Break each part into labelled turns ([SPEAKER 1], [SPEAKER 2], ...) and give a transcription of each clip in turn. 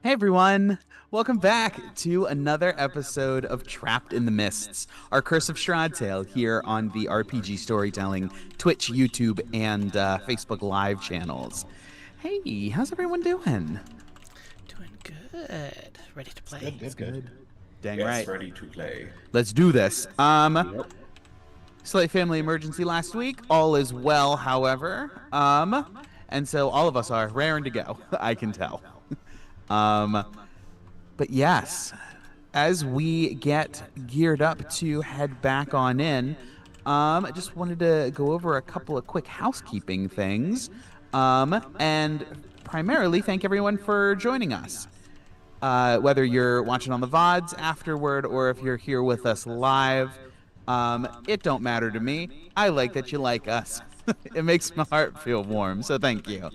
[SPEAKER 1] Hey everyone! Welcome back to another episode of Trapped in the Mists, our Curse of Strahd tale here on the RPG Storytelling Twitch, YouTube, and Facebook Live channels. Hey, how's everyone doing?
[SPEAKER 2] Doing good. Ready to play.
[SPEAKER 3] Good, good, good.
[SPEAKER 1] Dang
[SPEAKER 3] Yes,
[SPEAKER 1] right.
[SPEAKER 3] ready to play.
[SPEAKER 1] Let's do this.
[SPEAKER 3] Yep.
[SPEAKER 1] Slight family emergency last week. All is well, however. And so all of us are raring to go. I can tell. Um, but yes, as we get geared up to head back on in, I just wanted to go over a couple of quick housekeeping things, and primarily thank everyone for joining us. Whether you're watching on the VODs afterward or if you're here with us live, it don't matter to me. I like that you like us. It makes my heart feel warm, so thank you.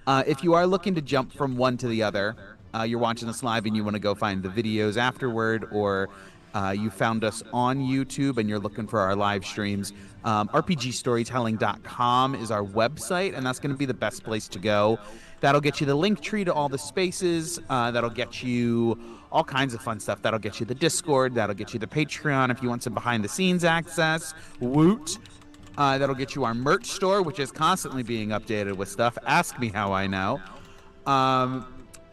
[SPEAKER 1] If you are looking to jump from one to the other, you're watching us live and you want to go find the videos afterward, or you found us on YouTube and you're looking for our live streams, rpgstorytelling.com is our website, and that's going to be the best place to go. That'll get you the link tree to all the spaces. That'll get you all kinds of fun stuff. That'll get you the Discord. That'll get you the Patreon if you want some behind the scenes access. Woot. That'll get you our merch store, which is constantly being updated with stuff. Ask me how I know.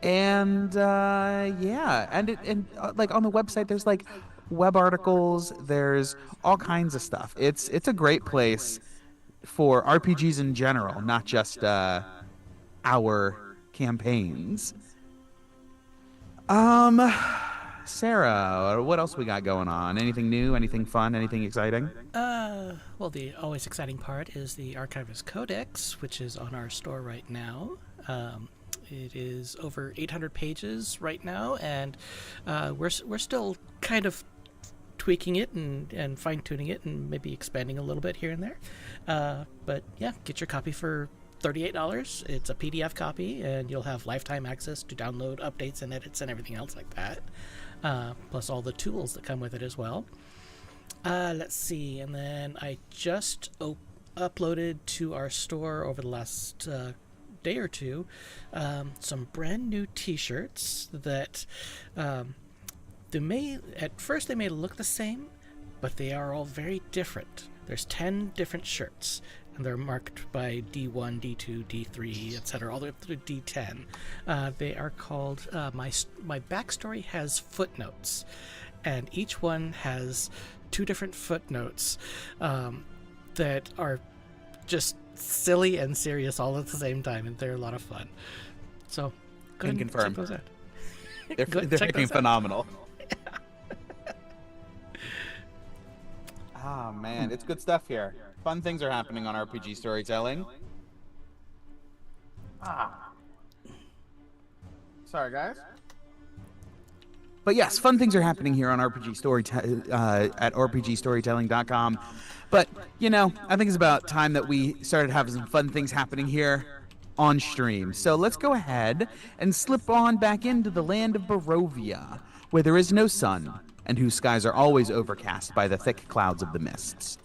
[SPEAKER 1] Yeah, and like on the website, there's like web articles. There's all kinds of stuff. It's a great place for RPGs in general, not just our campaigns. Sarah, what else we got going on? Anything new? Anything fun? Anything exciting?
[SPEAKER 2] Well, the always exciting part is the Archivist Codex, which is on our store right now. It is over 800 pages right now, and we're still kind of tweaking it and fine-tuning it and maybe expanding a little bit here and there. But yeah, get your copy for $38. It's a PDF copy, and you'll have lifetime access to download updates and edits and everything else like that, plus all the tools that come with it as well. Let's see, and then I just uploaded to our store over the last day or two some brand new t-shirts that at first they may look the same, but they are all very different. There's 10 different shirts, and they're marked by D1, D2, D3, etc., all the way up to D10. They are called my backstory has footnotes, and each one has 2 different footnotes that are just silly and serious all at the same time, and they're a lot of fun. So go ahead and check those out.
[SPEAKER 1] They're freaking phenomenal. Ah, man, it's good stuff here. Fun things are happening on RPG Storytelling. Sorry, guys. But yes, fun things are happening here on RPG at rpgstorytelling.com. But, you know, I think it's about time that we started having some fun things happening here on stream. So let's go ahead and slip on back into the land of Barovia, where there is no sun, and whose skies are always overcast by the thick clouds of the mists.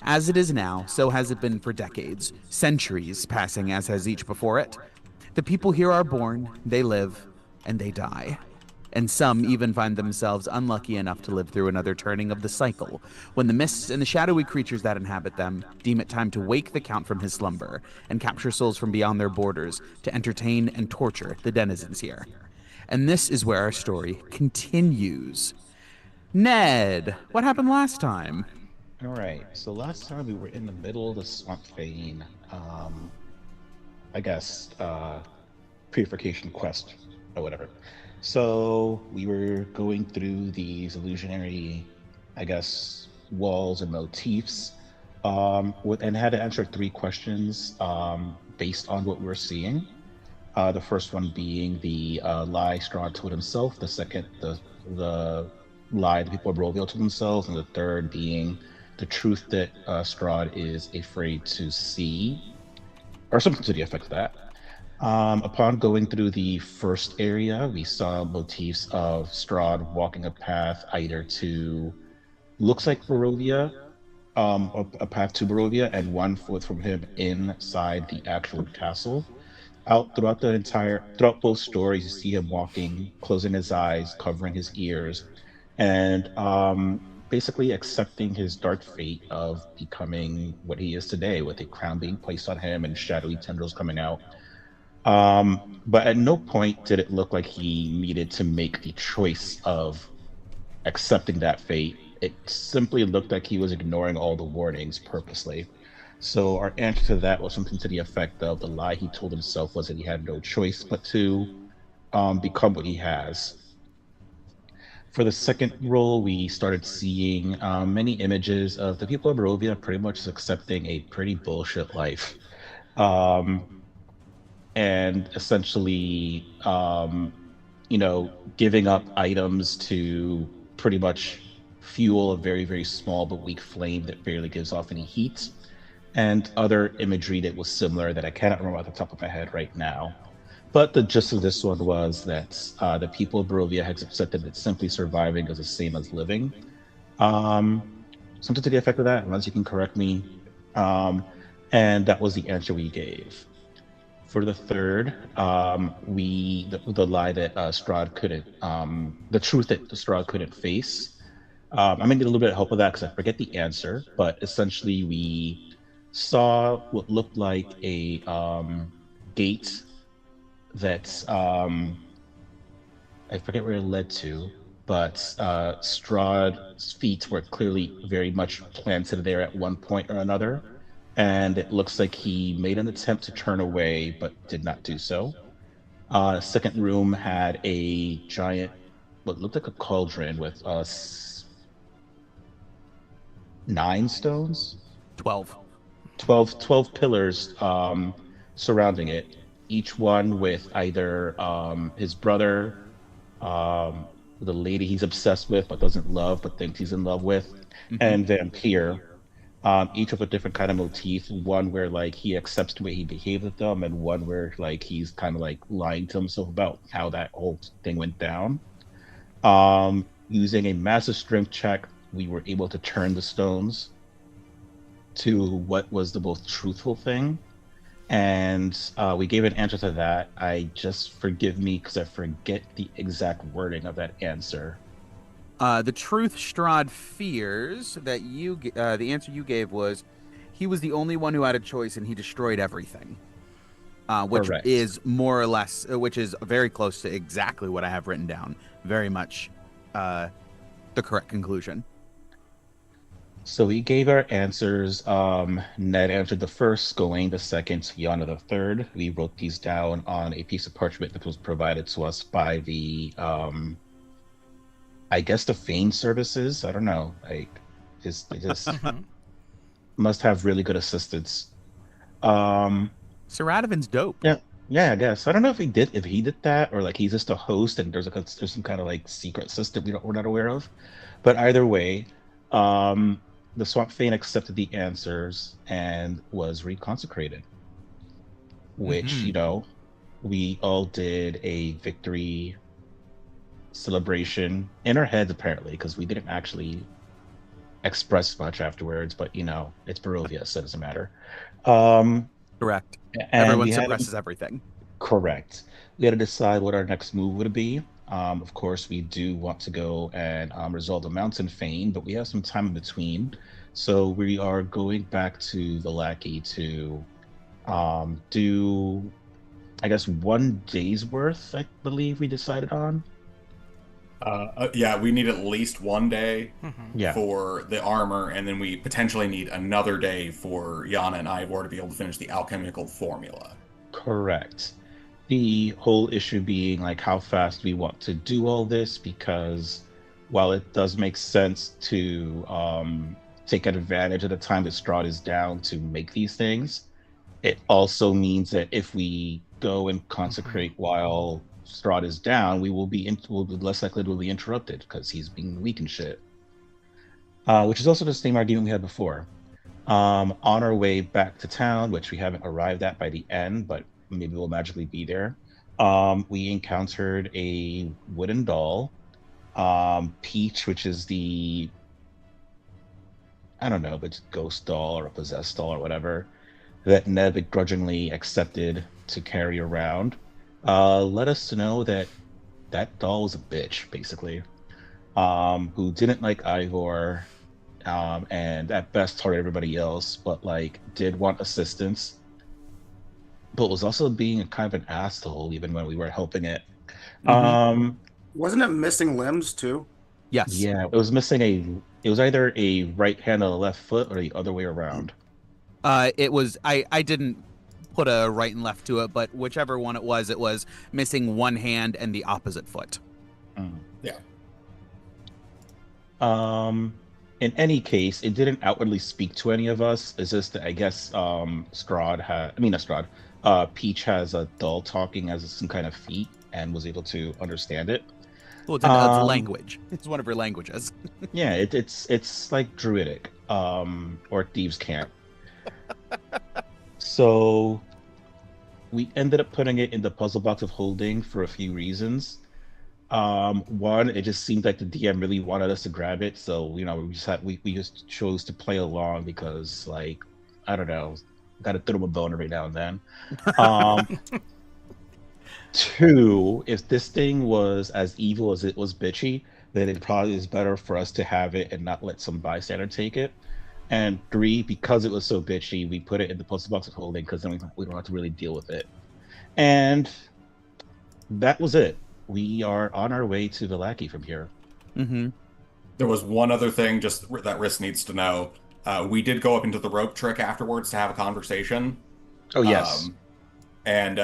[SPEAKER 1] As it is now, so has it been for decades, centuries passing as has each before it. The people here are born, they live, and they die. And some even find themselves unlucky enough to live through another turning of the cycle, when the mists and the shadowy creatures that inhabit them deem it time to wake the Count from his slumber and capture souls from beyond their borders to entertain and torture the denizens here. And this is where our story continues. Ned, what happened last time?
[SPEAKER 3] All right. So last time we were in the middle of the Swamp Vein, I guess, purification quest or whatever. So we were going through these illusionary, I guess, walls and motifs, and had to answer 3 questions based on what we were seeing. The first one being the lie Strahd told himself, the second, the lie the people of Barovia told themselves, and the third being the truth that Strahd is afraid to see, or something to the effect of that. Upon going through the first area, we saw motifs of Strahd walking a path either to, looks like Barovia, a path to Barovia, and one foot from him inside the actual castle. out throughout both stories, you see him walking, closing his eyes, covering his ears, and basically accepting his dark fate of becoming what he is today, with a crown being placed on him and shadowy tendrils coming out. But at no point did it look like he needed to make the choice of accepting that fate. It simply looked like he was ignoring all the warnings purposely. So our answer to that was something to the effect of the lie he told himself was that he had no choice but to become what he has. For the second role, we started seeing many images of the people of Barovia pretty much accepting a pretty bullshit life. Um, and essentially, giving up items to pretty much fuel a very, very small but weak flame that barely gives off any heat, and other imagery that was similar that I cannot remember off the top of my head right now. But the gist of this one was that the people of Barovia had accepted that simply surviving is the same as living. Um, Something to the effect of that, unless you can correct me. And that was the answer we gave. For the third, the lie that Strahd couldn't, the truth that Strahd couldn't face. I may need a little bit of help with that because I forget the answer, but essentially we saw what looked like a gate that I forget where it led to, but Strahd's feet were clearly very much planted there at one point or another, and it looks like he made an attempt to turn away but did not do so. Second room had a giant, what looked like a cauldron with 9 stones,
[SPEAKER 1] 12.
[SPEAKER 3] 12 pillars surrounding it, each one with either his brother, the lady he's obsessed with but doesn't love but thinks he's in love with, and Vampire, each with a different kind of motif. One where like he accepts the way he behaved with them, and one where like he's kind of like lying to himself about how that whole thing went down. Using a massive strength check, we were able to turn the stones to what was the most truthful thing, and we gave an answer to that. I just forgive me because I forget the exact wording of that answer.
[SPEAKER 1] The truth Strahd fears that the answer you gave was he was the only one who had a choice and he destroyed everything. Which
[SPEAKER 3] Correct.
[SPEAKER 1] is more or less, which is very close to exactly what I have written down. Very much the correct conclusion.
[SPEAKER 3] So we gave our answers. Ned answered the first, Gawain the second, Yana the third. We wrote these down on a piece of parchment that was provided to us by the, I guess the Fane services. I don't know. Like, they just must have really good assistants. Um,
[SPEAKER 1] Sir Radavin's dope.
[SPEAKER 3] yeah, yeah, I guess. I don't know if he did that, or like he's just a host and there's some kind of like secret system we're not aware of. But either way, um, the Swamp Fane accepted the answers and was reconsecrated, which, we all did a victory celebration in our heads, apparently, because we didn't actually express much afterwards, but it's Barovia, so it doesn't matter. Um,
[SPEAKER 1] Correct.
[SPEAKER 3] and
[SPEAKER 1] Everyone
[SPEAKER 3] we had
[SPEAKER 1] suppresses everything.
[SPEAKER 3] Correct. We had to decide what our next move would be. Of course, we do want to go and resolve the mountain Fane, but we have some time in between. So we are going back to the lackey to do, I guess, 1 day's worth, I believe we decided on.
[SPEAKER 4] Yeah, we need at least 1 day
[SPEAKER 3] Yeah,
[SPEAKER 4] for the armor, and then we potentially need another day for Yana and Ivor to be able to finish the alchemical formula.
[SPEAKER 3] correct. The whole issue being like how fast we want to do all this, because while it does make sense to take advantage of the time that Strahd is down to make these things, it also means that if we go and consecrate while Strahd is down, we'll be less likely to be interrupted because he's being weak and shit. Which is also the same argument we had before. On our way back to town, which we haven't arrived at by the end, but maybe we'll magically be there. We encountered a wooden doll, Peach, which is the, I don't know if it's ghost doll or a possessed doll or whatever, that Ned begrudgingly accepted to carry around, let us know that that doll was a bitch, basically, who didn't like Ivor, and at best hurt everybody else, but like did want assistance, but was also being a kind of an asshole even when we were helping it.
[SPEAKER 1] Mm-hmm.
[SPEAKER 3] Um,
[SPEAKER 5] Wasn't it missing limbs too?
[SPEAKER 1] Yes.
[SPEAKER 3] yeah, it was missing a. It was either a right hand or a left foot, or the other way around.
[SPEAKER 1] It was. I didn't put a right and left to it, but whichever one it was missing one hand and the opposite foot.
[SPEAKER 3] Mm.
[SPEAKER 4] Yeah.
[SPEAKER 3] In any case, it didn't outwardly speak to any of us. It's just that I guess Strahd had, I mean not Strahd, Peach has a doll talking as some kind of feat and was able to understand it.
[SPEAKER 1] Well, it's language. It's one of her languages.
[SPEAKER 3] Yeah, it's like druidic, or thieves' camp. So we ended up putting it in the puzzle box of holding for a few reasons. One, it just seemed like the DM really wanted us to grab it, so we just chose to play along because, like, I don't know, gotta throw them a bone every now and then. Two, if this thing was as evil as it was bitchy, then it probably is better for us to have it and not let some bystander take it. And three, because it was so bitchy, we put it in the postal box of holding because then we don't have to really deal with it. And that was it. We are on our way to Vallaki from here.
[SPEAKER 1] Mm-hmm.
[SPEAKER 4] There was one other thing just that Riss needs to know. We did go up into the rope trick afterwards to have a conversation.
[SPEAKER 3] Oh, yes.
[SPEAKER 4] And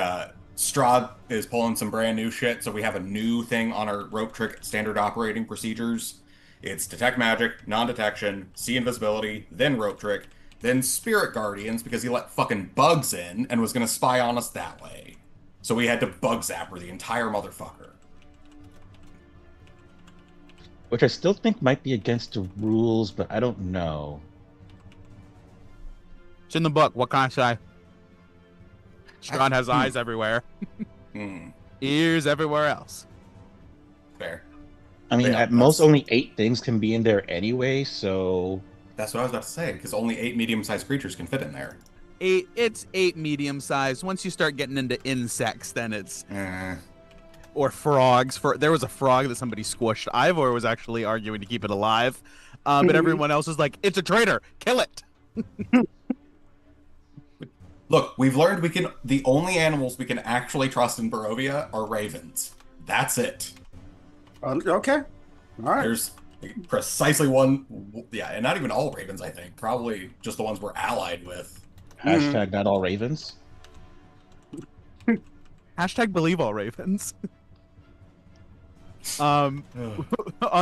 [SPEAKER 4] Strahd is pulling some brand new shit, so we have a new thing on our rope trick standard operating procedures. It's detect magic, non-detection, see invisibility, then rope trick, then spirit guardians because he let fucking bugs in and was going to spy on us that way. So we had to bug zapper the entire motherfucker.
[SPEAKER 3] Which I still think might be against the rules, but I don't know.
[SPEAKER 1] It's in the book. What can I say? Strahd has eyes everywhere. Ears everywhere else.
[SPEAKER 4] Fair.
[SPEAKER 3] I mean,
[SPEAKER 4] Yeah,
[SPEAKER 3] at most, only 8 things can be in there anyway, so...
[SPEAKER 4] That's what I was about to say, because only 8 medium-sized creatures can fit in there.
[SPEAKER 1] It's 8 medium-sized. Once you start getting into insects, then it's... Or frogs. There was a frog that somebody squished. Ivor was actually arguing to keep it alive, but everyone else was like, it's a traitor! Kill it!
[SPEAKER 4] Look, we've learned the only animals we can actually trust in Barovia are ravens. That's it.
[SPEAKER 5] Okay. All right.
[SPEAKER 4] There's precisely one, yeah, and not even all ravens, I think. Probably just the ones we're allied with.
[SPEAKER 3] Hashtag not all ravens.
[SPEAKER 1] Hashtag believe all ravens. On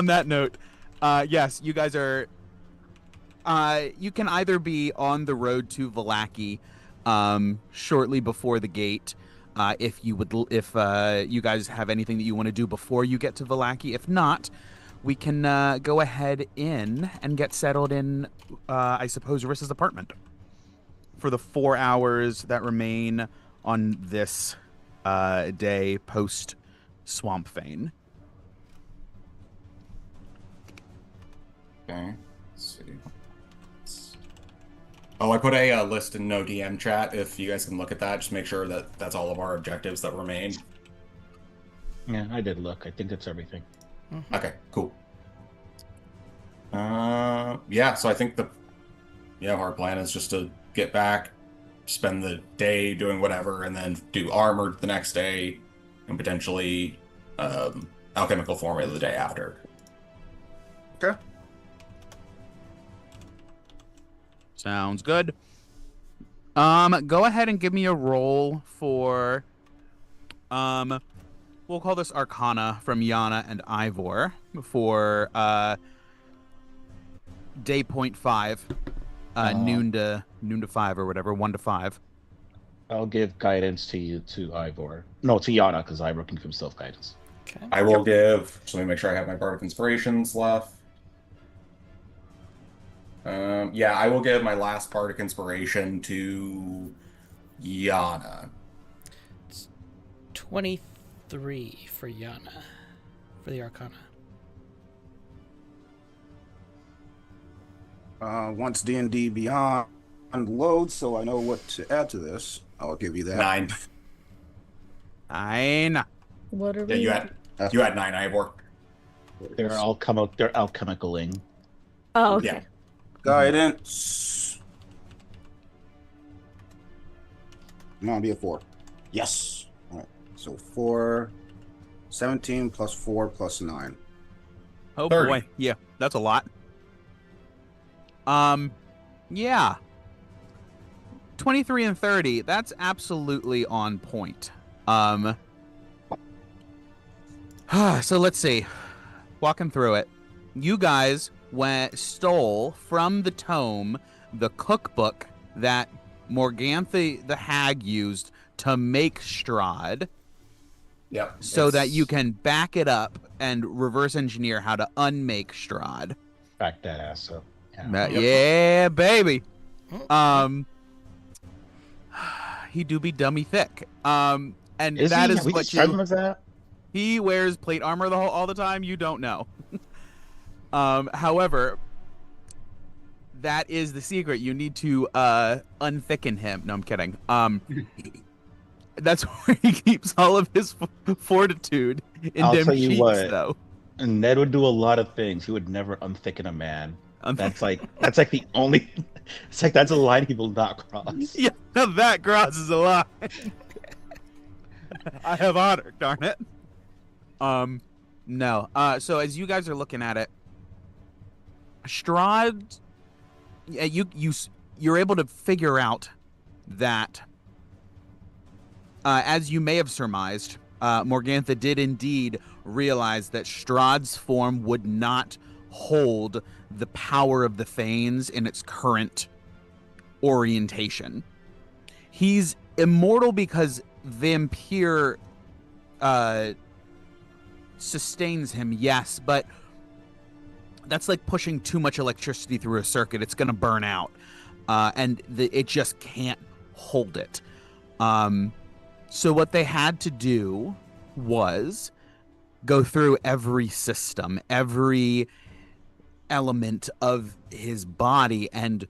[SPEAKER 1] that note, yes, you guys are... you can either be on the road to Vallaki shortly before the gate, if you guys have anything that you want to do before you get to Vallaki. If not, we can go ahead in and get settled in, I suppose, Riss's apartment for the 4 hours that remain on this day post Swamp Fane.
[SPEAKER 4] Okay, let's see. Oh, I put a list in no DM chat. If you guys can look at that, just make sure that that's all of our objectives that remain.
[SPEAKER 3] Yeah, I did look. I think that's everything.
[SPEAKER 4] Okay, cool. Yeah, so I think our plan is just to get back, spend the day doing whatever, and then do armor the next day, and potentially alchemical formula the day after.
[SPEAKER 5] Okay.
[SPEAKER 1] Sounds good. Go ahead and give me a roll for, we'll call this Arcana from Yana and Ivor for day 0.5, noon to 5 or whatever, 1 to 5.
[SPEAKER 3] I'll give guidance to Ivor. No, to Yana, because Ivor can give himself guidance.
[SPEAKER 2] Okay.
[SPEAKER 4] I will give. So let me make sure I have my Bardic Inspirations left. Yeah, I will give my last Bardic Inspiration to Yana.
[SPEAKER 2] It's 23 for Yana, for the Arcana.
[SPEAKER 5] Once D&D Beyond loads, so I know what to add to this, I'll give you that.
[SPEAKER 4] 9.
[SPEAKER 1] Nine.
[SPEAKER 6] What are
[SPEAKER 4] Yeah,
[SPEAKER 6] we?
[SPEAKER 4] you had 9, Ivor.
[SPEAKER 3] They're alchemicaling.
[SPEAKER 6] Oh, okay.
[SPEAKER 4] Yeah.
[SPEAKER 5] Guidance. Come on, be a 4. Yes. All right. So 4, 17 plus 4 plus 9.
[SPEAKER 1] Oh
[SPEAKER 4] 30.
[SPEAKER 1] boy, yeah, that's a lot. Yeah. 23 and 30, that's absolutely on point. So let's see. Walking through it. You guys stole from the tome the cookbook that Morgantha the hag used to make Strahd,
[SPEAKER 4] Yep.
[SPEAKER 1] so that you can back it up and reverse engineer how to unmake Strahd.
[SPEAKER 3] Back that ass up. Yeah.
[SPEAKER 1] Yeah, baby.
[SPEAKER 2] Mm,
[SPEAKER 1] He do be dummy thick. And
[SPEAKER 3] Is
[SPEAKER 1] that
[SPEAKER 3] he?
[SPEAKER 1] is
[SPEAKER 3] Have we
[SPEAKER 1] what
[SPEAKER 3] described him as that?
[SPEAKER 1] he wears plate armor all the time. You don't know. However, that is the secret. You need to unthicken him. No, I'm kidding. That's where he keeps all of his fortitude in
[SPEAKER 3] I'll
[SPEAKER 1] them
[SPEAKER 3] tell you
[SPEAKER 1] cheeks,
[SPEAKER 3] what.
[SPEAKER 1] though.
[SPEAKER 3] And Ned would do a lot of things. He would never unthicken a man. That's like the only. It's like that's a line he will not cross.
[SPEAKER 1] Yeah, that crosses a line. I have honor, darn it. No. So as you guys are looking at it, Strahd, you're able to figure out that, as you may have surmised, Morgantha did indeed realize that Strahd's form would not hold the power of the Thanes in its current orientation. He's immortal because Vampire sustains him, yes, but that's like pushing too much electricity through a circuit. It's going to burn out, and it just can't hold it. So what they had to do was go through every system, every element of his body, and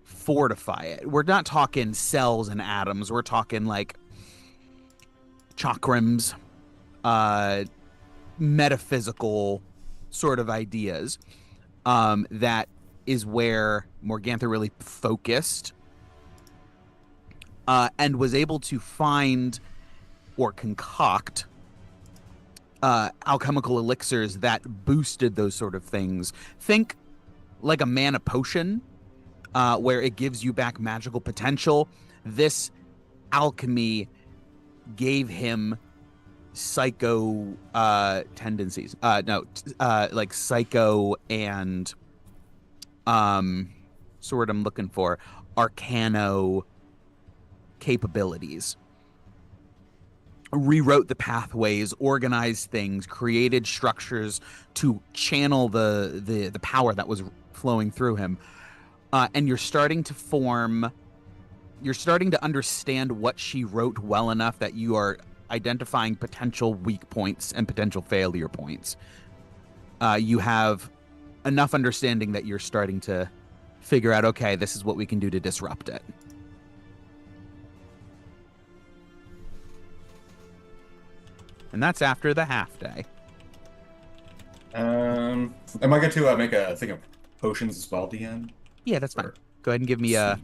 [SPEAKER 1] fortify it. We're not talking cells and atoms. We're talking like chakrams, metaphysical sort of ideas. That is where Morgantha really focused, and was able to find or concoct alchemical elixirs that boosted those sort of things. Think like a mana potion, where it gives you back magical potential. This alchemy gave him psycho tendencies. Like psycho and sort I'm looking for arcano capabilities. Rewrote the pathways, organized things, created structures to channel the power that was flowing through him. And you're starting to understand what she wrote well enough that you are identifying potential weak points and potential failure points. You have enough understanding that you're starting to figure out, okay, this is what we can do to disrupt it. And that's after the half day.
[SPEAKER 4] Am I good to make a thing of potions as well, DM?
[SPEAKER 1] Yeah, that's fine. Go ahead and give me a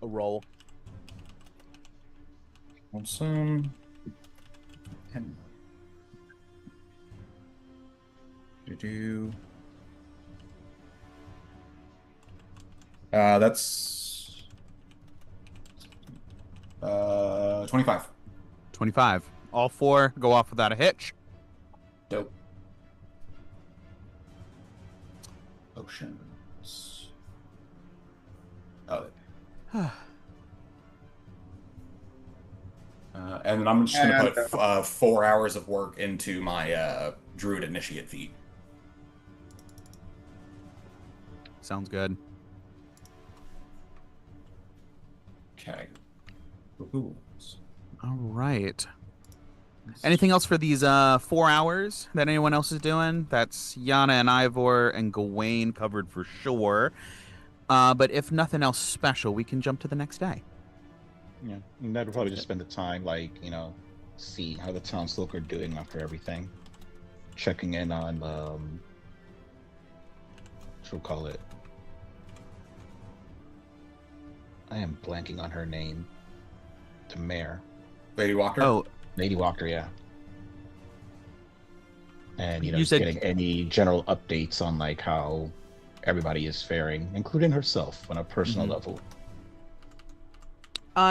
[SPEAKER 1] roll.
[SPEAKER 4] Awesome. That's 25.
[SPEAKER 1] 25. All four go off without a hitch.
[SPEAKER 4] Dope. Potions. Oh. And then I'm just going to put 4 hours of work into my Druid Initiate feat.
[SPEAKER 1] Sounds good.
[SPEAKER 4] Okay. Ooh.
[SPEAKER 1] All right. Anything else for these 4 hours that anyone else is doing? That's Yana and Ivor and Gawain covered for sure. But if nothing else special, we can jump to the next day.
[SPEAKER 3] Yeah, Ned would probably just spend the time, seeing how the townsfolk are doing after everything. Checking in on, what we'll call it. I am blanking on her name. The mayor.
[SPEAKER 4] Lady Walker?
[SPEAKER 1] Oh,
[SPEAKER 3] Lady Walker, yeah. And,
[SPEAKER 1] You
[SPEAKER 3] just
[SPEAKER 1] said-
[SPEAKER 3] getting any general updates on, like, how everybody is faring, including herself on a personal level.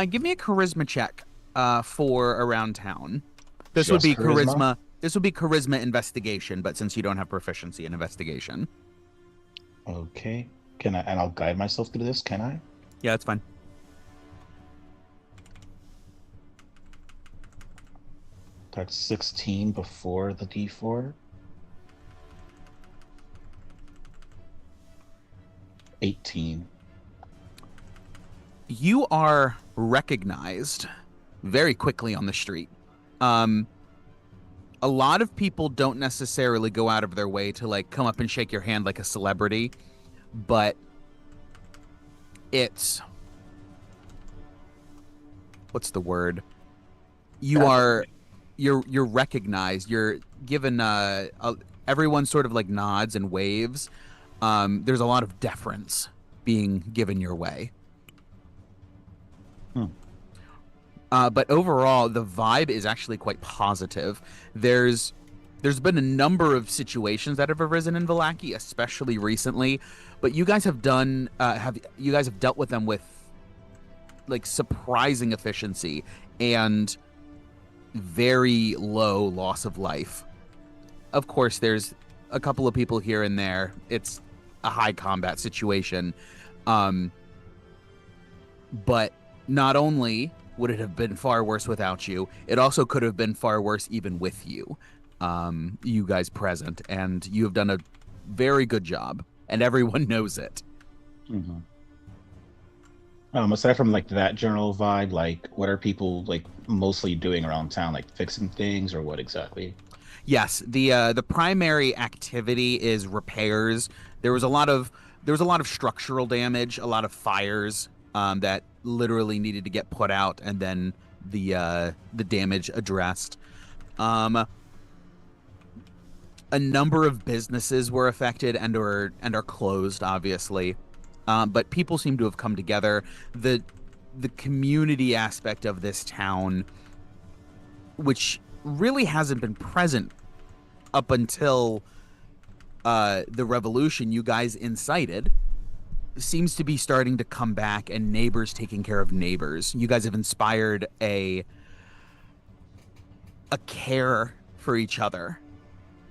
[SPEAKER 1] give me a charisma check for around town. This
[SPEAKER 3] She
[SPEAKER 1] would
[SPEAKER 3] has
[SPEAKER 1] be charisma.
[SPEAKER 3] charisma?
[SPEAKER 1] This would be charisma investigation, but since you don't have proficiency in investigation.
[SPEAKER 3] Okay. And I'll guide myself through this, can I?
[SPEAKER 1] Yeah, that's fine.
[SPEAKER 3] That's 16 before the D4. 18.
[SPEAKER 1] You are recognized very quickly on the street. A lot of people don't necessarily go out of their way to like come up and shake your hand like a celebrity, but it's what's the word? You're recognized. You're given everyone sort of like nods and waves. There's a lot of deference being given your way. But overall, the vibe is actually quite positive. There's been a number of situations that have arisen in Vallaki, especially recently, but you guys have dealt with them with like surprising efficiency and very low loss of life. Of course, there's a couple of people here and there. It's a high combat situation. But not only would it have been far worse without you, it also could have been far worse even with you. You guys present, and you have done a very good job, and everyone knows it.
[SPEAKER 3] Mm-hmm. Aside from like that general vibe, like what are people like mostly doing around town, like fixing things or what exactly?
[SPEAKER 1] Yes, the primary activity is repairs. There was a lot of structural damage, a lot of fires that literally needed to get put out, and then the damage addressed. A number of businesses were affected and are closed, obviously. But people seem to have come together. The community aspect of this town, which really hasn't been present up until the revolution you guys incited, seems to be starting to come back, and neighbors taking care of neighbors. You guys have inspired a care for each other,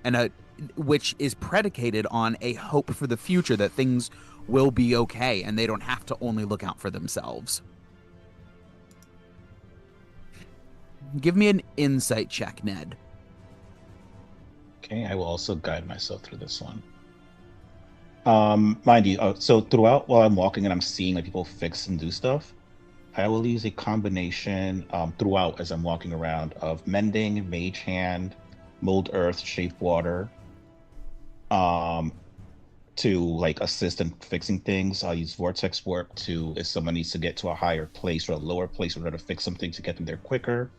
[SPEAKER 1] and which is predicated on a hope for the future that things will be okay and they don't have to only look out for themselves. Give me an insight check, Ned.
[SPEAKER 3] Okay, I will also guide myself through this one. Mind you, so throughout while I'm walking and I'm seeing like people fix and do stuff, I will use a combination throughout as I'm walking around of mending, mage hand, mold earth, shape water, to like assist in fixing things. I'll use vortex warp to if someone needs to get to a higher place or a lower place in order to fix something to get them there quicker.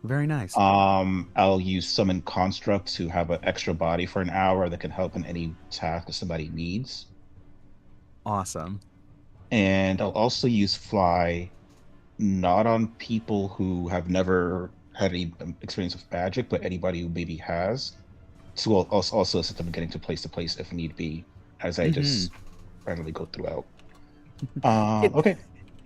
[SPEAKER 1] Very nice.
[SPEAKER 3] I'll use summon construct to have an extra body for an hour that can help in any task that somebody needs.
[SPEAKER 1] Awesome.
[SPEAKER 3] And I'll also use fly, not on people who have never had any experience with magic, but anybody who maybe has, to also assist them in getting to place if need be, as I just randomly go throughout. Okay.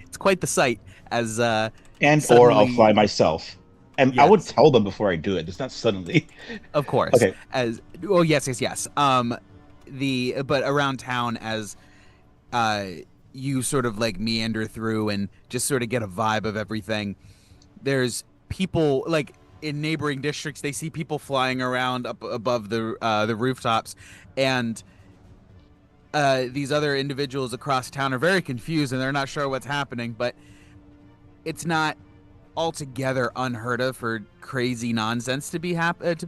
[SPEAKER 1] It's quite the sight as
[SPEAKER 3] Or
[SPEAKER 1] suddenly...
[SPEAKER 3] I'll fly myself. And I would tell them before I do it. It's not suddenly.
[SPEAKER 1] Of course.
[SPEAKER 3] Okay.
[SPEAKER 1] Yes. But around town, as you sort of like meander through and just sort of get a vibe of everything, there's people like in neighboring districts. They see people flying around up above the rooftops, and these other individuals across town are very confused and they're not sure what's happening. But it's not altogether unheard of for crazy nonsense to be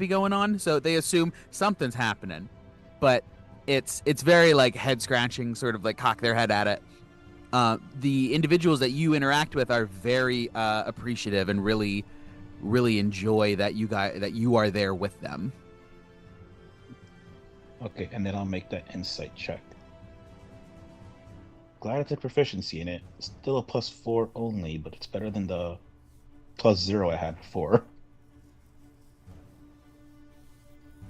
[SPEAKER 1] going on, so they assume something's happening, but it's very like head scratching, sort of like cock their head at it. The individuals that you interact with are very appreciative and really really enjoy that you are there with them.
[SPEAKER 3] Okay, and then I'll make that insight check. Glad I took proficiency in it. Still a +4 only, but it's better than the +0 I had before.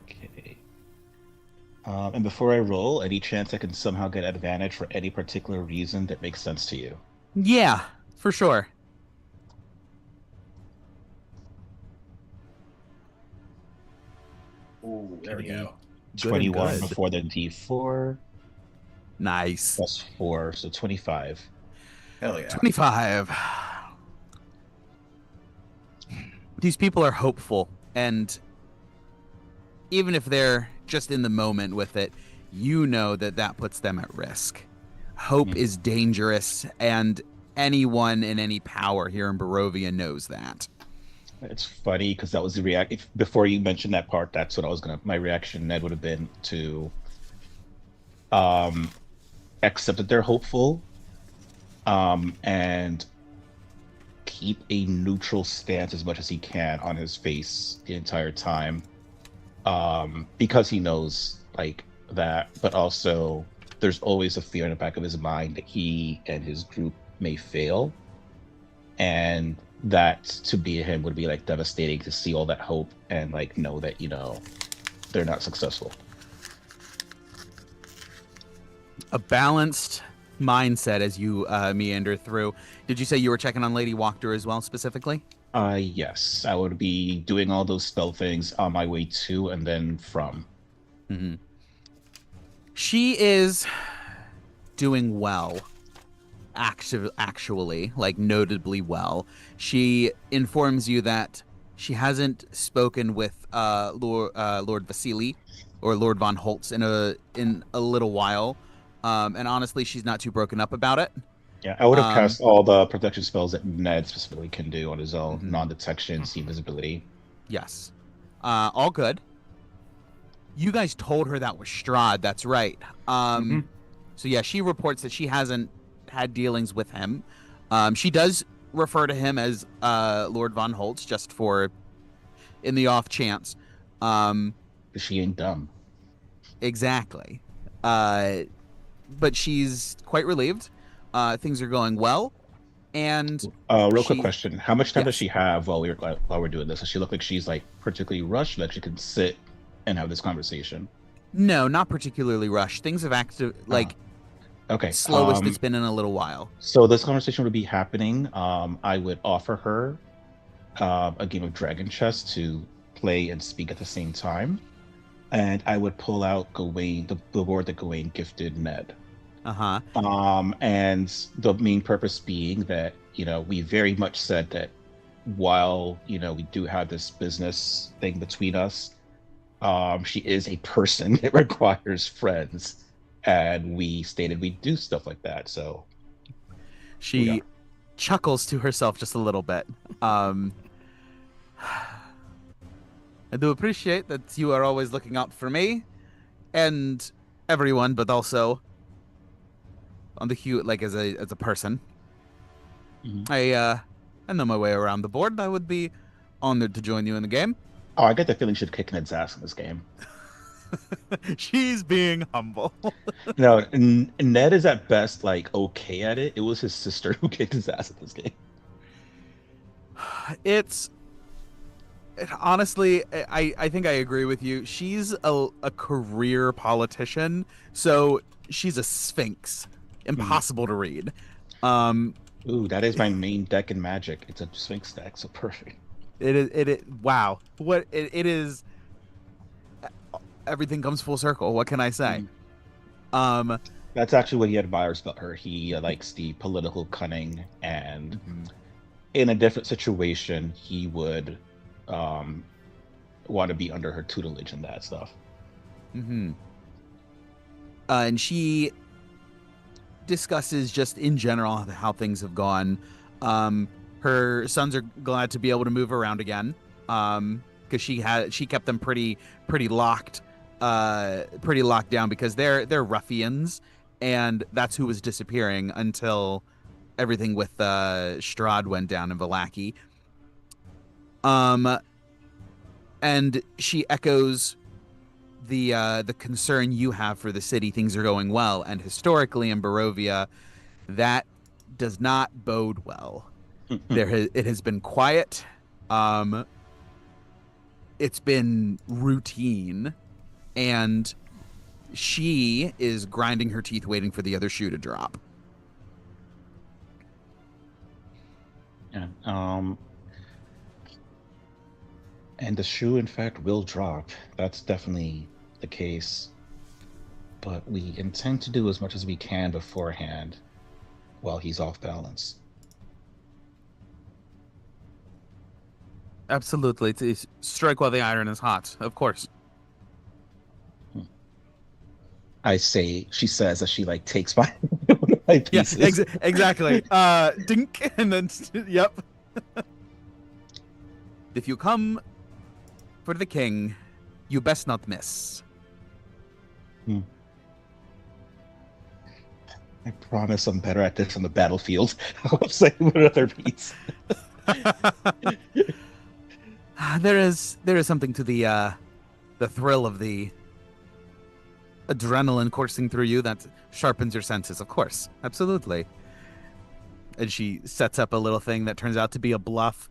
[SPEAKER 3] Okay. And before I roll, any chance I can somehow get advantage for any particular reason that makes sense to you?
[SPEAKER 1] Yeah, for sure.
[SPEAKER 5] Oh,
[SPEAKER 4] There we go.
[SPEAKER 1] Good
[SPEAKER 3] 21
[SPEAKER 1] and good.
[SPEAKER 3] before the D4
[SPEAKER 1] Nice.
[SPEAKER 3] +4, so 25.
[SPEAKER 4] Hell yeah.
[SPEAKER 1] 25. These people are hopeful, and even if they're just in the moment with it, you know that puts them at risk. Hope is dangerous, and anyone in any power here in Barovia knows that.
[SPEAKER 3] It's funny because that was the react. Before you mentioned that part, that's what I was gonna. My reaction, Ned, would have been to accept that they're hopeful, and keep a neutral stance as much as he can on his face the entire time, because he knows like that. But also, there's always a fear in the back of his mind that he and his group may fail, and that to be him would be like devastating to see all that hope and like know that they're not successful.
[SPEAKER 1] A balanced mindset as you meander through. Did you say you were checking on Lady Wachter as well, specifically?
[SPEAKER 3] Yes, I would be doing all those spell things on my way to and then from.
[SPEAKER 1] Mm-hmm. She is doing well. Actually, like notably well. She informs you that she hasn't spoken with Lord Vasily or Lord von Holtz in a little while, and honestly, she's not too broken up about it.
[SPEAKER 3] Yeah, I would have cast all the protection spells that Ned specifically can do on his own:
[SPEAKER 1] Mhm.
[SPEAKER 3] non-detection, see visibility.
[SPEAKER 1] Yes, all good. You guys told her that was Strahd. That's right. So yeah, she reports that she hasn't had dealings with him. She does refer to him as Lord von Holtz, just for in the off chance.
[SPEAKER 3] She ain't dumb.
[SPEAKER 1] Exactly. But she's quite relieved. Things are going well, and
[SPEAKER 3] Real quick question: how much time does
[SPEAKER 1] Yes.
[SPEAKER 3] she have while we're doing this? Does she look like she's like particularly rushed, that she can sit and have this conversation?
[SPEAKER 1] No, not particularly rushed. Things have acted like
[SPEAKER 3] Okay.
[SPEAKER 1] slowest it's been in a little while.
[SPEAKER 3] So this conversation would be happening. I would offer her a game of Dragon Chess to play and speak at the same time, and I would pull out Gawain, the board that Gawain gifted Ned.
[SPEAKER 1] Uh-huh.
[SPEAKER 3] And the main purpose being that we very much said that while we do have this business thing between us, she is a person that requires friends, and we stated we'd do stuff like that. So
[SPEAKER 1] She
[SPEAKER 3] Yeah.
[SPEAKER 1] chuckles to herself just a little bit. I do appreciate that you are always looking out for me and everyone, but also on the like as a person.
[SPEAKER 3] Mhm.
[SPEAKER 1] I know my way around the board. I would be honored to join you in the game.
[SPEAKER 3] Oh, I get the feeling she'd kick Ned's ass in this game.
[SPEAKER 1] She's being humble.
[SPEAKER 3] No, Ned is at best like okay at it. It was his sister who kicked his ass at this game.
[SPEAKER 1] Honestly, I think I agree with you. She's a career politician, so she's a sphinx. Impossible to read.
[SPEAKER 3] Ooh, that is my main deck in Magic. It's a Sphinx deck, so perfect.
[SPEAKER 1] It is wow. What it is, everything comes full circle. What can I say?
[SPEAKER 3] That's actually what he admires about her. He likes the political cunning, and in a different situation, he would want to be under her tutelage and that stuff.
[SPEAKER 1] And she discusses just in general how things have gone. Her sons are glad to be able to move around again, because she kept them pretty locked down, because they're ruffians, and that's who was disappearing until everything with Strahd went down in Vallaki. Um, and she echoes the concern you have for the city. Things are going well, and historically in Barovia, that does not bode well. It has been quiet. Um, it's been routine, and she is grinding her teeth waiting for the other shoe to drop.
[SPEAKER 3] Yeah. And the shoe, in fact, will drop. That's definitely the case. But we intend to do as much as we can beforehand while he's off balance.
[SPEAKER 1] Absolutely. It's strike while the iron is hot, of course.
[SPEAKER 3] She says as she like takes my, one of my
[SPEAKER 1] Yeah,
[SPEAKER 3] pieces.
[SPEAKER 1] exactly. Dink, and then, yep. If you come for the king, you best not miss.
[SPEAKER 3] I promise I'm better at this on the battlefield. I'll say another piece.
[SPEAKER 1] There is something to the thrill of the adrenaline coursing through you that sharpens your senses, of course. Absolutely. And she sets up a little thing that turns out to be a bluff,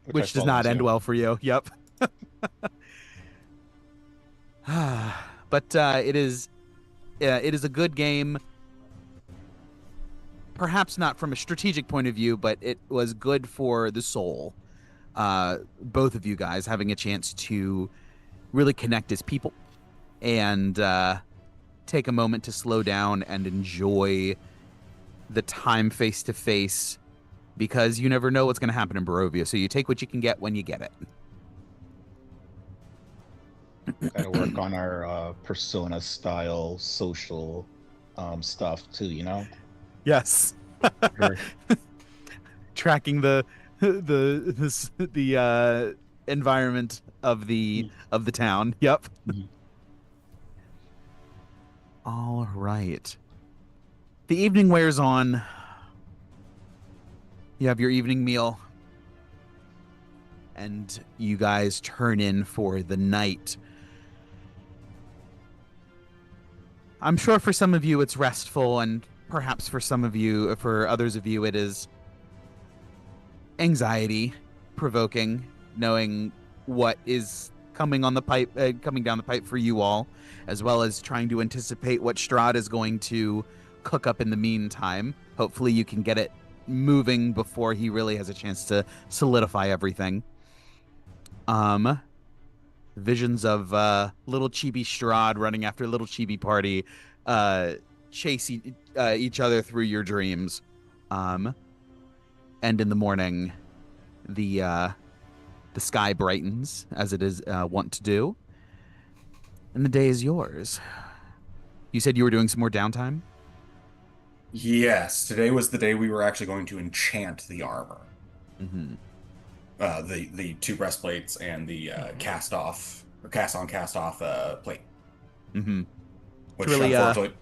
[SPEAKER 1] which does not end well for you. Yep. But it is a good game. Perhaps not from a strategic point of view, but it was good for the soul. Both of you guys having a chance to really connect as people and take a moment to slow down and enjoy the time face to face, because you never know what's going to happen in Barovia. So you take what you can get when you get it.
[SPEAKER 3] Gotta work on our persona style social stuff too, you know?
[SPEAKER 1] Yes. Tracking the environment of the town. Yep.
[SPEAKER 3] Mm-hmm.
[SPEAKER 1] All right. The evening wears on. You have your evening meal, and you guys turn in for the night. I'm sure for some of you it's restful, and perhaps for others of you, it is anxiety provoking, knowing what is coming down the pipe for you all, as well as trying to anticipate what Strahd is going to cook up in the meantime. Hopefully you can get it moving before he really has a chance to solidify everything. Visions of little chibi Strahd running after little chibi party chase each other through your dreams. And in the morning, the sky brightens as it is wont to do, and the day is yours. You said you were doing some more downtime?
[SPEAKER 4] Yes, today was the day we were actually going to enchant the armor.
[SPEAKER 1] Mm-hmm.
[SPEAKER 4] The two breastplates and the cast on cast off plate.
[SPEAKER 1] Mm-hmm.
[SPEAKER 4] Which
[SPEAKER 1] really,
[SPEAKER 4] unfortunately,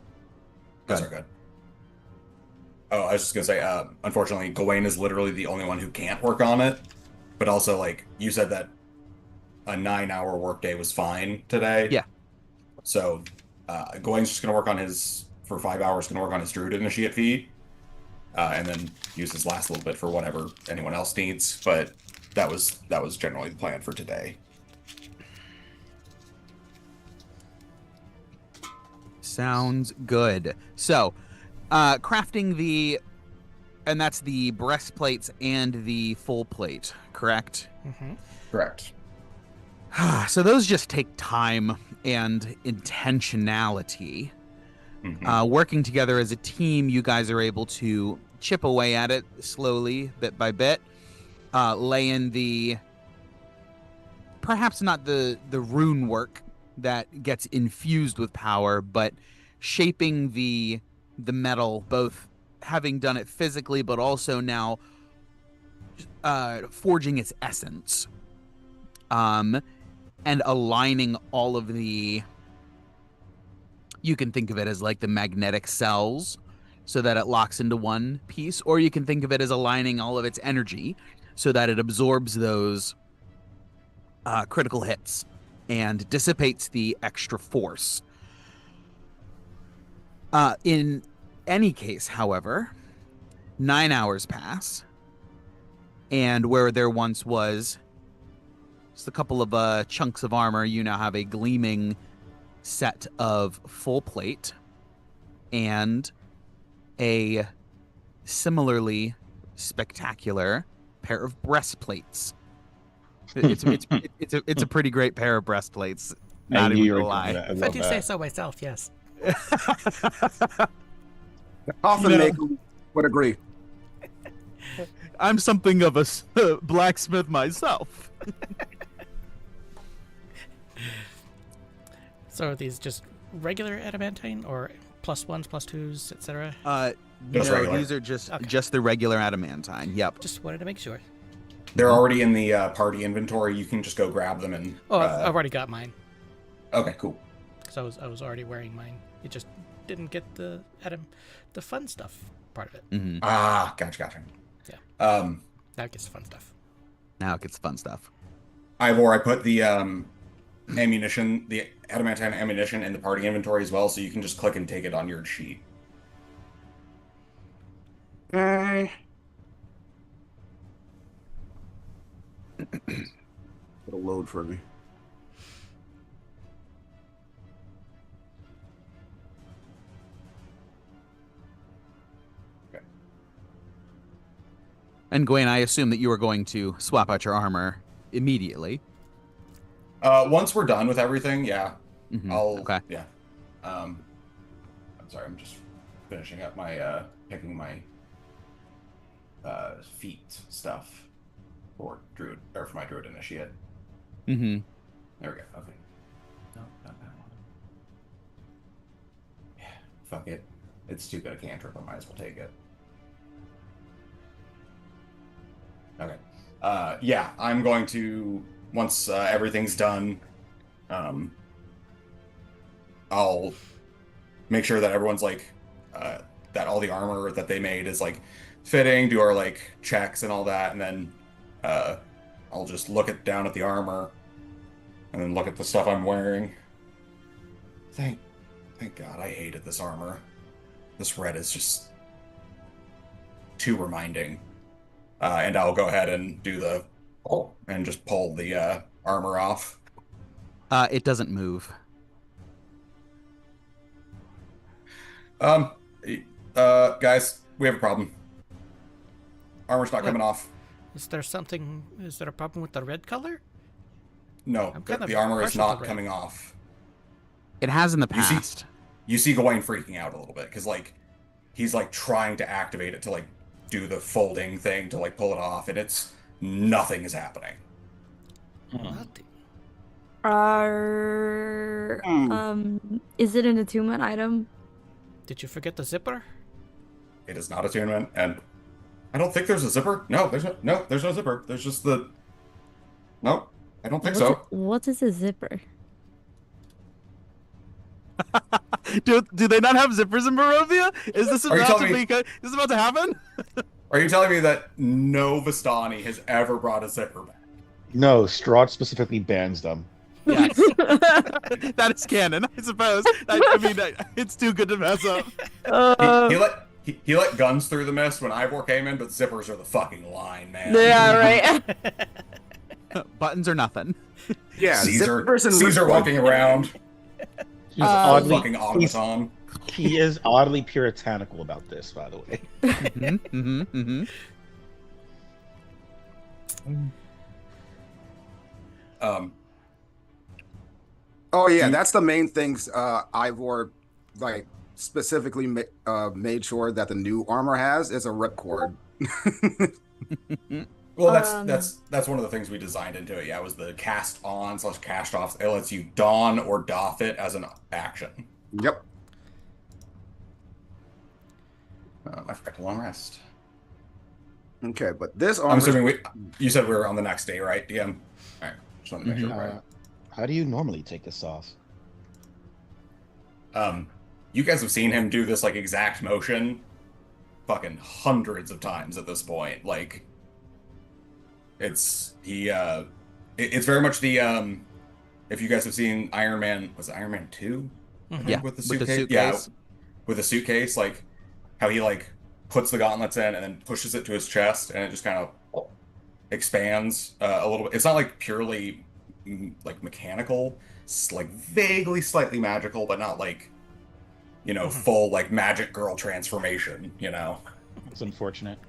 [SPEAKER 4] those are good. Oh, I was just gonna say, unfortunately, Gawain is literally the only one who can't work on it. But also, like you said, that a 9-hour workday was fine today.
[SPEAKER 1] Yeah.
[SPEAKER 4] So, Gawain's just gonna work on for 5 hours. Gonna work on his druid initiate feed, and then use his last little bit for whatever anyone else needs. But that was generally the plan for today.
[SPEAKER 1] Sounds good. So, crafting and that's the breastplates and the full plate, correct?
[SPEAKER 2] Mm-hmm.
[SPEAKER 4] Correct.
[SPEAKER 1] So those just take time and intentionality.
[SPEAKER 4] Mm-hmm.
[SPEAKER 1] Working together as a team, you guys are able to chip away at it slowly, bit by bit. Lay in perhaps not the rune work that gets infused with power, but shaping the metal, both having done it physically, but also now forging its essence, and aligning all of you can think of it as like the magnetic cells so that it locks into one piece, or you can think of it as aligning all of its energy so that it absorbs those critical hits and dissipates the extra force. In any case, however, 9 hours pass, and where there once was just a couple of chunks of armor, you now have a gleaming set of full plate and a similarly spectacular pair of breastplates. It's a pretty great pair of breastplates. Not even gonna lie.
[SPEAKER 2] If I do say so myself, yes.
[SPEAKER 5] Coffin maker would agree.
[SPEAKER 1] I'm something of a blacksmith myself.
[SPEAKER 2] So are these just regular adamantine or +1s, +2s, etc.?
[SPEAKER 4] Just
[SPEAKER 1] No,
[SPEAKER 4] regular.
[SPEAKER 1] these are just the regular adamantine. Yep.
[SPEAKER 2] Just wanted to make sure.
[SPEAKER 4] They're already in the party inventory. You can just go grab them and.
[SPEAKER 2] Oh, I've already got mine.
[SPEAKER 4] Okay, cool.
[SPEAKER 2] Because I was already wearing mine. It just didn't get the fun stuff part of it.
[SPEAKER 1] Mm-hmm.
[SPEAKER 4] Ah, gotcha.
[SPEAKER 2] Yeah. Now it gets the fun stuff.
[SPEAKER 1] Now it gets fun stuff.
[SPEAKER 4] Ivor, I put the ammunition, the adamantine ammunition in the party inventory as well, so you can just click and take it on your sheet.
[SPEAKER 5] Okay. It'll load for me.
[SPEAKER 1] And Gwen, I assume that you are going to swap out your armor immediately.
[SPEAKER 4] Once we're done with everything, yeah.
[SPEAKER 1] Mhm.
[SPEAKER 4] I'll.
[SPEAKER 1] Okay.
[SPEAKER 4] Yeah. I'm sorry. I'm just finishing up my picking my feet stuff for druid or for my druid initiate.
[SPEAKER 1] Mm-hmm.
[SPEAKER 4] There we go. Okay. No, not that one. Yeah. Fuck it. It's too good a cantrip. I might as well take it. Okay. Yeah, I'm going to once everything's done. I'll make sure that everyone's like that all the armor that they made is like fitting, do our like checks and all that, and then I'll just look down at the armor and then look at the stuff I'm wearing. Thank God I hated this armor. This red is just too reminding. And I'll go ahead and do the and just pull the armor off.
[SPEAKER 1] It doesn't move.
[SPEAKER 4] Guys, we have a problem. Armor's not coming off.
[SPEAKER 2] Is there a problem with the red color?
[SPEAKER 4] No,
[SPEAKER 2] I'm kind of
[SPEAKER 4] the armor is
[SPEAKER 2] partial to
[SPEAKER 4] not
[SPEAKER 2] red.
[SPEAKER 4] coming off.
[SPEAKER 1] It has in the
[SPEAKER 4] You see-
[SPEAKER 1] past.
[SPEAKER 4] You see Gawain freaking out a little bit because like he's like trying to activate it to like do the folding thing to like pull it off, and nothing is happening.
[SPEAKER 2] Nothing.
[SPEAKER 6] Is it an attunement item?
[SPEAKER 2] Did you forget the zipper?
[SPEAKER 4] It is not attunement, and I don't think there's a zipper. No, there's no zipper. There's just the. Nope, I don't think so.
[SPEAKER 6] What is a zipper?
[SPEAKER 1] Do they not have zippers in Barovia? Is this
[SPEAKER 4] Are you
[SPEAKER 1] about to
[SPEAKER 4] telling me-
[SPEAKER 1] is this about to happen?
[SPEAKER 4] Are you telling me that no Vistani has ever brought a zipper back?
[SPEAKER 3] No, Strahd specifically bans them.
[SPEAKER 1] Yes. That is canon, I suppose. I mean, it's too good to mess up.
[SPEAKER 4] He let guns through the mist when Ivor came in, but zippers are the fucking line, man.
[SPEAKER 6] Yeah, right.
[SPEAKER 1] Buttons or nothing.
[SPEAKER 5] Yeah,
[SPEAKER 4] Caesar
[SPEAKER 5] zippers and
[SPEAKER 4] walking around.
[SPEAKER 3] He's oddly,
[SPEAKER 4] Fucking automaton.
[SPEAKER 3] he is oddly puritanical about this, by the way.
[SPEAKER 1] Mm-hmm, mm-hmm, mm-hmm.
[SPEAKER 5] Oh yeah, that's the main things. Ivor like specifically made sure that the new armor has is a ripcord.
[SPEAKER 4] Well, that's one of the things we designed into it. Yeah, was the cast on / cast off. It lets you don or doff it as an action.
[SPEAKER 5] Yep.
[SPEAKER 4] I forgot to long rest.
[SPEAKER 5] Okay, but this armor.
[SPEAKER 4] I'm assuming you said we were on the next day, right, DM? All right, just want to make sure. Right.
[SPEAKER 3] How do you normally take this off?
[SPEAKER 4] You guys have seen him do this like exact motion, fucking hundreds of times at this point. Like, It's very much the if you guys have seen Iron Man, was it Iron Man 2? I
[SPEAKER 2] Mhm.
[SPEAKER 4] think with the suitcase. Yeah, with the suitcase, like how he like puts the gauntlets in and then pushes it to his chest and it just kind of expands a little bit. It's not like purely like mechanical. It's like vaguely slightly magical, but not like,
[SPEAKER 2] Mhm.
[SPEAKER 4] full like magic girl transformation,
[SPEAKER 3] It's unfortunate.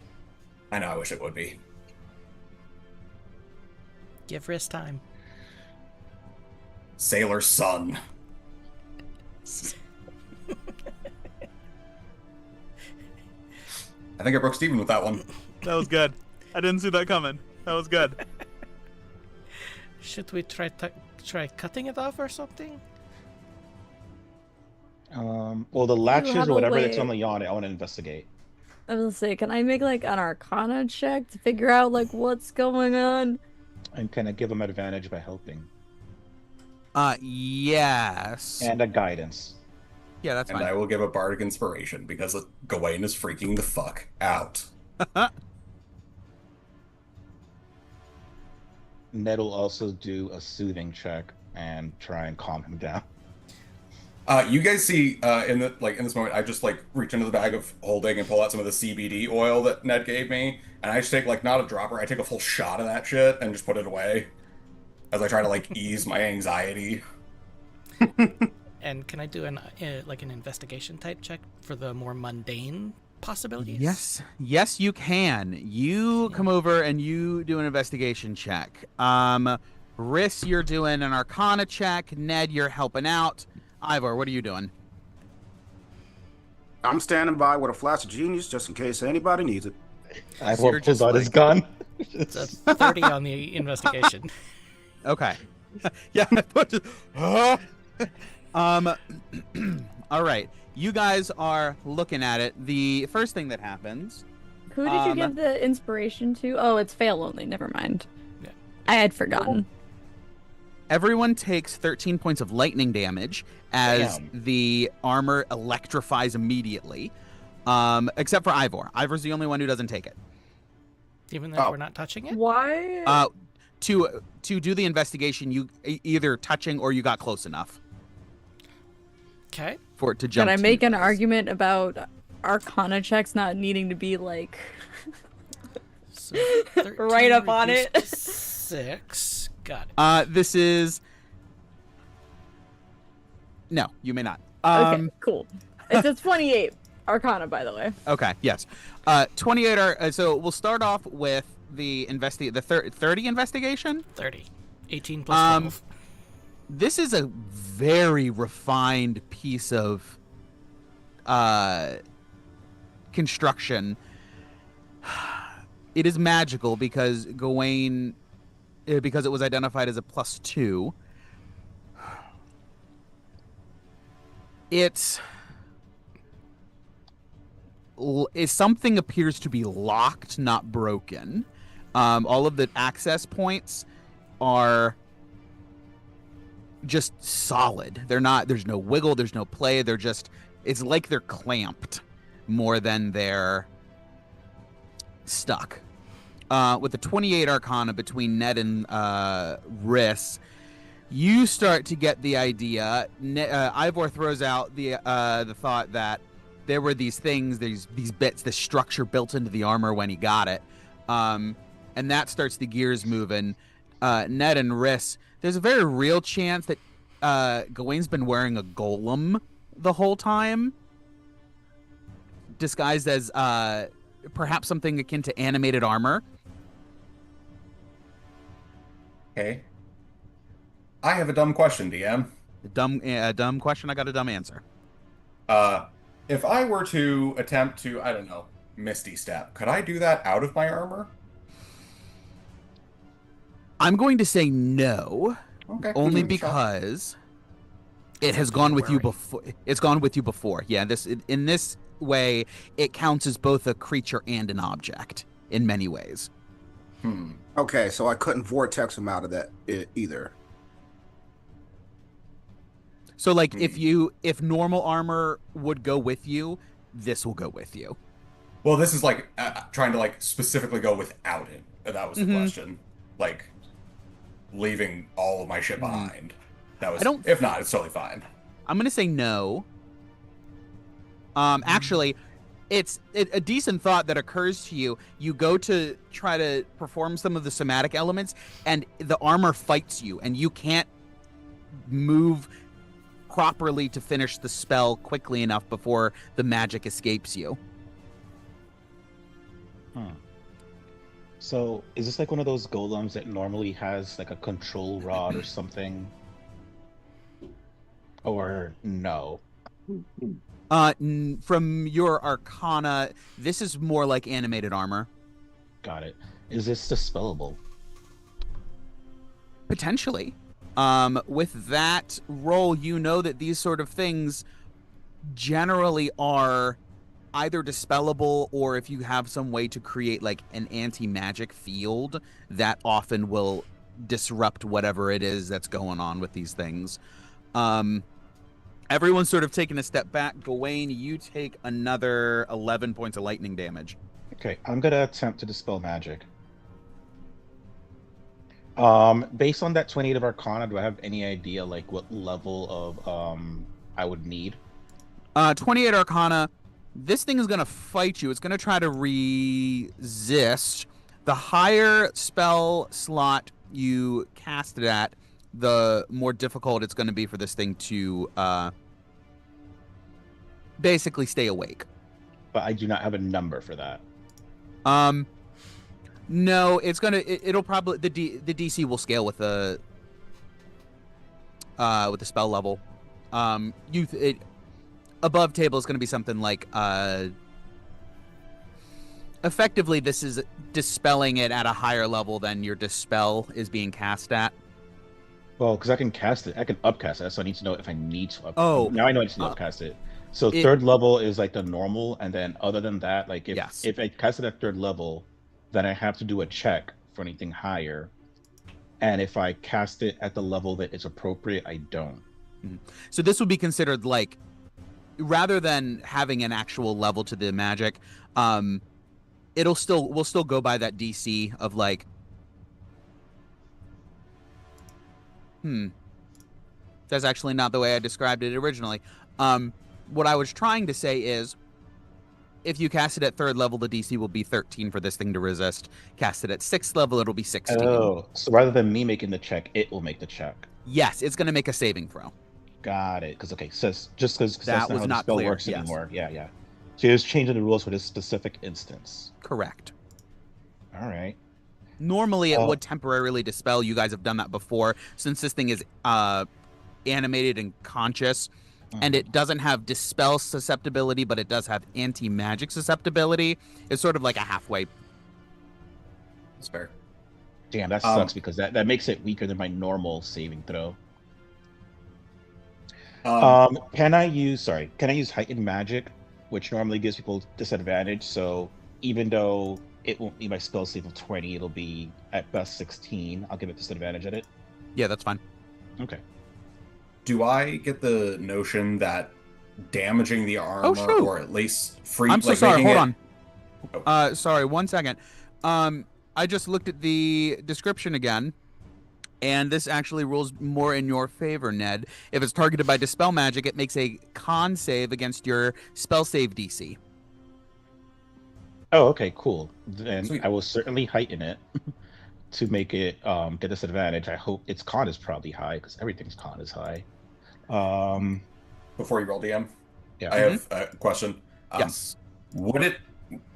[SPEAKER 4] I know, I wish it would be.
[SPEAKER 2] Give wrist time.
[SPEAKER 4] Sailor Sun. I think I broke Steven with that one.
[SPEAKER 1] That was good. I didn't see that coming. That was good.
[SPEAKER 2] Should we try cutting it off or something?
[SPEAKER 3] Well, the latches
[SPEAKER 6] have
[SPEAKER 3] or
[SPEAKER 6] a
[SPEAKER 3] whatever
[SPEAKER 6] way-
[SPEAKER 3] that's on the yacht, I want to investigate.
[SPEAKER 6] I was gonna say, can I make like an Arcana check to figure out like what's going on?
[SPEAKER 3] And kind of give them advantage by helping.
[SPEAKER 1] Yes.
[SPEAKER 3] And a guidance.
[SPEAKER 1] Yeah, that's
[SPEAKER 4] And
[SPEAKER 1] fine.
[SPEAKER 4] I will give a bardic inspiration because Gawain is freaking the fuck out.
[SPEAKER 3] Ned will also do a soothing check and try and calm him down.
[SPEAKER 4] You guys see in this moment, I just like reach into the bag of holding and pull out some of the CBD oil that Ned gave me, and I just take like not a dropper, I take a full shot of that shit and just put it away as I try to like ease my anxiety.
[SPEAKER 2] And can I do an investigation type check for the more mundane possibilities?
[SPEAKER 1] Yes, you can. You come over and you do an investigation check. Riss, you're doing an Arcana check. Ned, you're helping out. Ivor, what are you doing?
[SPEAKER 5] I'm standing by with a flash of genius just in case anybody needs it.
[SPEAKER 3] I
[SPEAKER 1] So
[SPEAKER 3] will
[SPEAKER 1] you're
[SPEAKER 3] pull
[SPEAKER 1] just
[SPEAKER 3] out his
[SPEAKER 1] like-
[SPEAKER 3] gun.
[SPEAKER 2] It's a 30 on the investigation.
[SPEAKER 1] Okay. Yeah. All right. You guys are looking at it. The first thing that happens.
[SPEAKER 6] Who did you give the inspiration to? Oh, it's fail only. Never mind.
[SPEAKER 2] Yeah.
[SPEAKER 6] I had forgotten.
[SPEAKER 1] Everyone takes 13 points of lightning damage as
[SPEAKER 3] Damn.
[SPEAKER 1] the armor electrifies immediately, except for Ivor. Ivor's the only one who doesn't take it.
[SPEAKER 2] Even though
[SPEAKER 5] Oh.
[SPEAKER 2] we're not touching it?
[SPEAKER 6] Why?
[SPEAKER 1] To do the investigation, you either touching or you got close enough
[SPEAKER 2] Okay.
[SPEAKER 1] for it to jump.
[SPEAKER 6] Can I
[SPEAKER 1] to
[SPEAKER 6] make
[SPEAKER 1] you
[SPEAKER 6] an
[SPEAKER 1] guys.
[SPEAKER 6] argument about Arcana checks not needing to be like
[SPEAKER 2] So 13
[SPEAKER 6] right up on
[SPEAKER 2] reduced
[SPEAKER 6] it?
[SPEAKER 2] to 6. Got it.
[SPEAKER 1] This is. No, you may not.
[SPEAKER 6] Okay, cool. It's a 28 Arcana, by the way.
[SPEAKER 1] Okay, yes. 28 are. So we'll start off with the 30 investigation.
[SPEAKER 2] 30. 18 plus 12.
[SPEAKER 1] This is a very refined piece of construction. It is magical because Gawain, because it was identified as a +2. It's something appears to be locked, not broken. All of the access points are just solid. They're not. There's no wiggle. There's no play. They're just. It's like they're clamped more than they're stuck. With the 28 Arcana between Ned and Riss, you start to get the idea. Ivor throws out the thought that there were these things, these bits, this structure built into the armor when he got it, and that starts the gears moving. Ned and Riss, there's a very real chance that Gawain's been wearing a golem the whole time, disguised as perhaps something akin to animated armor.
[SPEAKER 4] Okay. I have a dumb question, DM.
[SPEAKER 1] A dumb question. I got a dumb answer.
[SPEAKER 4] If I were to attempt to, I don't know, Misty Step, could I do that out of my armor?
[SPEAKER 1] I'm going to say no,
[SPEAKER 4] Okay.
[SPEAKER 1] only
[SPEAKER 4] give it a shot.
[SPEAKER 1] because it has gone with you
[SPEAKER 2] Temporary.
[SPEAKER 1] before. It's gone with you before. Yeah, in this way, it counts as both a creature and an object in many ways.
[SPEAKER 5] Okay, so I couldn't vortex him out of that either.
[SPEAKER 1] So, like, if normal armor would go with you, this will go with you.
[SPEAKER 4] Well, this is like trying to like specifically go without it. That was the question. Like, leaving all of my shit behind. That was.
[SPEAKER 1] I don't.
[SPEAKER 4] If not, it's totally fine.
[SPEAKER 1] I'm gonna say no. Actually, it's a decent thought that occurs to you. You go to try to perform some of the somatic elements, and the armor fights you, and you can't move properly to finish the spell quickly enough before the magic escapes you.
[SPEAKER 3] So, is this like one of those golems that normally has like a control rod or something? Or no?
[SPEAKER 1] From your arcana, this is more like animated armor.
[SPEAKER 3] Got it. Is this dispellable?
[SPEAKER 1] Potentially. With that roll, you know that these sort of things generally are either dispellable, or if you have some way to create like an anti-magic field, that often will disrupt whatever it is that's going on with these things. Everyone's sort of taking a step back. Gawain, you take another 11 points of lightning damage.
[SPEAKER 3] Okay, I'm gonna attempt to dispel magic. Based on that 28 of Arcana, do I have any idea like what level of I would need?
[SPEAKER 1] 28 Arcana. This thing is gonna fight you. It's gonna try to resist. The higher spell slot you cast it at, the more difficult it's going to be for this thing to basically stay awake.
[SPEAKER 3] But I do not have a number for that.
[SPEAKER 1] No, it's gonna. It'll probably the DC will scale with the spell level. Above table is going to be something like effectively this is dispelling it at a higher level than your dispel is being cast at.
[SPEAKER 3] Well, because I can cast it, I can upcast it. So I need to know if I need to. Now I know I need to upcast it. So third level is like the normal, and then other than that, like if I cast it at third level, then I have to do a check for anything higher. And if I cast it at the level that is appropriate, I don't.
[SPEAKER 1] So this would be considered like, rather than having an actual level to the magic, we'll still go by that DC of like, that's actually not the way I described it originally. What I was trying to say is, if you cast it at third level, the DC will be 13 for this thing to resist. Cast it at sixth level, it'll be 16.
[SPEAKER 3] Oh, so rather than me making the check, it will make the check.
[SPEAKER 1] Yes, it's going to make a saving throw.
[SPEAKER 3] Got it. Because just because
[SPEAKER 1] that
[SPEAKER 3] that's
[SPEAKER 1] was
[SPEAKER 3] not how
[SPEAKER 1] not
[SPEAKER 3] the spell
[SPEAKER 1] clear.
[SPEAKER 3] works anymore. Yeah. So you're just changing the rules for this specific instance.
[SPEAKER 1] Correct.
[SPEAKER 3] All right.
[SPEAKER 1] Normally, it would temporarily dispel. You guys have done that before. Since this thing is animated and conscious, and it doesn't have dispel susceptibility, but it does have anti-magic susceptibility, it's sort of like a halfway.
[SPEAKER 4] That's fair.
[SPEAKER 3] Damn, that sucks because that makes it weaker than my normal saving throw. Can I use heightened magic, which normally gives people disadvantage? So even though it won't be my spell save of 20, it'll be at best 16. I'll give it disadvantage at it.
[SPEAKER 1] Yeah, that's fine.
[SPEAKER 3] Okay.
[SPEAKER 4] Do I get the notion that damaging the armor, or at least free?
[SPEAKER 1] I'm so sorry. Hold on. Sorry, 1 second. I just looked at the description again, and this actually rules more in your favor, Ned. If it's targeted by dispel magic, it makes a con save against your spell save DC.
[SPEAKER 3] Oh, okay, cool. Then
[SPEAKER 4] Sweet.
[SPEAKER 3] I will certainly heighten it to make it get disadvantage. I hope its con is probably high because everything's con is high.
[SPEAKER 4] Before you roll DM,
[SPEAKER 3] yeah,
[SPEAKER 4] I have a question.
[SPEAKER 1] Yes.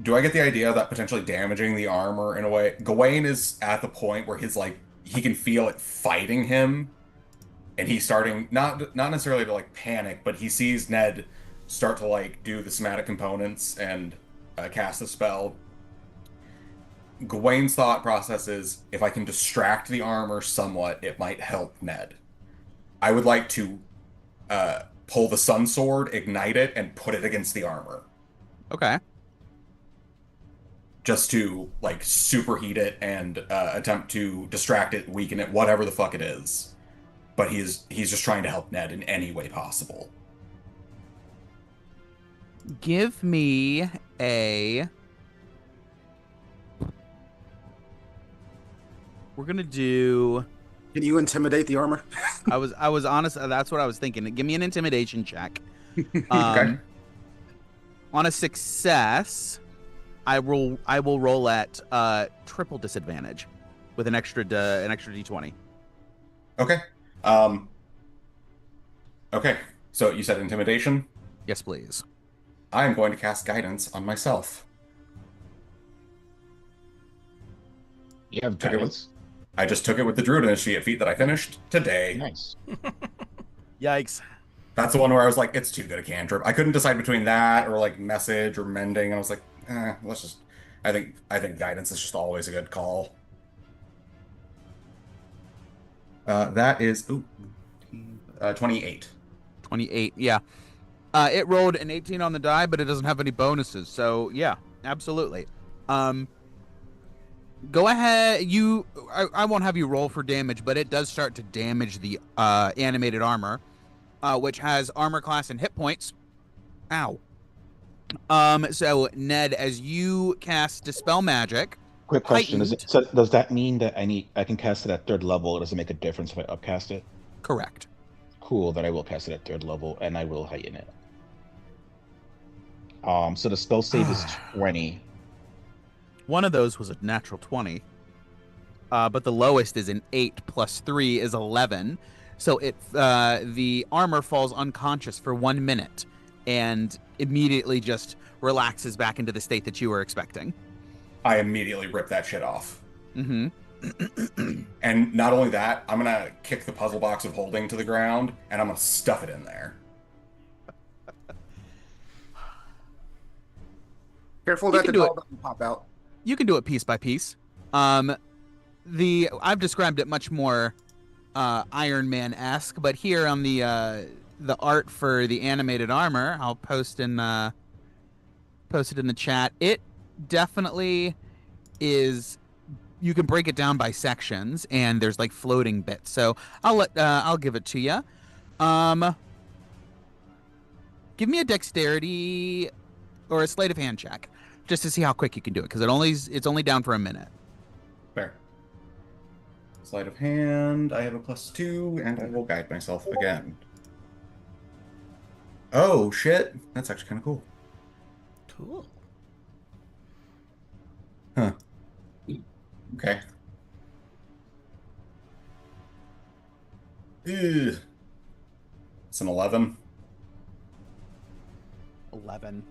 [SPEAKER 4] Do I get the idea that potentially damaging the armor in a way? Gawain is at the point where he can feel it fighting him, and he's starting not necessarily to like panic, but he sees Ned start to like do the somatic components and cast a spell. Gawain's thought process is, if I can distract the armor somewhat, it might help Ned. I would like to pull the sun sword, ignite it, and put it against the armor.
[SPEAKER 1] Okay.
[SPEAKER 4] Just to like superheat it and attempt to distract it, weaken it, whatever the fuck it is. But he's just trying to help Ned in any way possible.
[SPEAKER 1] Give me a We're gonna do.
[SPEAKER 5] Can you intimidate the armor?
[SPEAKER 1] I was honest. That's what I was thinking. Give me an intimidation check.
[SPEAKER 4] Okay.
[SPEAKER 1] On a success, I will roll at triple disadvantage with an extra d20.
[SPEAKER 4] Okay. Okay. So you said intimidation.
[SPEAKER 1] Yes, please.
[SPEAKER 4] I am going to cast guidance on myself.
[SPEAKER 3] You have
[SPEAKER 4] Took it with-
[SPEAKER 3] guidance.
[SPEAKER 4] I just took it with the Druid Initiate feat that I finished today.
[SPEAKER 3] Nice.
[SPEAKER 1] Yikes.
[SPEAKER 4] That's the one where I was like, it's too good a cantrip. I couldn't decide between that or like message or mending. And I was like, let's just. I think guidance is just always a good call. That is 28.
[SPEAKER 1] 28. Yeah. It rolled an 18 on the die, but it doesn't have any bonuses. So yeah, absolutely. Go ahead. I won't have you roll for damage, but it does start to damage the animated armor, which has armor class and hit points. Ow. So Ned, as you cast Dispel Magic.
[SPEAKER 3] Quick question:
[SPEAKER 1] heightened-
[SPEAKER 3] so does that mean that I can cast it at 3rd level? Does it make a difference if I upcast it?
[SPEAKER 1] Correct.
[SPEAKER 3] Cool. Then I will cast it at 3rd level, and I will heighten it. So the spell save is 20.
[SPEAKER 1] One of those was a natural 20. But the lowest is an 8 plus 3 is 11. So the armor falls unconscious for 1 minute and immediately just relaxes back into the state that you were expecting.
[SPEAKER 4] I immediately rip that shit off.
[SPEAKER 1] Mm-hmm.
[SPEAKER 4] And not only that, I'm going to kick the puzzle box of holding to the ground and I'm going to stuff it in there.
[SPEAKER 5] Careful
[SPEAKER 1] You
[SPEAKER 5] that
[SPEAKER 1] can
[SPEAKER 5] the
[SPEAKER 1] do
[SPEAKER 5] doll doesn't pop out.
[SPEAKER 1] You can do it piece by piece. I've described it much more Iron Man-esque, but here on the art for the animated armor, I'll post it in the chat. It definitely is. You can break it down by sections, and there's like floating bits. So I'll give it to you. Give me a dexterity or a sleight of hand check, just to see how quick you can do it, because it's only down for a minute.
[SPEAKER 4] Fair. Sleight of hand. I have a +2, and I will guide myself again. Oh shit! That's actually kind of cool.
[SPEAKER 2] Cool.
[SPEAKER 4] Huh. Okay. Ew. It's an 11.
[SPEAKER 1] 11.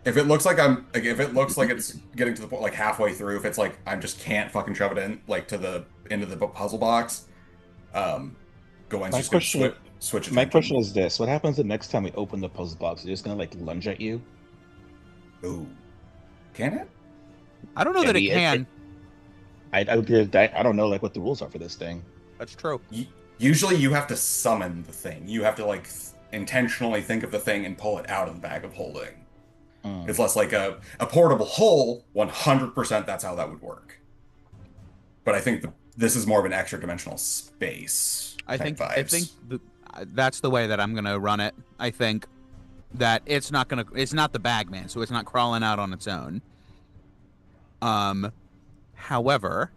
[SPEAKER 4] If it looks like it's getting to the point like halfway through, if it's like I just can't fucking shove it in like to the end of the puzzle box, Gawain's just gonna switch it.
[SPEAKER 3] My question is this: what happens the next time we open the puzzle box? Is it just gonna like lunge at you?
[SPEAKER 4] Ooh, can it?
[SPEAKER 1] I don't know that it can.
[SPEAKER 3] I don't know like what the rules are for this thing.
[SPEAKER 1] That's true.
[SPEAKER 4] Usually, you have to summon the thing. You have to like intentionally think of the thing and pull it out of the bag of holding. It's less like a portable hole. 100%, that's how that would work. But I think this is more of an extra dimensional space.
[SPEAKER 1] I think that's the way that I'm gonna run it. I think that it's not the Bagman, so it's not crawling out on its own. However,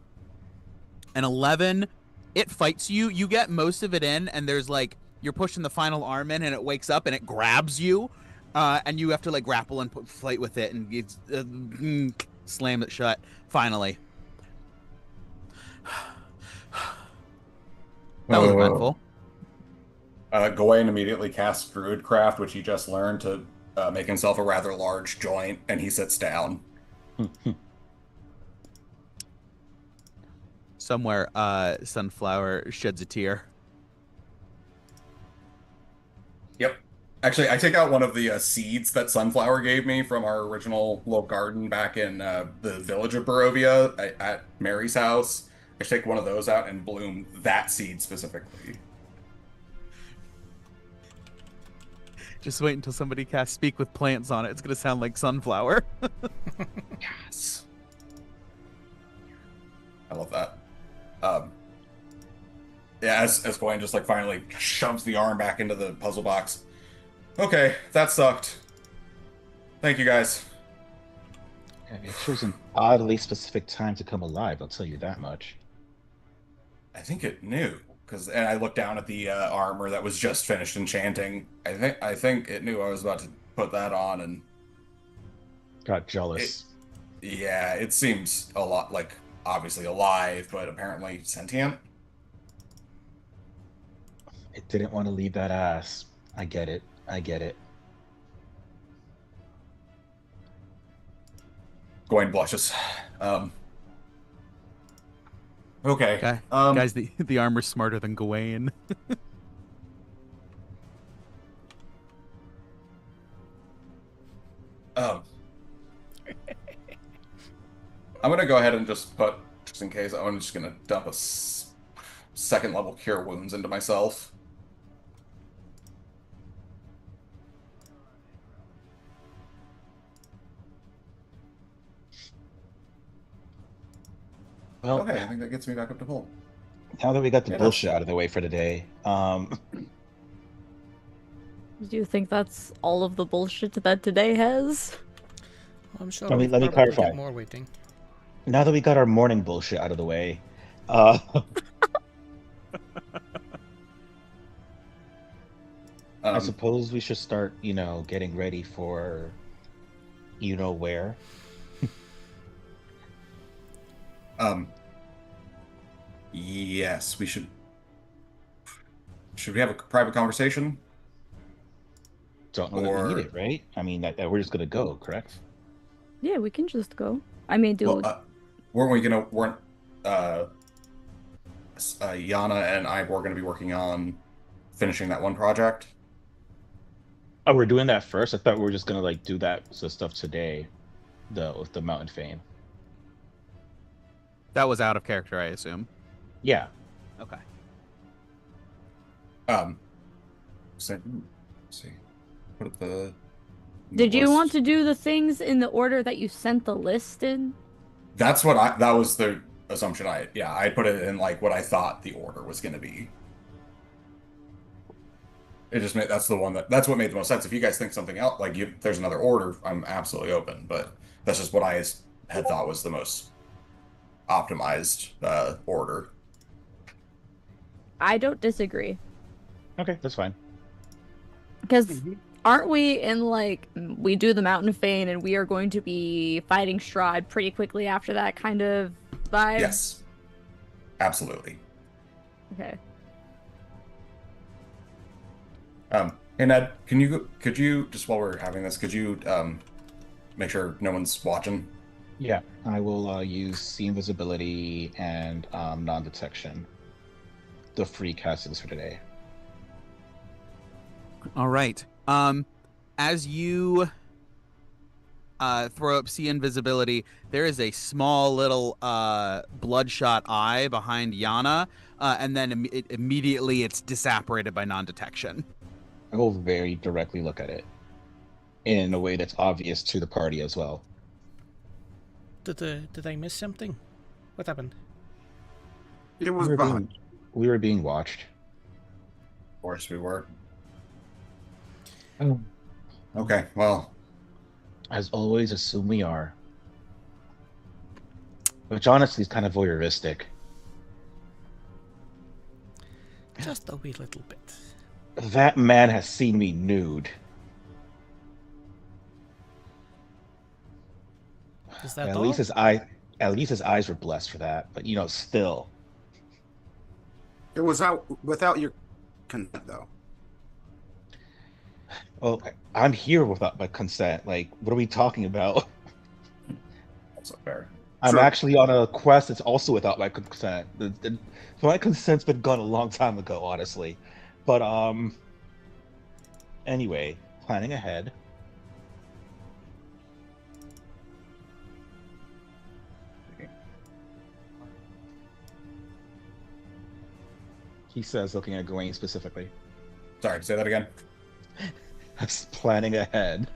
[SPEAKER 1] an 11, it fights you. You get most of it in, and there's like you're pushing the final arm in, and it wakes up and it grabs you. And you have to like grapple and fight with it, and it's slam it shut. Finally, that was eventful.
[SPEAKER 4] Gawain immediately casts Druidcraft, which he just learned to make himself a rather large joint, and he sits down.
[SPEAKER 1] Somewhere, Sunflower sheds a tear.
[SPEAKER 4] Yep. Actually, I take out one of the seeds that Sunflower gave me from our original little garden back in the village of Barovia at Mary's house. I take one of those out and bloom that seed specifically.
[SPEAKER 1] Just wait until somebody casts Speak with Plants on it. It's going to sound like Sunflower.
[SPEAKER 4] Yes. I love that. Yeah, as Gawain just like finally shoves the arm back into the puzzle box. Okay, that sucked. Thank you, guys.
[SPEAKER 3] It chose an oddly specific time to come alive, I'll tell you that much.
[SPEAKER 4] I think it knew and I looked down at the armor that was just finished enchanting. I think it knew I was about to put that on, and
[SPEAKER 3] Got
[SPEAKER 4] it
[SPEAKER 3] jealous.
[SPEAKER 4] yeah, it seems a lot like obviously alive, but apparently sentient.
[SPEAKER 3] It didn't want to leave that ass. I get it. I get it.
[SPEAKER 4] Gawain blushes. Okay.
[SPEAKER 1] Guys, the armor's smarter than Gawain.
[SPEAKER 4] Um, I'm gonna go ahead and just put, just in case, I'm just gonna dump a second level cure wounds into myself.
[SPEAKER 3] Well,
[SPEAKER 4] Okay, I think that gets me back up to full.
[SPEAKER 3] now that we got the
[SPEAKER 4] It
[SPEAKER 3] bullshit
[SPEAKER 4] does.
[SPEAKER 3] out of the way for today,
[SPEAKER 6] Do you think that's all of the bullshit that today has?
[SPEAKER 2] I'm sure
[SPEAKER 3] Let me
[SPEAKER 2] we'll probably
[SPEAKER 3] clarify.
[SPEAKER 2] get more waiting.
[SPEAKER 3] now that we got our morning bullshit out of the way, uh, I
[SPEAKER 4] Um,
[SPEAKER 3] suppose we should start, getting ready for, where.
[SPEAKER 4] um, yes, we should. Should we have a private conversation?
[SPEAKER 3] Don't know that we need
[SPEAKER 4] Or
[SPEAKER 3] it, right? I mean, that we're just gonna go, correct?
[SPEAKER 6] Yeah, we can just go. I mean,
[SPEAKER 4] well,
[SPEAKER 6] dude,
[SPEAKER 4] weren't Yana and I were gonna be working on finishing that one project?
[SPEAKER 3] Oh, we're doing that first. I thought we were just gonna do that stuff today, with the mountain fame.
[SPEAKER 1] That was out of character, I assume.
[SPEAKER 3] Yeah.
[SPEAKER 1] Okay.
[SPEAKER 4] So, let's see. Put the
[SPEAKER 6] did you
[SPEAKER 4] list.
[SPEAKER 6] want to do the things in the order that you sent the list in?
[SPEAKER 4] That was the assumption I put it in like what I thought the order was going to be. It just made, that's what made the most sense. If you guys think something else, like there's another order, I'm absolutely open, but that's just what I had thought was the most optimized order.
[SPEAKER 6] I don't disagree.
[SPEAKER 3] Okay, that's fine.
[SPEAKER 6] Because aren't we in we do the Mountain Fane and we are going to be fighting Strahd pretty quickly after that kind of vibe?
[SPEAKER 4] Yes, absolutely.
[SPEAKER 6] Okay.
[SPEAKER 4] Hey Ned, could you just while we're having this, could you make sure no one's watching?
[SPEAKER 3] Yeah, I will use see invisibility and non-detection. The free castings for today.
[SPEAKER 1] All right. As you throw up see invisibility, there is a small little bloodshot eye behind Yana, and then immediately it's disapparated by non-detection.
[SPEAKER 3] I will very directly look at it in a way that's obvious to the party as well.
[SPEAKER 2] Did I miss something? What happened?
[SPEAKER 5] It was
[SPEAKER 3] We were
[SPEAKER 5] behind.
[SPEAKER 3] we were being watched.
[SPEAKER 4] Of course we were.
[SPEAKER 3] Oh.
[SPEAKER 4] Okay, well,
[SPEAKER 3] As always, assume we are. Which honestly is kind of voyeuristic.
[SPEAKER 2] Just a wee little bit.
[SPEAKER 3] That man has seen me nude.
[SPEAKER 2] Is that
[SPEAKER 3] At
[SPEAKER 2] all?
[SPEAKER 3] least his eyes were blessed for that. But still.
[SPEAKER 5] It was out without your consent, though.
[SPEAKER 3] Well, I'm here without my consent. Like, what are we talking about?
[SPEAKER 4] that's not fair.
[SPEAKER 3] I'm
[SPEAKER 5] Sure.
[SPEAKER 3] actually on a quest that's also without my consent. My consent's been gone a long time ago, honestly. But anyway, planning ahead. He says, looking at Gawain specifically.
[SPEAKER 4] Sorry, say that again.
[SPEAKER 3] Planning ahead.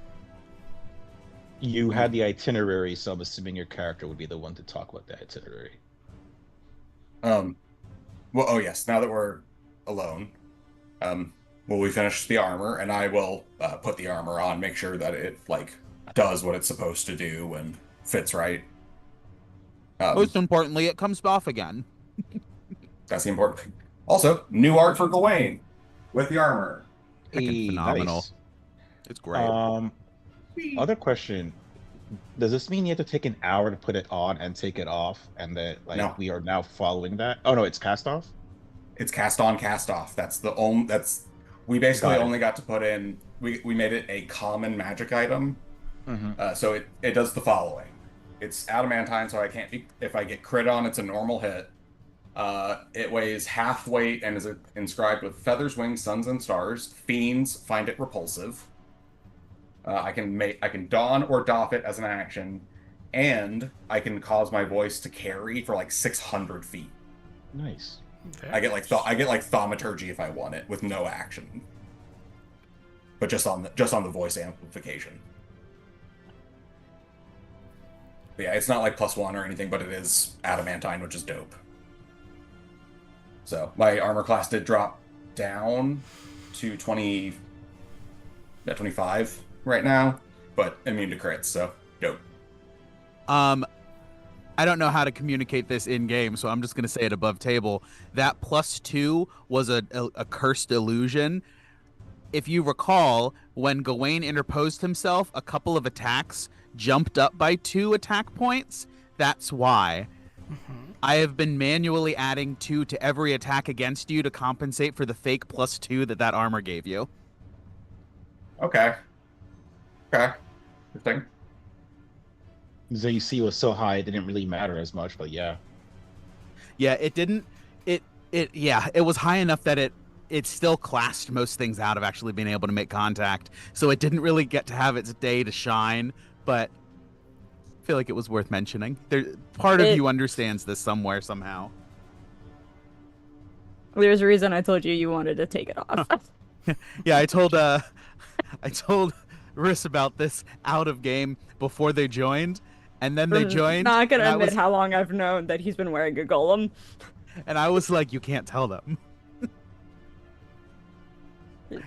[SPEAKER 3] You had the itinerary, so I'm assuming your character would be the one to talk about the itinerary.
[SPEAKER 4] Well, oh yes, now that we're alone, will we finish the armor, and I will put the armor on, make sure that it does what it's supposed to do, and fits right.
[SPEAKER 1] Most importantly, it comes off again.
[SPEAKER 4] That's the important thing. Also, new art for Gawain with the armor.
[SPEAKER 1] Freaking phenomenal.
[SPEAKER 3] Nice.
[SPEAKER 1] It's great.
[SPEAKER 3] Other question. Does this mean you have to take an hour to put it on and take it off, and that
[SPEAKER 4] No.
[SPEAKER 3] we are now following that? Oh no, it's cast off.
[SPEAKER 4] It's cast on, cast off. That's the only. We basically
[SPEAKER 3] Got it.
[SPEAKER 4] only got to put in. We made it a common magic item. So it does the following. It's adamantine, so I can't be. If I get crit on, it's a normal hit. It weighs half weight and is inscribed with feathers, wings, suns, and stars. Fiends find it repulsive. I can don or doff it as an action, and I can cause my voice to carry for like 600 feet.
[SPEAKER 3] Nice.
[SPEAKER 2] Okay.
[SPEAKER 4] I get like thaumaturgy if I want it with no action, but just on the voice amplification. But yeah, it's not like +1 or anything, but it is adamantine, which is dope. So my armor class did drop down to 25 right now, but immune to crits, so dope.
[SPEAKER 1] I don't know how to communicate this in game, so I'm just going to say it above table. That +2 was a cursed illusion. If you recall, when Gawain interposed himself, a couple of attacks jumped up by 2 attack points. That's why. I have been manually adding 2 to every attack against you to compensate for the fake +2 that armor gave you.
[SPEAKER 4] Okay. Interesting.
[SPEAKER 3] So you see, it was so high, it didn't really matter as much, but yeah.
[SPEAKER 1] Yeah, it didn't. It was high enough that it still classed most things out of actually being able to make contact. So it didn't really get to have its day to shine, but I feel like it was worth mentioning. Part of you understands this somewhere, somehow.
[SPEAKER 6] There's a reason I told you wanted to take it off.
[SPEAKER 1] Yeah, I told Riss about this out of game before they joined, and then they joined.
[SPEAKER 6] Not gonna admit how long I've known that he's been wearing a golem.
[SPEAKER 1] And I was like, you can't tell them.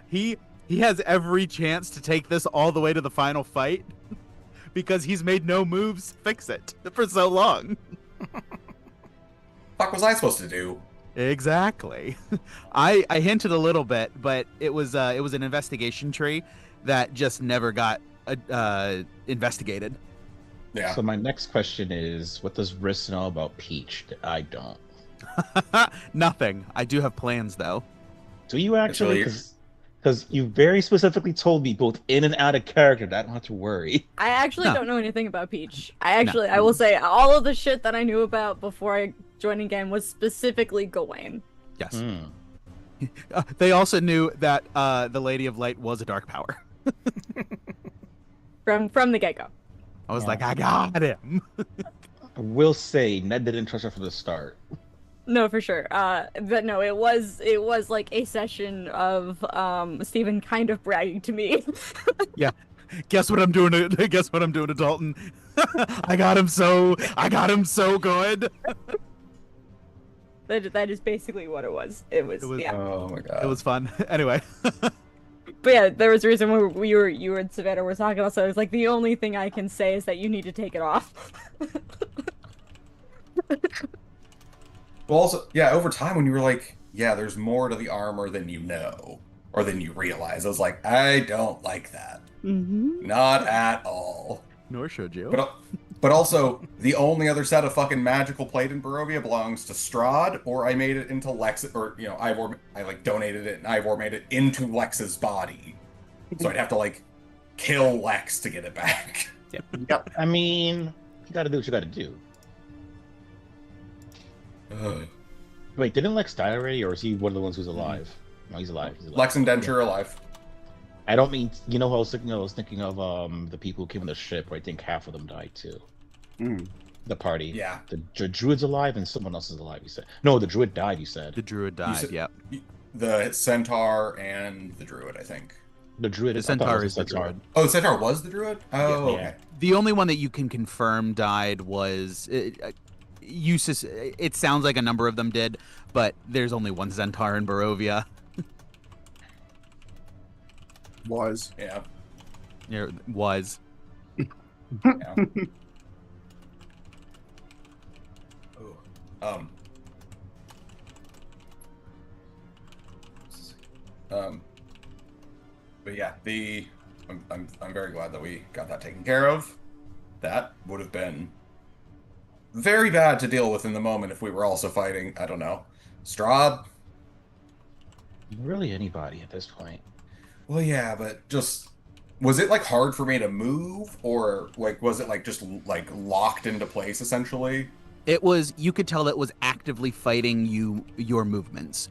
[SPEAKER 1] He has every chance to take this all the way to the final fight because he's made no moves fix it for so long.
[SPEAKER 4] Fuck was I supposed to do?
[SPEAKER 1] Exactly. I hinted a little bit, but it was an investigation tree that just never got investigated.
[SPEAKER 4] Yeah.
[SPEAKER 3] So my next question is, what does Riss know about Peach that I don't?
[SPEAKER 1] Nothing. I do have plans though.
[SPEAKER 3] Do you actually?
[SPEAKER 4] really-
[SPEAKER 3] Because you very specifically told me both in and out of character that I don't have to worry.
[SPEAKER 6] I actually
[SPEAKER 1] No.
[SPEAKER 6] don't know anything about Peach. I will say all of the shit that I knew about before I joined in game was specifically Gawain.
[SPEAKER 1] Yes. They also knew that the Lady of Light was a dark power.
[SPEAKER 6] From the get-go.
[SPEAKER 1] I was like, I got him.
[SPEAKER 3] I will say, Ned didn't trust her from the start.
[SPEAKER 6] No, for sure. But no, it was like a session of Steven kind of bragging to me.
[SPEAKER 1] Yeah. Guess what I'm doing to Dalton? I got him so good.
[SPEAKER 6] That is basically what it was. It was yeah.
[SPEAKER 4] Oh my god.
[SPEAKER 1] It was fun. Anyway.
[SPEAKER 6] But yeah, there was a reason when you and Savannah were talking about, so I was like, the only thing I can say is that you need to take it off.
[SPEAKER 4] Well, also, yeah, over time when you were like, yeah, there's more to the armor than you know, or than you realize, I was like, I don't like that.
[SPEAKER 6] Mm-hmm.
[SPEAKER 4] Not at all.
[SPEAKER 1] Nor should you.
[SPEAKER 4] But also, the only other set of fucking magical plate in Barovia belongs to Strahd, or I made it into Lex, or, you know, Ivor, I, like, donated it, and Ivor made it into Lex's body. So I'd have to, like, kill Lex to get it back.
[SPEAKER 5] Yep.
[SPEAKER 3] I mean, you gotta do what you gotta do.
[SPEAKER 4] Ugh.
[SPEAKER 3] Wait, didn't Lex die already, or is he one of the ones who's alive? No, he's alive. He's alive.
[SPEAKER 4] Lex and Denture are alive.
[SPEAKER 3] I don't mean, you know who I was thinking of? I was thinking of the people who came on the ship, where I think half of them died too.
[SPEAKER 5] Mm.
[SPEAKER 3] The party.
[SPEAKER 4] Yeah.
[SPEAKER 3] The druid's alive and someone else is alive, you said. No, the druid died, you said.
[SPEAKER 1] The druid died,
[SPEAKER 4] said-
[SPEAKER 1] yep.
[SPEAKER 4] The Centaur and the Druid, I think.
[SPEAKER 3] The druid
[SPEAKER 1] The
[SPEAKER 3] is I thought it
[SPEAKER 1] centaur
[SPEAKER 3] was
[SPEAKER 1] is the
[SPEAKER 3] Centaur.
[SPEAKER 1] druid.
[SPEAKER 4] Oh, the Centaur was the Druid? Oh,
[SPEAKER 3] Yeah.
[SPEAKER 4] okay.
[SPEAKER 1] The only one that you can confirm died was Eustace. It sounds like a number of them did, but there's only one centaur in Barovia.
[SPEAKER 5] Was.
[SPEAKER 4] Yeah.
[SPEAKER 1] There was.
[SPEAKER 4] Yeah. But yeah, I'm very glad that we got that taken care of. That would have been very bad to deal with in the moment if we were also fighting, I don't know, Straub.
[SPEAKER 3] Really, anybody at this point.
[SPEAKER 4] Well, yeah, but just was it like hard for me to move, or like was it like just like locked into place essentially?
[SPEAKER 1] It was, you could tell it was actively fighting your movements.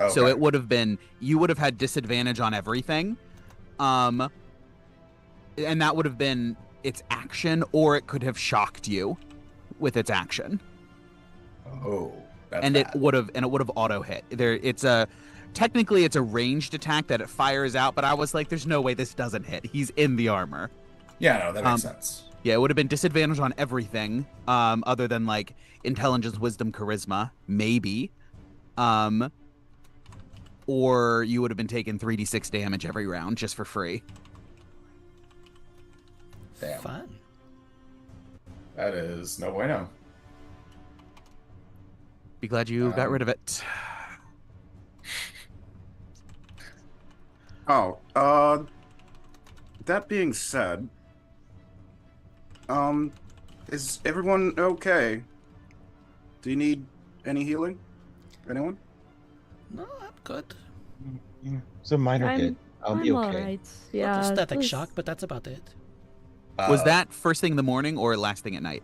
[SPEAKER 4] Okay.
[SPEAKER 1] So it would have been, you would have had disadvantage on everything. And that would have been its action, or it could have shocked you with its action.
[SPEAKER 4] Oh, that's
[SPEAKER 1] And
[SPEAKER 4] bad.
[SPEAKER 1] it would have auto hit. Technically it's a ranged attack that it fires out, but I was like, there's no way this doesn't hit. He's in the armor.
[SPEAKER 4] Yeah, no, that makes sense.
[SPEAKER 1] Yeah, it would have been disadvantage on everything, other than like intelligence, wisdom, charisma, maybe. Or you would have been taking 3d6 damage every round just for free.
[SPEAKER 4] Damn.
[SPEAKER 2] Fun.
[SPEAKER 4] That is no bueno.
[SPEAKER 1] Be glad you got rid of it.
[SPEAKER 5] Oh, that being said, is everyone okay? Do you need any healing? Anyone?
[SPEAKER 2] No, I'm good.
[SPEAKER 3] It's a minor
[SPEAKER 6] I'm-
[SPEAKER 3] hit. I'll be
[SPEAKER 6] I'm
[SPEAKER 3] okay.
[SPEAKER 6] alright. Yeah.
[SPEAKER 2] Static
[SPEAKER 6] this-
[SPEAKER 2] shock, but that's about it.
[SPEAKER 1] Was that first thing in the morning or last thing at night?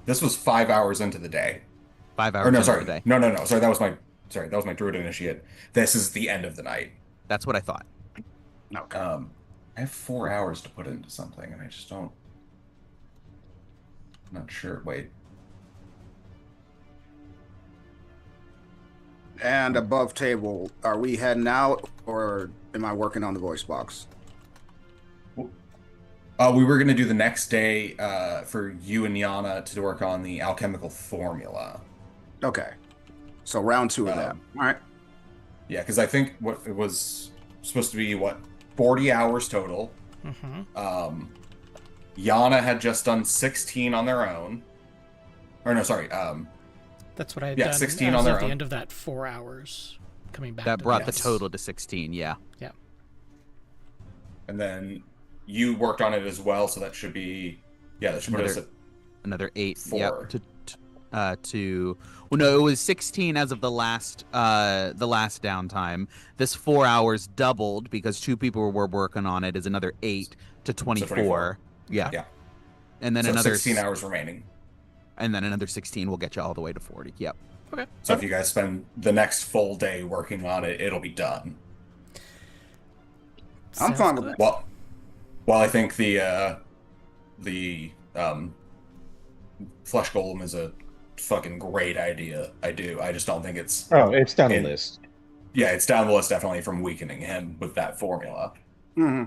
[SPEAKER 4] This was 5 hours into the day.
[SPEAKER 1] 5 hours
[SPEAKER 4] Or no,
[SPEAKER 1] into
[SPEAKER 4] sorry.
[SPEAKER 1] the day.
[SPEAKER 4] No. Sorry, that was my druid initiate. This is the end of the night.
[SPEAKER 1] That's what I thought.
[SPEAKER 5] Okay.
[SPEAKER 4] I have 4 hours to put into something, and I just don't. I'm not sure. Wait.
[SPEAKER 5] And above table, are we heading out, or am I working on the voice box?
[SPEAKER 4] We were gonna do the next day for you and Yana to work on the alchemical formula.
[SPEAKER 5] Okay. So round 2 of that. All right.
[SPEAKER 4] Yeah, because I think what it was supposed to be 40 hours total.
[SPEAKER 2] Mm-hmm.
[SPEAKER 4] Yana had just done 16 on their own. Or no, sorry.
[SPEAKER 2] That's what I had
[SPEAKER 4] Yeah,
[SPEAKER 2] done
[SPEAKER 4] 16
[SPEAKER 2] as
[SPEAKER 4] on their
[SPEAKER 2] of the
[SPEAKER 4] own.
[SPEAKER 2] end of that 4 hours. Coming back.
[SPEAKER 1] That
[SPEAKER 2] to
[SPEAKER 1] brought
[SPEAKER 2] this.
[SPEAKER 1] the total to 16, yeah.
[SPEAKER 2] Yeah.
[SPEAKER 4] And then you worked on it as well, so that should be that should put us at
[SPEAKER 1] Another 8.
[SPEAKER 4] 4.
[SPEAKER 1] Yep. Well, no, it was 16 as of the last downtime. This 4 hours doubled because 2 people were working on it, is another 8 to 24.
[SPEAKER 4] 24.
[SPEAKER 1] Yeah.
[SPEAKER 4] Yeah.
[SPEAKER 1] And then
[SPEAKER 4] So
[SPEAKER 1] another
[SPEAKER 4] 16 hours remaining.
[SPEAKER 1] And then another 16 will get you all the way to 40. Yep.
[SPEAKER 2] Okay.
[SPEAKER 4] So if you guys spend the next full day working on it, it'll be done.
[SPEAKER 5] I'm
[SPEAKER 2] Sounds
[SPEAKER 5] fine with
[SPEAKER 2] good.
[SPEAKER 5] that.
[SPEAKER 4] Well, I think the flesh golem is a fucking great idea. I do. I just don't think it's.
[SPEAKER 3] Oh, it's down the
[SPEAKER 4] It-
[SPEAKER 3] list.
[SPEAKER 4] Yeah, it's down the list definitely from weakening him with that formula.
[SPEAKER 5] Hmm.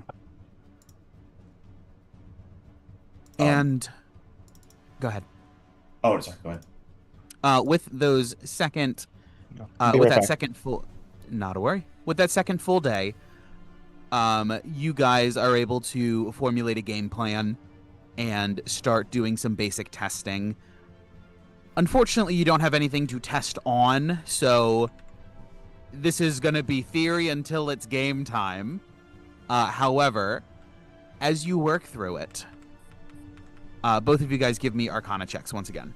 [SPEAKER 1] And go ahead.
[SPEAKER 4] Oh, sorry. Go ahead.
[SPEAKER 1] With those second,
[SPEAKER 3] Be
[SPEAKER 1] with
[SPEAKER 3] right
[SPEAKER 1] that
[SPEAKER 3] back.
[SPEAKER 1] second full, not a worry. With that second full day, you guys are able to formulate a game plan and start doing some basic testing. Unfortunately, you don't have anything to test on, so this is going to be theory until it's game time. However, as you work through it, both of you guys give me Arcana checks once again.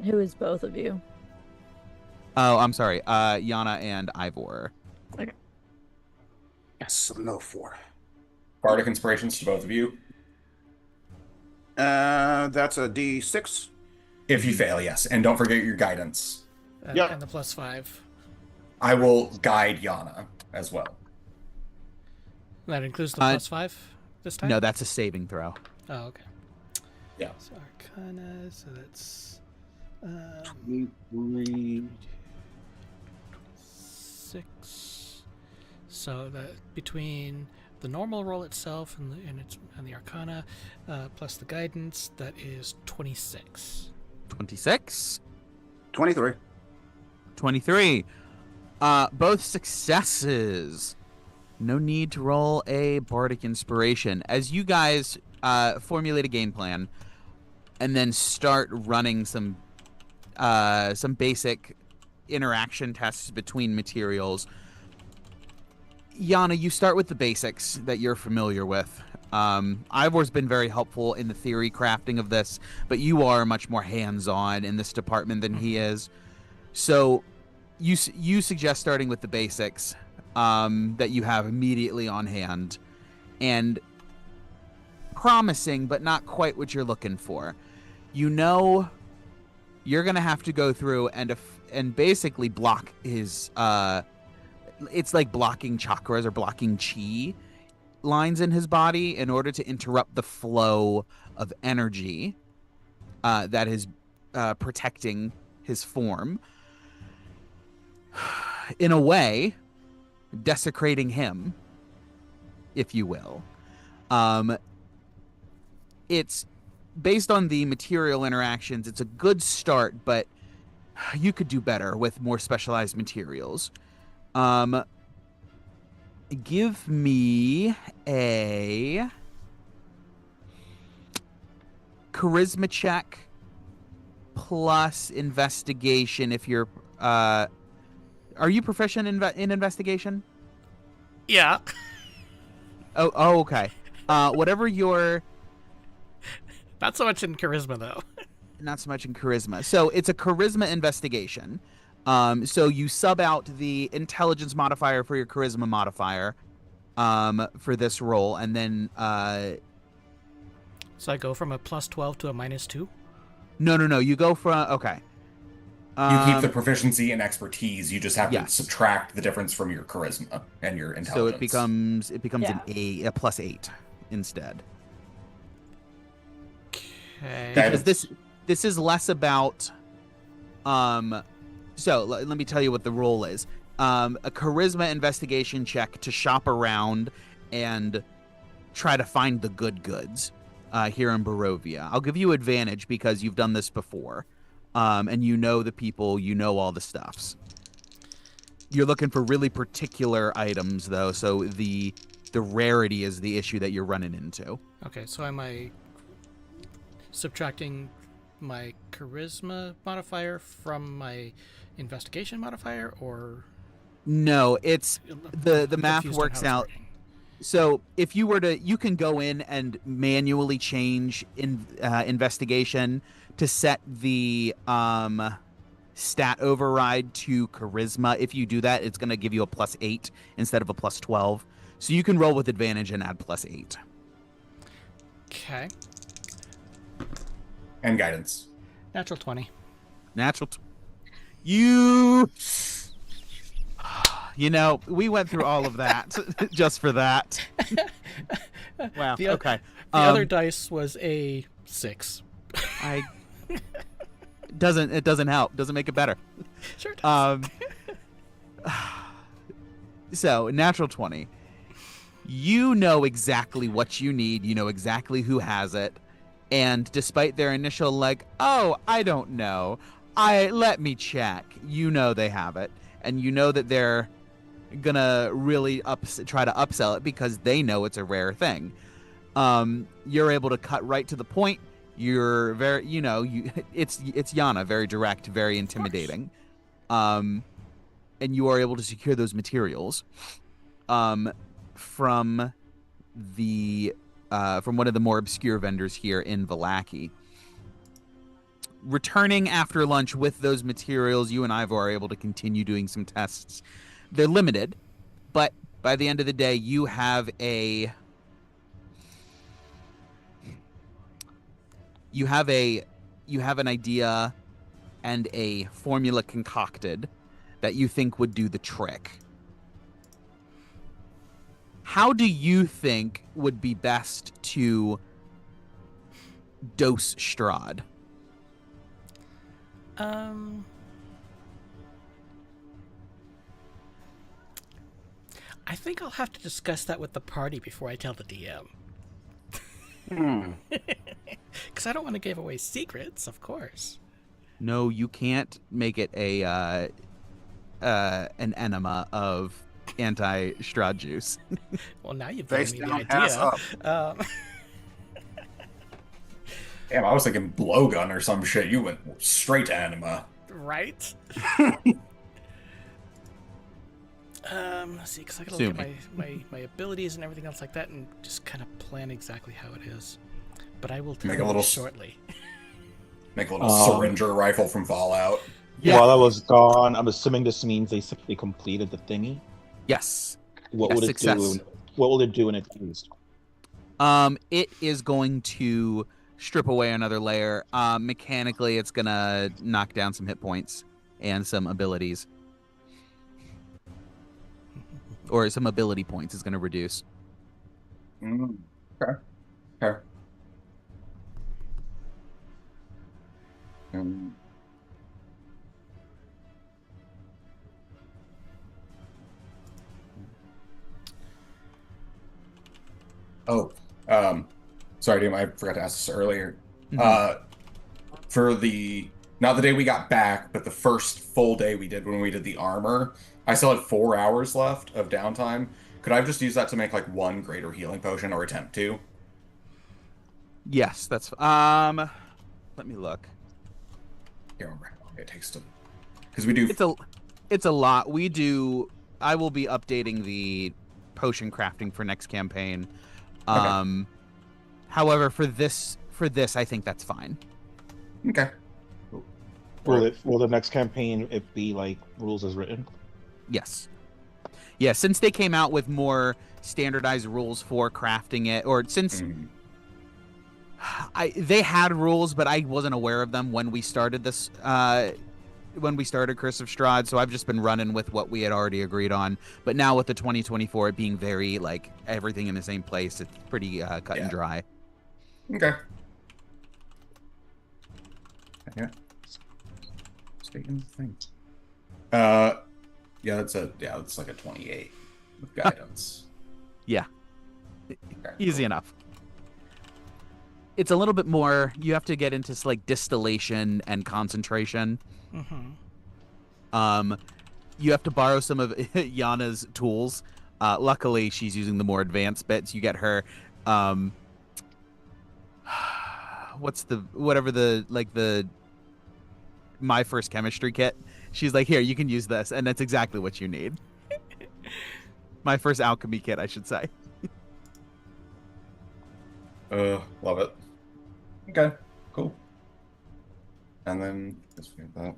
[SPEAKER 6] Who is both of you?
[SPEAKER 1] Oh, I'm sorry. Yana and Ivor.
[SPEAKER 5] Yes, no 4.
[SPEAKER 4] Bardic inspirations to both of you.
[SPEAKER 5] That's a D6.
[SPEAKER 4] If you fail, yes. And don't forget your guidance.
[SPEAKER 5] Yeah.
[SPEAKER 2] And the +5.
[SPEAKER 4] I will guide Yana as well.
[SPEAKER 2] That includes the +5 this time?
[SPEAKER 1] No, that's a saving throw.
[SPEAKER 2] Oh, okay.
[SPEAKER 4] Yeah.
[SPEAKER 2] So Arcana, so that's
[SPEAKER 5] 3.
[SPEAKER 2] 6. So that between the normal roll itself and the Arcana, plus the guidance, that is 26.
[SPEAKER 1] 26.
[SPEAKER 5] 23.
[SPEAKER 1] 23. Both successes. No need to roll a bardic inspiration. As you guys formulate a game plan, and then start running some basic interaction tests between materials. Yana, you start with the basics that you're familiar with. Ivor's been very helpful in the theory crafting of this, but you are much more hands-on in this department than he is. So you suggest starting with the basics that you have immediately on hand, and promising, but not quite what you're looking for. You know you're going to have to go through and basically block his... it's like blocking chakras or blocking chi lines in his body in order to interrupt the flow of energy that is protecting his form. In a way, desecrating him, if you will. It's based on the material interactions. It's a good start, but you could do better with more specialized materials. Give me a charisma check plus investigation if you're are you proficient in investigation?
[SPEAKER 2] Yeah.
[SPEAKER 1] Oh, okay. Whatever your...
[SPEAKER 2] Not so much in charisma, though.
[SPEAKER 1] Not so much in charisma. So it's a charisma investigation. So you sub out the intelligence modifier for your charisma modifier for this roll, and then...
[SPEAKER 2] So I go from a +12 to a -2?
[SPEAKER 1] No. You go from... Okay.
[SPEAKER 4] You keep the proficiency and expertise. You just have
[SPEAKER 1] yes.
[SPEAKER 4] to subtract the difference from your charisma and your intelligence.
[SPEAKER 1] So it becomes
[SPEAKER 6] Yeah.
[SPEAKER 1] a +8 instead.
[SPEAKER 2] Okay.
[SPEAKER 1] Because this is less about... So let me tell you what the role is. A charisma investigation check to shop around and try to find the good goods here in Barovia. I'll give you advantage because you've done this before. And you know the people, you know all the stuffs. You're looking for really particular items, though, so the rarity is the issue that you're running into.
[SPEAKER 2] Okay, so am I subtracting my charisma modifier from my investigation modifier, or...
[SPEAKER 1] No, it's the math works out.
[SPEAKER 2] Working.
[SPEAKER 1] So if you were to, you can go in and manually change investigation to set the stat override to charisma. If you do that, it's going to give you a +8 instead of a +12. So you can roll with advantage and add +8.
[SPEAKER 2] Okay.
[SPEAKER 4] And guidance.
[SPEAKER 2] Natural 20.
[SPEAKER 1] You know, we went through all of that just for that. Wow. Okay.
[SPEAKER 2] The other dice was a 6.
[SPEAKER 1] It doesn't help. Doesn't make it better.
[SPEAKER 2] Sure does.
[SPEAKER 1] So, natural 20. You know exactly what you need. You know exactly who has it. And despite their initial like, oh, I don't know. Let me check. You know they have it. And you know that they're gonna really try to upsell it because they know it's a rare thing. You're able to cut right to the point. You're very, it's Yana, very direct, very intimidating. And you are able to secure those materials from one of the more obscure vendors here in Vallaki. Returning after lunch with those materials, you and Ivor are able to continue doing some tests. They're limited, but by the end of the day, you have an idea and a formula concocted that you think would do the trick. How do you think would be best to dose Strahd?
[SPEAKER 2] I think I'll have to discuss that with the party before I tell the DM. Because I don't want to give away secrets, of course.
[SPEAKER 1] No, you can't make it an enema of anti-Strahd juice.
[SPEAKER 2] Well, now you've given
[SPEAKER 5] Face
[SPEAKER 2] me the
[SPEAKER 5] down, ass
[SPEAKER 2] idea.
[SPEAKER 5] up.
[SPEAKER 4] Damn, I was thinking blowgun or some shit. You went straight to anima.
[SPEAKER 2] Right? Let's see, because I gotta
[SPEAKER 1] Sue
[SPEAKER 2] look at my abilities and everything else like that and just kind of plan exactly how it is. But I will tell
[SPEAKER 4] Make a
[SPEAKER 2] you
[SPEAKER 4] little
[SPEAKER 2] shortly.
[SPEAKER 4] Make a little syringer rifle from Fallout.
[SPEAKER 1] Yeah.
[SPEAKER 3] While I was gone, I'm assuming this means they simply completed the thingy.
[SPEAKER 1] Yes.
[SPEAKER 3] What
[SPEAKER 1] Yes,
[SPEAKER 3] would it
[SPEAKER 1] success.
[SPEAKER 3] do? What will it do when it's used?
[SPEAKER 1] It is going to strip away another layer. Mechanically, it's gonna knock down some hit points and some abilities, or some ability points is gonna reduce.
[SPEAKER 4] Okay. Okay. Um, oh, sorry, Dim, I forgot to ask this earlier.
[SPEAKER 1] Mhm.
[SPEAKER 4] For the not the day we got back, but the first full day we did when we did the armor, I still had 4 hours left of downtime. Could I have just used that to make like one greater healing potion or attempt to?
[SPEAKER 1] Yes, that's let me look.
[SPEAKER 4] Can't remember how long it takes to because we do.
[SPEAKER 1] It's a lot. I will be updating the potion crafting for next campaign.
[SPEAKER 4] Okay.
[SPEAKER 1] However, for this I think that's fine.
[SPEAKER 4] Okay.
[SPEAKER 3] Will the next campaign it be like rules as written?
[SPEAKER 1] Yes. Yeah, since they came out with more standardized rules for crafting it, or since
[SPEAKER 4] Mhm.
[SPEAKER 1] they had rules, but I wasn't aware of them when we started this. When we started Curse of Strahd, so I've just been running with what we had already agreed on. But now with the 2024 it being very like everything in the same place, it's pretty cut and dry.
[SPEAKER 4] Okay. Yeah. Stay in the thing. It's like a 28 with guidance.
[SPEAKER 1] Yeah,
[SPEAKER 4] Okay,
[SPEAKER 1] easy
[SPEAKER 4] cool.
[SPEAKER 1] enough. It's a little bit more. You have to get into like distillation and concentration. You have to borrow some of Yana's tools. Luckily, she's using the more advanced bits. You get her. Whatever the my first chemistry kit. She's like, here, you can use this, and that's exactly what you need. My first alchemy kit, I should say.
[SPEAKER 4] Love it. Okay, cool. And then let's forget that.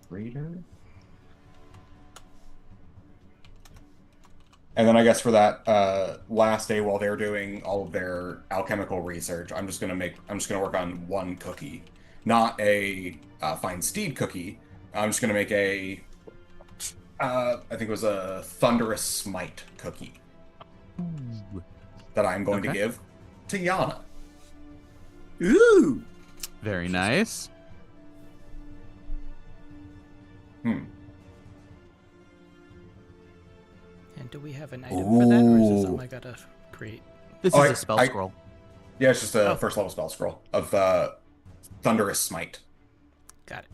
[SPEAKER 4] Reader. And then I guess for that last day while they're doing all of their alchemical research, I'm just gonna work on one cookie. Not a fine steed cookie. I'm just gonna make I think it was a thunderous smite cookie that I'm going to
[SPEAKER 1] Okay.
[SPEAKER 4] give to Yana.
[SPEAKER 5] Ooh.
[SPEAKER 1] Very nice.
[SPEAKER 4] Hmm.
[SPEAKER 2] And do we have an item for that, or is this something I gotta create?
[SPEAKER 1] This
[SPEAKER 4] Oh,
[SPEAKER 1] is a spell scroll.
[SPEAKER 4] Yeah, it's just a
[SPEAKER 2] Oh.
[SPEAKER 4] first level spell scroll of thunderous smite.
[SPEAKER 2] Got it.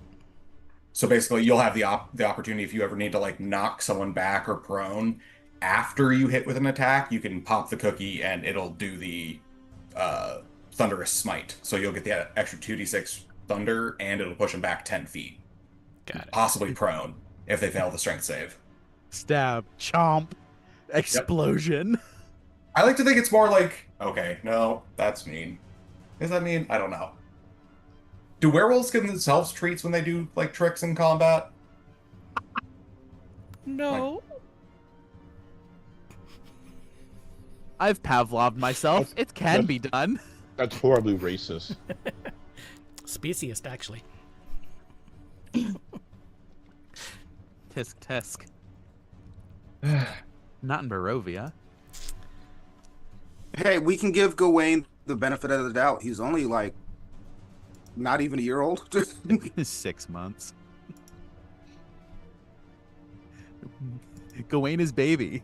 [SPEAKER 4] So basically, you'll have the opportunity if you ever need to like knock someone back or prone after you hit with an attack, you can pop the cookie and it'll do the thunderous smite. So you'll get the extra 2d6 thunder and it'll push them back 10 feet,
[SPEAKER 2] Got it.
[SPEAKER 4] possibly prone if they fail the strength save.
[SPEAKER 1] Stab, chomp, explosion.
[SPEAKER 4] I like to think it's more like, okay, no, that's mean. Is that mean? I don't know. Do werewolves give themselves treats when they do like tricks in combat?
[SPEAKER 2] No.
[SPEAKER 1] I've Pavloved myself. It can be done.
[SPEAKER 3] That's horribly racist.
[SPEAKER 2] Speciest, actually.
[SPEAKER 1] Tisk tisk. Not in Barovia.
[SPEAKER 5] Hey, we can give Gawain the benefit of the doubt. He's only like not even a year old.
[SPEAKER 1] 6 months. Gawain is baby.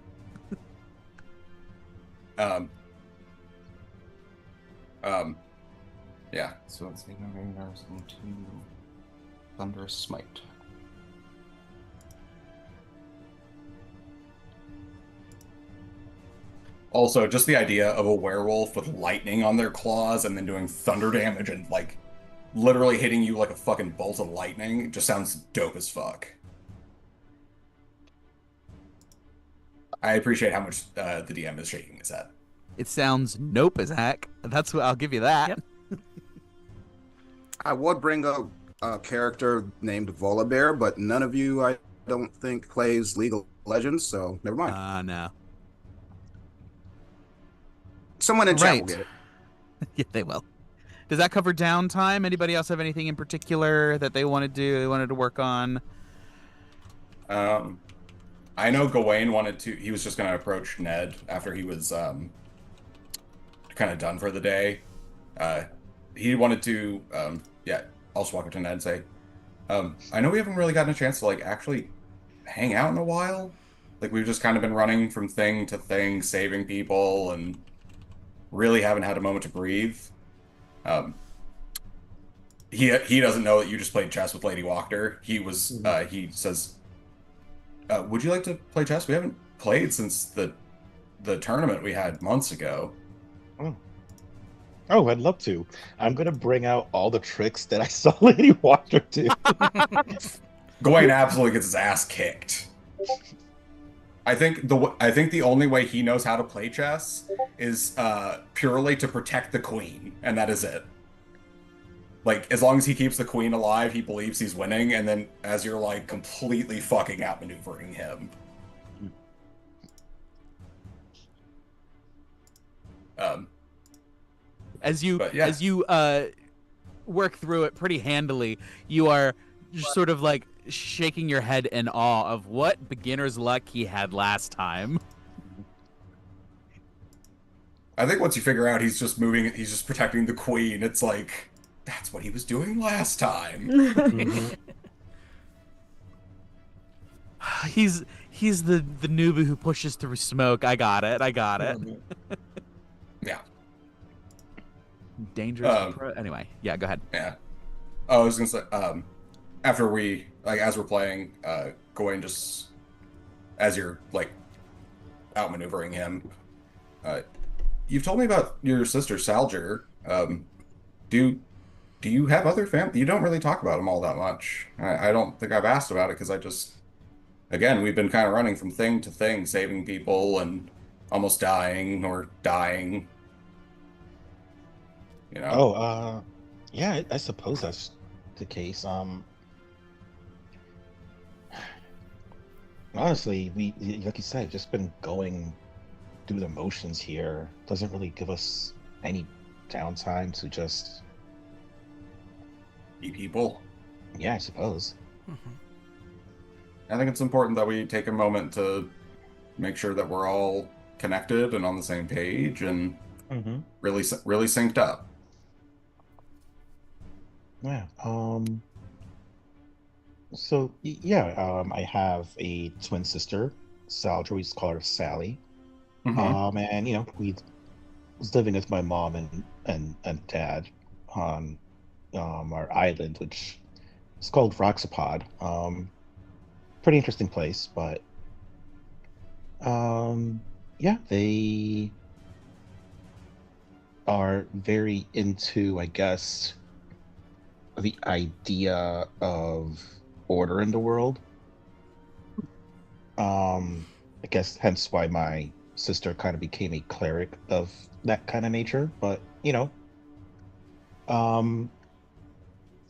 [SPEAKER 4] Yeah. So let's see. Into thunderous smite. Also, just the idea of a werewolf with lightning on their claws and then doing thunder damage and like literally hitting you like a fucking bolt of lightning just sounds dope as fuck. I appreciate how much the DM is shaking his head.
[SPEAKER 1] It sounds nope as heck. That's what I'll give you that.
[SPEAKER 2] Yep.
[SPEAKER 5] I would bring up a character named Volabear, but none of you, I don't think, plays League of Legends, so never mind.
[SPEAKER 1] No.
[SPEAKER 5] Someone in chat will
[SPEAKER 1] Right.
[SPEAKER 5] get it.
[SPEAKER 1] Yeah, they will. Does that cover downtime? Anybody else have anything in particular that they wanted to work on?
[SPEAKER 4] I know Gawain he was just going to approach Ned after he was kind of done for the day. He wanted to, I'll just walk up to Ned and say, I know we haven't really gotten a chance to like actually hang out in a while. Like we've just kind of been running from thing to thing, saving people, and really haven't had a moment to breathe. He doesn't know that you just played chess with Lady Wachter. He says, would you like to play chess? We haven't played since the tournament we had months ago.
[SPEAKER 3] Oh, I'd love to. I'm gonna bring out all the tricks that I saw Lady Wachter do.
[SPEAKER 4] Gawain absolutely gets his ass kicked. I think the only way he knows how to play chess is purely to protect the queen, and that is it. Like, as long as he keeps the queen alive, he believes he's winning, and then as you're like completely fucking outmaneuvering him.
[SPEAKER 1] As you
[SPEAKER 4] yeah.
[SPEAKER 1] work through it pretty handily, you are just sort of like shaking your head in awe of what beginner's luck he had last time.
[SPEAKER 4] I think once you figure out he's just protecting the queen, it's like, that's what he was doing last time.
[SPEAKER 1] He's the noob who pushes through smoke. I got it.
[SPEAKER 4] Yeah.
[SPEAKER 1] Dangerous. Anyway, yeah, go ahead.
[SPEAKER 4] Yeah. Oh, I was gonna say, after as we're playing, Gawain just, as you're like outmaneuvering him, you've told me about your sister Salger. Do you have other family? You don't really talk about them all that much. I don't think I've asked about it because again, we've been kind of running from thing to thing, saving people and almost dying or dying. You know?
[SPEAKER 3] Oh, yeah, I suppose that's the case. Honestly, like you said, just been going through the motions here. Doesn't really give us any downtime to just
[SPEAKER 4] Be people.
[SPEAKER 3] Yeah, I suppose.
[SPEAKER 4] I think it's important that we take a moment to make sure that we're all connected and on the same page and really synced up.
[SPEAKER 3] Yeah. So I have a twin sister, Saldra. We just call her Sally. And we was living with my mom and dad on our island, which is called Roxapod. Pretty interesting place, but they are very into, I guess, the idea of order in the world. I guess hence why my sister kind of became a cleric of that kind of nature, but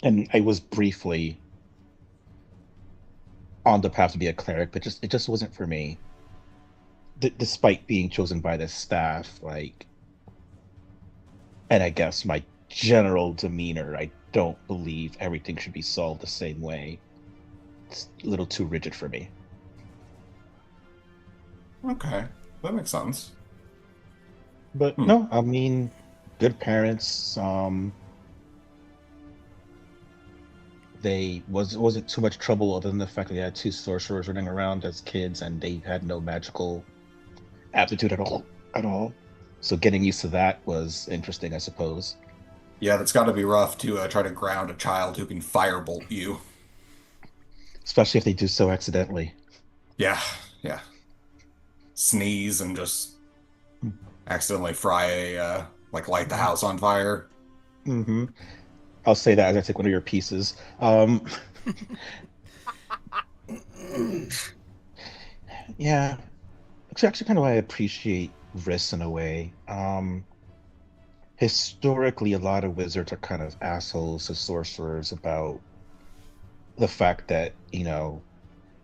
[SPEAKER 3] and I was briefly on the path to be a cleric, but it just wasn't for me. Despite being chosen by the staff, and I guess my general demeanor, I don't believe everything should be solved the same way. It's a little too rigid for me.
[SPEAKER 4] Okay, that makes sense.
[SPEAKER 3] But no, I mean, good parents. They wasn't too much trouble other than the fact that they had two sorcerers running around as kids, and they had no magical aptitude at all. So getting used to that was interesting, I suppose.
[SPEAKER 4] Yeah, that's got to be rough to try to ground a child who can firebolt you.
[SPEAKER 3] Especially if they do so accidentally.
[SPEAKER 4] Yeah. Sneeze and just accidentally fry like light the house on fire.
[SPEAKER 3] Hmm. I'll say that as I take one of your pieces. Yeah, it's actually kind of why I appreciate Riss in a way. Historically, a lot of wizards are kind of assholes to sorcerers about the fact that,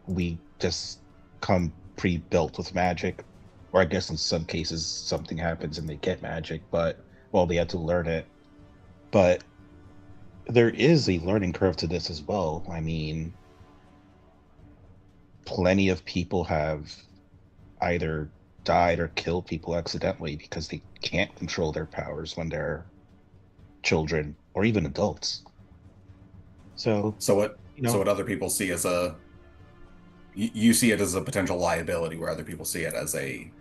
[SPEAKER 3] we just come pre-built with magic, or I guess in some cases something happens and they get magic, but well, they had to learn it. But there is a learning curve to this as well. I mean, plenty of people have either died or killed people accidentally because they can't control their powers when they're children or even adults. So,
[SPEAKER 4] So what
[SPEAKER 3] you
[SPEAKER 4] so
[SPEAKER 3] know,
[SPEAKER 4] what other people see as you see it as a potential liability, where other people see it as a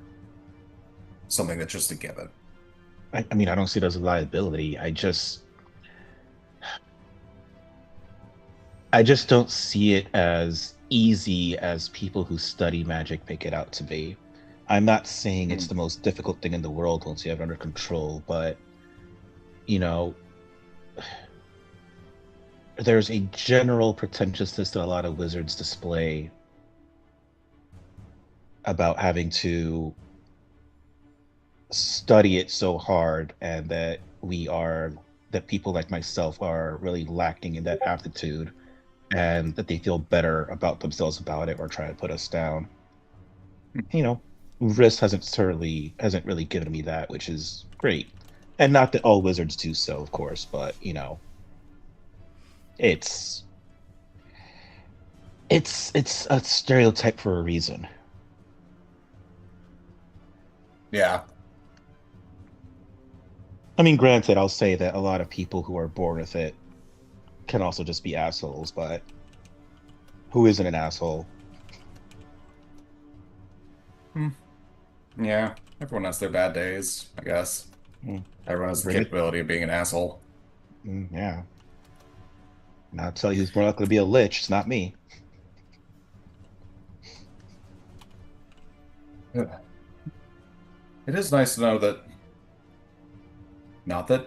[SPEAKER 4] something that's just a given.
[SPEAKER 3] I mean, I don't see it as a liability. I just don't see it as easy as people who study magic make it out to be. I'm not saying it's
[SPEAKER 4] Mm.
[SPEAKER 3] the most difficult thing in the world once you have it under control, but you know, there's a general pretentiousness that a lot of wizards display about having to study it so hard, and that people like myself are really lacking in that aptitude, and that they feel better about themselves about it or try to put us down. you know, Risk hasn't really given me that, which is great. And not that all wizards do so, of course, but it's it's a stereotype for a reason.
[SPEAKER 4] Yeah.
[SPEAKER 3] I mean, granted, I'll say that a lot of people who are born with it can also just be assholes, but who isn't an asshole?
[SPEAKER 4] Hmm. Yeah. Everyone has their bad days, I guess.
[SPEAKER 3] Mm,
[SPEAKER 4] Everyone has the
[SPEAKER 3] bring it.
[SPEAKER 4] capability of being an asshole.
[SPEAKER 3] Yeah. And I'll tell you who's more likely to be a lich. It's not me.
[SPEAKER 4] Yeah. It is nice to know that not that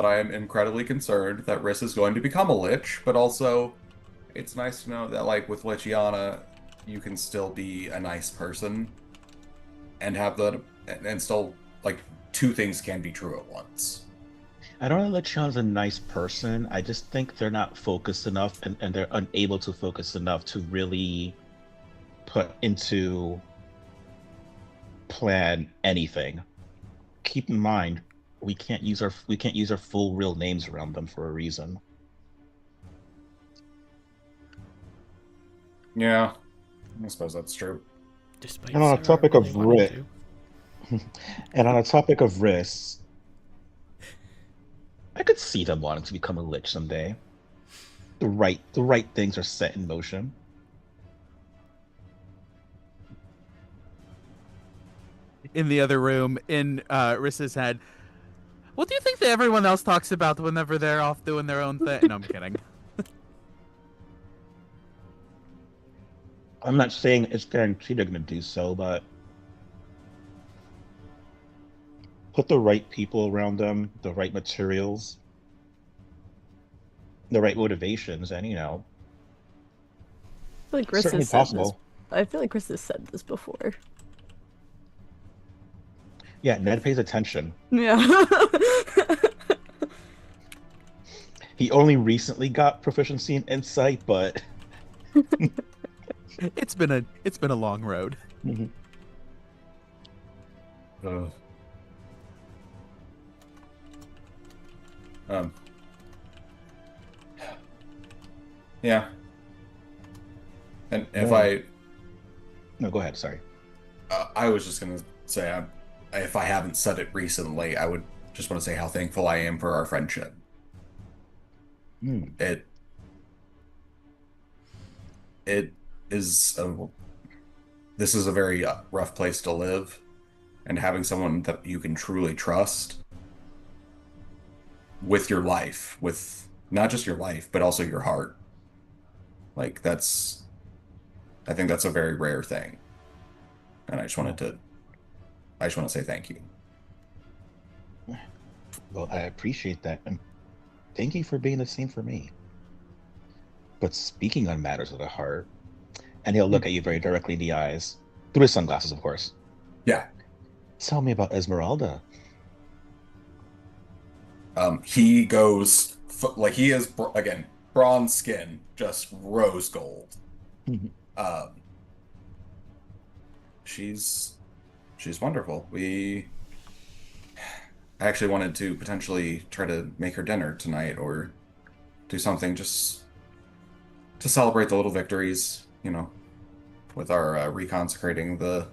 [SPEAKER 4] I am incredibly concerned that Riss is going to become a lich, but also it's nice to know that like with Lichiana, you can still be a nice person and have the and still like two things can be true at once.
[SPEAKER 3] I don't know that Sean's a nice person. I just think they're not focused enough, and they're unable to focus enough to really put into plan anything. Keep in mind, we can't use our full real names around them for a reason.
[SPEAKER 4] Yeah, I suppose that's true.
[SPEAKER 2] Despite
[SPEAKER 3] And on a
[SPEAKER 2] Sarah
[SPEAKER 3] topic
[SPEAKER 2] really
[SPEAKER 3] of
[SPEAKER 2] wanting
[SPEAKER 3] risk,
[SPEAKER 2] to.
[SPEAKER 3] and on a topic of risks, I could see them wanting to become a lich someday. The right things are set in motion.
[SPEAKER 1] In the other room, in Rissa's head, what do you think that everyone else talks about whenever they're off doing their own thing? No, I'm kidding.
[SPEAKER 3] I'm not saying it's guaranteed they're going to do so, but put the right people around them, the right materials, the right motivations, and
[SPEAKER 6] I feel like Chris
[SPEAKER 3] certainly
[SPEAKER 6] has said this.
[SPEAKER 3] possible.
[SPEAKER 6] I feel like Chris has said this before.
[SPEAKER 3] Yeah, Ned pays attention.
[SPEAKER 6] Yeah.
[SPEAKER 3] He only recently got proficiency in insight, but
[SPEAKER 1] It's been a long road.
[SPEAKER 3] Mhm.
[SPEAKER 4] Uh, um, yeah, and if
[SPEAKER 3] Yeah.
[SPEAKER 4] I
[SPEAKER 3] No, go ahead. Sorry.
[SPEAKER 4] I was just gonna say if I haven't said it recently, I would just want to say how thankful I am for our friendship.
[SPEAKER 3] Hmm.
[SPEAKER 4] It it is this is a very rough place to live, and having someone that you can truly trust with your life, with not just your life, but also your heart. Like I think that's a very rare thing. And I just wanted
[SPEAKER 3] Oh,
[SPEAKER 4] to I just want to say thank you.
[SPEAKER 3] Well, I appreciate that, and thank you for being the same for me. But speaking on matters of the heart, and he'll look at you very directly in the eyes, through his sunglasses, of course.
[SPEAKER 4] Yeah.
[SPEAKER 3] Tell me about Esmeralda.
[SPEAKER 4] He goes like he is again bronze skin, just rose gold. Um, she's wonderful. I actually wanted to potentially try to make her dinner tonight or do something just to celebrate the little victories, with our reconsecrating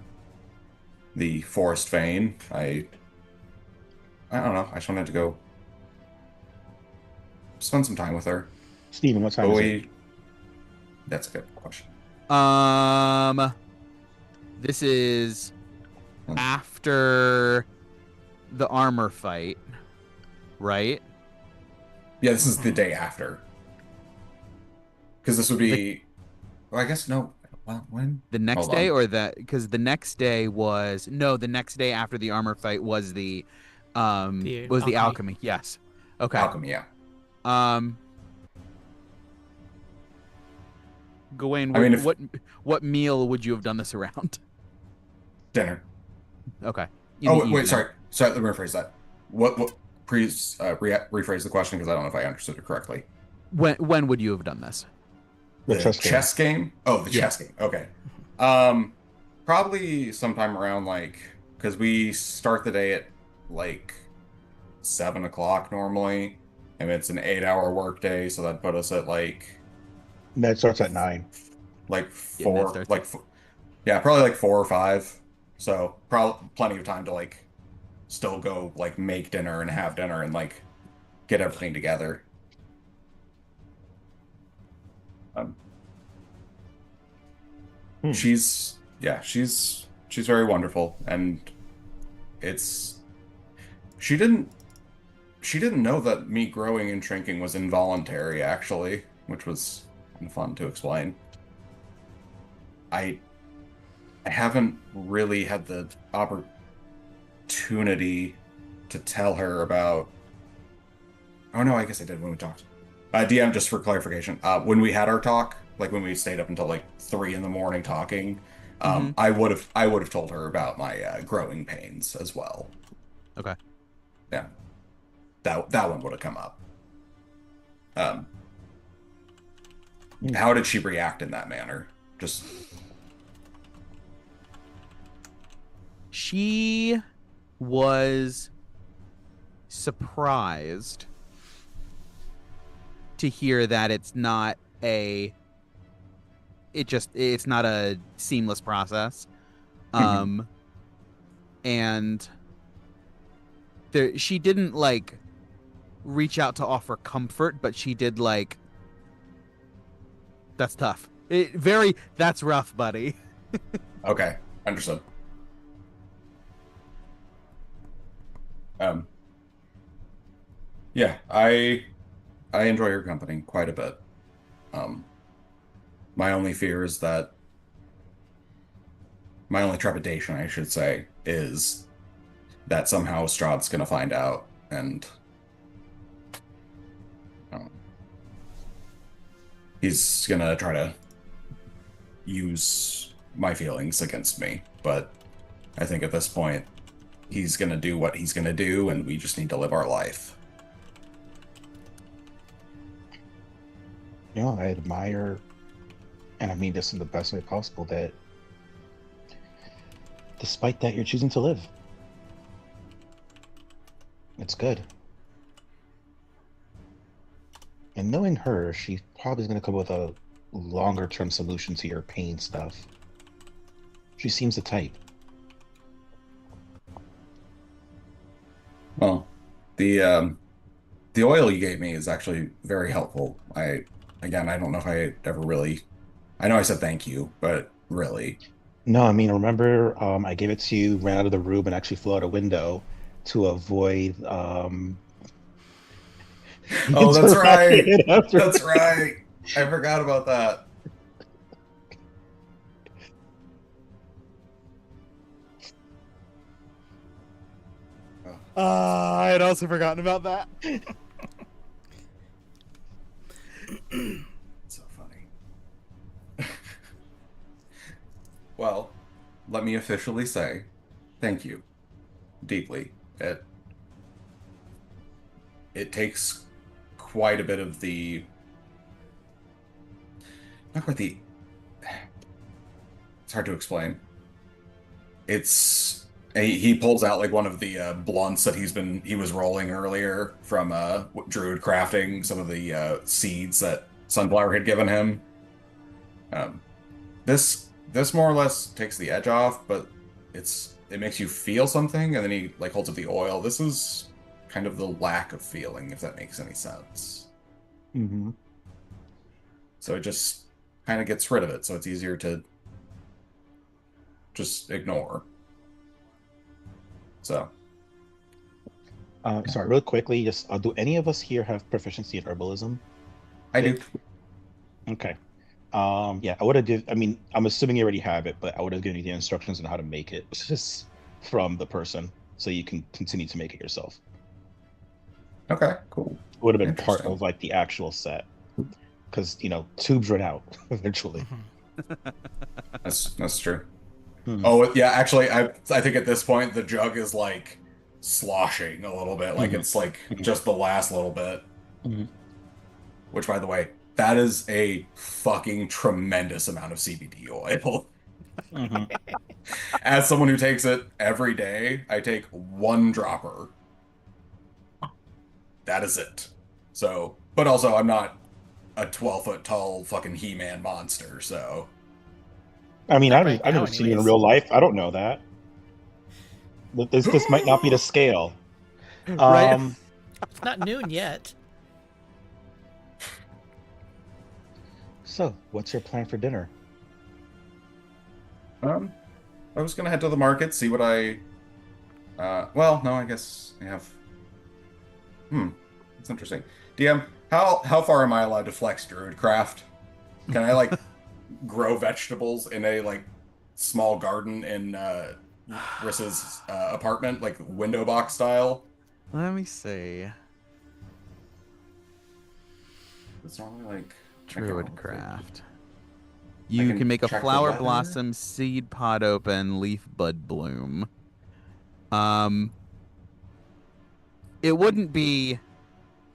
[SPEAKER 4] the forest vein. I don't know. I just wanted to go spend some time with her.
[SPEAKER 3] Steven, what time is it?
[SPEAKER 4] That's a good question.
[SPEAKER 1] This is after the armor fight, right?
[SPEAKER 4] Yeah, this is the day after. Because this would be... Well, I guess no. Well, when?
[SPEAKER 1] The next day or that? Because the next day was... No, the next day after the armor fight was the alchemy. Yes. Okay.
[SPEAKER 4] Alchemy, yeah.
[SPEAKER 1] Gawain, what meal would you have done this around?
[SPEAKER 4] Dinner.
[SPEAKER 1] Okay.
[SPEAKER 4] Wait, sorry. Let me rephrase that. Please rephrase the question because I don't know if I understood it correctly.
[SPEAKER 1] When would you have done this?
[SPEAKER 4] The chess game? Oh, the chess game. Okay. Probably sometime around because we start the day at 7 o'clock normally, and it's an 8-hour work day, so that'd put us at
[SPEAKER 3] That starts at 9.
[SPEAKER 4] 4, probably 4 or 5. So probably plenty of time to still go make dinner and have dinner and get everything together. She's very wonderful, and she didn't know that me growing and shrinking was involuntary, actually, which was fun to explain. I haven't really had the opportunity to tell her about... Oh no, I guess I did when we talked. DM, just for clarification, when we had our talk, when we stayed up until 3 in the morning talking, I would have told her about my growing pains as well.
[SPEAKER 1] Okay.
[SPEAKER 4] Yeah. That one would have come up. How did she react in that manner?
[SPEAKER 1] She was surprised to hear that it's not a seamless process. And she didn't reach out to offer comfort, but she did that's tough. That's rough, buddy.
[SPEAKER 4] Okay, understood. Yeah, I enjoy your company quite a bit. My only fear is that my only trepidation, I should say, is that somehow Strahd's gonna find out and he's gonna try to use my feelings against me. But I think at this point, he's gonna do what he's gonna do, and we just need to live our life.
[SPEAKER 3] I admire, and I mean this in the best way possible, that despite that, you're choosing to live. It's good. And knowing her, she probably is going to come with a longer-term solution to your pain stuff. She seems the type.
[SPEAKER 4] Well, the oil you gave me is actually very helpful. I don't know if I ever really... I know I said thank you, but really...
[SPEAKER 3] No, I mean, remember, I gave it to you, ran out of the room, and actually flew out a window to avoid...
[SPEAKER 4] Oh, that's right! That's right! I forgot about that.
[SPEAKER 1] I had also forgotten about that.
[SPEAKER 4] So funny. Well, let me officially say thank you deeply. It takes quite a bit of the not quite the it's hard to explain. It's he pulls out like one of the blunts that he was rolling earlier from Druid crafting some of the seeds that Sunflower had given him. Um, this more or less takes the edge off, but it makes you feel something, and then he like holds up the oil. This is kind of the lack of feeling, if that makes any sense.
[SPEAKER 3] Mm-hmm.
[SPEAKER 4] So it just kind of gets rid of it, so it's easier to just ignore. So,
[SPEAKER 3] Sorry, real quickly, just do any of us here have proficiency in herbalism?
[SPEAKER 4] I do.
[SPEAKER 3] Okay. Yeah, I would have given. I mean, I'm assuming you already have it, but I would have given you the instructions on how to make it just from the person, so you can continue to make it yourself.
[SPEAKER 4] Okay, cool.
[SPEAKER 3] It would have been part
[SPEAKER 4] Interesting.
[SPEAKER 3] of like the actual set, because tubes run out eventually.
[SPEAKER 4] That's true.
[SPEAKER 3] Hmm.
[SPEAKER 4] Oh yeah, actually, I think at this point the jug is like sloshing a little bit, like
[SPEAKER 3] Mhm.
[SPEAKER 4] it's like
[SPEAKER 3] Mhm.
[SPEAKER 4] just the last little bit.
[SPEAKER 3] Mhm.
[SPEAKER 4] Which, by the way, that is a fucking tremendous amount of CBD oil.
[SPEAKER 3] Mhm.
[SPEAKER 4] As someone who takes it every day, I take one dropper. That is it. So, but also I'm not a 12-foot tall fucking He-Man monster, so
[SPEAKER 3] I mean,
[SPEAKER 2] Not right
[SPEAKER 3] I've
[SPEAKER 2] now,
[SPEAKER 3] never seen you in
[SPEAKER 2] anyways.
[SPEAKER 3] real life. I don't know that. This might not be the scale.
[SPEAKER 1] Right?
[SPEAKER 2] It's not noon yet.
[SPEAKER 3] So, what's your plan for dinner?
[SPEAKER 4] um I was gonna head to the market, see what I well, no, I guess I have it's interesting. DM, how far am I allowed to flex Druidcraft? Can I like grow vegetables in a like small garden in Rissa's apartment, like window box style?
[SPEAKER 1] Let me see.
[SPEAKER 4] It's normally like I don't know,
[SPEAKER 1] Druidcraft.
[SPEAKER 4] I
[SPEAKER 1] You can
[SPEAKER 4] can
[SPEAKER 1] make a
[SPEAKER 4] check the
[SPEAKER 1] flower
[SPEAKER 4] weather.
[SPEAKER 1] blossom, seed pod open, leaf bud bloom. Um, it wouldn't be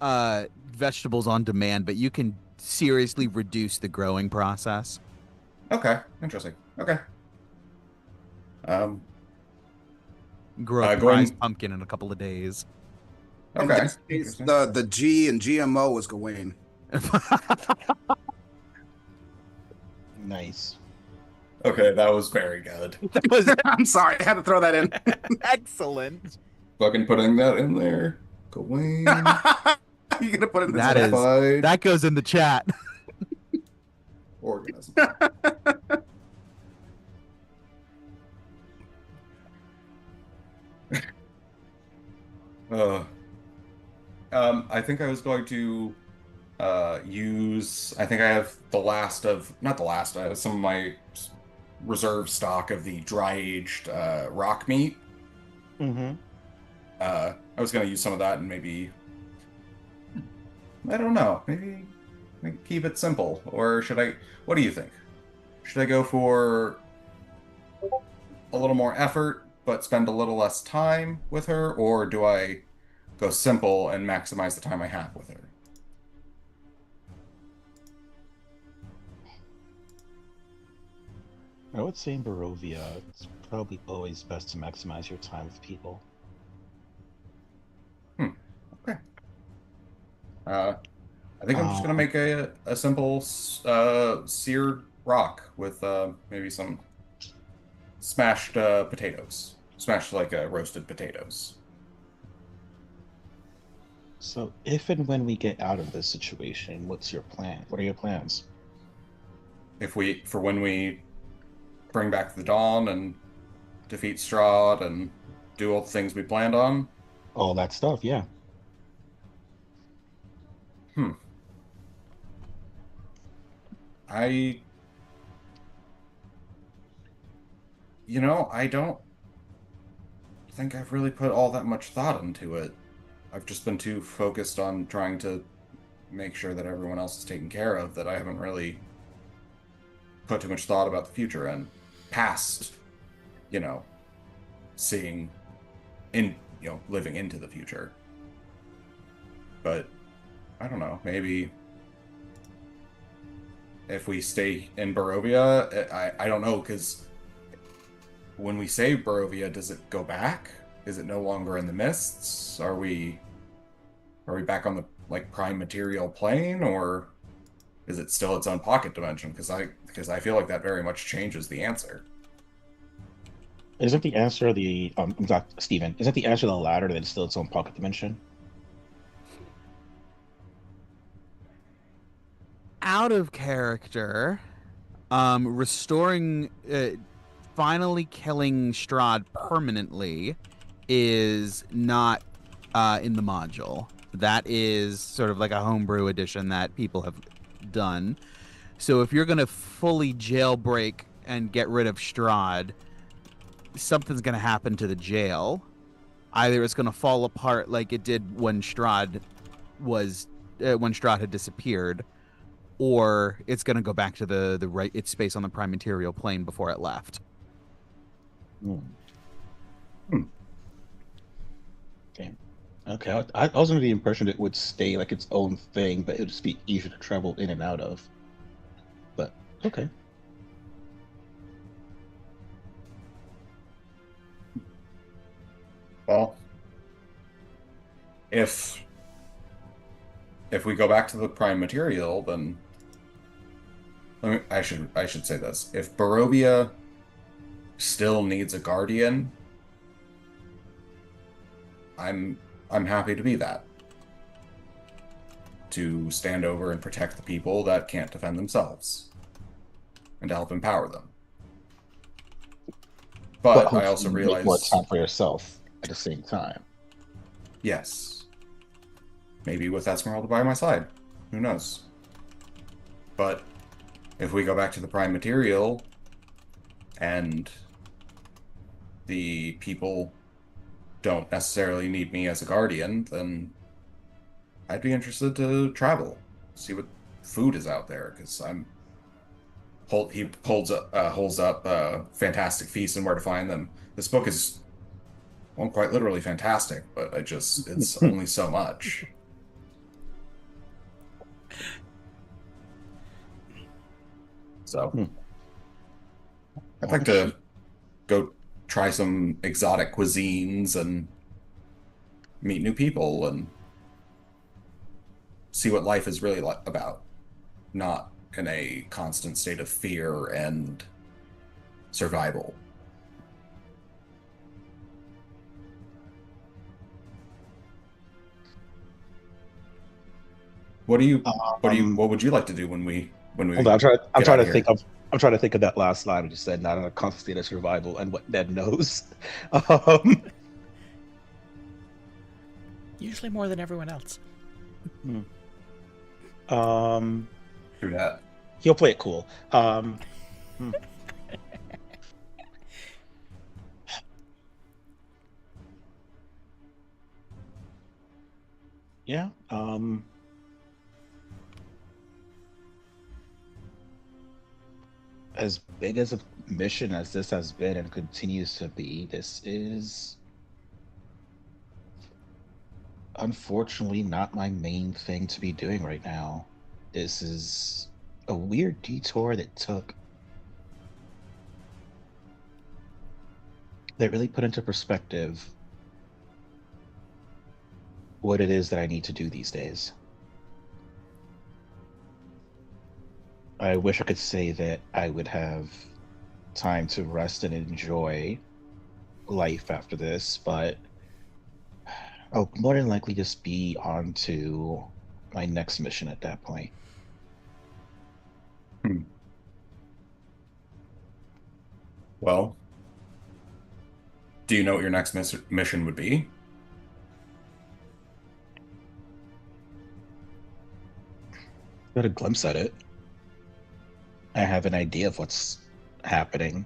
[SPEAKER 1] vegetables on demand, but you can seriously reduce the growing process.
[SPEAKER 4] Okay, interesting. Okay. Um,
[SPEAKER 1] Grow a prize
[SPEAKER 4] going.
[SPEAKER 1] pumpkin in a couple of days.
[SPEAKER 5] In
[SPEAKER 4] Okay,
[SPEAKER 5] this case,
[SPEAKER 4] interesting.
[SPEAKER 5] the G and GMO is Gawain.
[SPEAKER 3] Nice.
[SPEAKER 4] Okay, that was very good.
[SPEAKER 1] That was
[SPEAKER 5] I'm sorry, I had to throw that in.
[SPEAKER 1] excellent.
[SPEAKER 4] Fucking putting that in there. Gawain,
[SPEAKER 5] You're gonna put in the
[SPEAKER 1] That
[SPEAKER 5] chat.
[SPEAKER 1] is
[SPEAKER 4] modified
[SPEAKER 1] that goes in the chat.
[SPEAKER 4] organism. Uh, I think I was going to use. I think I have the last of, not the last, some of my reserve stock of the dry aged rock meat.
[SPEAKER 3] Mm-hmm.
[SPEAKER 4] I was going to use some of that and maybe, I don't know, maybe keep it simple. Or should I, what do you think? Should I go for a little more effort but spend a little less time with her? Or do I go simple and maximize the time I have with her?
[SPEAKER 3] I would say in Barovia, it's probably always best to maximize your time with people.
[SPEAKER 4] Okay. Uh, I think I'm just gonna
[SPEAKER 3] Um,
[SPEAKER 4] make a simple seared rock with maybe some smashed potatoes, smashed like roasted potatoes.
[SPEAKER 3] so if and when we get out of this situation, what's your plan? What are your plans?
[SPEAKER 4] If we for when we bring back the dawn and defeat Strahd and do all the things we planned on.
[SPEAKER 3] All that stuff, yeah.
[SPEAKER 4] Hmm. I I don't. think I've really put all that much thought into it. I've just been too focused on trying to make sure that everyone else is taken care of that I haven't really put too much thought about the future and past, you know, seeing in, living into the future. But I don't know, maybe if we stay in Barovia, I don't know, because when we say Barovia, does it go back? Is it no longer in the mists? Are we back on the prime material plane, or is it still its own pocket dimension? Because I feel like that very much changes the answer.
[SPEAKER 3] Isn't the answer the I'm sorry, Steven, isn't the answer the latter, that it's still its own pocket dimension?
[SPEAKER 1] Out of character, restoring, finally killing Strahd permanently is not in the module. That is sort of like a homebrew edition that people have done. So if you're going to fully jailbreak and get rid of Strahd, something's going to happen to the jail. Either it's going to fall apart like it did when Strahd had disappeared, or it's going to go back to the right its space on the prime material plane before it left.
[SPEAKER 3] Okay. I was under the impression it would stay like its own thing, but it would just be easier to travel in and out of. But okay.
[SPEAKER 4] Well, if we go back to the prime material, then I should say this. If Barovia still needs a guardian, I'm happy to be that. To stand over and protect the people that can't defend themselves. And to help empower them. But I also realize...
[SPEAKER 3] make more time for yourself at the same time.
[SPEAKER 4] Yes. Maybe with Esmeralda by my side. Who knows? But if we go back to the prime material and the people don't necessarily need me as a guardian, then I'd be interested to travel, see what food is out there, because he holds up Fantastic Feasts and Where to Find Them. This book is, well, quite literally fantastic, but it's only so much. So I'd like to go try some exotic cuisines and meet new people and see what life is really about, not in a constant state of fear and survival. What would you like to do when we
[SPEAKER 3] Hold on, I'm trying to think of that last line we just said, not in a constant state of survival, and what Ned knows.
[SPEAKER 2] Usually more than everyone else.
[SPEAKER 4] Through that.
[SPEAKER 3] He'll play it cool. Yeah. As big as a mission as this has been and continues to be, this is unfortunately not my main thing to be doing right now. This is a weird detour that really put into perspective what it is that I need to do these days. I wish I could say that I would have time to rest and enjoy life after this, but I'll more than likely just be on to my next mission at that point.
[SPEAKER 4] Well, do you know what your next mission would be?
[SPEAKER 3] Got a glimpse at it. I have an idea of what's happening,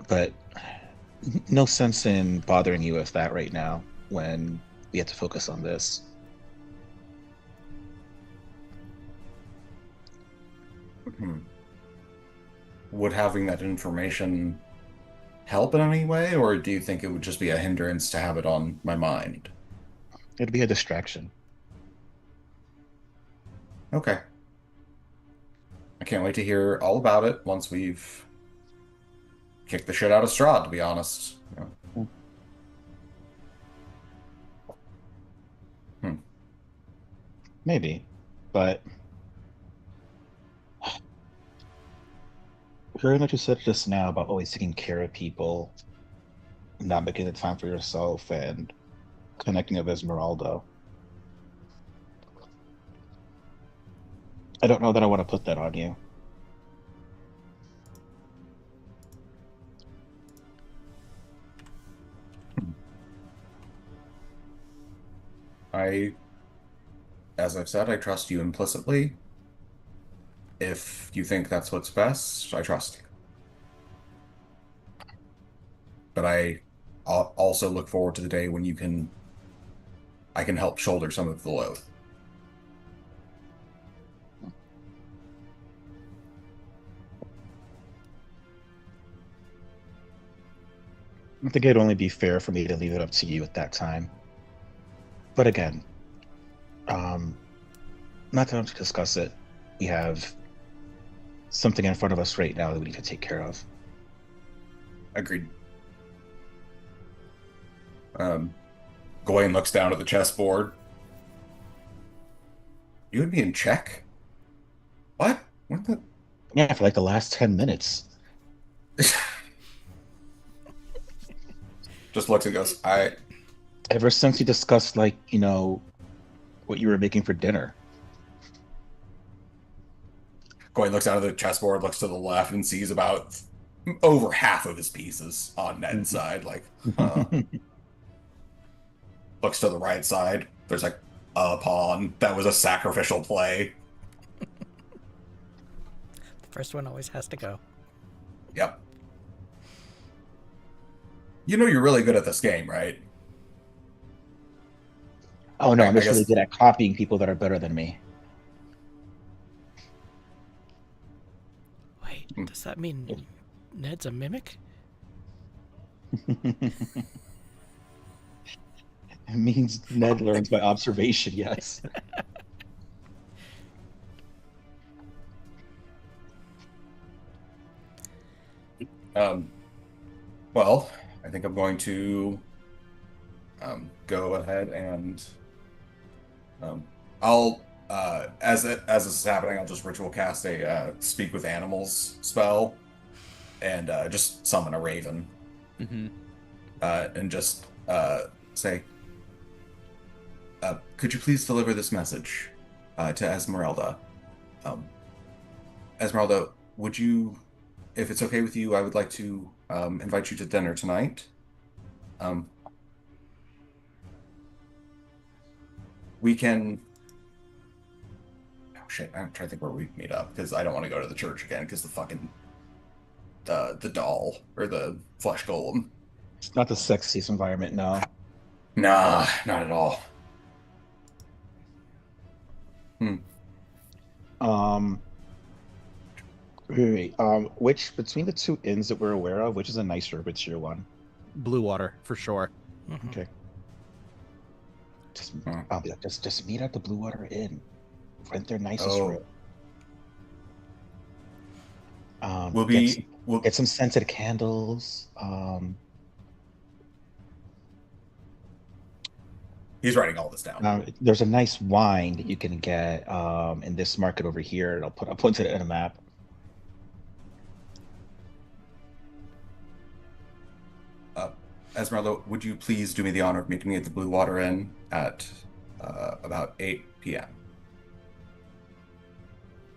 [SPEAKER 3] but no sense in bothering you with that right now when we have to focus on this.
[SPEAKER 4] Would having that information help in any way, or do you think it would just be a hindrance to have it on my mind?
[SPEAKER 3] It'd be a distraction.
[SPEAKER 4] Okay. I can't wait to hear all about it once we've kicked the shit out of Strahd, to be honest.
[SPEAKER 3] Maybe, but hearing what you said just now about always taking care of people, not making the time for yourself, and connecting with Esmeralda, I don't know that I want to put that on you.
[SPEAKER 4] As I've said, I trust you implicitly. If you think that's what's best, I trust you. But I'll also look forward to the day when I can help shoulder some of the load.
[SPEAKER 3] I think it'd only be fair for me to leave it up to you at that time. But again, not time to discuss it. We have something in front of us right now that we need to take care of.
[SPEAKER 4] Agreed. Gawain looks down at the chessboard. You would be in check? What? What the?
[SPEAKER 3] Yeah, for like the last 10 minutes.
[SPEAKER 4] Just looks and goes,
[SPEAKER 3] Ever since you discussed, like, what you were making for dinner.
[SPEAKER 4] Gawain looks down at the chessboard, looks to the left, and sees about over half of his pieces on Ned's side. Like, looks to the right side. There's like a pawn. That was a sacrificial play.
[SPEAKER 2] The first one always has to go.
[SPEAKER 4] Yep. You know you're really good at this game, right?
[SPEAKER 3] Oh no,
[SPEAKER 4] I
[SPEAKER 3] I'm just
[SPEAKER 4] guess-
[SPEAKER 3] really good at copying people that are better than me.
[SPEAKER 2] Wait, does that mean Ned's a mimic?
[SPEAKER 3] It means Ned learns by observation, yes.
[SPEAKER 4] Well, I think I'm going to go ahead and I'll as this is happening, I'll just ritual cast a speak with animals spell and just summon a raven.
[SPEAKER 1] Mm-hmm.
[SPEAKER 4] And just say, could you please deliver this message to Esmeralda? Esmeralda, would you, if it's okay with you, I would like to invite you to dinner tonight. We can... Oh shit, I'm trying to think where we meet up, because I don't want to go to the church again, because the fucking... the doll, or the flesh golem.
[SPEAKER 3] It's not the sexiest environment, no.
[SPEAKER 4] Nah, not at all.
[SPEAKER 3] Wait, which, between the two inns that we're aware of, which is a nicer richer one?
[SPEAKER 1] Blue water, for sure.
[SPEAKER 2] Mhm.
[SPEAKER 3] Okay. I'll be like, just meet at the Blue Water Inn. Rent their nicest room.
[SPEAKER 4] We'll
[SPEAKER 3] get some scented candles.
[SPEAKER 4] He's writing all this down.
[SPEAKER 3] There's a nice wine that you can get in this market over here. I'll put it in a map.
[SPEAKER 4] Esmeralda, would you please do me the honor of meeting me at the Blue Water Inn at about 8 p.m.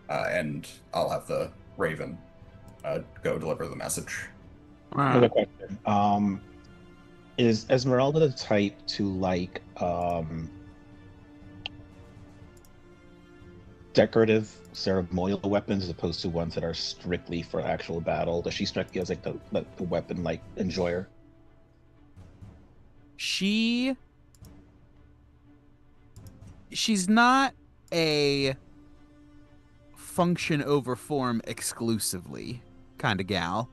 [SPEAKER 4] And I'll have the Raven go deliver the message.
[SPEAKER 3] Another question. Is Esmeralda the type to like decorative ceremonial weapons as opposed to ones that are strictly for actual battle? Does she strike you as like the weapon like enjoyer?
[SPEAKER 1] she's not a function over form exclusively kind of gal.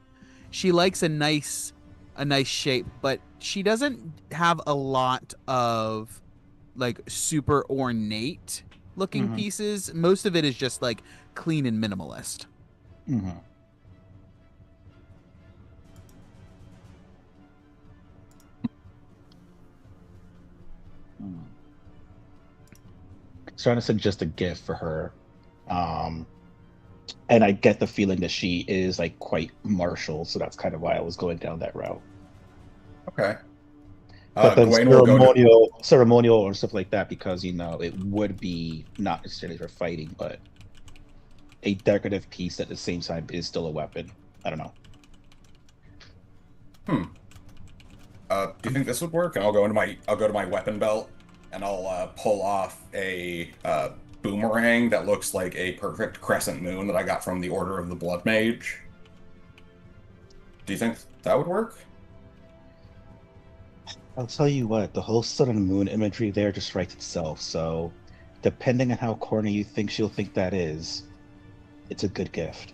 [SPEAKER 1] She likes a nice shape, but she doesn't have a lot of like super ornate looking pieces. Most of it is just like clean and minimalist.
[SPEAKER 3] Mm-hmm. Trying to suggest a gift for her. And I get the feeling that she is like quite martial, so that's kind of why I was going down that route.
[SPEAKER 4] Okay.
[SPEAKER 3] But then
[SPEAKER 4] Gawain will go to.
[SPEAKER 3] ceremonial or stuff like that, because it would be not necessarily for fighting, but a decorative piece at the same time is still a weapon. I don't know.
[SPEAKER 4] Do you think this would work? And I'll go to my weapon belt, and I'll pull off a boomerang that looks like a perfect crescent moon that I got from the Order of the Blood Mage. Do you think that would work?
[SPEAKER 3] I'll tell you what, the whole sun and moon imagery there just writes itself. So, depending on how corny you think she'll think that is, it's a good gift.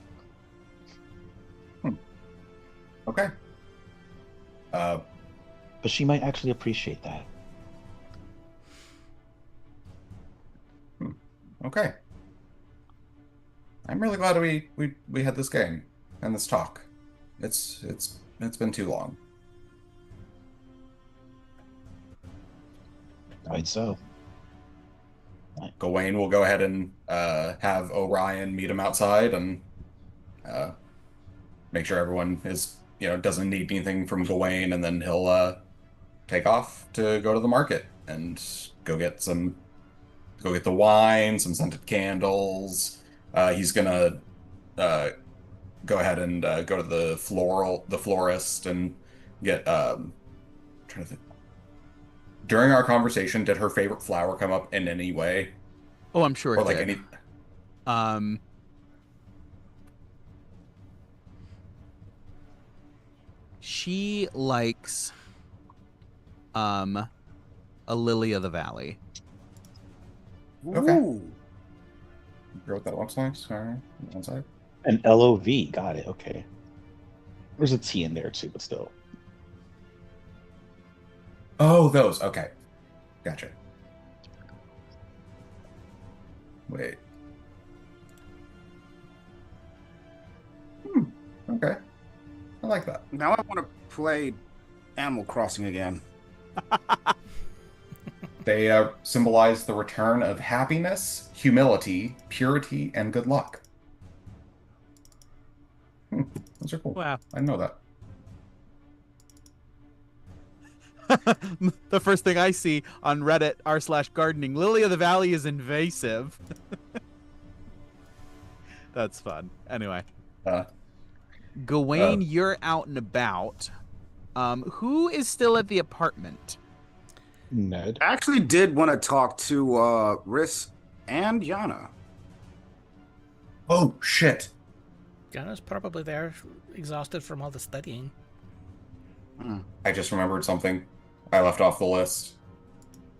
[SPEAKER 4] Okay.
[SPEAKER 3] But she might actually appreciate that.
[SPEAKER 4] Okay. I'm really glad we had this game and this talk. It's been too long.
[SPEAKER 3] Right, so.
[SPEAKER 4] Gawain will go ahead and have Orion meet him outside and make sure everyone is, doesn't need anything from Gawain, and then he'll take off to go to the market and go get the wine, some scented candles. He's gonna go ahead and go to the florist and get trying to think. During our conversation, did her favorite flower come up in any way?
[SPEAKER 1] Oh, I'm sure
[SPEAKER 4] Or
[SPEAKER 1] it
[SPEAKER 4] like
[SPEAKER 1] did. She likes a lily of the valley.
[SPEAKER 4] Okay.
[SPEAKER 5] Ooh.
[SPEAKER 4] You wrote that website? Sorry. One side.
[SPEAKER 3] An LOV, got it, okay. There's a T in there too, but still.
[SPEAKER 4] Oh, those. Okay. Gotcha. Wait. Okay. I like that.
[SPEAKER 5] Now I want to play Animal Crossing again.
[SPEAKER 4] They symbolize the return of happiness, humility, purity, and good luck. Those are cool.
[SPEAKER 1] Wow.
[SPEAKER 4] I know that.
[SPEAKER 1] The first thing I see on Reddit r/gardening, Lily of the Valley is invasive. That's fun. Anyway. Gawain, you're out and about. Who is still at the apartment?
[SPEAKER 3] Ned.
[SPEAKER 5] I actually did want to talk to Riss and Yana.
[SPEAKER 4] Oh, shit.
[SPEAKER 2] Gana's probably there, exhausted from all the studying.
[SPEAKER 4] I just remembered something I left off the list.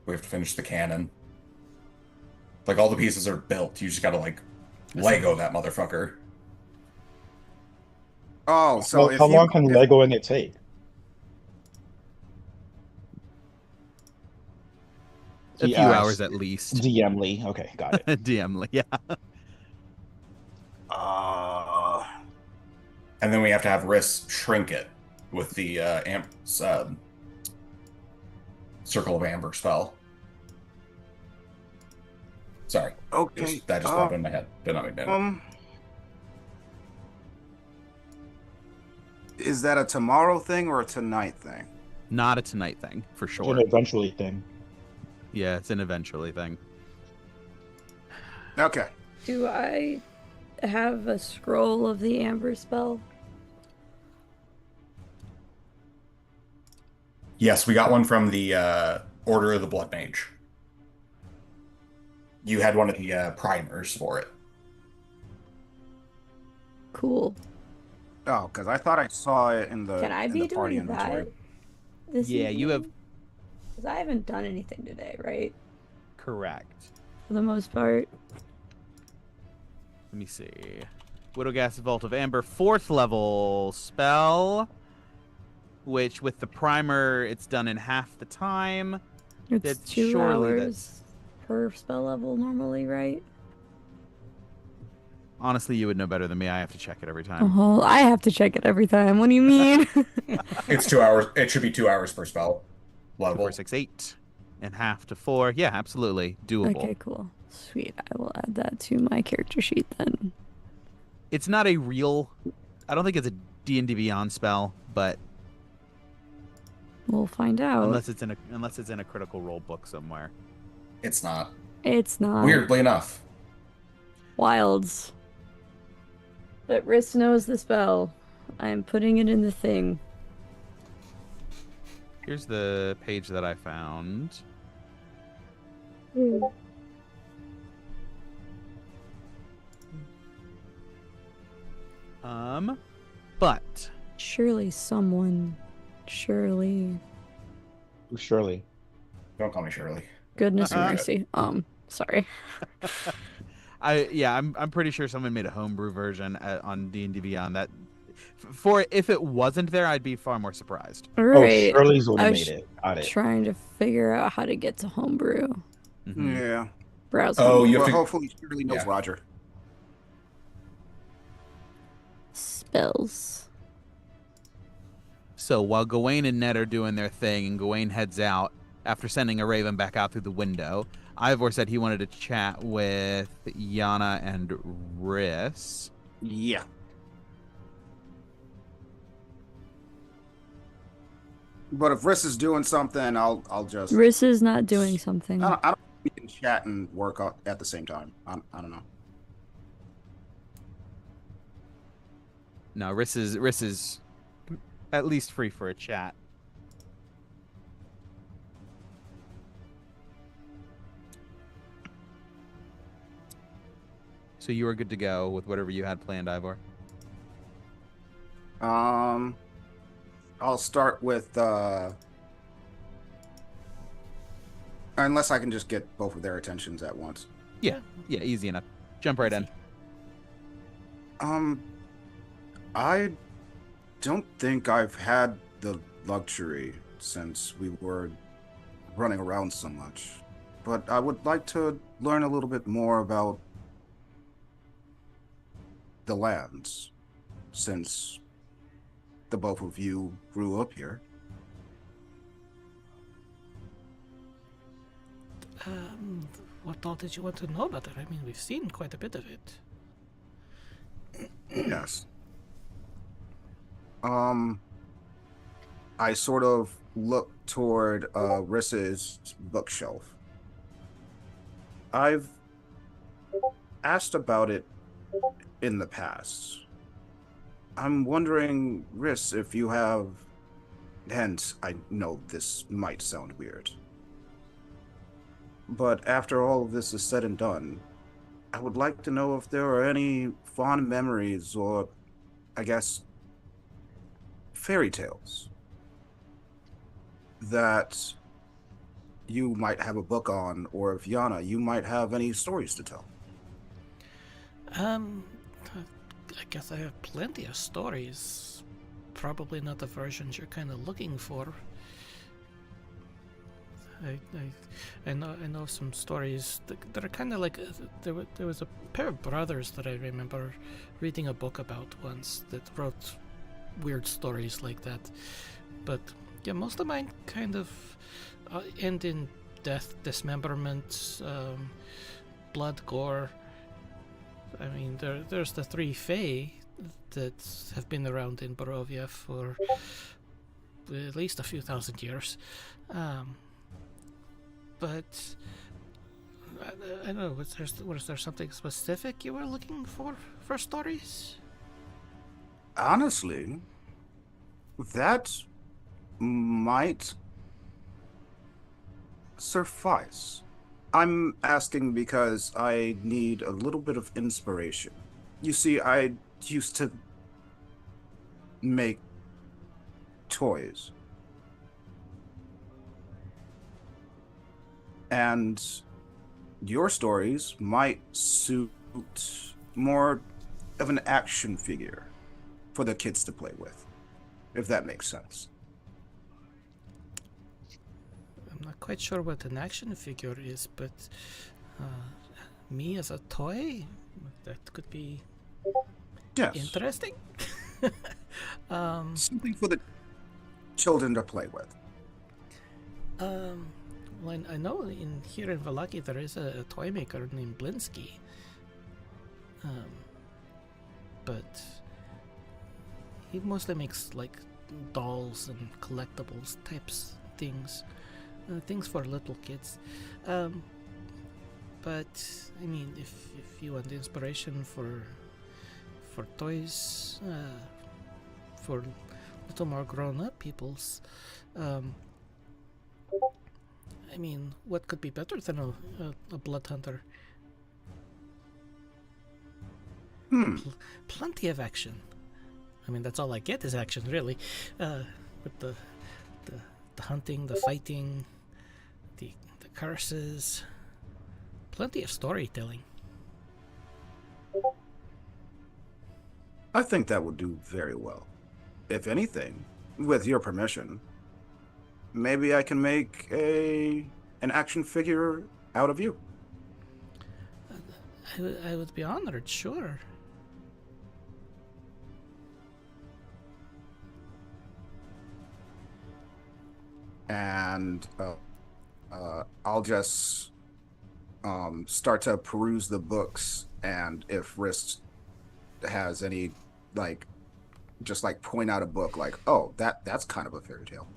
[SPEAKER 4] We have to finish the cannon. Like, all the pieces are built. You just gotta, like, Lego that motherfucker.
[SPEAKER 5] Oh, so
[SPEAKER 3] How long can Legoing it take?
[SPEAKER 1] A few hours at least.
[SPEAKER 3] DMly. Okay, got it.
[SPEAKER 1] DMly, yeah.
[SPEAKER 4] And then we have to have Riss shrink it with the Circle of Amber spell. Sorry.
[SPEAKER 5] Okay.
[SPEAKER 4] That just popped in my head. Did not mean to.
[SPEAKER 5] Is that a tomorrow thing or a tonight thing?
[SPEAKER 1] Not a tonight thing, for
[SPEAKER 3] It's
[SPEAKER 1] sure.
[SPEAKER 3] an eventually thing.
[SPEAKER 1] Yeah, it's an eventually thing.
[SPEAKER 5] Okay.
[SPEAKER 6] Do I have a scroll of the amber spell?
[SPEAKER 4] Yes, we got one from the Order of the Blood Mage. You had one of the primers for it.
[SPEAKER 6] Cool.
[SPEAKER 5] Oh, because I thought I saw it in the
[SPEAKER 6] Can I
[SPEAKER 5] in
[SPEAKER 6] be
[SPEAKER 5] the party
[SPEAKER 6] doing
[SPEAKER 5] inventory.
[SPEAKER 6] that? This
[SPEAKER 1] Yeah, you have
[SPEAKER 6] evening? Because I haven't done anything today, right?
[SPEAKER 1] Correct.
[SPEAKER 6] For the most part.
[SPEAKER 1] Let me see. Widowgas Vault of Amber, 4th level spell, which with the primer, it's done in half the time.
[SPEAKER 6] It's
[SPEAKER 1] That's
[SPEAKER 6] 2
[SPEAKER 1] surely
[SPEAKER 6] hours per spell level normally, right?
[SPEAKER 1] Honestly, you would know better than me. I have to check it every time.
[SPEAKER 6] Oh, I have to check it every time. What do you mean?
[SPEAKER 4] It's 2 hours. It should be 2 hours per spell
[SPEAKER 1] 2,
[SPEAKER 4] level.
[SPEAKER 1] 4, 6, 8, and half to 4. Yeah, absolutely doable.
[SPEAKER 6] Okay, cool. Sweet. I will add that to my character sheet then.
[SPEAKER 1] It's not a real. I don't think it's a D&D Beyond spell, but
[SPEAKER 6] We'll find out.
[SPEAKER 1] unless it's in a Critical Role book somewhere.
[SPEAKER 4] It's not.
[SPEAKER 6] It's not.
[SPEAKER 4] Weirdly enough.
[SPEAKER 6] Wilds. But Riss knows the spell. I'm putting it in the thing.
[SPEAKER 1] Here's the page that I found. But
[SPEAKER 6] Surely someone. Surely.
[SPEAKER 3] Surely.
[SPEAKER 4] Don't call me Shirley.
[SPEAKER 6] Goodness mercy. Sorry.
[SPEAKER 1] I'm pretty sure someone made a homebrew version on D&D Beyond that. For if it wasn't there, I'd be far more surprised.
[SPEAKER 6] Right.
[SPEAKER 3] Oh, Shirley's the one
[SPEAKER 6] I
[SPEAKER 3] who
[SPEAKER 6] was
[SPEAKER 3] made it. Got it.
[SPEAKER 6] trying to figure out how to get to homebrew.
[SPEAKER 1] Mhm.
[SPEAKER 5] Yeah.
[SPEAKER 6] Browse.
[SPEAKER 4] Oh, you have
[SPEAKER 5] Well,
[SPEAKER 4] to.
[SPEAKER 5] hopefully Shirley knows
[SPEAKER 4] Yeah.
[SPEAKER 5] Roger.
[SPEAKER 6] Spells.
[SPEAKER 1] So while Gawain and Ned are doing their thing, and Gawain heads out after sending a raven back out through the window, Ivor said he wanted to chat with Yana and Riss.
[SPEAKER 5] Yeah. But if Riss is doing something, I'll just.
[SPEAKER 6] Riss is not doing something.
[SPEAKER 5] I don't we can chat and work at the same time. I don't know.
[SPEAKER 1] No, Riss is at least free for a chat. So you are good to go with whatever you had planned, Ivor.
[SPEAKER 5] I'll start with unless I can just get both of their attentions at once.
[SPEAKER 1] Yeah, easy enough. Jump right in.
[SPEAKER 5] I don't think I've had the luxury since we were running around so much, but I would like to learn a little bit more about the lands, since the both of you grew up here.
[SPEAKER 2] What all did you want to know about it? I mean, we've seen quite a bit of it.
[SPEAKER 5] Yes. I sort of look toward Riss's bookshelf. I've asked about it in the past. I'm wondering, Riss, if you have, and I know this might sound weird, but after all of this is said and done, I would like to know if there are any fond memories or, I guess, fairy tales that you might have a book on, or if Yana, you might have any stories to tell.
[SPEAKER 2] I guess I have plenty of stories. Probably not the versions you're kind of looking for. I know some stories that are kind of like there was a pair of brothers that I remember reading a book about once that wrote weird stories like that. But yeah, most of mine kind of end in death, dismemberment, blood, gore. I mean, there's the three Fae that have been around in Barovia for at least a few thousand years. But I don't know. Was there something specific you were looking for stories?
[SPEAKER 5] Honestly, that might suffice. I'm asking because I need a little bit of inspiration. You see, I used to make toys. And your stories might suit more of an action figure for the kids to play with, if that makes sense.
[SPEAKER 2] I'm not quite sure what an action figure is, but me as a toy, that could be
[SPEAKER 5] Yes.
[SPEAKER 2] interesting.
[SPEAKER 5] Something for the children to play with.
[SPEAKER 2] Well, I know here in Vallaki there is a toy maker named Blinsky. But he mostly makes like dolls and collectibles types things, things for little kids. But I mean, if you want inspiration for toys, for little more grown-up peoples, I mean, what could be better than a blood hunter? Plenty of action. I mean, that's all I get is action, really. With the hunting, the fighting, the curses. Plenty of storytelling.
[SPEAKER 5] I think that would do very well. If anything, with your permission, maybe I can make an action figure out of you.
[SPEAKER 2] I would be honored, sure.
[SPEAKER 5] And I'll just start to peruse the books, and if Wrist has any, like, just like point out a book, like, oh, that's kind of a fairy tale.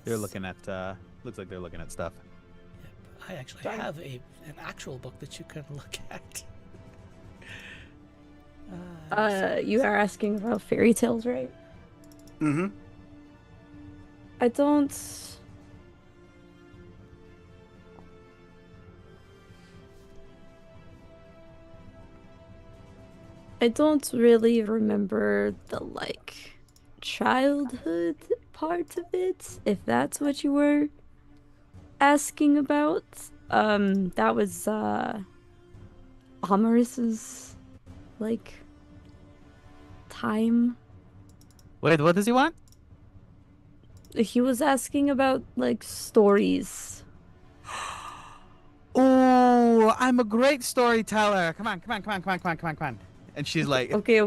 [SPEAKER 1] They're looking at. Looks like they're looking at stuff.
[SPEAKER 2] I actually have an actual book that you can look at.
[SPEAKER 6] You are asking about fairy tales, right?
[SPEAKER 5] Mm-hmm.
[SPEAKER 6] I don't really remember the like childhood part of it, if that's what you were asking about. That was Amaris's like time.
[SPEAKER 1] Wait, what does he want?
[SPEAKER 6] He was asking about like stories.
[SPEAKER 1] Oh, I'm a great storyteller. Come on. And she's like,
[SPEAKER 6] Okay.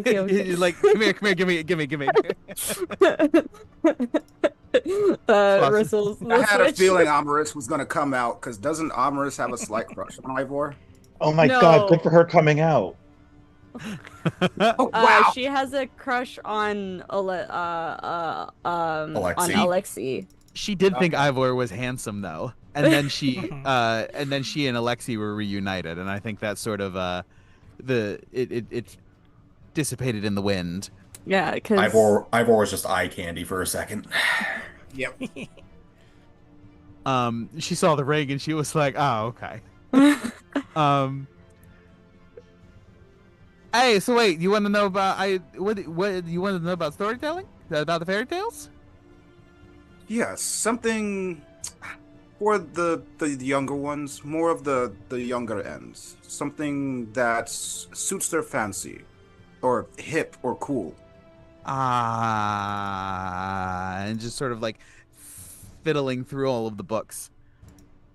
[SPEAKER 1] like, come here, give me.
[SPEAKER 6] Russell's
[SPEAKER 5] I had a feeling Amaris was going to come out, because doesn't Amaris have a slight crush on Ivor?
[SPEAKER 3] Oh my
[SPEAKER 6] No.
[SPEAKER 3] god, good for her coming out.
[SPEAKER 5] Oh, wow.
[SPEAKER 6] She has a crush on Alexei.
[SPEAKER 1] She did think Ivor was handsome though, and then she and Alexei were reunited, and I think that's sort of it dissipated in the wind.
[SPEAKER 6] Yeah, because
[SPEAKER 4] Ivor was just eye candy for a second.
[SPEAKER 5] Yep.
[SPEAKER 1] She saw the ring and she was like, oh, okay. Hey, so wait, you want to know about what you want to know about storytelling? About the fairy tales?
[SPEAKER 5] Yes, something for the younger ones, more of the younger ends. Something that suits their fancy, or hip, or cool.
[SPEAKER 1] And just sort of like fiddling through all of the books.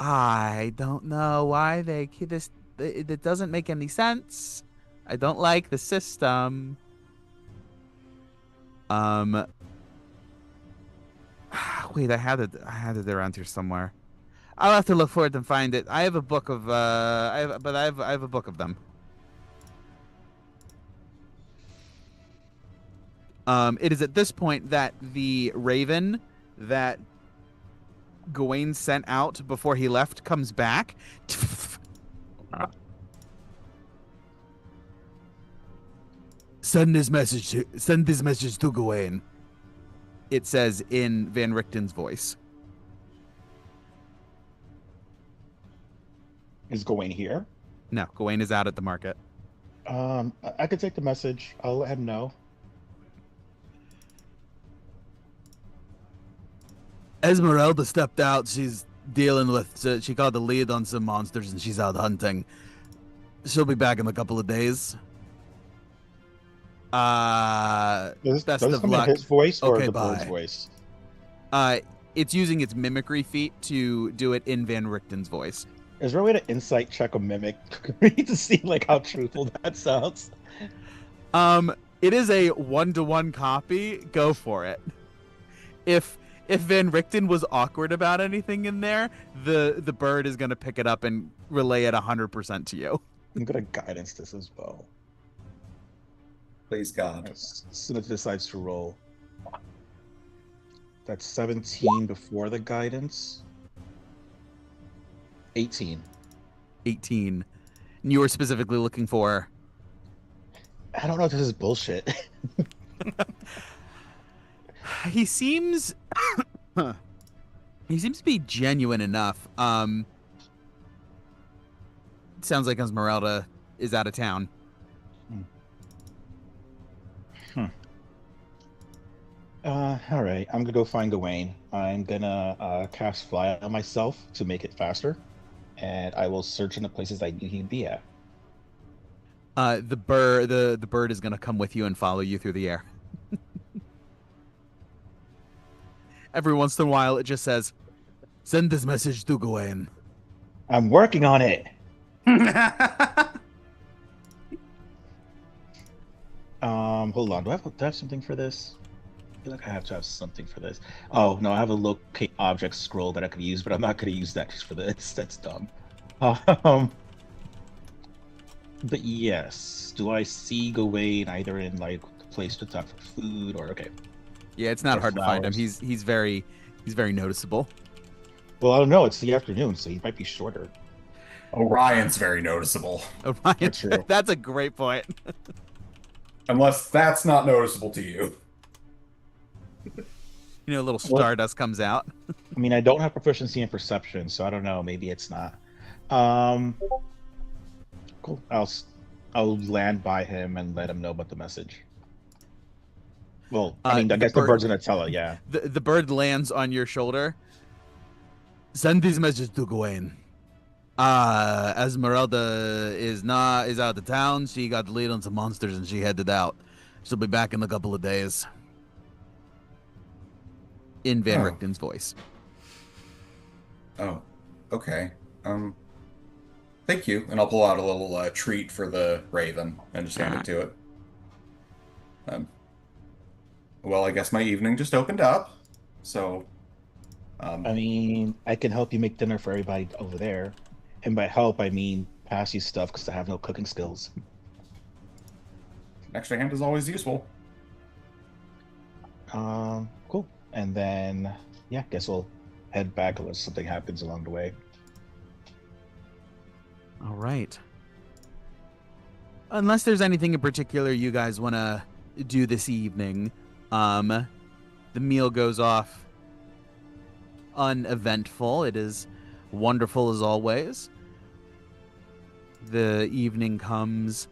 [SPEAKER 1] I don't know why they this. It doesn't make any sense. I don't like the system. Wait, I had it around here somewhere. I'll have to look for it and find it. I have a book of I have a book of them. It is at this point that the raven that Gawain sent out before he left comes back. Send this message to Gawain. It says in Van Richten's voice.
[SPEAKER 3] Is Gawain here?
[SPEAKER 1] No, Gawain is out at the market.
[SPEAKER 3] I could take the message. I'll let him know.
[SPEAKER 1] Esmeralda stepped out. She's dealing with. She got the lead on some monsters, and she's out hunting. She'll be back in a couple of days.
[SPEAKER 3] Does
[SPEAKER 1] Best
[SPEAKER 3] this
[SPEAKER 1] of
[SPEAKER 3] come in
[SPEAKER 1] luck.
[SPEAKER 3] his voice or
[SPEAKER 1] Okay,
[SPEAKER 3] the bird's
[SPEAKER 1] bye.
[SPEAKER 3] voice?
[SPEAKER 1] It's using its mimicry feat to do it in Van Richten's voice.
[SPEAKER 3] Is there a way to insight check a mimic to see like how truthful that sounds?
[SPEAKER 1] It is a 1-to-1 copy. Go for it. If Van Richten was awkward about anything in there, the bird is gonna pick it up and relay it 100% to you.
[SPEAKER 3] I'm gonna guidance this as well.
[SPEAKER 4] Please God.
[SPEAKER 3] As soon as it decides to roll. That's 17 before the guidance. 18.
[SPEAKER 1] 18. And you were specifically looking for.
[SPEAKER 3] I don't know if this is bullshit.
[SPEAKER 1] He seems. He seems to be genuine enough. It sounds like Esmeralda is out of town.
[SPEAKER 3] All right. I'm gonna go find Gawain. I'm gonna cast Fly on myself to make it faster, and I will search in the places I knew he'd be at.
[SPEAKER 1] The bird is gonna come with you and follow you through the air. Every once in a while, it just says, "Send this message to Gawain."
[SPEAKER 3] I'm working on it. Hold on. Do I have something for this? I feel like I have to have something for this. Oh no, I have a locate object scroll that I could use, but I'm not gonna use that just for this. That's dumb. But yes, do I see Gawain either in like the place to talk for food or okay?
[SPEAKER 1] Yeah, it's not
[SPEAKER 3] Or
[SPEAKER 1] hard to find him.
[SPEAKER 3] flowers.
[SPEAKER 1] He's very noticeable.
[SPEAKER 3] Well, I don't know. It's the afternoon, so he might be shorter.
[SPEAKER 4] Orion's very noticeable.
[SPEAKER 1] Orion,
[SPEAKER 3] That's true.
[SPEAKER 1] that's a great point.
[SPEAKER 4] Unless that's not noticeable to you.
[SPEAKER 1] You know, a little stardust comes out.
[SPEAKER 3] I mean, I don't have proficiency in perception, so I don't know. Maybe it's not. Cool. I'll land by him and let him know about the message. Well, I mean, I guess the bird's gonna tell her. Yeah.
[SPEAKER 1] The bird lands on your shoulder. Send this message to Gawain. Esmeralda is out of town. She got the lead on some monsters and she headed out. She'll be back in a couple of days. In Van Richten's voice.
[SPEAKER 4] Oh, okay. Thank you. And I'll pull out a little treat for the raven and just hand it to it. Well, I guess my evening just opened up. So,
[SPEAKER 3] I mean, I can help you make dinner for everybody over there. And by help, I mean pass you stuff because I have no cooking skills.
[SPEAKER 4] an extra hand is always useful.
[SPEAKER 3] Cool. And then, yeah, guess we'll head back unless something happens along the way.
[SPEAKER 1] All right. Unless there's anything in particular you guys want to do this evening, the meal goes off uneventful. It is wonderful as always. The evening comes,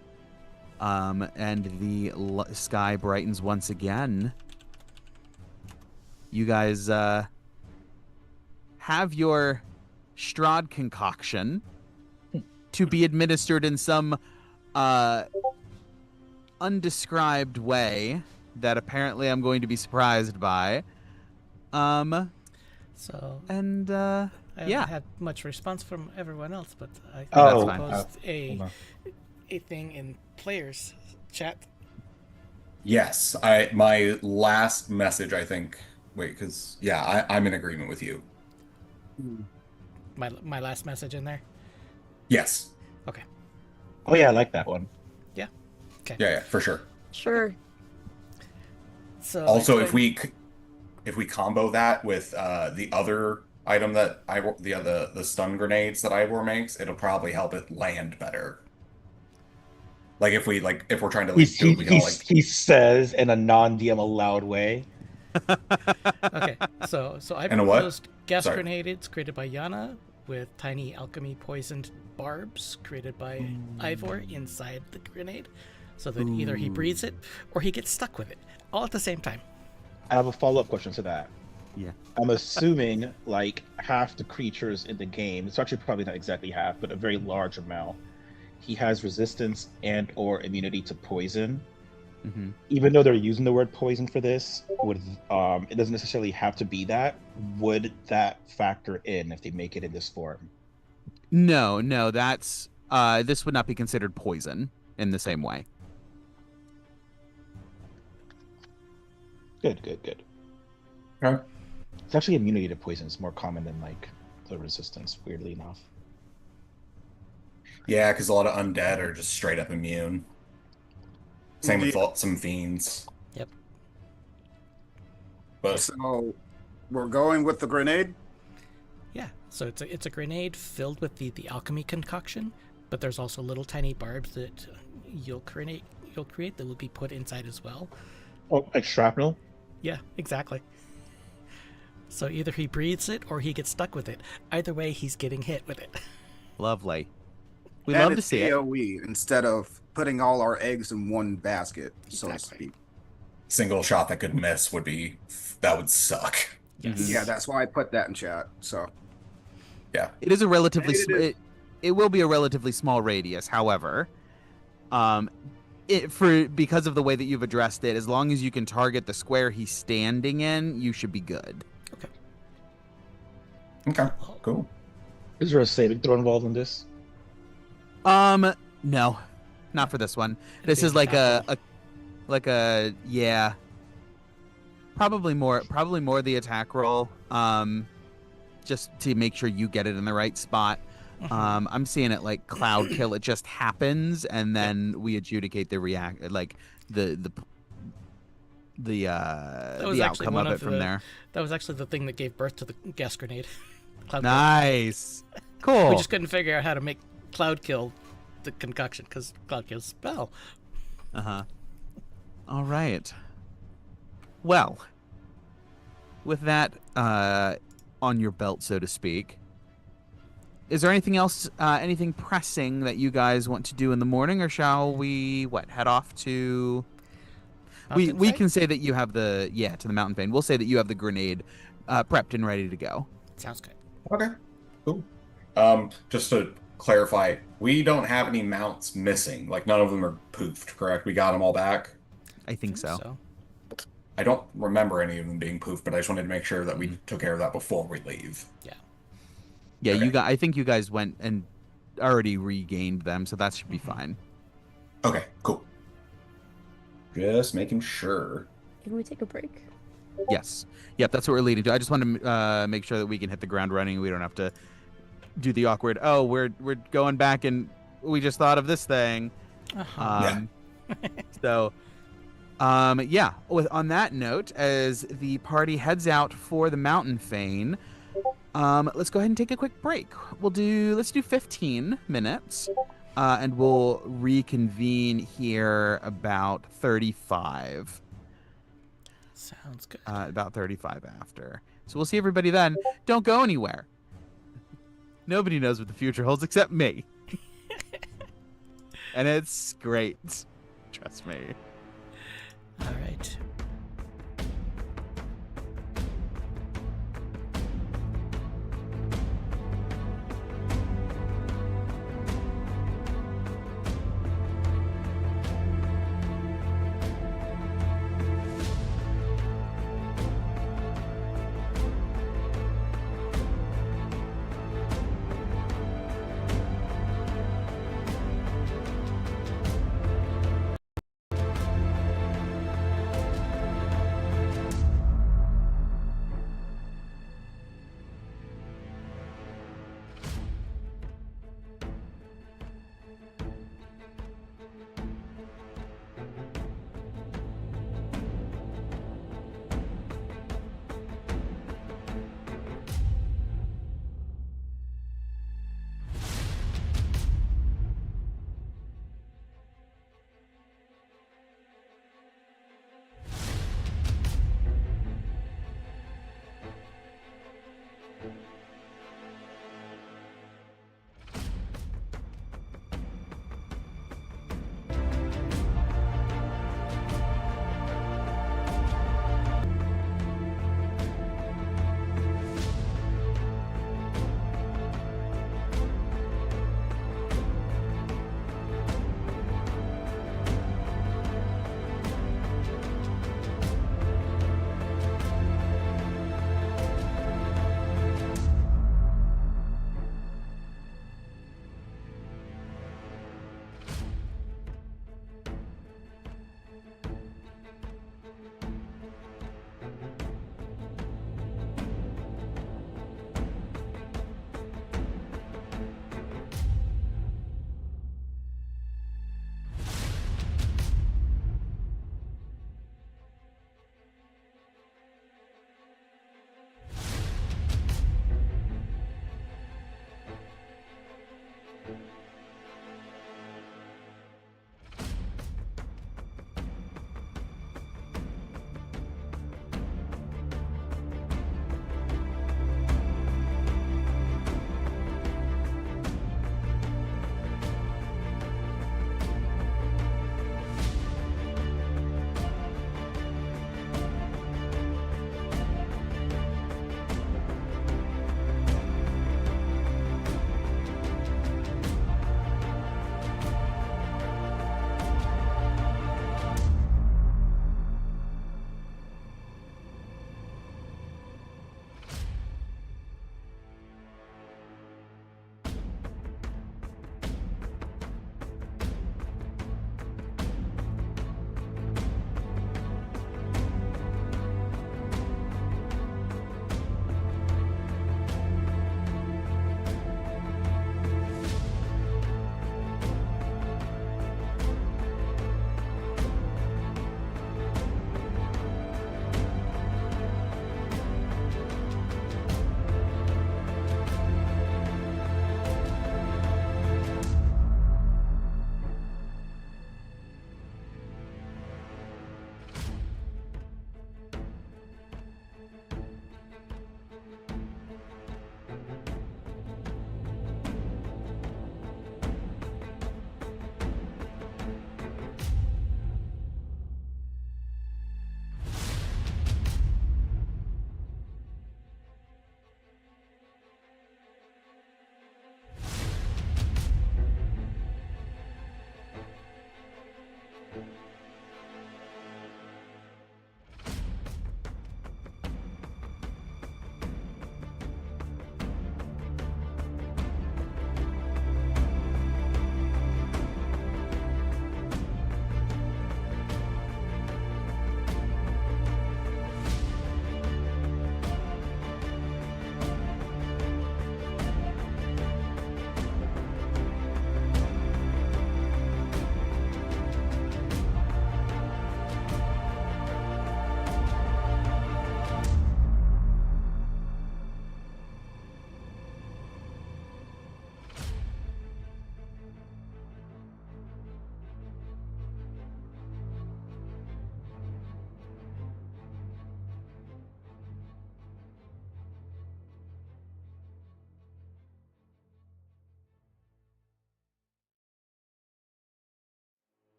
[SPEAKER 1] and the sky brightens once again. You guys have your Strahd concoction to be administered in some undescribed way that apparently I'm going to be surprised by.
[SPEAKER 2] So
[SPEAKER 1] And
[SPEAKER 2] I
[SPEAKER 1] yeah.
[SPEAKER 2] haven't had much response from everyone else, but I
[SPEAKER 3] Oh,
[SPEAKER 1] fine.
[SPEAKER 2] posed
[SPEAKER 3] hold on.
[SPEAKER 2] a thing in players chat.
[SPEAKER 4] Yes, my last message, I think. Wait, because I'm in agreement with you.
[SPEAKER 2] My last message in there.
[SPEAKER 4] Yes.
[SPEAKER 2] Okay.
[SPEAKER 3] Oh yeah, I like that one.
[SPEAKER 2] Yeah. Okay.
[SPEAKER 4] Yeah, for sure.
[SPEAKER 6] Sure.
[SPEAKER 2] So
[SPEAKER 4] Also,
[SPEAKER 2] I
[SPEAKER 4] if we combo that with the other item that the stun grenades that Ivor makes, it'll probably help it land better. Like if we're trying to
[SPEAKER 3] He
[SPEAKER 4] like
[SPEAKER 3] says in a non-DM allowed way.
[SPEAKER 2] okay. So I
[SPEAKER 4] And a what?
[SPEAKER 2] proposed gas
[SPEAKER 4] Sorry.
[SPEAKER 2] grenade. It's created by Yana. with tiny alchemy poisoned barbs created by Ivor inside the grenade, so that either he breathes it or he gets stuck with it, all at the same time.
[SPEAKER 3] I have a follow-up question to that.
[SPEAKER 1] Yeah.
[SPEAKER 3] I'm assuming like half the creatures in the game, it's actually probably not exactly half, but a very large amount, he has resistance and or immunity to poison.
[SPEAKER 1] Mm-hmm.
[SPEAKER 3] Even though they're using the word poison for this, would it doesn't necessarily have to be that. Would that factor in if they make it in this form?
[SPEAKER 1] No, that's this would not be considered poison in the same way.
[SPEAKER 3] Good.
[SPEAKER 4] Okay.
[SPEAKER 3] It's actually immunity to poison is more common than like the resistance, weirdly enough.
[SPEAKER 4] Yeah, because a lot of undead are just straight up immune. Same with some fiends.
[SPEAKER 2] Yep.
[SPEAKER 4] But
[SPEAKER 5] So we're going with the grenade?
[SPEAKER 2] Yeah, so it's a grenade filled with the alchemy concoction, but there's also little tiny barbs that you'll create that will be put inside as well.
[SPEAKER 3] Oh, like shrapnel?
[SPEAKER 2] Yeah, exactly. So either he breathes it or he gets stuck with it. Either way, he's getting hit with it.
[SPEAKER 1] Lovely. We
[SPEAKER 5] And
[SPEAKER 1] love to
[SPEAKER 5] it's
[SPEAKER 1] see it.
[SPEAKER 5] AoE instead of putting all our eggs in one basket, so to
[SPEAKER 2] Exactly.
[SPEAKER 5] speak.
[SPEAKER 4] single shot that could miss that would suck.
[SPEAKER 2] Yes.
[SPEAKER 5] Yeah, that's why I put that in chat. So
[SPEAKER 4] Yeah.
[SPEAKER 1] It is a relatively
[SPEAKER 5] And it is-
[SPEAKER 1] it will be a relatively small radius. However, because of the way that you've addressed it, as long as you can target the square he's standing in, you should be good.
[SPEAKER 4] Okay. Cool.
[SPEAKER 3] Is there a saving throw involved in this?
[SPEAKER 1] No, not for this one. This
[SPEAKER 2] It'd
[SPEAKER 1] is
[SPEAKER 2] be
[SPEAKER 1] like
[SPEAKER 2] attack
[SPEAKER 1] yeah, probably more the attack roll. Just to make sure you get it in the right spot. I'm seeing it like cloud kill. It just happens, and then we adjudicate the outcome of it from there.
[SPEAKER 2] That was actually the thing that gave birth to the gas grenade. Cloud
[SPEAKER 1] Nice,
[SPEAKER 2] kill.
[SPEAKER 1] cool.
[SPEAKER 2] We just couldn't figure out how to make cloud kill the concoction because cloud kill spell.
[SPEAKER 1] All right. Well, with that on your belt, so to speak, is there anything else, anything pressing that you guys want to do in the morning, or shall we head off to?
[SPEAKER 2] Mountain
[SPEAKER 1] We
[SPEAKER 2] Fang?
[SPEAKER 1] can say that you have to the mountain vein. We'll say that you have the grenade prepped and ready to go.
[SPEAKER 2] Sounds good.
[SPEAKER 4] Okay. Cool. Just to clarify, we don't have any mounts missing. Like none of them are poofed, correct? We got them all back.
[SPEAKER 1] I think so.
[SPEAKER 4] I don't remember any of them being poofed, but I just wanted to make sure that we took care of that before we leave.
[SPEAKER 1] Yeah,
[SPEAKER 4] Okay.
[SPEAKER 1] I think you guys went and already regained them, so that should be fine.
[SPEAKER 4] Okay, cool. Just making sure.
[SPEAKER 6] Can we take a break?
[SPEAKER 1] Yes. Yep, that's what we're leading to. I just want to make sure that we can hit the ground running. We don't have to do the awkward, oh, we're going back and we just thought of this thing. So, yeah. On that note, as the party heads out for the mountain fane, let's go ahead and take a quick break. Let's do 15 minutes, and we'll reconvene here about 35.
[SPEAKER 2] Sounds good.
[SPEAKER 1] About 35 after. So we'll see everybody then. Don't go anywhere. Nobody knows what the future holds except me. And it's great. Trust me.
[SPEAKER 2] All right.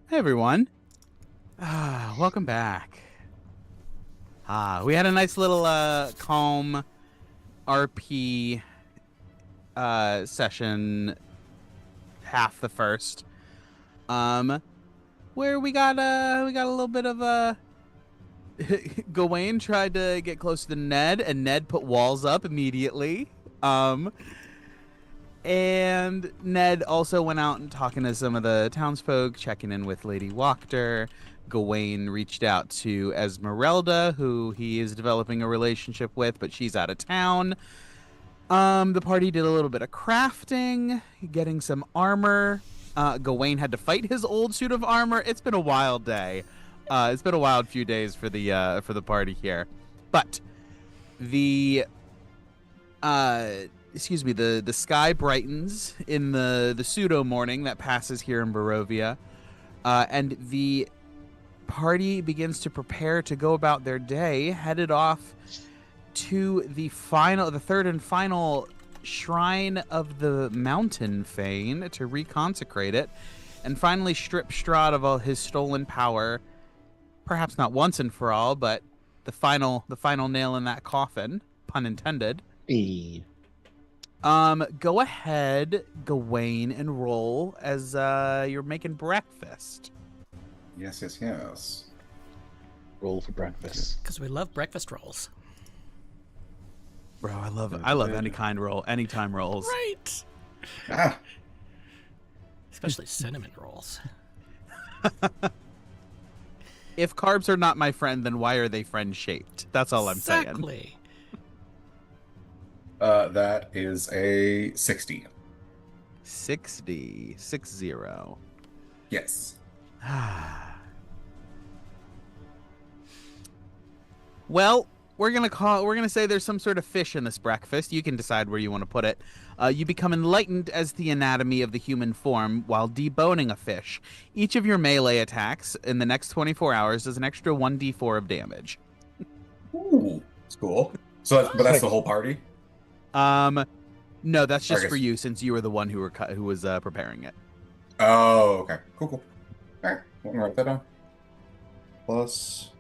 [SPEAKER 1] Hey everyone. Welcome back. We had a nice little calm RP session, half the first, where we got a little bit of Gawain tried to get close to Ned, and Ned put walls up immediately. And Ned also went out and talking to some of the townsfolk, checking in with Lady Wachter. Gawain reached out to Esmeralda, who he is developing a relationship with, but she's out of town. The party did a little bit of crafting, getting some armor. Gawain had to fight his old suit of armor. It's been a wild day. It's been a wild few days for the party here. But the the sky brightens in the pseudo morning that passes here in Barovia, and the party begins to prepare to go about their day, headed off to the third and final shrine of the mountain Fane to reconsecrate it, and finally strip Strahd of all his stolen power. Perhaps not once and for all, but the final nail in that coffin, pun intended. Go ahead, Gawain, and roll as you're making breakfast.
[SPEAKER 5] Yes.
[SPEAKER 3] Roll for breakfast.
[SPEAKER 2] Because we love breakfast rolls.
[SPEAKER 1] Bro, I love anytime rolls.
[SPEAKER 2] Right.
[SPEAKER 5] Ah,
[SPEAKER 2] Especially cinnamon rolls.
[SPEAKER 1] If carbs are not my friend, then why are they friend-shaped? That's all I'm saying.
[SPEAKER 2] Exactly.
[SPEAKER 4] That is a 60.
[SPEAKER 1] 60.
[SPEAKER 4] Yes.
[SPEAKER 1] Well, we're gonna say there's some sort of fish in this breakfast. You can decide where you want to put it. You become enlightened as the anatomy of the human form while deboning a fish. Each of your melee attacks in the next 24 hours does an extra 1d4 of damage.
[SPEAKER 4] Ooh, that's cool. So, but that's the whole party.
[SPEAKER 1] No, that's just
[SPEAKER 4] Okay.
[SPEAKER 1] for you since you were the one who was preparing it.
[SPEAKER 4] Oh, okay. Cool, cool. All right, let me write that down. Plus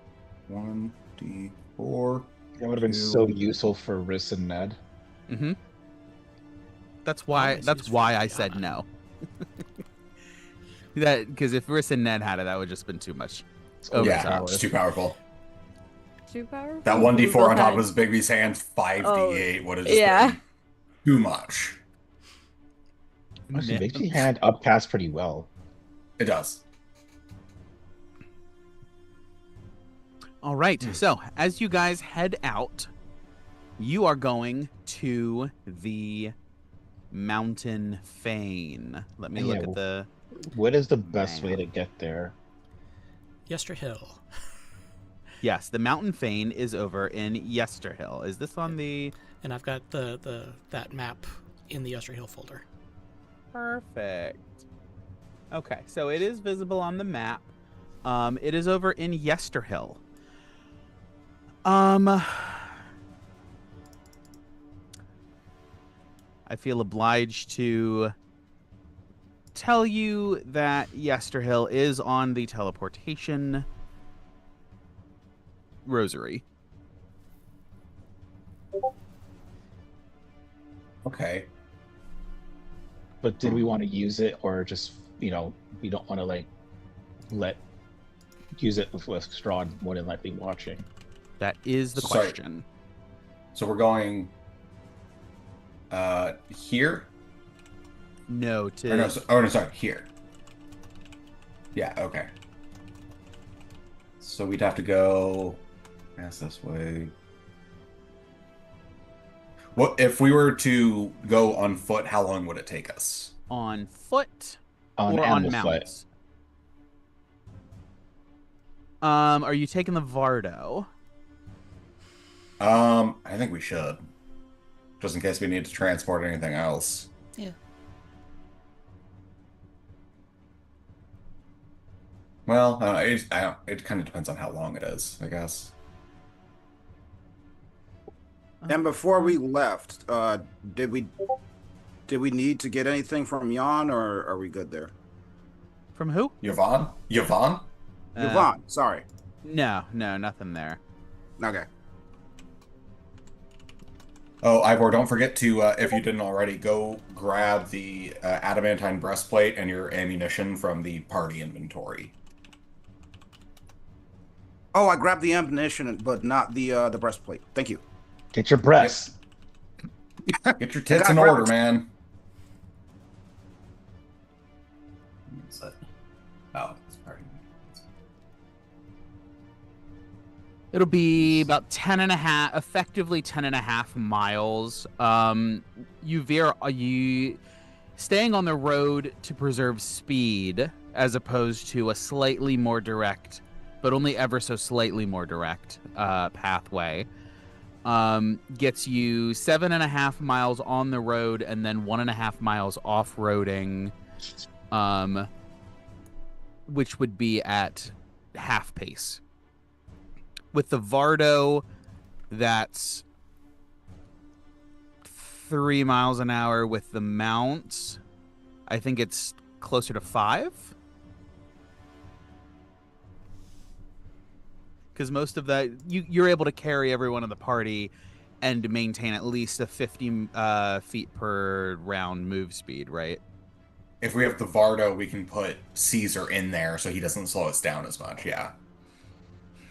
[SPEAKER 4] 1d4.
[SPEAKER 3] That would have been so useful for Riss and Ned.
[SPEAKER 1] Mm-hmm. That's why
[SPEAKER 2] Always used for
[SPEAKER 1] I said
[SPEAKER 2] Brianna.
[SPEAKER 1] no. That because if Riss and Ned had it, that would just been too much.
[SPEAKER 3] Oh,
[SPEAKER 4] Yeah,
[SPEAKER 1] Overpowered.
[SPEAKER 4] it's too powerful.
[SPEAKER 6] Too powerful.
[SPEAKER 4] That
[SPEAKER 6] We
[SPEAKER 4] 1d4
[SPEAKER 6] both
[SPEAKER 4] on top
[SPEAKER 6] had-
[SPEAKER 4] of his Bigby's hand, 5d8 would have just
[SPEAKER 6] yeah.
[SPEAKER 4] been too much.
[SPEAKER 3] Actually,
[SPEAKER 1] Ned-
[SPEAKER 3] makes your hand upcast pretty well.
[SPEAKER 4] It does.
[SPEAKER 1] All right. So as you guys head out, you are going to the Mountain Fane. Let me look
[SPEAKER 3] Yeah,
[SPEAKER 1] at the.
[SPEAKER 3] What is the best way
[SPEAKER 1] Man.
[SPEAKER 3] to get there?
[SPEAKER 2] Yesterhill.
[SPEAKER 1] Yes, the Mountain Fane is over in Yesterhill. Is this on the?
[SPEAKER 2] And I've got that map in the Yesterhill folder.
[SPEAKER 1] Perfect. Okay, so it is visible on the map. It is over in Yesterhill. I feel obliged to tell you that Yesterhill is on the teleportation rosary.
[SPEAKER 4] Okay.
[SPEAKER 3] But did we want to use it, or just, we don't want to like use it with Strahd more than likely watching?
[SPEAKER 1] That is the
[SPEAKER 4] Sorry.
[SPEAKER 1] question.
[SPEAKER 4] So we're going here?
[SPEAKER 1] No,
[SPEAKER 4] Or
[SPEAKER 1] to
[SPEAKER 4] no, no, sorry, here. Yeah, okay. So we'd have to go this way. What if we were to go on foot, how long would it take us?
[SPEAKER 1] on foot
[SPEAKER 3] On
[SPEAKER 1] or on
[SPEAKER 3] animal foot.
[SPEAKER 1] mounts. Are you taking the Vardo?
[SPEAKER 4] I think we should. Just in case we need to transport anything else.
[SPEAKER 2] Yeah.
[SPEAKER 4] Well, it kind of depends on how long it is, I guess.
[SPEAKER 5] And before we left, did we need to get anything from Jan, or are we good there?
[SPEAKER 1] From who?
[SPEAKER 4] Yvonne? Yvonne?
[SPEAKER 5] Yvonne, sorry.
[SPEAKER 1] No, nothing there.
[SPEAKER 5] Okay.
[SPEAKER 4] Oh, Ivor, don't forget to, if you didn't already, go grab the adamantine breastplate and your ammunition from the party inventory.
[SPEAKER 5] Oh, I grabbed the ammunition, but not the breastplate. Thank you.
[SPEAKER 3] Get your breasts.
[SPEAKER 4] Get your tits
[SPEAKER 5] got
[SPEAKER 4] in order,
[SPEAKER 5] breasts.
[SPEAKER 4] man. Oh, it's party.
[SPEAKER 1] It'll be about effectively 10.5 miles. You staying on the road to preserve speed as opposed to a slightly more direct, but only ever so slightly more direct pathway. Gets you 7.5 miles on the road and then 1.5 miles off-roading, which would be at half pace. With the Vardo, that's 3 miles an hour. With the mounts, I think it's closer to 5. Because most of that, you're able to carry everyone in the party and maintain at least a 50 feet per round move speed, right?
[SPEAKER 4] If we have the Vardo, we can put Caesar in there so he doesn't slow us down as much, yeah.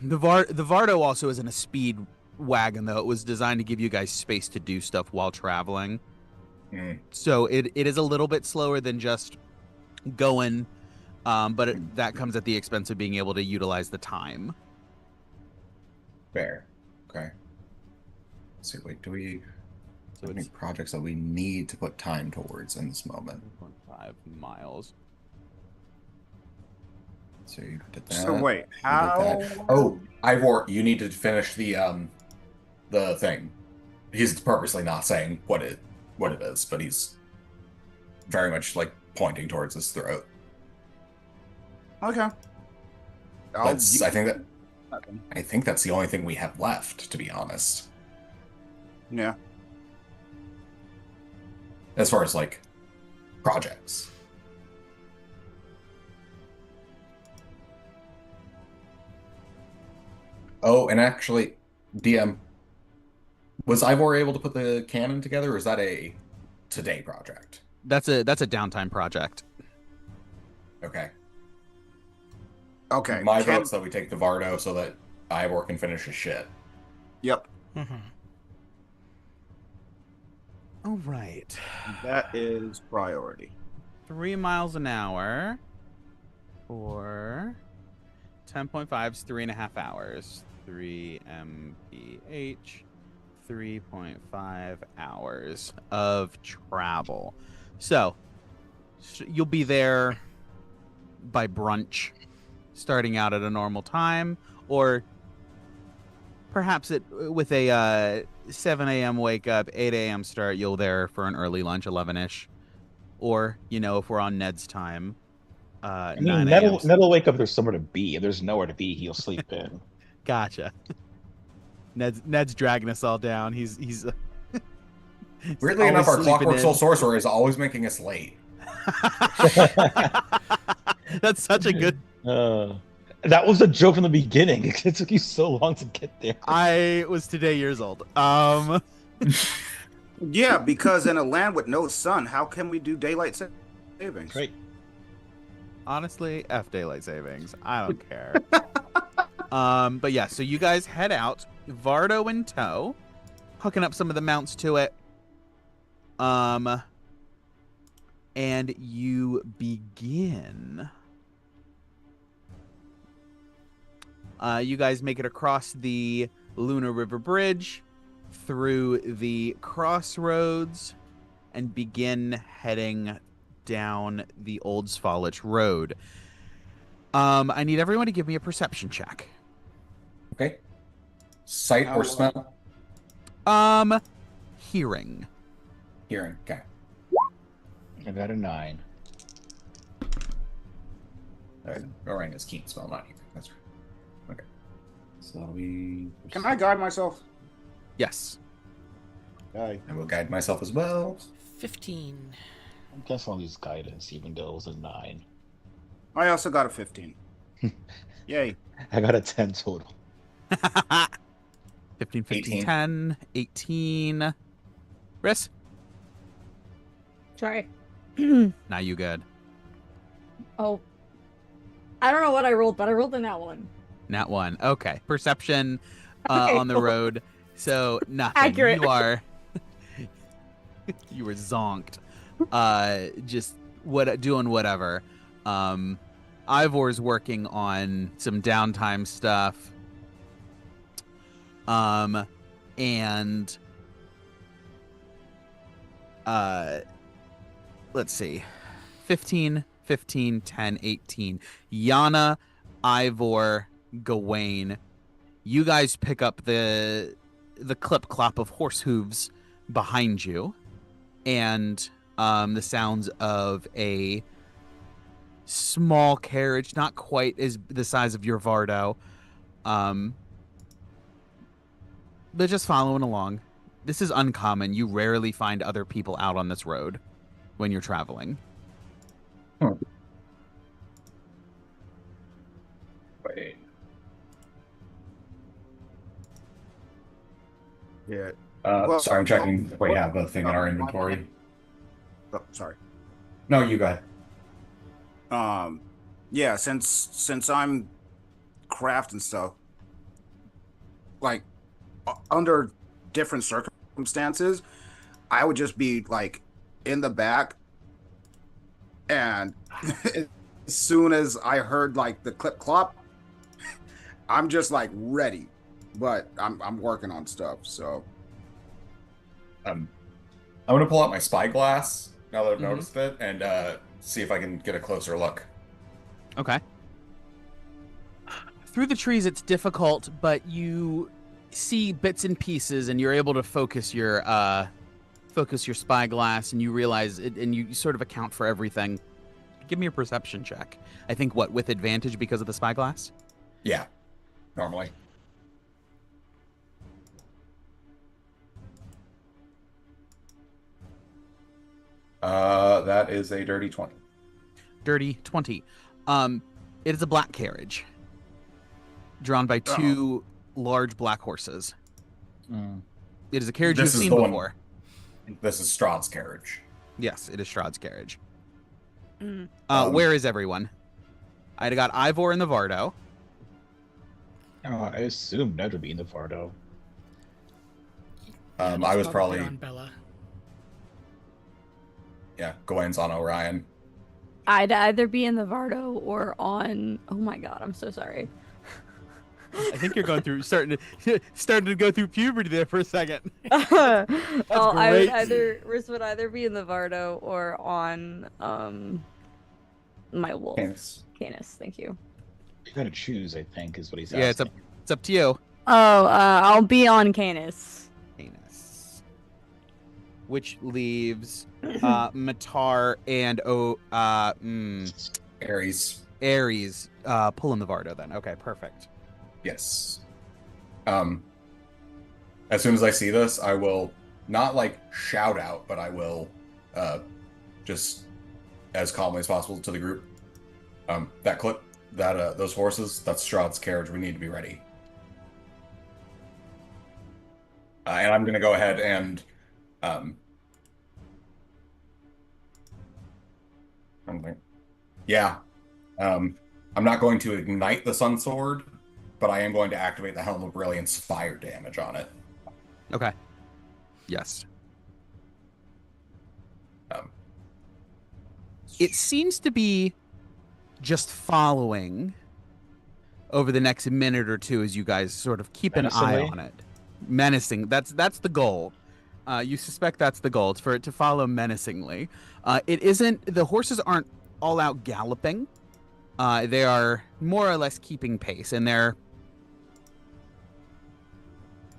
[SPEAKER 1] The Vardo also isn't a speed wagon, though. It was designed to give you guys space to do stuff while traveling. So it is a little bit slower than just going, but that comes at the expense of being able to utilize the time.
[SPEAKER 4] Fair. Okay. Let's see, wait, do we have any projects that we need to put time towards in this moment?
[SPEAKER 1] 1.5 miles.
[SPEAKER 4] So you did that.
[SPEAKER 5] So wait,
[SPEAKER 4] you did
[SPEAKER 5] how?
[SPEAKER 4] that. Oh, Ivor, you need to finish the thing. He's purposely not saying what it is, but he's very much like pointing towards his throat.
[SPEAKER 5] Okay.
[SPEAKER 4] I think that's the only thing we have left, to be honest.
[SPEAKER 5] Yeah.
[SPEAKER 4] As far as like projects. Oh, and actually, DM, was Ivor able to put the cannon together, or is that a today project?
[SPEAKER 1] That's a downtime project.
[SPEAKER 4] Okay.
[SPEAKER 5] Okay.
[SPEAKER 4] My vote's that we take the Vardo so that Ivor can finish his shit.
[SPEAKER 5] Yep.
[SPEAKER 2] Mm-hmm.
[SPEAKER 1] All right.
[SPEAKER 5] That is priority.
[SPEAKER 1] 3 miles an hour for 10.5 is 3.5 hours. 3 mph, 3.5 hours of travel. So you'll be there by brunch, starting out at a normal time, or perhaps with a 7 a.m. wake up, 8 a.m. start, you'll there for an early lunch, 11ish. Or, if we're on Ned's time,
[SPEAKER 3] I
[SPEAKER 1] 9
[SPEAKER 3] mean,
[SPEAKER 1] a.m.
[SPEAKER 3] Ned will wake up. There's somewhere to be. If there's nowhere to be, he'll sleep in.
[SPEAKER 1] Gotcha. Ned's dragging us all down. He's
[SPEAKER 4] Weirdly enough, our
[SPEAKER 1] sleeping
[SPEAKER 4] Clockwork
[SPEAKER 1] in.
[SPEAKER 4] Soul Sorcerer is always making us late.
[SPEAKER 1] That's such a good.
[SPEAKER 3] That was a joke from the beginning. It took you so long to get there.
[SPEAKER 1] I was today years old.
[SPEAKER 5] Yeah, because in a land with no sun, how can we do daylight savings?
[SPEAKER 3] Great.
[SPEAKER 1] Honestly, F daylight savings. I don't care. But yeah, so you guys head out, Vardo in tow, hooking up some of the mounts to it. And you begin. You guys make it across the Luna River Bridge, through the crossroads, and begin heading down the Old Svalich Road. I need everyone to give me a perception check.
[SPEAKER 4] Okay. Sight or smell?
[SPEAKER 1] Hearing.
[SPEAKER 4] Hearing. Okay.
[SPEAKER 3] I got a 9.
[SPEAKER 4] Orion is keen smell, not hearing. That's right. Okay. So we.
[SPEAKER 5] Can I guide myself?
[SPEAKER 1] Yes.
[SPEAKER 5] Aye.
[SPEAKER 4] I will guide myself as well.
[SPEAKER 2] 15.
[SPEAKER 3] I guess I'll use guidance, even though it was a 9.
[SPEAKER 5] I also got a 15. Yay.
[SPEAKER 3] I got a 10 total.
[SPEAKER 1] 15, 15,
[SPEAKER 4] 18.
[SPEAKER 1] 10, 18. Riss?
[SPEAKER 6] Sorry.
[SPEAKER 1] Now you good.
[SPEAKER 6] Oh. I don't know what I rolled, but I rolled in that one.
[SPEAKER 1] Nat 1. Okay. Perception
[SPEAKER 6] Okay,
[SPEAKER 1] on the
[SPEAKER 6] cool.
[SPEAKER 1] road. So nothing.
[SPEAKER 6] Accurate.
[SPEAKER 1] You are. You were zonked. Just doing whatever. Ivor's working on some downtime stuff. And let's see. 15, 15, 10, 18. Yana, Ivor, Gawain. You guys pick up the clip clop of horse hooves behind you, and the sounds of a small carriage, not quite as the size of your Vardo. They're just following along. This is uncommon. You rarely find other people out on this road when you're traveling.
[SPEAKER 4] Wait.
[SPEAKER 5] Yeah.
[SPEAKER 4] Sorry, I'm checking if we have a thing in our inventory.
[SPEAKER 5] Oh, sorry.
[SPEAKER 4] No, you go ahead.
[SPEAKER 5] Yeah, since I'm craft and stuff, like under different circumstances, I would just be like in the back, and as soon as I heard like the clip clop, I'm just like ready. But I'm working on stuff, so
[SPEAKER 4] I'm gonna pull out my spyglass now that I've noticed it, and see if I can get a closer look.
[SPEAKER 1] Okay. Through the trees, it's difficult, but you see bits and pieces, and you're able to focus your spyglass, and you realize it, and you sort of account for everything. Give me a perception check. I think with advantage because of the spyglass?
[SPEAKER 4] Yeah, normally. That is a dirty 20.
[SPEAKER 1] Dirty 20. It is a black carriage drawn by two large black horses.
[SPEAKER 3] Mm.
[SPEAKER 1] It is a carriage
[SPEAKER 4] This
[SPEAKER 1] you've
[SPEAKER 4] is
[SPEAKER 1] seen
[SPEAKER 4] the one-
[SPEAKER 1] before.
[SPEAKER 4] This is Strahd's carriage.
[SPEAKER 1] Yes, it is Strahd's carriage.
[SPEAKER 6] Mm.
[SPEAKER 1] Where is everyone? I got Ivor in the Vardo.
[SPEAKER 3] I assume Ned would be in the Vardo.
[SPEAKER 4] I was probably
[SPEAKER 2] on Bella.
[SPEAKER 4] Gawain's on Orion.
[SPEAKER 6] I'd either be in the Vardo or on. Oh my god, I'm so sorry.
[SPEAKER 1] I think you're going through starting to go through puberty there for a second.
[SPEAKER 6] I would
[SPEAKER 1] great.
[SPEAKER 6] Riz would either be in the Vardo or on my wolf. Canis, thank you.
[SPEAKER 3] You gotta choose, I think, is what he's
[SPEAKER 1] Yeah,
[SPEAKER 3] asking.
[SPEAKER 1] it's up to you.
[SPEAKER 6] Oh, I'll be on Canis.
[SPEAKER 1] Anus. Which leaves Matar and
[SPEAKER 4] Ares.
[SPEAKER 1] Ares pulling the Vardo then. Okay, perfect.
[SPEAKER 4] Yes. As soon as I see this, I will not like shout out, but I will just as calmly as possible to the group. That clip, those horses, that's Strahd's carriage. We need to be ready. And I'm gonna go ahead and I'm not going to ignite the Sun Sword, but I am going to activate the Helm of Brilliance fire damage on it.
[SPEAKER 1] Okay. Yes. It seems to be just following over the next minute or two as you guys sort of keep an eye
[SPEAKER 3] Menacingly?
[SPEAKER 1] on it. Menacing. That's the goal. You suspect that's the goal. It's for it to follow menacingly. It isn't. The horses aren't all out galloping. They are more or less keeping pace, and they're.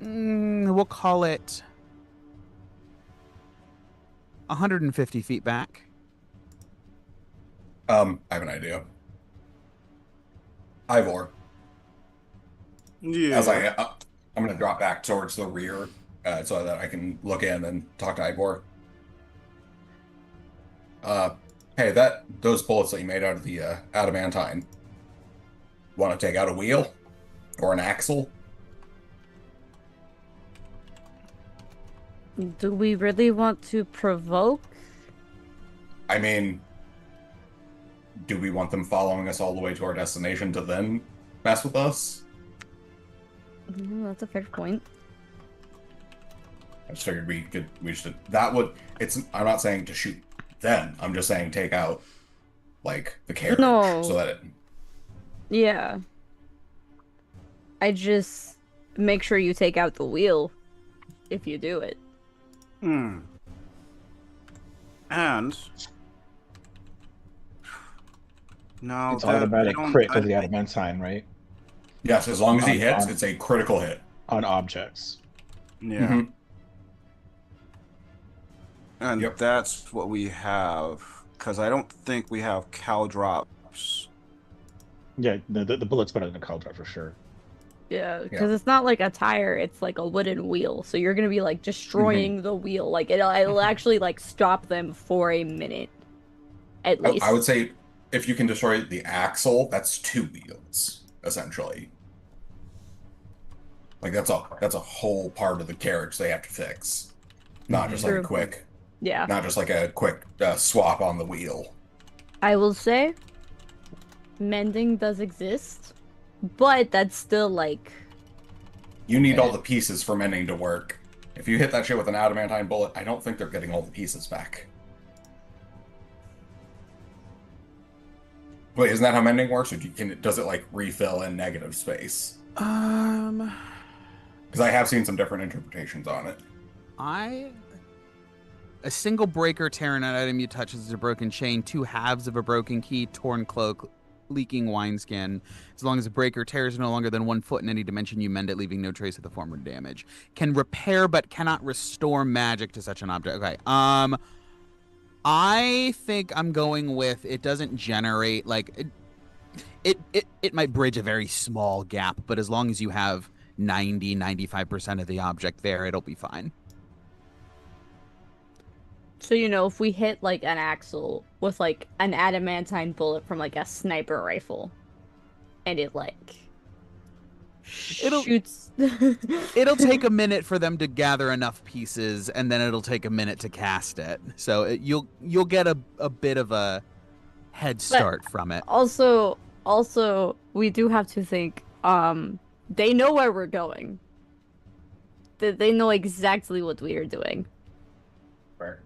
[SPEAKER 1] We'll call it 150 feet back.
[SPEAKER 4] I have an idea. Ivor,
[SPEAKER 5] Yeah.
[SPEAKER 4] as I'm going to drop back towards the rear so that I can look in and talk to Ivor. Hey, those bullets that you made out of the adamantine. Want to take out a wheel or an axle?
[SPEAKER 6] Do we really want to provoke?
[SPEAKER 4] I mean, do we want them following us all the way to our destination to then mess with us?
[SPEAKER 6] That's a fair point.
[SPEAKER 4] I just figured we should. I'm not saying to shoot them. I'm just saying take out, like, the carriage.
[SPEAKER 6] No.
[SPEAKER 4] So that it.
[SPEAKER 6] Yeah. I just make sure you take out the wheel if you do it.
[SPEAKER 5] Hmm. And no,
[SPEAKER 3] It's automatic
[SPEAKER 5] they don't-
[SPEAKER 3] crit for the adamantine, right?
[SPEAKER 4] Yes, as long as he
[SPEAKER 3] On-
[SPEAKER 4] hits,
[SPEAKER 3] on-
[SPEAKER 4] it's a critical hit.
[SPEAKER 3] On objects.
[SPEAKER 5] Yeah.
[SPEAKER 4] Mhm.
[SPEAKER 5] And
[SPEAKER 4] Yep.
[SPEAKER 5] that's what we have, because I don't think we have cal drops.
[SPEAKER 3] Yeah, the bullet's better than a call drop for sure.
[SPEAKER 6] Yeah, because it's not like a tire, it's like a wooden wheel. So you're gonna be like destroying the wheel. Like it'll actually like stop them for a minute. At least.
[SPEAKER 4] I would say if you can destroy the axle, that's 2 wheels, essentially. Like that's a whole part of the carriage they have to fix. Not just like
[SPEAKER 6] True.
[SPEAKER 4] a quick
[SPEAKER 6] Yeah.
[SPEAKER 4] not just like a quick swap on the wheel.
[SPEAKER 6] I will say mending does exist, but that's still like
[SPEAKER 4] You need all the pieces for mending to work. If you hit that shit with an adamantine bullet, I don't think they're getting all the pieces back. Wait, isn't that how mending works? Or does it like refill in negative space? Because I have seen some different interpretations on it.
[SPEAKER 1] A single breaker tearing an item you touch is a broken chain, 2 halves of a broken key, torn cloak, leaking wineskin. As long as the breaker tears no longer than 1 foot in any dimension, you mend it, leaving no trace of the former damage. Can repair but cannot restore magic to such an object. Okay. I think I'm going with it doesn't generate like it might bridge a very small gap, but as long as you have 95% of the object there, it'll be fine.
[SPEAKER 6] so if we hit like an axle with like an adamantine bullet from like a sniper rifle and it like
[SPEAKER 1] It'll-
[SPEAKER 6] shoots.
[SPEAKER 1] It'll take a minute for them to gather enough pieces, and then it'll take a minute to cast it. So you'll get a bit of a head start from it.
[SPEAKER 6] Also, we do have to think. They know where we're going. They know exactly what we are doing.
[SPEAKER 3] Fair.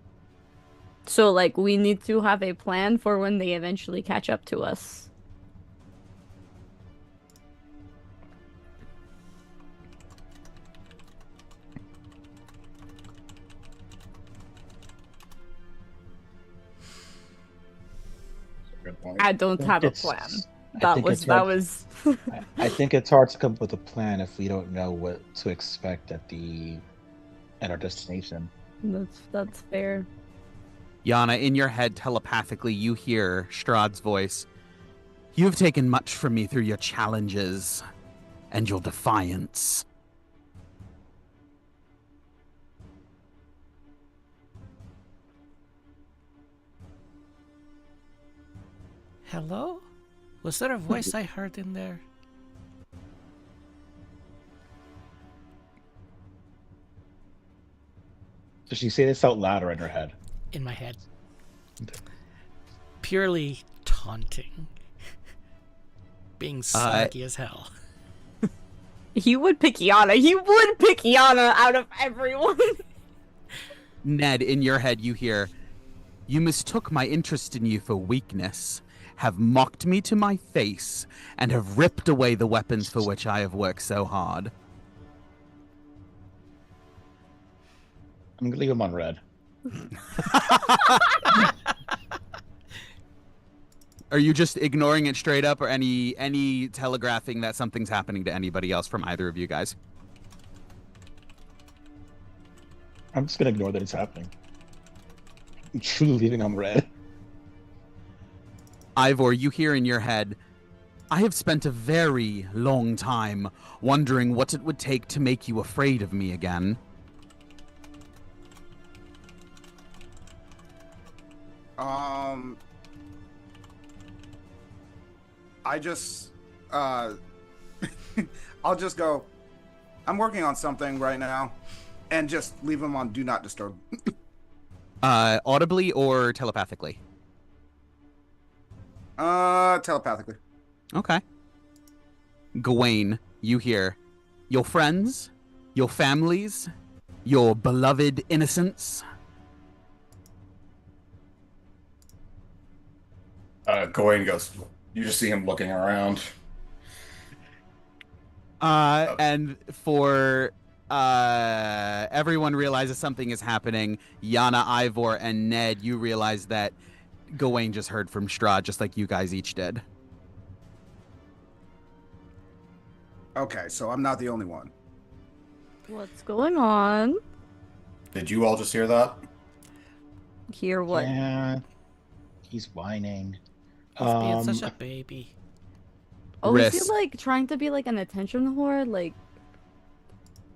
[SPEAKER 6] So, like, we need to have a plan for when they eventually catch up to us.
[SPEAKER 3] Good point.
[SPEAKER 6] I don't have a plan. That was.
[SPEAKER 3] I think it's hard to come up with a plan if we don't know what to expect at our destination.
[SPEAKER 6] That's fair.
[SPEAKER 1] Yana, in your head, telepathically, you hear Strahd's voice. You've taken much from me through your challenges and your defiance.
[SPEAKER 2] Hello? Was there a voice I heard in there?
[SPEAKER 3] Does she say this out loud or in her head?
[SPEAKER 2] In my head. Purely taunting. Being snarky as hell.
[SPEAKER 6] He would pick Yana. He would pick Yana out of everyone.
[SPEAKER 1] Ned, in your head, you hear, you mistook my interest in you for weakness, have mocked me to my face, and have ripped away the weapons for which I have worked so hard.
[SPEAKER 3] I'm gonna leave him on red.
[SPEAKER 1] Are you just ignoring it straight up, or any telegraphing that something's happening to anybody else from either of you guys?
[SPEAKER 3] I'm just gonna ignore that it's happening. I'm truly leaving him red.
[SPEAKER 1] Ivor, you hear in your head, I have spent a very long time wondering what it would take to make you afraid of me again.
[SPEAKER 5] I just, I'll just go, I'm working on something right now, and just leave him on Do Not Disturb.
[SPEAKER 1] Audibly or telepathically?
[SPEAKER 5] Telepathically.
[SPEAKER 1] Okay. Gawain, you hear, your friends, your families, your beloved innocents.
[SPEAKER 4] Gawain goes, you just see him looking around.
[SPEAKER 1] And for everyone realizes something is happening, Yana, Ivor, and Ned, you realize that Gawain just heard from Strahd, just like you guys each did.
[SPEAKER 5] Okay, so I'm not the only one.
[SPEAKER 6] What's going on?
[SPEAKER 4] Did you all just hear that?
[SPEAKER 6] Hear what?
[SPEAKER 3] Yeah, he's whining.
[SPEAKER 2] He's being such a baby.
[SPEAKER 6] Oh, is
[SPEAKER 1] Riss.
[SPEAKER 6] he like trying to be like an attention whore?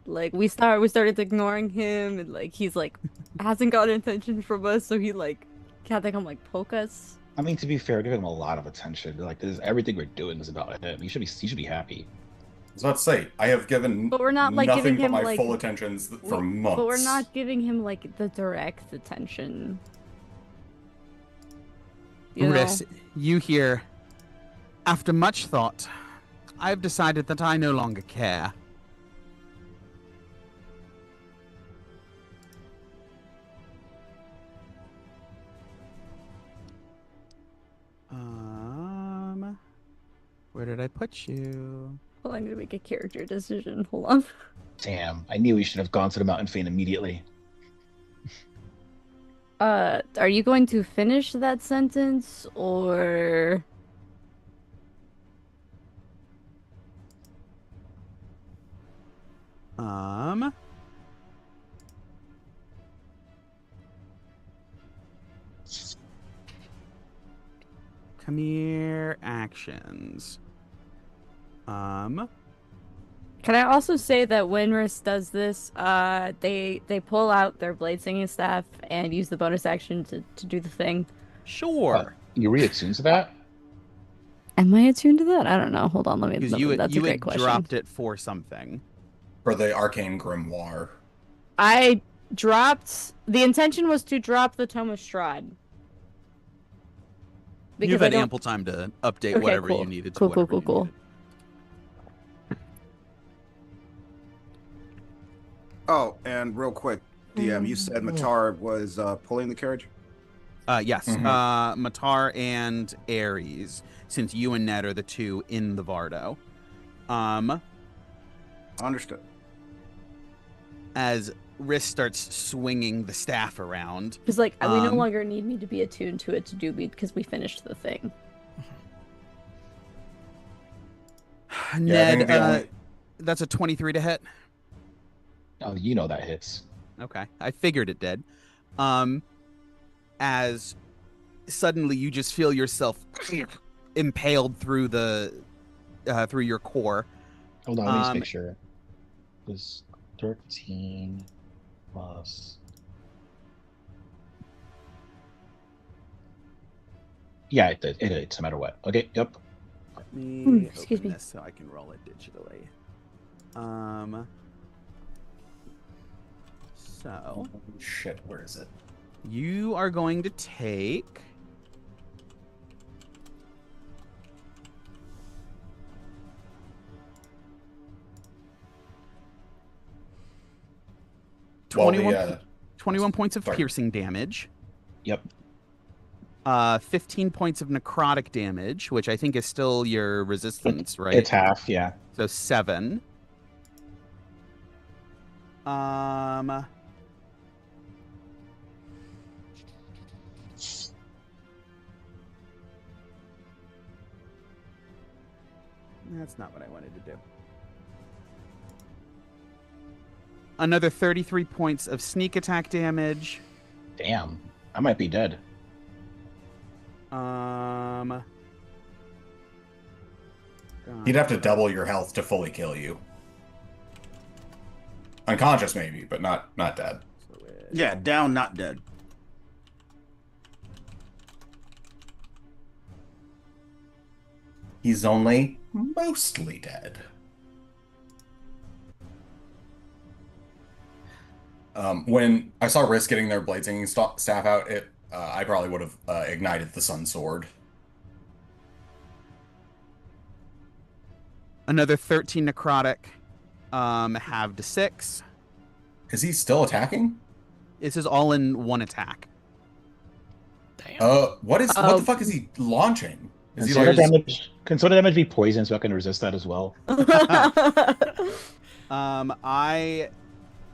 [SPEAKER 6] Like we started ignoring him, and like he's like hasn't gotten attention from us, so he like can't they come like poke us?
[SPEAKER 3] I mean, to be fair, give him a lot of attention. Like, everything we're doing is about him. He should be happy.
[SPEAKER 4] I was about to say, I have given
[SPEAKER 6] But we're not like
[SPEAKER 4] nothing
[SPEAKER 6] giving
[SPEAKER 4] but
[SPEAKER 6] him
[SPEAKER 4] my
[SPEAKER 6] like
[SPEAKER 4] full attentions for months.
[SPEAKER 6] But we're not giving him like the direct attention. You know?
[SPEAKER 1] Riss, you hear, after much thought, I have decided that I no longer care. Where did I put you?
[SPEAKER 6] Well, I'm gonna make a character decision. Hold on.
[SPEAKER 3] Damn, I knew we should have gone to the Mountain Fane immediately.
[SPEAKER 6] Are you going to finish that sentence or?
[SPEAKER 1] Come here, actions.
[SPEAKER 6] Can I also say that when Riss does this, they pull out their blade singing staff and use the bonus action to do the thing.
[SPEAKER 1] Sure.
[SPEAKER 3] You reattunes to that?
[SPEAKER 6] Am I attuned to that? I don't know. Hold on,
[SPEAKER 1] Because
[SPEAKER 6] that's a
[SPEAKER 1] you
[SPEAKER 6] great
[SPEAKER 1] had
[SPEAKER 6] question.
[SPEAKER 1] dropped it for something.
[SPEAKER 4] For the arcane grimoire.
[SPEAKER 6] I dropped. The intention was to drop the Tome of Strahd.
[SPEAKER 1] You've had ample time to update whatever
[SPEAKER 6] cool.
[SPEAKER 1] you needed to.
[SPEAKER 6] Cool.
[SPEAKER 5] Oh, and real quick, DM, you said Matar was pulling the carriage?
[SPEAKER 1] Yes. Matar and Ares, since you and Ned are the two in the Vardo.
[SPEAKER 5] Understood.
[SPEAKER 1] As Riss starts swinging the staff around.
[SPEAKER 6] Because, like, we no longer need me to be attuned to it to do because we finished the thing.
[SPEAKER 1] Ned, that's a 23 to hit.
[SPEAKER 3] Oh, you know that hits.
[SPEAKER 1] Okay. I figured it did. As suddenly you just feel yourself impaled through through your core.
[SPEAKER 3] Hold on, let me just make sure. It was 13 plus. Yeah, it hits no matter what. Okay, yep.
[SPEAKER 1] Let me
[SPEAKER 6] excuse
[SPEAKER 1] open
[SPEAKER 6] me.
[SPEAKER 1] this so I can roll it digitally. So
[SPEAKER 4] Shit, where is it?
[SPEAKER 1] you are going to take
[SPEAKER 4] Well,
[SPEAKER 1] 21 points of
[SPEAKER 4] sorry.
[SPEAKER 1] piercing damage.
[SPEAKER 3] Yep.
[SPEAKER 1] 15 points of necrotic damage, which I think is still your resistance, right?
[SPEAKER 3] It's half, yeah.
[SPEAKER 1] So 7. That's not what I wanted to do. Another 33 points of sneak attack damage.
[SPEAKER 3] Damn, I might be dead.
[SPEAKER 4] He'd have to double your health to fully kill you. Unconscious, maybe, but not dead.
[SPEAKER 5] Yeah, down, not dead.
[SPEAKER 4] He's only mostly dead. When I saw Risk getting their blade singing staff out, I probably would have ignited the Sun Sword.
[SPEAKER 1] Another 13 necrotic, halved to 6.
[SPEAKER 4] Is he still attacking?
[SPEAKER 1] This is all in one attack.
[SPEAKER 2] Damn.
[SPEAKER 4] What the fuck is he launching? Is he
[SPEAKER 3] Can soda damage be poison so I can resist that as well?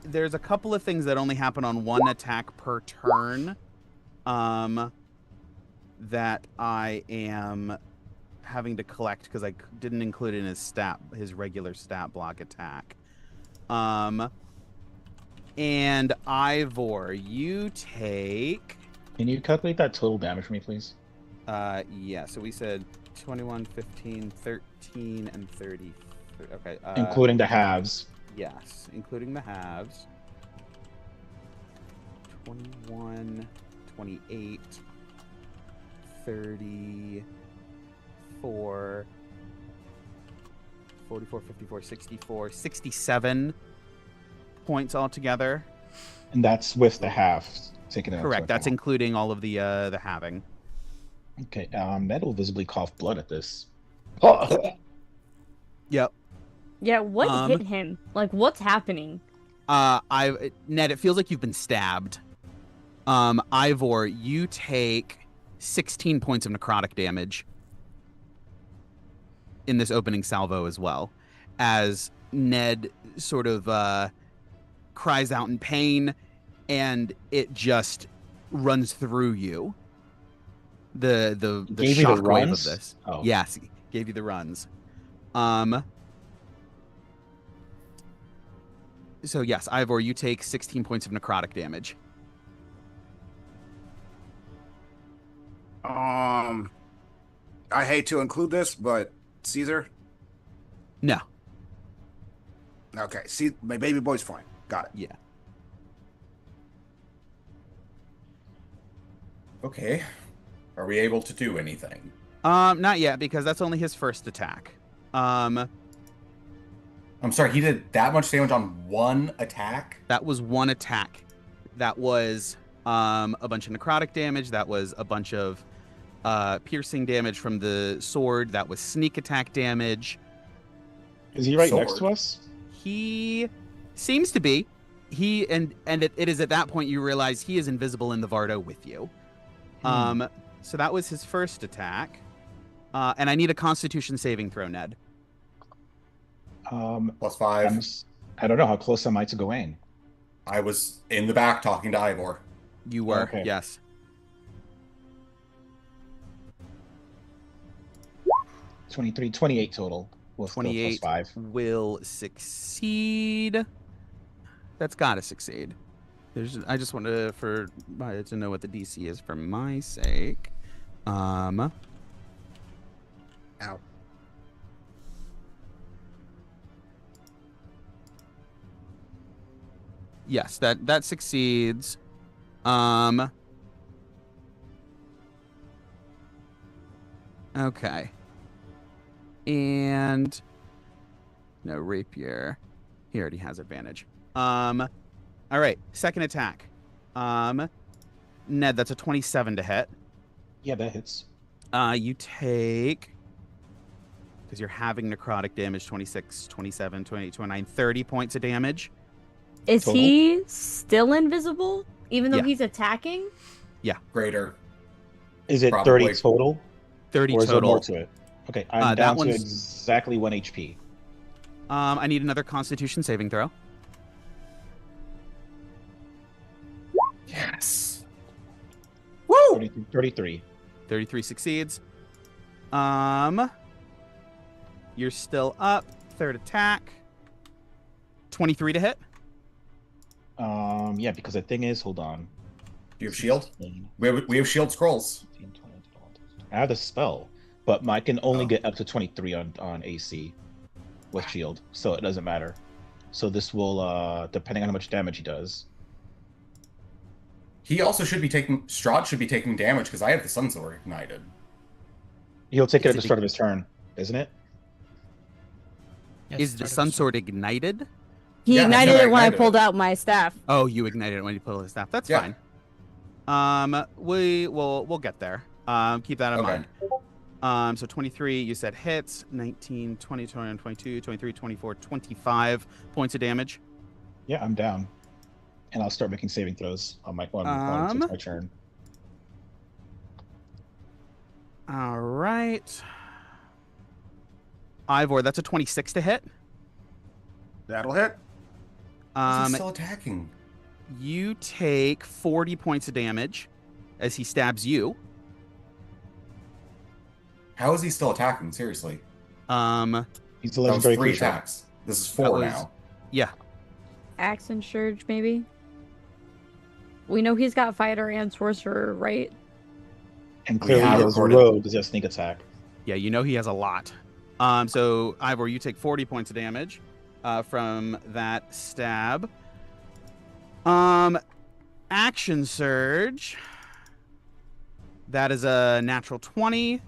[SPEAKER 1] There's a couple of things that only happen on one attack per turn. That I am having to collect because I didn't include it in his regular stat block attack. And Ivor, you take.
[SPEAKER 3] Can you calculate that total damage for me, please?
[SPEAKER 1] Yeah. So we said 21, 15, 13, and 30. Okay.
[SPEAKER 3] Including the halves.
[SPEAKER 1] Yes, including the halves. 21, 28, 34, 44, 54, 64, 67 points altogether.
[SPEAKER 3] And that's with the halves. Taking it
[SPEAKER 1] Correct. That's including all of the halving.
[SPEAKER 3] Okay. Ned will visibly cough blood at this.
[SPEAKER 1] Yep.
[SPEAKER 6] Yeah, what hit him? Like, what's happening?
[SPEAKER 1] Ned, it feels like you've been stabbed. Ivor, you take 16 points of necrotic damage in this opening salvo as well, as Ned sort of cries out in pain, and it just runs through you. The shockwave of this.
[SPEAKER 3] Oh.
[SPEAKER 1] Yes, gave you the runs. So yes, Ivor, you take 16 points of necrotic damage.
[SPEAKER 5] I hate to include this, but Caesar?
[SPEAKER 1] No.
[SPEAKER 5] Okay, see, my baby boy's fine. Got it.
[SPEAKER 1] Yeah.
[SPEAKER 4] Okay. Are we able to do anything?
[SPEAKER 1] Not yet, because that's only his first attack.
[SPEAKER 4] I'm sorry, he did that much damage on one attack?
[SPEAKER 1] That was one attack. That was a bunch of necrotic damage. That was a bunch of piercing damage from the sword. That was sneak attack damage.
[SPEAKER 3] Is he right
[SPEAKER 4] Sword.
[SPEAKER 3] next to us?
[SPEAKER 1] He seems to be. It is at that point you realize he is invisible in the Vardo with you. So that was his first attack. And I need a Constitution saving throw, Ned.
[SPEAKER 4] +5.
[SPEAKER 3] I don't know. How close am I to Gawain?
[SPEAKER 4] I was in the back talking to Ivor.
[SPEAKER 1] You were,
[SPEAKER 3] Okay.
[SPEAKER 1] yes.
[SPEAKER 3] 28 total. With
[SPEAKER 1] 28
[SPEAKER 3] +5.
[SPEAKER 1] will succeed. That's got to succeed. I just wanted to know what the DC is for my sake.
[SPEAKER 5] Ow.
[SPEAKER 1] Yes, that succeeds. Okay. And no rapier. He already has advantage. All right, second attack. Ned, that's a 27 to hit.
[SPEAKER 3] Yeah, that hits.
[SPEAKER 1] You take, because you're having necrotic damage, 26, 27, 28, 29, 30 points of damage.
[SPEAKER 6] Is
[SPEAKER 3] Total?
[SPEAKER 6] he still invisible, even though
[SPEAKER 1] Yeah.
[SPEAKER 6] he's attacking?
[SPEAKER 4] Greater.
[SPEAKER 3] Is it
[SPEAKER 4] Probably.
[SPEAKER 3] 30 total?
[SPEAKER 1] 30
[SPEAKER 3] Or is there
[SPEAKER 1] total.
[SPEAKER 3] more to it? Okay, I'm
[SPEAKER 1] that
[SPEAKER 3] down to
[SPEAKER 1] one's-
[SPEAKER 3] exactly 1 HP.
[SPEAKER 1] I need another Constitution saving throw.
[SPEAKER 4] Yes.
[SPEAKER 3] 33.
[SPEAKER 1] 33 succeeds. You're still up. Third attack. 23 to hit.
[SPEAKER 3] Yeah, because the thing is, hold on.
[SPEAKER 4] Do you have shield? We have shield scrolls.
[SPEAKER 3] I have the spell, but I can only
[SPEAKER 4] Oh.
[SPEAKER 3] get up to 23 on AC with shield, so it doesn't matter. So this will, depending on how much damage he does.
[SPEAKER 4] He also should be taking... Strahd should be taking damage because I have the Sun Sword ignited.
[SPEAKER 3] He'll take it
[SPEAKER 1] Is
[SPEAKER 3] at the
[SPEAKER 1] it
[SPEAKER 3] start of his turn, isn't it?
[SPEAKER 2] Yes,
[SPEAKER 1] Is the Sun Sword ignited?
[SPEAKER 6] He
[SPEAKER 4] Yeah,
[SPEAKER 6] ignited
[SPEAKER 4] I
[SPEAKER 6] it when I
[SPEAKER 4] ignited
[SPEAKER 6] pulled
[SPEAKER 4] it.
[SPEAKER 6] out my staff.
[SPEAKER 1] Oh, you ignited it when you pulled his staff. That's
[SPEAKER 4] Yeah.
[SPEAKER 1] fine. We'll get there. Keep that in
[SPEAKER 4] Okay.
[SPEAKER 1] mind. So 23, you said hits. 19, 20, 21, 22, 23, 24, 25 points of damage.
[SPEAKER 3] Yeah, I'm down. And I'll start making saving throws on my when it's my turn.
[SPEAKER 1] All right. Ivor, that's a 26 to hit.
[SPEAKER 5] That'll hit.
[SPEAKER 4] He's still attacking.
[SPEAKER 1] You take 40 points of damage as he stabs you.
[SPEAKER 4] How is he still attacking? Seriously.
[SPEAKER 3] He's a
[SPEAKER 4] That was
[SPEAKER 3] legendary
[SPEAKER 4] 3
[SPEAKER 3] creature.
[SPEAKER 4] attacks. This is 4
[SPEAKER 1] was-
[SPEAKER 4] now.
[SPEAKER 1] Yeah.
[SPEAKER 6] Axe and Surge, maybe? We know he's got Fighter and Sorcerer, right?
[SPEAKER 3] And
[SPEAKER 4] We
[SPEAKER 3] clearly
[SPEAKER 4] have
[SPEAKER 3] his
[SPEAKER 4] recorded-
[SPEAKER 3] rogue is a sneak attack.
[SPEAKER 1] Yeah, you know he has a lot. So Ivor, you take 40 points of damage from that stab. Action Surge. That is a natural 20.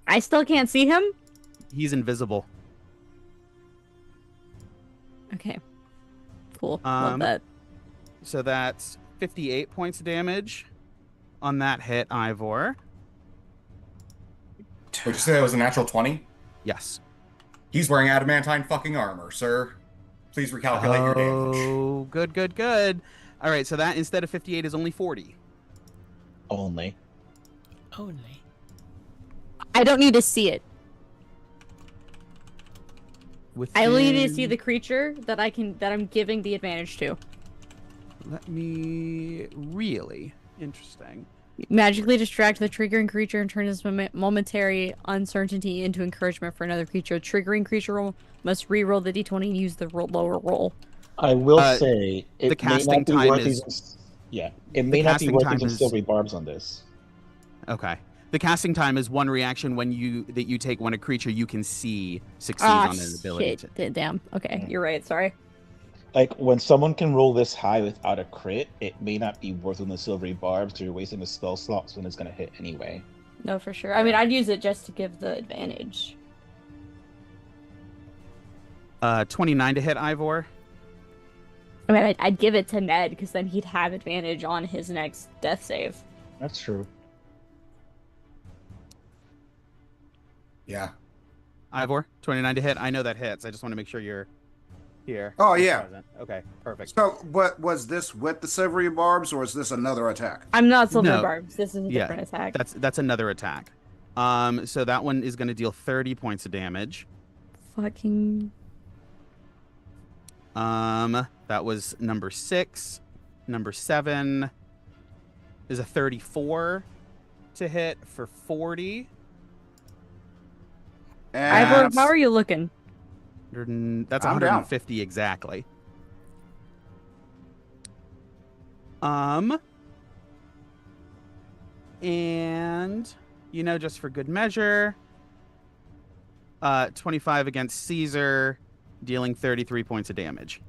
[SPEAKER 6] I still can't see him?
[SPEAKER 1] He's invisible.
[SPEAKER 6] Okay. Cool. Love
[SPEAKER 1] Um,
[SPEAKER 6] that.
[SPEAKER 1] So that's 58 points of damage on that hit, Ivor.
[SPEAKER 4] Would you say that was a natural 20?
[SPEAKER 1] Yes.
[SPEAKER 4] He's wearing adamantine fucking armor, sir. Please recalculate your damage.
[SPEAKER 1] Oh, good. All right, so that instead of 58 is only 40.
[SPEAKER 3] Only.
[SPEAKER 2] Only.
[SPEAKER 6] I don't need to see it. I only need to see
[SPEAKER 1] Within-
[SPEAKER 6] the creature that I'm giving the advantage to.
[SPEAKER 1] Let me... Really? Interesting.
[SPEAKER 6] Magically distract the triggering creature and turn this momentary uncertainty into encouragement for another creature. Triggering creature must re-roll the d20 and use the lower roll.
[SPEAKER 3] I will say it
[SPEAKER 1] the
[SPEAKER 3] may not
[SPEAKER 1] casting
[SPEAKER 3] be
[SPEAKER 1] time
[SPEAKER 3] worth
[SPEAKER 1] is-
[SPEAKER 3] using. Yeah, it may not be
[SPEAKER 1] casting
[SPEAKER 3] worth
[SPEAKER 1] time
[SPEAKER 3] using
[SPEAKER 1] is-
[SPEAKER 3] silvery barbs on this.
[SPEAKER 1] Okay. The casting time is one reaction when you take when a creature you can see succeeds
[SPEAKER 6] Ah,
[SPEAKER 1] on an ability.
[SPEAKER 6] shit. Damn. Okay, you're right. Sorry.
[SPEAKER 3] Like when someone can roll this high without a crit, it may not be worth on the silvery barbs. So you're wasting the spell slots when it's gonna hit anyway.
[SPEAKER 6] No, for sure. I mean, I'd use it just to give the advantage.
[SPEAKER 1] 29 to hit Ivor.
[SPEAKER 6] I mean, I'd give it to Ned because then he'd have advantage on his next death save.
[SPEAKER 3] That's true.
[SPEAKER 4] Yeah.
[SPEAKER 1] Ivor, 29 to hit. I know that hits. I just want to make sure you're here.
[SPEAKER 5] Oh,
[SPEAKER 1] You're
[SPEAKER 5] yeah.
[SPEAKER 1] present. Okay, perfect.
[SPEAKER 5] So, what was this with the Silvery Barbs, or is this another attack?
[SPEAKER 6] I'm not Silver
[SPEAKER 1] No.
[SPEAKER 6] Barbs. This is a different attack.
[SPEAKER 1] That's another attack. So that one is going to deal 30 points of damage.
[SPEAKER 6] Fucking.
[SPEAKER 1] That was number 6. Number 7 is a 34 to hit for 40.
[SPEAKER 6] Ivor, how are you looking?
[SPEAKER 1] That's
[SPEAKER 5] I'm
[SPEAKER 1] 150 exactly. And just for good measure, 25 against Caesar, dealing 33 points of damage.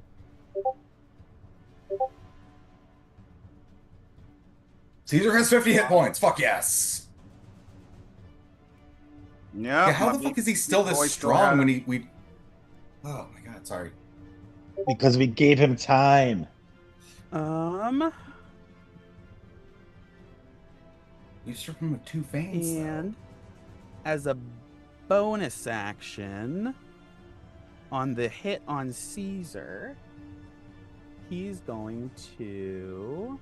[SPEAKER 4] Caesar has 50 hit points. Fuck yes. Yeah, how the fuck is he still this strong when we... Oh my god, sorry.
[SPEAKER 3] Because we gave him time.
[SPEAKER 4] You struck him with 2 feints.
[SPEAKER 1] And as a bonus action, on the hit on Caesar, he's going to...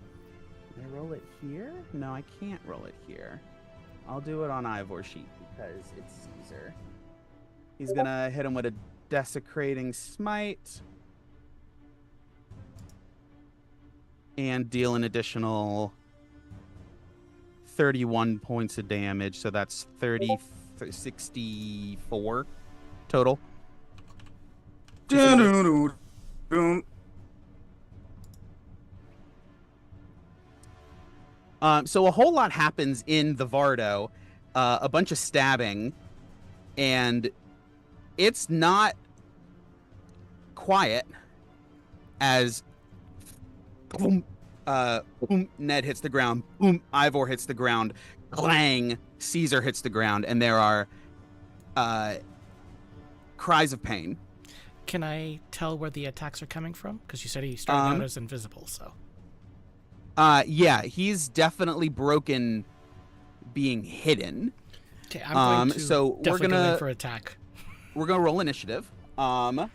[SPEAKER 1] Can I roll it here? No, I can't roll it here. I'll do it on Ivor's sheet because it's Caesar. He's going to hit him with a desecrating smite and deal an additional 31 points of damage, so that's 64 total. So a whole lot happens in the Vardo, a bunch of stabbing, and it's not quiet as boom, boom, Ned hits the ground, boom, Ivor hits the ground, clang, Caesar hits the ground, and there are cries of pain.
[SPEAKER 2] Can I tell where the attacks are coming from? Because you said he started out as invisible, so.
[SPEAKER 1] Yeah, he's definitely broken being hidden.
[SPEAKER 2] Okay, I'm going to
[SPEAKER 1] so
[SPEAKER 2] definitely go in for attack.
[SPEAKER 1] We're gonna roll initiative.
[SPEAKER 6] That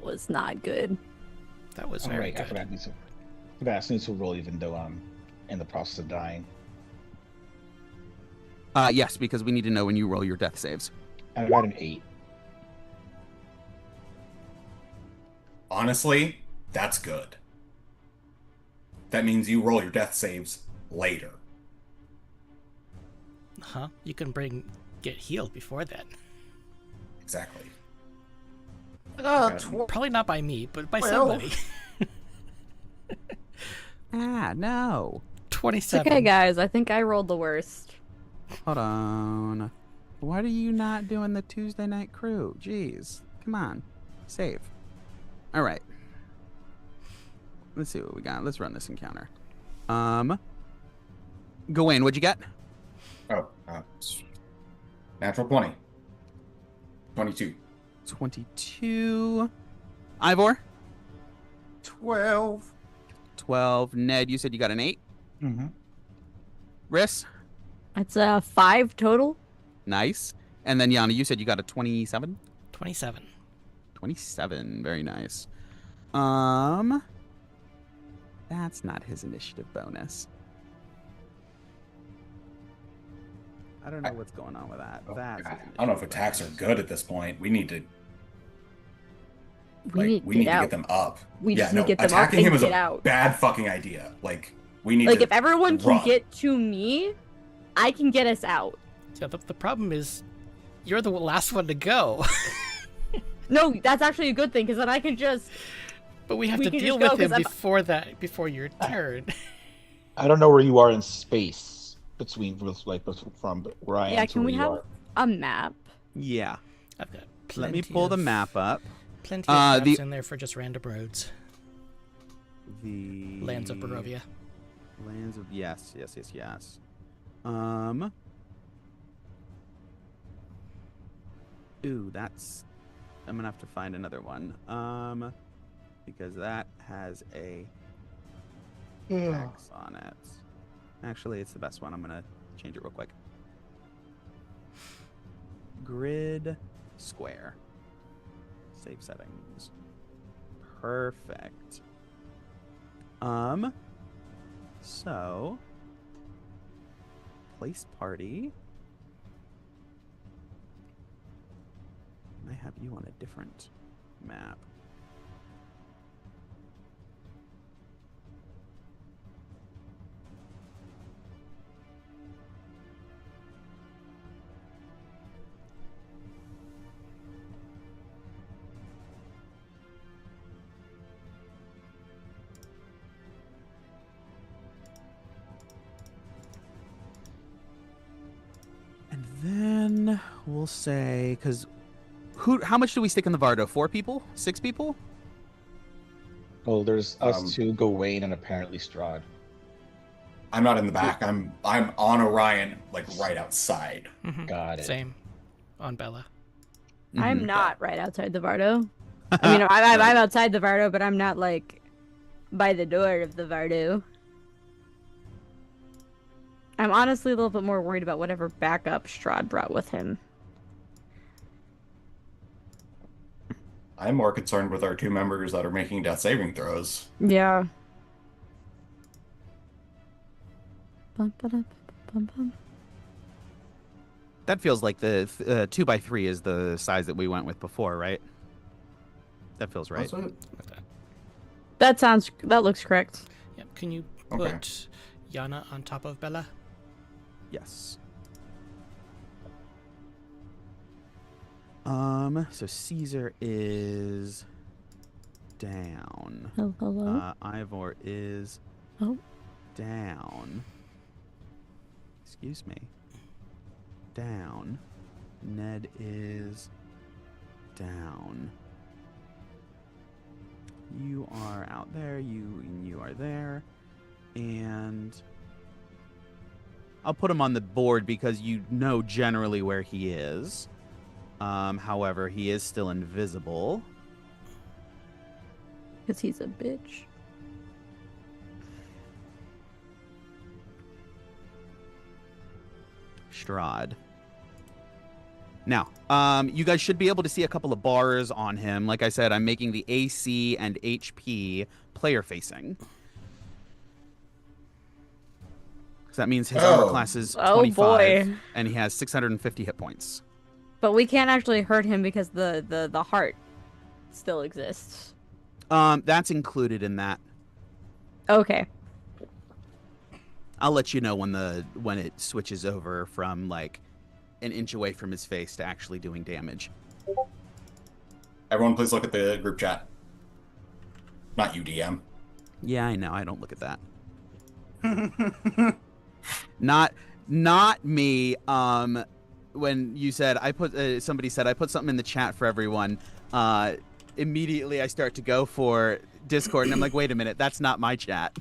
[SPEAKER 6] was not good.
[SPEAKER 2] That was
[SPEAKER 3] All
[SPEAKER 2] very
[SPEAKER 3] right,
[SPEAKER 2] good.
[SPEAKER 3] I forgot I need to roll even though I'm in the process of dying.
[SPEAKER 1] Yes, because we need to know when you roll your death saves.
[SPEAKER 3] I got an 8.
[SPEAKER 4] Honestly, that's good. That means you roll your death saves later.
[SPEAKER 2] Huh? You can get healed before then.
[SPEAKER 4] Exactly.
[SPEAKER 2] Probably not by me, but by somebody.
[SPEAKER 1] No.
[SPEAKER 2] 27.
[SPEAKER 6] Okay, guys, I think I rolled the worst.
[SPEAKER 1] Hold on. What are you not doing the Tuesday night crew? Jeez. Come on. Save. All right. Let's see what we got. Let's run this encounter. Gawain, what'd you get?
[SPEAKER 4] Oh, natural 20. 22.
[SPEAKER 1] 22. Ivor?
[SPEAKER 5] 12.
[SPEAKER 1] 12. Ned, you said you got an 8?
[SPEAKER 3] Mm-hmm.
[SPEAKER 1] Riss?
[SPEAKER 6] It's 5 total.
[SPEAKER 1] Nice. And then Yana, you said you got a 27?
[SPEAKER 2] 27.
[SPEAKER 1] 27. Very nice. That's not his initiative bonus. I don't know what's going on with that. That's
[SPEAKER 4] I don't know if attacks are good at this point. We need to
[SPEAKER 6] We need to
[SPEAKER 4] get them up.
[SPEAKER 6] We just need to get them up
[SPEAKER 4] attacking
[SPEAKER 6] and
[SPEAKER 4] him is
[SPEAKER 6] get
[SPEAKER 4] a
[SPEAKER 6] out.
[SPEAKER 4] bad fucking idea. Like we need
[SPEAKER 6] Like
[SPEAKER 4] to
[SPEAKER 6] if everyone can
[SPEAKER 4] run.
[SPEAKER 6] get to me, I can get us out.
[SPEAKER 2] Yeah, the problem is you're the last one to go.
[SPEAKER 6] No, that's actually a good thing because then I can just.
[SPEAKER 2] But we have
[SPEAKER 6] We
[SPEAKER 2] to
[SPEAKER 6] can
[SPEAKER 2] deal
[SPEAKER 6] just go,
[SPEAKER 2] with him
[SPEAKER 6] 'cause I'm-
[SPEAKER 2] before your turn.
[SPEAKER 3] I don't know where you are in space. between from where I
[SPEAKER 6] Yeah,
[SPEAKER 3] am to
[SPEAKER 6] can
[SPEAKER 3] where
[SPEAKER 6] we
[SPEAKER 3] you
[SPEAKER 6] have
[SPEAKER 3] are.
[SPEAKER 6] a map?
[SPEAKER 1] Yeah.
[SPEAKER 2] I've got
[SPEAKER 1] Let me
[SPEAKER 2] plenty
[SPEAKER 1] pull the
[SPEAKER 2] of-
[SPEAKER 1] map up.
[SPEAKER 2] Plenty of maps in there for just random roads.
[SPEAKER 1] The
[SPEAKER 2] Lands of Barovia.
[SPEAKER 1] Lands of yes. Ooh, that's. I'm gonna have to find another one. Because that has a X on it. Actually, it's the best one. I'm gonna change it real quick. Grid square. Save settings. Perfect. So place party. I have you on a different map. And then we'll say, because how much do we stick in the Vardo? 4 people? 6 people?
[SPEAKER 3] Oh, there's us two, Gawain, and apparently Strahd.
[SPEAKER 4] I'm not in the back. I'm on Orion, like right outside.
[SPEAKER 3] Got it.
[SPEAKER 2] Same. On Bella.
[SPEAKER 6] I'm not right outside the Vardo. I mean, I'm outside the Vardo, but I'm not like by the door of the Vardo. I'm honestly a little bit more worried about whatever backup Strahd brought with him.
[SPEAKER 4] I'm more concerned with our 2 members that are making death saving throws.
[SPEAKER 6] Yeah.
[SPEAKER 1] That feels like the 2x3 is the size that we went with before, right? That feels right.
[SPEAKER 6] That looks correct.
[SPEAKER 2] Yep. Can you put Yana on top of Bella?
[SPEAKER 1] Yes. So Caesar is down.
[SPEAKER 6] Hello.
[SPEAKER 1] Ivor is down. Excuse me. Down. Ned is down. You are out there. You are there. And I'll put him on the board because you know generally where he is. However, he is still invisible.
[SPEAKER 6] Because he's a bitch.
[SPEAKER 1] Strahd. Now, you guys should be able to see a couple of bars on him. Like I said, I'm making the AC and HP player facing. So that means his armor class is 25,
[SPEAKER 6] boy.
[SPEAKER 1] and he has 650 hit points.
[SPEAKER 6] But we can't actually hurt him because the heart still exists.
[SPEAKER 1] That's included in that.
[SPEAKER 6] Okay.
[SPEAKER 1] I'll let you know when it switches over from like an inch away from his face to actually doing damage.
[SPEAKER 4] Everyone, please look at the group chat. Not you, DM.
[SPEAKER 1] Yeah, I know. I don't look at that. Not me. When you said somebody said I put something in the chat for everyone. Immediately I start to go for Discord, and I'm like, wait a minute, that's not my chat.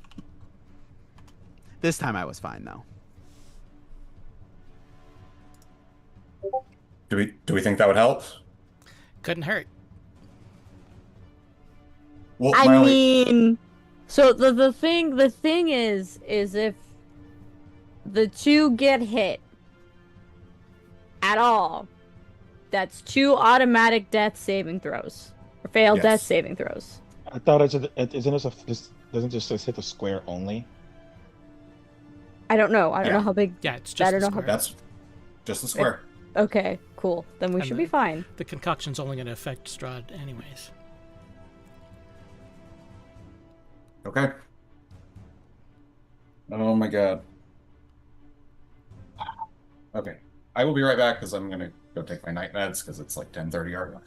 [SPEAKER 1] This time I was fine though.
[SPEAKER 4] Do we think that would help?
[SPEAKER 2] Couldn't hurt.
[SPEAKER 4] Well,
[SPEAKER 6] I mean, so the thing is if the 2 get hit at all, that's 2 automatic death saving throws or failed death saving throws.
[SPEAKER 3] I thought doesn't just hit the square only.
[SPEAKER 6] I don't know. I don't know how big.
[SPEAKER 2] Yeah, it's just the square.
[SPEAKER 4] That's just the square.
[SPEAKER 6] Okay, cool. Then we should be fine.
[SPEAKER 2] The concoction's only going to affect Strahd anyways.
[SPEAKER 4] Okay. Oh my god. Okay. I will be right back because I'm going to go take my night meds because it's like 10:30 our time.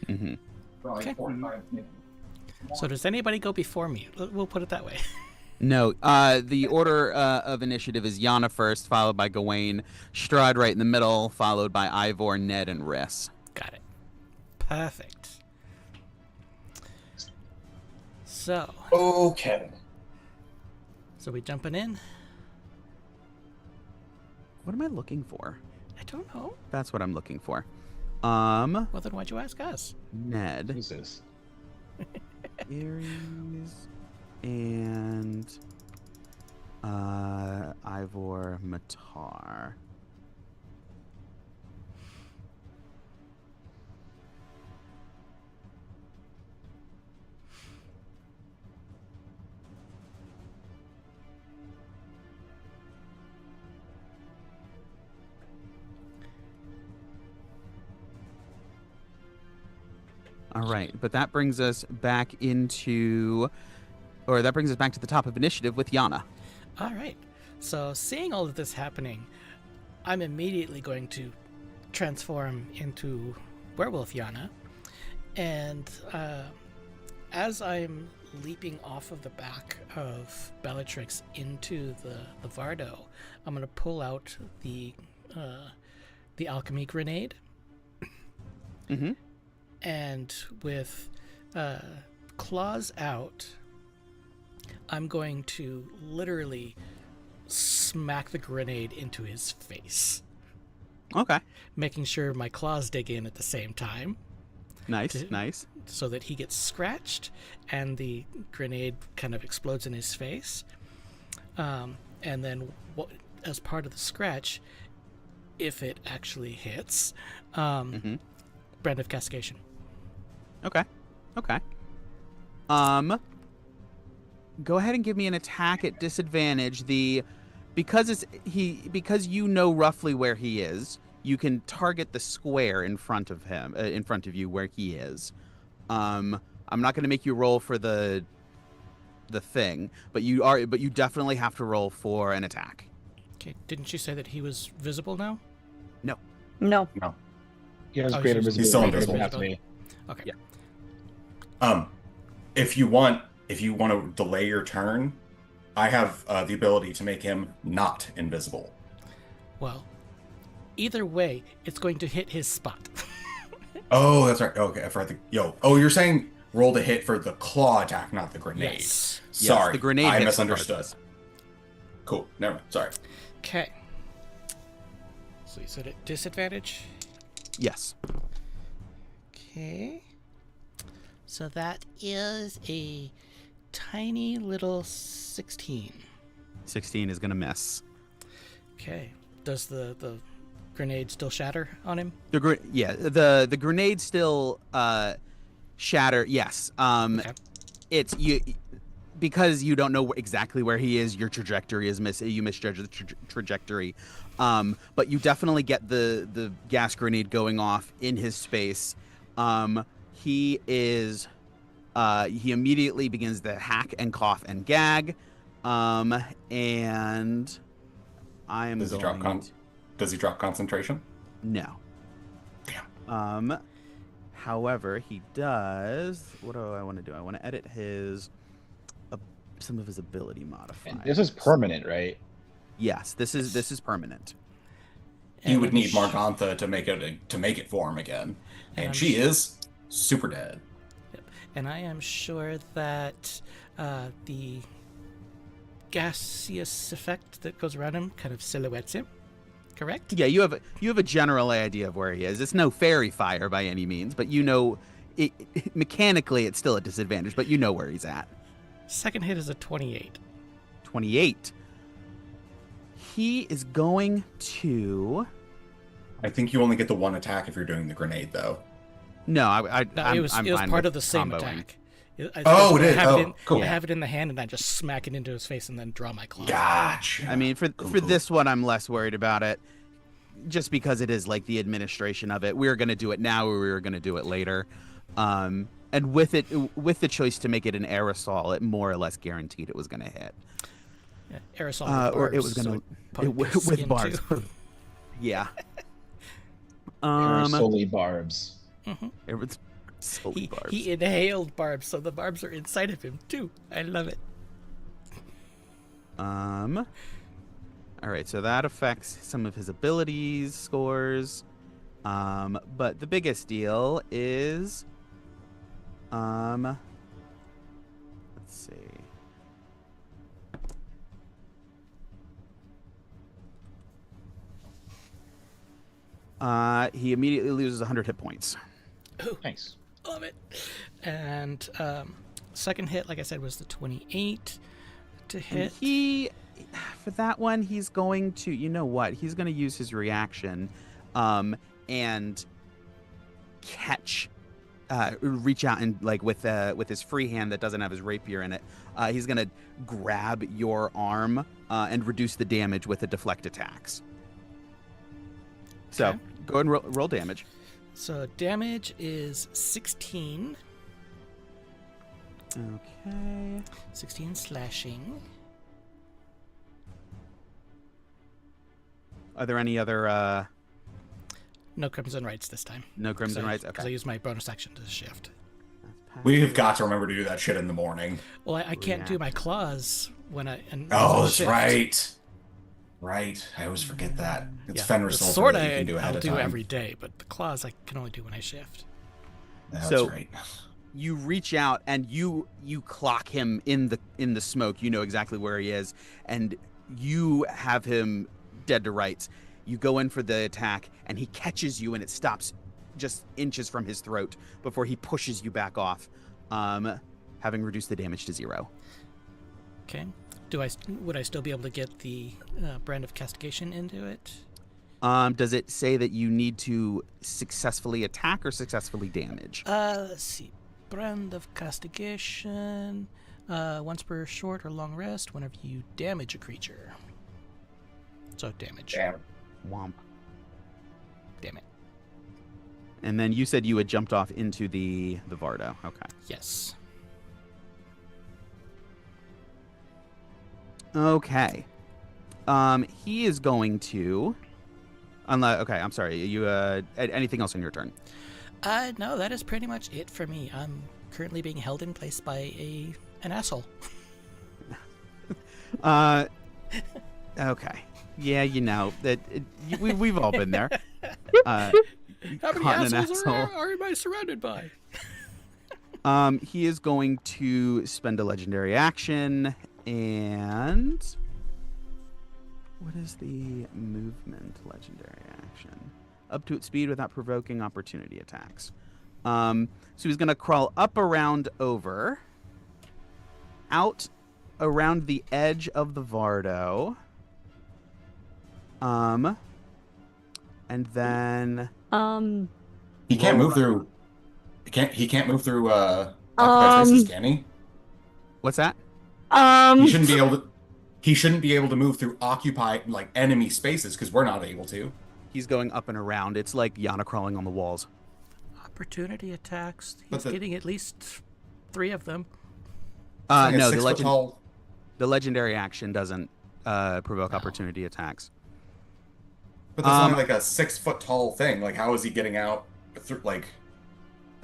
[SPEAKER 1] Mm-hmm.
[SPEAKER 2] Okay. So does anybody go before me? We'll put it that way.
[SPEAKER 1] No. The order of initiative is Yana first, followed by Gawain, Strahd right in the middle, followed by Ivor, Ned, and Riss.
[SPEAKER 2] Got it. Perfect. So
[SPEAKER 4] Okay.
[SPEAKER 2] we jumping in?
[SPEAKER 1] What am I looking for?
[SPEAKER 2] I don't know.
[SPEAKER 1] That's what I'm looking for.
[SPEAKER 2] Well, then why'd you ask us?
[SPEAKER 1] Ned,
[SPEAKER 3] Who's this?
[SPEAKER 1] Ares, and Ivor, Matar. All right, but that brings us back to the top of initiative with Yana.
[SPEAKER 2] All right. So, seeing all of this happening, I'm immediately going to transform into Werewolf Yana. And as I'm leaping off of the back of Bellatrix into the Vardo, I'm going to pull out the alchemy grenade.
[SPEAKER 1] Mm-hmm.
[SPEAKER 2] And with claws out, I'm going to literally smack the grenade into his face.
[SPEAKER 1] Okay.
[SPEAKER 2] Making sure my claws dig in at the same time.
[SPEAKER 1] Nice.
[SPEAKER 2] So that he gets scratched and the grenade kind of explodes in his face. And then as part of the scratch, if it actually hits, Brand of Castigation.
[SPEAKER 1] Okay. Go ahead and give me an attack at disadvantage. Because you know roughly where he is, you can target the square in front of him, in front of you where he is. I'm not going to make you roll for the thing, but you definitely have to roll for an attack.
[SPEAKER 2] Okay, didn't you say that he was visible now?
[SPEAKER 1] No.
[SPEAKER 6] No.
[SPEAKER 3] No. He has
[SPEAKER 2] Oh,
[SPEAKER 3] greater
[SPEAKER 2] he's
[SPEAKER 3] visibility.
[SPEAKER 4] still
[SPEAKER 3] than
[SPEAKER 4] invisible.
[SPEAKER 3] has me.
[SPEAKER 2] Okay.
[SPEAKER 1] Yeah.
[SPEAKER 4] If you want to delay your turn, I have the ability to make him not invisible.
[SPEAKER 2] Well, either way, it's going to hit his spot.
[SPEAKER 4] Oh, that's right. Okay, I forgot you're saying roll to hit for the claw attack, not the grenade.
[SPEAKER 2] Yes.
[SPEAKER 4] Sorry,
[SPEAKER 1] Yes, the grenade
[SPEAKER 4] I
[SPEAKER 1] hits
[SPEAKER 4] misunderstood.
[SPEAKER 1] regardless.
[SPEAKER 4] Cool. Never mind. Sorry.
[SPEAKER 2] Okay. So you said at disadvantage?
[SPEAKER 1] Yes.
[SPEAKER 2] Okay. So that is a tiny little 16.
[SPEAKER 1] 16 is going to miss.
[SPEAKER 2] Okay. Does the grenade still shatter on him?
[SPEAKER 1] The grenade still shatter. Yes.
[SPEAKER 2] Okay.
[SPEAKER 1] It's you because you don't know exactly where he is. Your trajectory is you misjudge the trajectory. But you definitely get the gas grenade going off in his space. He immediately begins to hack and cough and gag. And I am
[SPEAKER 4] Does he drop concentration?
[SPEAKER 1] No.
[SPEAKER 4] Damn.
[SPEAKER 1] However, he does. What do I want to do? I want to edit some of his ability modifiers.
[SPEAKER 3] And this is permanent, right?
[SPEAKER 1] Yes, this is permanent.
[SPEAKER 4] He
[SPEAKER 2] And
[SPEAKER 4] would
[SPEAKER 2] I'm
[SPEAKER 4] need Margantha to make it for him again,
[SPEAKER 2] And
[SPEAKER 4] and
[SPEAKER 2] I'm
[SPEAKER 4] she is super dead.
[SPEAKER 2] And I am sure that the gaseous effect that goes around him kind of silhouettes him. Correct?
[SPEAKER 1] Yeah, you have a general idea of where he is. It's no fairy fire by any means, but you know, mechanically it's still a disadvantage, but you know where he's at.
[SPEAKER 2] Second hit is a 28.
[SPEAKER 1] 28. He is going to.
[SPEAKER 4] I think you only get the one attack if you're doing the grenade, though.
[SPEAKER 1] No,
[SPEAKER 2] It was
[SPEAKER 1] fine
[SPEAKER 2] part
[SPEAKER 1] with
[SPEAKER 2] of the same
[SPEAKER 1] comboing.
[SPEAKER 2] attack.
[SPEAKER 4] It is? Cool.
[SPEAKER 2] I have it in the hand, and I just smack it into his face, and then draw my claw.
[SPEAKER 4] Gotcha.
[SPEAKER 1] I mean, for this one, I'm less worried about it, just because it is like the administration of it. We were going to do it now, or we were going to do it later, and with the choice to make it an aerosol, it more or less guaranteed it was going to hit.
[SPEAKER 2] Yeah, aerosol with barbs,
[SPEAKER 1] or it was going to with barbs. Yeah.
[SPEAKER 3] Solely barbs.
[SPEAKER 1] It was solely barbs.
[SPEAKER 2] He inhaled barbs, so the barbs are inside of him too. I love it.
[SPEAKER 1] All right, so that affects some of his abilities scores. But the biggest deal is, let's see. He immediately loses 100 hit points.
[SPEAKER 2] Ooh,
[SPEAKER 3] Nice.
[SPEAKER 2] love it. And second hit, like I said, was the 28 to hit.
[SPEAKER 1] And for that one, he's going to, you know what? He's going to use his reaction, and reach out and like with his free hand that doesn't have his rapier in it. He's going to grab your arm and reduce the damage with the deflect attacks. So
[SPEAKER 2] Okay.
[SPEAKER 1] go ahead and roll damage.
[SPEAKER 2] So damage is 16.
[SPEAKER 1] Okay.
[SPEAKER 2] 16 slashing.
[SPEAKER 1] Are there any other
[SPEAKER 2] No Crimson Rights this time.
[SPEAKER 1] no Crimson Rights?
[SPEAKER 2] Because I
[SPEAKER 1] Okay.
[SPEAKER 2] used my bonus action to shift.
[SPEAKER 4] We've got to remember to do that shit in the morning.
[SPEAKER 2] Well, I can't do my claws when I... And
[SPEAKER 4] Oh, that's
[SPEAKER 2] shift.
[SPEAKER 4] right. Right. I always forget that. It's
[SPEAKER 2] Yeah,
[SPEAKER 4] Fenris
[SPEAKER 2] the
[SPEAKER 4] Sulfur
[SPEAKER 2] sword
[SPEAKER 4] that you can do ahead
[SPEAKER 2] I'll
[SPEAKER 4] of
[SPEAKER 2] do
[SPEAKER 4] time.
[SPEAKER 2] every day, but the claws I can only do when I shift.
[SPEAKER 4] That's
[SPEAKER 1] So-
[SPEAKER 4] right.
[SPEAKER 1] You reach out and you clock him in the smoke. You know exactly where he is, and you have him dead to rights. You go in for the attack, and he catches you, and it stops just inches from his throat before he pushes you back off, having reduced the damage to 0.
[SPEAKER 2] Okay. Would I still be able to get the brand of castigation into it?
[SPEAKER 1] Does it say that you need to successfully attack or successfully damage?
[SPEAKER 2] Let's see. Brand of castigation. Once per short or long rest, whenever you damage a creature. So damage.
[SPEAKER 4] Damn.
[SPEAKER 1] Womp.
[SPEAKER 2] Damn it.
[SPEAKER 1] And then you said you had jumped off into the Vardo. Okay.
[SPEAKER 2] Yes.
[SPEAKER 1] Okay. He is going to. Okay, I'm sorry. You anything else on your turn?
[SPEAKER 2] No, that is pretty much it for me. I'm currently being held in place by an asshole.
[SPEAKER 1] Okay. Yeah, you know that we've all been there.
[SPEAKER 2] How many
[SPEAKER 1] Caught in an
[SPEAKER 2] assholes
[SPEAKER 1] asshole.
[SPEAKER 2] am I surrounded by?
[SPEAKER 1] He is going to spend a legendary action, and what is the movement legendary action? Up to its speed without provoking opportunity attacks. So he's going to crawl up, around, over, out around the edge of the Vardo. And then
[SPEAKER 4] He can't move through. He can't move through occupied spaces, can he?
[SPEAKER 1] what's that?
[SPEAKER 4] He shouldn't be able to. He shouldn't be able to move through occupied enemy spaces because we're not able to.
[SPEAKER 1] He's going up and around. It's like Yana crawling on the walls.
[SPEAKER 2] Opportunity attacks.
[SPEAKER 4] But
[SPEAKER 2] He's getting at least 3 of them.
[SPEAKER 4] Like a
[SPEAKER 1] No,
[SPEAKER 4] 6 foot tall.
[SPEAKER 1] the legendary action doesn't provoke opportunity attacks.
[SPEAKER 4] But that's only like a 6 foot tall thing. Like, how is he getting out? Through,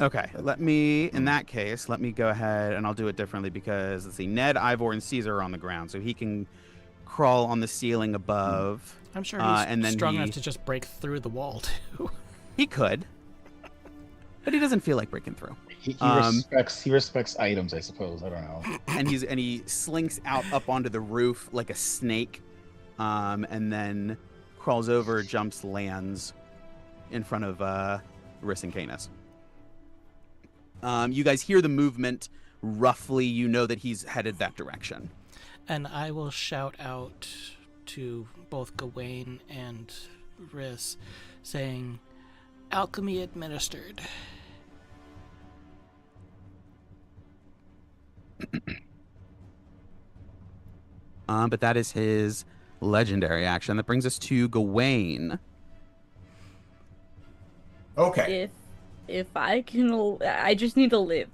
[SPEAKER 1] Okay, in that case, let me go ahead and I'll do it differently because, let's see, Ned, Ivor, and Caesar are on the ground, so he can crawl on the ceiling above.
[SPEAKER 2] I'm sure he's
[SPEAKER 1] and then
[SPEAKER 2] strong enough to just break through the wall, too.
[SPEAKER 1] He could, but he doesn't feel like breaking through.
[SPEAKER 3] He respects items, I suppose. I don't know.
[SPEAKER 1] And he slinks out up onto the roof like a snake, and then crawls over, jumps, lands in front of Riss and Canis. You guys hear the movement. Roughly, you know that he's headed that direction.
[SPEAKER 2] And I will shout out to both Gawain and Riss, saying, "Alchemy administered."
[SPEAKER 1] But that is his legendary action. That brings us to Gawain.
[SPEAKER 4] Okay.
[SPEAKER 6] If I can, I just need to live.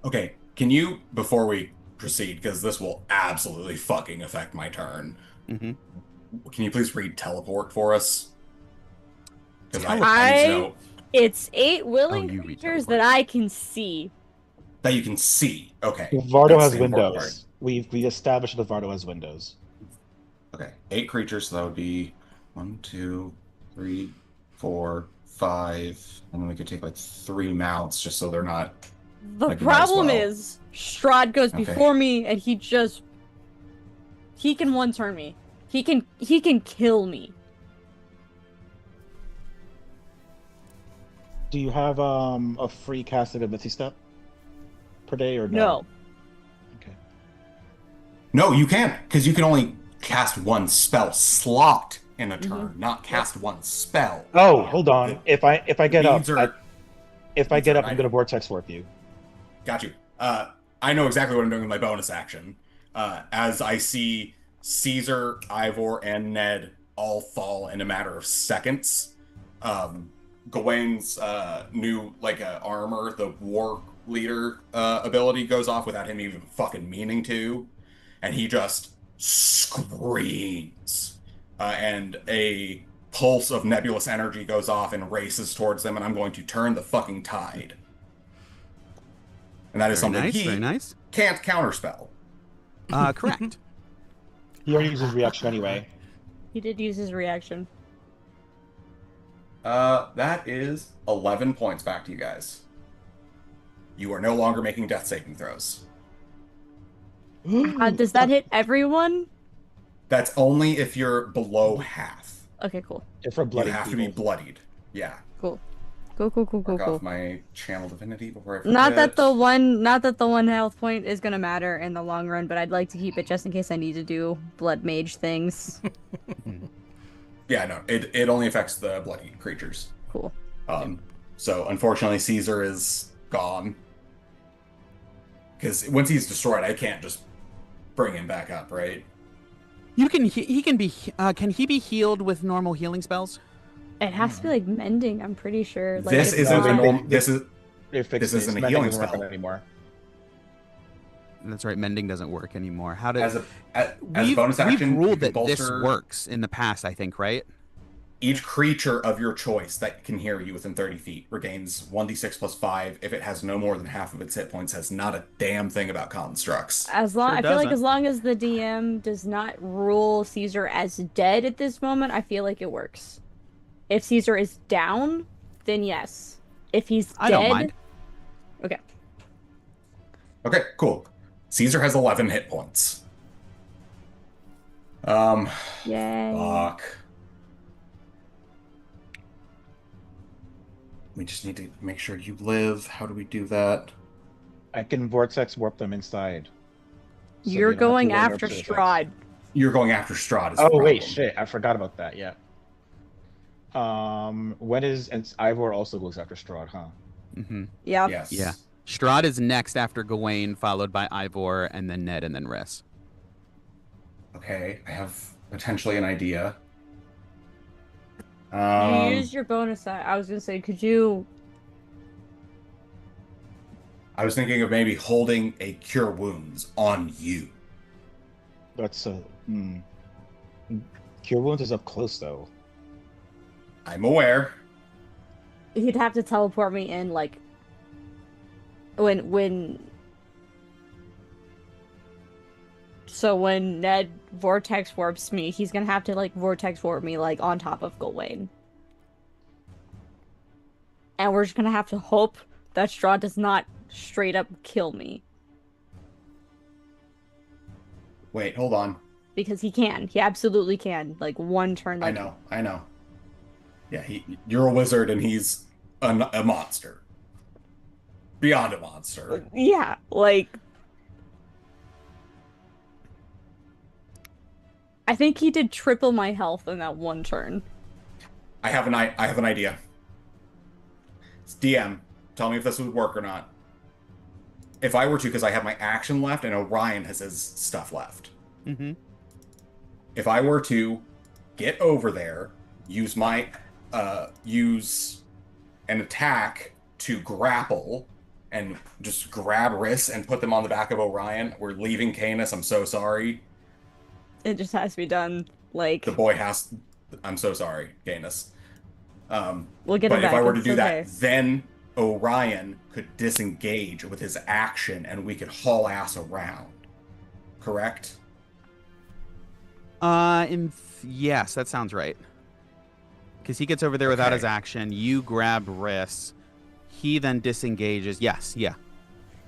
[SPEAKER 4] Okay. Can you, before we proceed, because this will absolutely fucking affect my turn,
[SPEAKER 1] Mm-hmm.
[SPEAKER 4] can you please read teleport for us? Because I
[SPEAKER 6] I-
[SPEAKER 4] need to know
[SPEAKER 6] It's 8 willing
[SPEAKER 1] you read
[SPEAKER 6] creatures
[SPEAKER 1] teleport.
[SPEAKER 6] that I can see.
[SPEAKER 4] that you can see. Okay.
[SPEAKER 3] Vardo
[SPEAKER 4] That's
[SPEAKER 3] has
[SPEAKER 4] the important
[SPEAKER 3] windows. We established the Vardo as windows.
[SPEAKER 4] Okay, 8 creatures, so that would be 1, 2, 3, 4, 5, and then we could take like 3 mounts just so they're not.
[SPEAKER 6] The
[SPEAKER 4] Like, you might as
[SPEAKER 6] problem
[SPEAKER 4] well.
[SPEAKER 6] is Strahd goes
[SPEAKER 4] Okay.
[SPEAKER 6] before me, and he can one turn me. He can kill me.
[SPEAKER 3] Do you have a free casting ability step per day or
[SPEAKER 6] No.
[SPEAKER 3] Okay.
[SPEAKER 4] No, you can't, because you can only cast 1 spell slot in a turn, not cast 1 spell.
[SPEAKER 3] Oh, hold on.
[SPEAKER 4] The-
[SPEAKER 3] If I get up,
[SPEAKER 4] Beads are-
[SPEAKER 3] if I
[SPEAKER 4] beads
[SPEAKER 3] get
[SPEAKER 4] are
[SPEAKER 3] up, I'm gonna vortex warp you.
[SPEAKER 4] Got you. I know exactly what I'm doing with my bonus action. As I see Caesar, Ivor, and Ned all fall in a matter of seconds, Gawain's new armor, the war leader ability goes off without him even fucking meaning to, and he just screams, and a pulse of nebulous energy goes off and races towards them, and I'm going to turn the fucking tide. And that is something he
[SPEAKER 1] Very nice.
[SPEAKER 4] can't counterspell.
[SPEAKER 1] Correct.
[SPEAKER 3] He already uses reaction anyway.
[SPEAKER 6] He did use his reaction.
[SPEAKER 4] That is 11 points back to you guys. You are no longer making death saving throws.
[SPEAKER 6] Does that hit everyone?
[SPEAKER 4] That's only if you're below half.
[SPEAKER 6] Okay, cool.
[SPEAKER 3] If we're bloody
[SPEAKER 4] You have to be bloodied. Yeah.
[SPEAKER 6] Cool. Cool.
[SPEAKER 4] Mark off my channel divinity before I forget.
[SPEAKER 6] Not that the one health point is gonna matter in the long run, but I'd like to keep it just in case I need to do blood mage things.
[SPEAKER 4] Yeah, no, it only affects the bloody creatures.
[SPEAKER 6] Cool.
[SPEAKER 4] So unfortunately, Caesar is gone. Because once he's destroyed, I can't just bring him back up, right?
[SPEAKER 1] You can he can be can he be healed with normal healing spells?
[SPEAKER 6] It has to be like mending. I'm pretty sure. Like,
[SPEAKER 4] This
[SPEAKER 6] it's
[SPEAKER 4] isn't
[SPEAKER 6] not-
[SPEAKER 4] a normal. This
[SPEAKER 3] They fixed
[SPEAKER 4] This isn't a
[SPEAKER 3] Mending
[SPEAKER 4] healing
[SPEAKER 3] doesn't work
[SPEAKER 4] spell.
[SPEAKER 3] anymore.
[SPEAKER 1] That's right. Mending doesn't work anymore. How did
[SPEAKER 4] as a
[SPEAKER 1] we've,
[SPEAKER 4] bonus action,
[SPEAKER 1] we've
[SPEAKER 4] you
[SPEAKER 1] ruled
[SPEAKER 4] can
[SPEAKER 1] that this
[SPEAKER 4] bolster
[SPEAKER 1] works in the past, I think, right?
[SPEAKER 4] each creature of your choice that can hear you within 30 feet regains 1d6 plus 5 if it has no more than half of its hit points. Has not a damn thing about constructs.
[SPEAKER 6] As long,
[SPEAKER 1] Sure
[SPEAKER 6] I feel like
[SPEAKER 1] doesn't.
[SPEAKER 6] as long as the DM does not rule Caesar as dead at this moment, I feel like it works. If Caesar is down, then yes. If he's dead,
[SPEAKER 1] I don't mind.
[SPEAKER 6] Okay.
[SPEAKER 4] Okay, cool. Caesar has 11 hit points.
[SPEAKER 6] Yay.
[SPEAKER 4] Fuck. We just need to make sure you live. How do we do that?
[SPEAKER 3] I can vortex warp them inside. So
[SPEAKER 6] You're
[SPEAKER 3] they don't have to
[SPEAKER 6] going
[SPEAKER 3] roll
[SPEAKER 6] after
[SPEAKER 3] nerve saves.
[SPEAKER 6] Strahd.
[SPEAKER 4] You're going after Strahd. Is the
[SPEAKER 3] Oh wait,
[SPEAKER 4] problem.
[SPEAKER 3] shit! I forgot about that. Yeah. When is and Ivor also goes after Strahd, huh?
[SPEAKER 1] Mm-hmm.
[SPEAKER 6] Yeah.
[SPEAKER 4] Yes.
[SPEAKER 1] Yeah. Strahd is next after Gawain, followed by Ivor, and then Ned, and then Riss.
[SPEAKER 4] Okay, I have potentially an idea.
[SPEAKER 6] You used your bonus. I was gonna say, could you?
[SPEAKER 4] I was thinking of maybe holding a cure wounds on you.
[SPEAKER 3] That's Cure Wounds is up close though.
[SPEAKER 4] I'm aware.
[SPEAKER 6] He'd have to teleport me in, like when. So when Ned vortex warps me, he's gonna have to like vortex warp me like on top of Gawain. And we're just gonna have to hope that Strahd does not straight up kill me.
[SPEAKER 4] Wait, hold on.
[SPEAKER 6] Because he can. He absolutely can. Like one turn. Like,
[SPEAKER 4] I know. Yeah, you're a wizard and he's a monster. Beyond a monster.
[SPEAKER 6] Yeah, like. I think he did triple my health in that one turn.
[SPEAKER 4] I have an idea. It's DM. Tell me if this would work or not. If I were to, because I have my action left and Orion has his stuff left.
[SPEAKER 1] Mm-hmm.
[SPEAKER 4] If I were to get over there, use an attack to grapple and just grab Riss and put them on the back of Orion. We're leaving Canis. I'm so sorry.
[SPEAKER 6] It just has to be done. Like,
[SPEAKER 4] The boy has. I'm so sorry, Canis.
[SPEAKER 6] we'll get
[SPEAKER 4] But
[SPEAKER 6] it back.
[SPEAKER 4] if I were to
[SPEAKER 6] It's
[SPEAKER 4] do
[SPEAKER 6] okay.
[SPEAKER 4] that, then Orion could disengage with his action and we could haul ass around. correct?
[SPEAKER 1] Yes, that sounds right. Because he gets over there without his
[SPEAKER 4] Okay.
[SPEAKER 1] action. You grab Riss. He then disengages. Yes, yeah.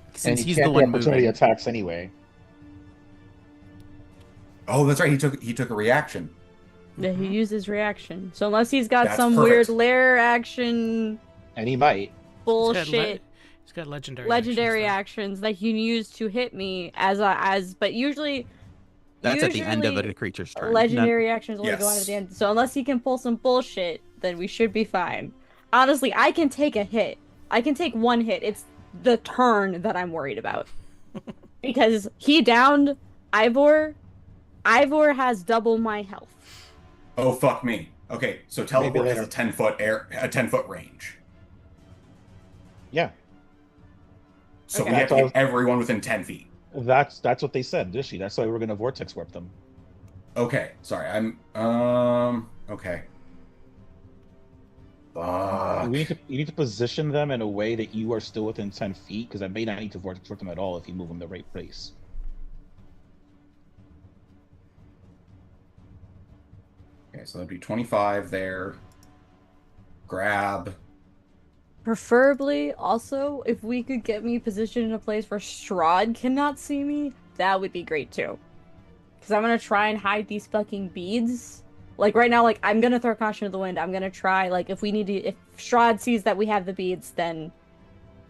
[SPEAKER 3] And
[SPEAKER 1] Since
[SPEAKER 3] he
[SPEAKER 1] he's the
[SPEAKER 3] can't do
[SPEAKER 1] one
[SPEAKER 3] opportunity
[SPEAKER 1] moving.
[SPEAKER 3] attacks anyway.
[SPEAKER 4] Oh, that's right. He took a reaction.
[SPEAKER 6] Yeah, he used his reaction. So unless he's got
[SPEAKER 4] That's
[SPEAKER 6] some
[SPEAKER 4] perfect.
[SPEAKER 6] weird lair action
[SPEAKER 3] And he might.
[SPEAKER 6] bullshit
[SPEAKER 2] He's got
[SPEAKER 6] legendary
[SPEAKER 2] actions,
[SPEAKER 6] actions that he can use to hit me but usually
[SPEAKER 1] That's at the end of a
[SPEAKER 6] usually
[SPEAKER 1] creature's turn.
[SPEAKER 6] legendary actions only go on at
[SPEAKER 4] Yes.
[SPEAKER 6] the end. So unless he can pull some bullshit, then we should be fine. Honestly, I can take a hit. I can take one hit. It's the turn that I'm worried about. Because he downed Ivor. Ivor has double my health.
[SPEAKER 4] Oh fuck me. Okay, so teleport has
[SPEAKER 3] later.
[SPEAKER 4] a 10-foot range.
[SPEAKER 3] Yeah,
[SPEAKER 4] So
[SPEAKER 6] Okay.
[SPEAKER 4] we have to
[SPEAKER 3] That's
[SPEAKER 4] get everyone within 10 feet.
[SPEAKER 3] that's what they said, Dishy. That's why we're gonna vortex warp them.
[SPEAKER 4] Okay, sorry. Okay. Fuck.
[SPEAKER 3] You need to position them in a way that you are still within 10 feet, because I may not need to vortex warp them at all if you move them the right place.
[SPEAKER 4] Okay, so that'd be 25 there. Grab.
[SPEAKER 6] Preferably, also, if we could get me positioned in a place where Strahd cannot see me, that would be great too. Because I'm gonna try and hide these fucking beads. Like right now, like I'm gonna throw caution to the wind. I'm gonna try, like if Strahd sees that we have the beads, then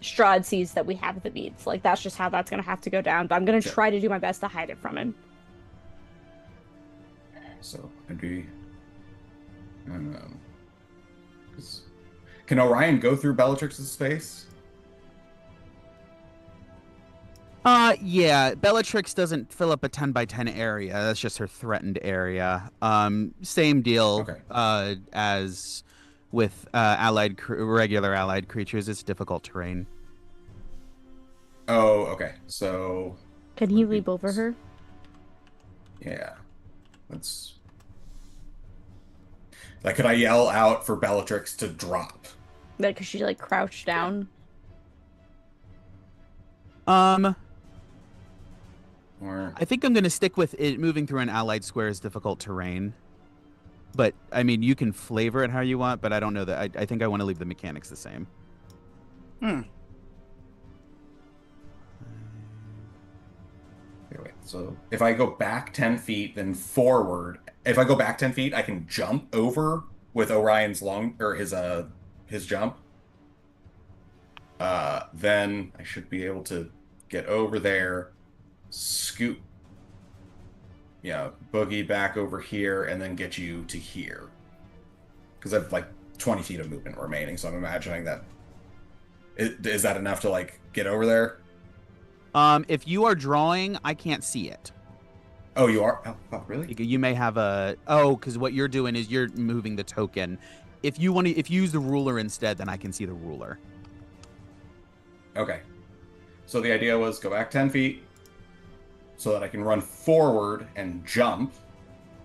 [SPEAKER 6] Strahd sees that we have the beads. Like that's just how that's gonna have to go down. But I'm gonna try to do my best to hide it from him.
[SPEAKER 4] So it'd be. Can Orion go through Bellatrix's space?
[SPEAKER 1] Yeah, Bellatrix doesn't fill up a 10 by 10 area. That's just her threatened area. Same deal
[SPEAKER 4] Okay.
[SPEAKER 1] as with regular allied creatures. It's difficult terrain.
[SPEAKER 4] Oh, okay. So
[SPEAKER 6] Can he leap over her?
[SPEAKER 4] yeah, let's. Like, could I yell out for Bellatrix to drop?
[SPEAKER 6] Like, cause she like crouched down.
[SPEAKER 1] Or
[SPEAKER 4] Or
[SPEAKER 1] I think I'm going to stick with it. Moving through an allied square is difficult terrain. But, I mean, you can flavor it how you want, but I don't know that. I think I want to leave the mechanics the same.
[SPEAKER 4] Okay, wait. So if I go back 10 feet, then forward. If I go back 10 feet, I can jump over with Orion's his jump. Then I should be able to get over there, scoot, boogie back over here, and then get you to here. Because I have like 20 feet of movement remaining, so I'm imagining that. Is that enough to like get over there?
[SPEAKER 1] If you are drawing, I can't see it.
[SPEAKER 4] Oh, you are? Oh, really?
[SPEAKER 1] You may have because what you're doing is you're moving the token. If you use the ruler instead, then I can see the ruler.
[SPEAKER 4] Okay. So the idea was go back 10 feet so that I can run forward and jump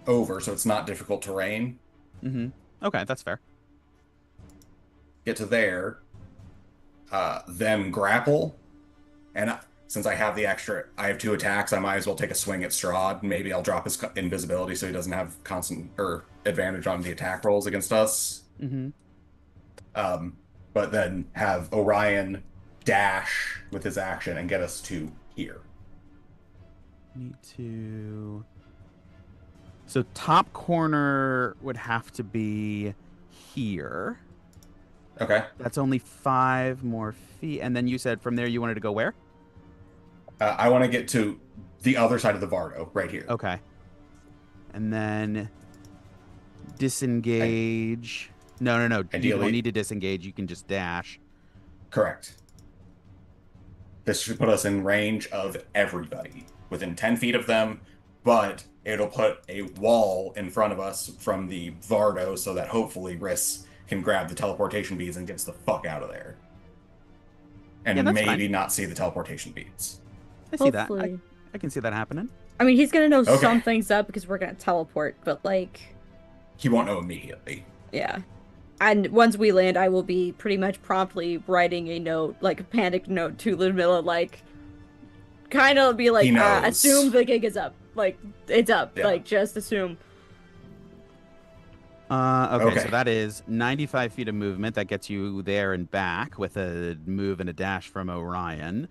[SPEAKER 4] over so it's not difficult terrain.
[SPEAKER 1] Mm-hmm. Okay, that's fair.
[SPEAKER 4] Get to there, then grapple. And since I have I have 2 attacks, I might as well take a swing at Strahd. Maybe I'll drop his invisibility so he doesn't have constant or advantage on the attack rolls against us.
[SPEAKER 1] Mm-hmm.
[SPEAKER 4] But then have Orion dash with his action and get us to here.
[SPEAKER 1] Need to. So top corner would have to be here.
[SPEAKER 4] Okay.
[SPEAKER 1] That's only 5 more feet. And then you said from there you wanted to go where?
[SPEAKER 4] I want to get to the other side of the Vardo, right here.
[SPEAKER 1] Okay. And then disengage. No. You
[SPEAKER 4] Ideally-
[SPEAKER 1] don't need to disengage. You can just dash.
[SPEAKER 4] Correct. This should put us in range of everybody, within 10 feet of them, but it'll put a wall in front of us from the Vardo so that hopefully Riss can grab the teleportation beads and gets the fuck out of there. And
[SPEAKER 1] Yeah, that's
[SPEAKER 4] maybe
[SPEAKER 1] fine.
[SPEAKER 4] not see the teleportation beads.
[SPEAKER 1] I see that.
[SPEAKER 6] Hopefully.
[SPEAKER 1] I can see that happening.
[SPEAKER 6] I mean, he's gonna know
[SPEAKER 4] Okay.
[SPEAKER 6] something's up because we're gonna teleport, but like,
[SPEAKER 4] He won't know immediately.
[SPEAKER 6] yeah. And once we land, I will be pretty much promptly writing a note, like a panic note to Ludmilla, like, kind of be like,
[SPEAKER 4] He knows.
[SPEAKER 6] assume the gig is up. Like, it's up.
[SPEAKER 4] Yeah.
[SPEAKER 6] Like, just assume.
[SPEAKER 1] Okay, so that is 95 feet of movement. That gets you there and back with a move and a dash from Orion.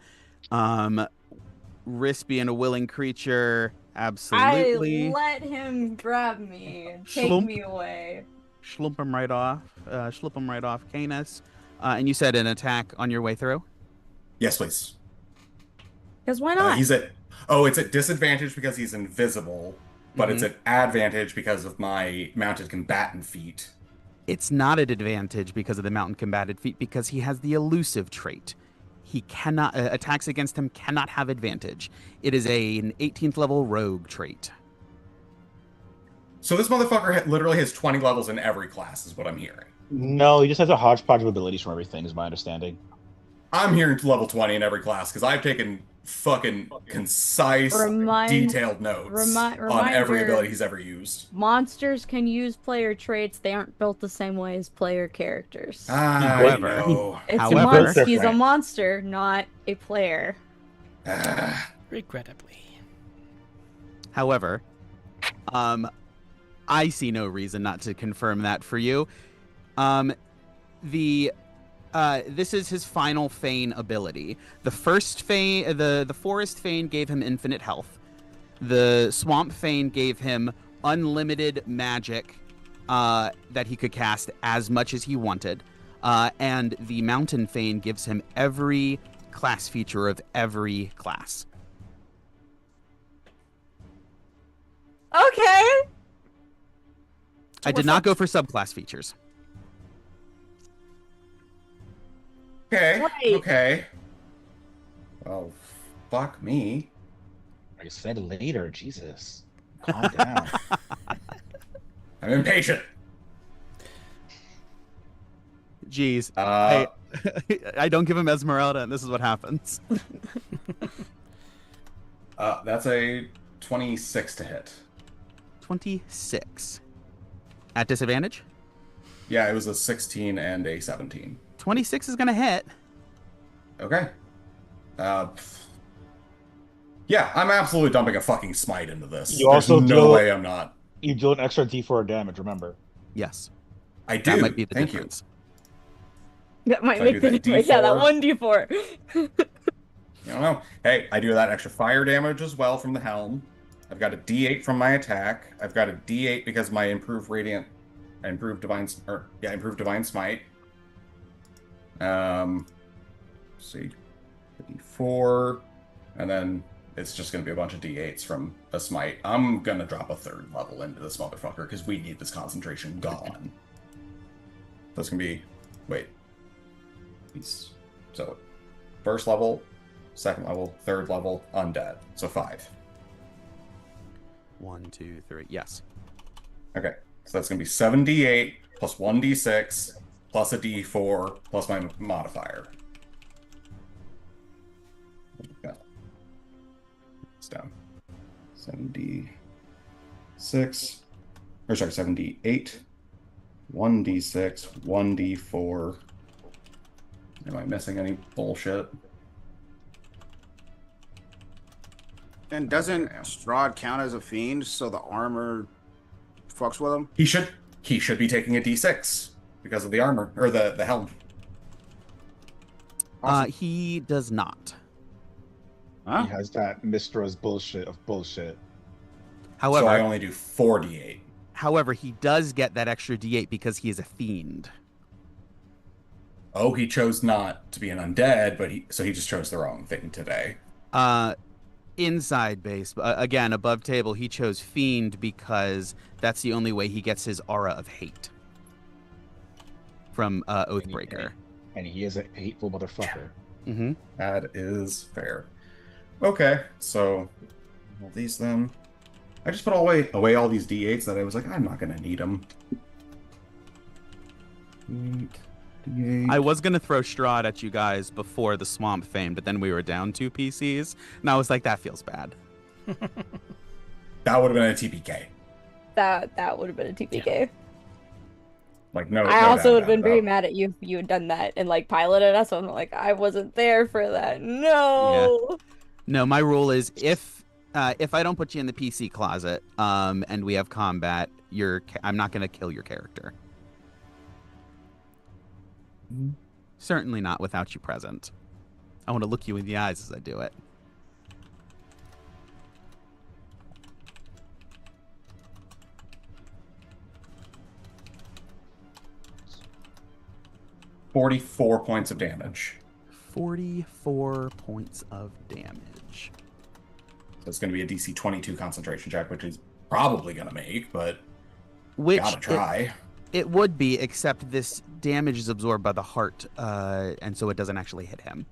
[SPEAKER 1] Risk being a willing creature, absolutely.
[SPEAKER 6] I let him grab me and take
[SPEAKER 1] Schlump.
[SPEAKER 6] me away.
[SPEAKER 1] Schlump him right off. Schlump him right off, Canis. And you said an attack on your way through?
[SPEAKER 4] Yes, please.
[SPEAKER 6] Because why not?
[SPEAKER 4] It's at disadvantage because he's invisible, but it's at advantage because of my mounted combatant feat.
[SPEAKER 1] It's not at advantage because of the mountain combated feat because he has the elusive trait. He cannot attacks against him cannot have advantage. It is an 18th level rogue trait.
[SPEAKER 4] So this motherfucker literally has 20 levels in every class, is what I'm hearing.
[SPEAKER 3] No, he just has a hodgepodge of abilities from everything, is my understanding.
[SPEAKER 4] I'm hearing level 20 in every class because I've taken fucking concise, detailed notes on every ability he's ever used.
[SPEAKER 6] Monsters can use player traits. They aren't built the same way as player characters.
[SPEAKER 1] However,
[SPEAKER 6] He's a monster, not a player.
[SPEAKER 2] Regrettably.
[SPEAKER 1] However, I see no reason not to confirm that for you. This is his final Feign ability. The first Feign, the Forest Feign gave him infinite health. The Swamp Feign gave him unlimited magic that he could cast as much as he wanted. And the Mountain Feign gives him every class feature of every class.
[SPEAKER 6] Okay.
[SPEAKER 1] I did not go for subclass features.
[SPEAKER 4] Okay.
[SPEAKER 6] Right.
[SPEAKER 4] Okay. Well, fuck me.
[SPEAKER 3] I said later, Jesus. Calm down.
[SPEAKER 4] I'm impatient.
[SPEAKER 1] Jeez. Hey, I don't give him Esmeralda, and this is what happens.
[SPEAKER 4] That's a 26 to hit.
[SPEAKER 1] 26. At disadvantage?
[SPEAKER 4] Yeah, it was a 16 and a 17.
[SPEAKER 1] 26 is going to hit.
[SPEAKER 4] Okay. Yeah, I'm absolutely dumping a fucking smite into this.
[SPEAKER 3] You also
[SPEAKER 4] There's no way I'm not.
[SPEAKER 3] You do an extra D4 damage, remember?
[SPEAKER 1] Yes.
[SPEAKER 4] I do.
[SPEAKER 1] That might be the
[SPEAKER 4] Thank
[SPEAKER 1] difference.
[SPEAKER 6] That might
[SPEAKER 4] So I
[SPEAKER 6] make
[SPEAKER 4] do
[SPEAKER 6] the
[SPEAKER 4] that
[SPEAKER 6] difference. Yeah, that
[SPEAKER 4] D4.
[SPEAKER 6] 1d4.
[SPEAKER 4] You don't know. Hey, I do that extra fire damage as well from the helm. I've got a D8 from my attack. I've got a D8 because my improved divine smite. See, D4, and then it's just going to be a bunch of D8s from a smite. I'm going to drop a 3rd level into this motherfucker because we need this concentration gone. That's going to be, so 1st level, 2nd level, 3rd level, undead. So 5.
[SPEAKER 1] 1, 2, 3. Yes.
[SPEAKER 4] Okay, so that's going to be 7d8 plus 1d6 plus a d4 plus my modifier. Yeah. It's down. 7d6. 7d8. 1d6. 1d4. Am I missing any bullshit?
[SPEAKER 5] And doesn't Strahd count as a fiend, so the armor fucks with him?
[SPEAKER 4] He should be taking a d6 because of the armor or the helm.
[SPEAKER 5] Awesome.
[SPEAKER 1] He does not.
[SPEAKER 5] Huh?
[SPEAKER 3] He has that Mistra's bullshit of bullshit.
[SPEAKER 1] However,
[SPEAKER 4] So I only do 4d8.
[SPEAKER 1] However, he does get that extra D8 because he is a fiend.
[SPEAKER 4] Oh, he chose not to be an undead, but he just chose the wrong thing today.
[SPEAKER 1] Inside base, again, above table, he chose fiend because that's the only way he gets his aura of hate from Oathbreaker.
[SPEAKER 3] And he is a hateful motherfucker.
[SPEAKER 1] Mm-hmm.
[SPEAKER 4] That is fair. Okay, so all these then. I just put away all these d8s that I was like, I'm not gonna need them. D8.
[SPEAKER 1] I was gonna throw Strahd at you guys before the Swamp Fame, but then we were down 2 PCs, and I was like, that feels bad.
[SPEAKER 4] That would have been a TPK.
[SPEAKER 6] That would have been a TPK.
[SPEAKER 4] Yeah. Like no.
[SPEAKER 6] I
[SPEAKER 4] no
[SPEAKER 6] also
[SPEAKER 4] doubt
[SPEAKER 6] would have been
[SPEAKER 4] about
[SPEAKER 6] very
[SPEAKER 4] it.
[SPEAKER 6] mad at you if you had done that and like piloted us. I'm like, I wasn't there for that. No.
[SPEAKER 1] No, my rule is if I don't put you in the PC closet, and we have combat, I'm not gonna kill your character. Certainly not without you present. I want to look you in the eyes as I do it.
[SPEAKER 4] $44 points of damage.
[SPEAKER 1] 44 points of damage.
[SPEAKER 4] So it's going to be a DC 22 concentration check, which is probably going to make, but
[SPEAKER 1] Which
[SPEAKER 4] gotta try.
[SPEAKER 1] It would be, except this damage is absorbed by the heart, and so it doesn't actually hit him.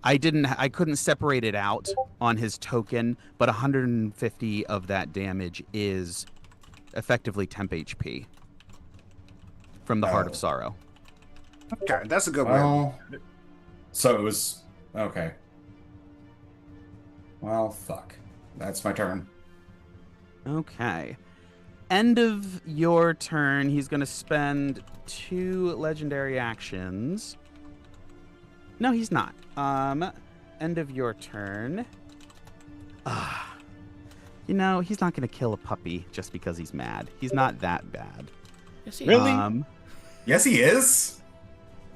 [SPEAKER 1] I couldn't separate it out on his token, but 150 of that damage is effectively temp HP from the Heart of Sorrow.
[SPEAKER 5] Okay, that's a good way.
[SPEAKER 4] Well, so it was okay. Well, fuck. That's my turn.
[SPEAKER 1] Okay. End of your turn, he's going to spend 2 legendary actions. No, he's not. End of your turn. You know, he's not going to kill a puppy just because he's mad. He's not that bad.
[SPEAKER 2] Yes, he
[SPEAKER 3] Really?
[SPEAKER 4] Yes, he is.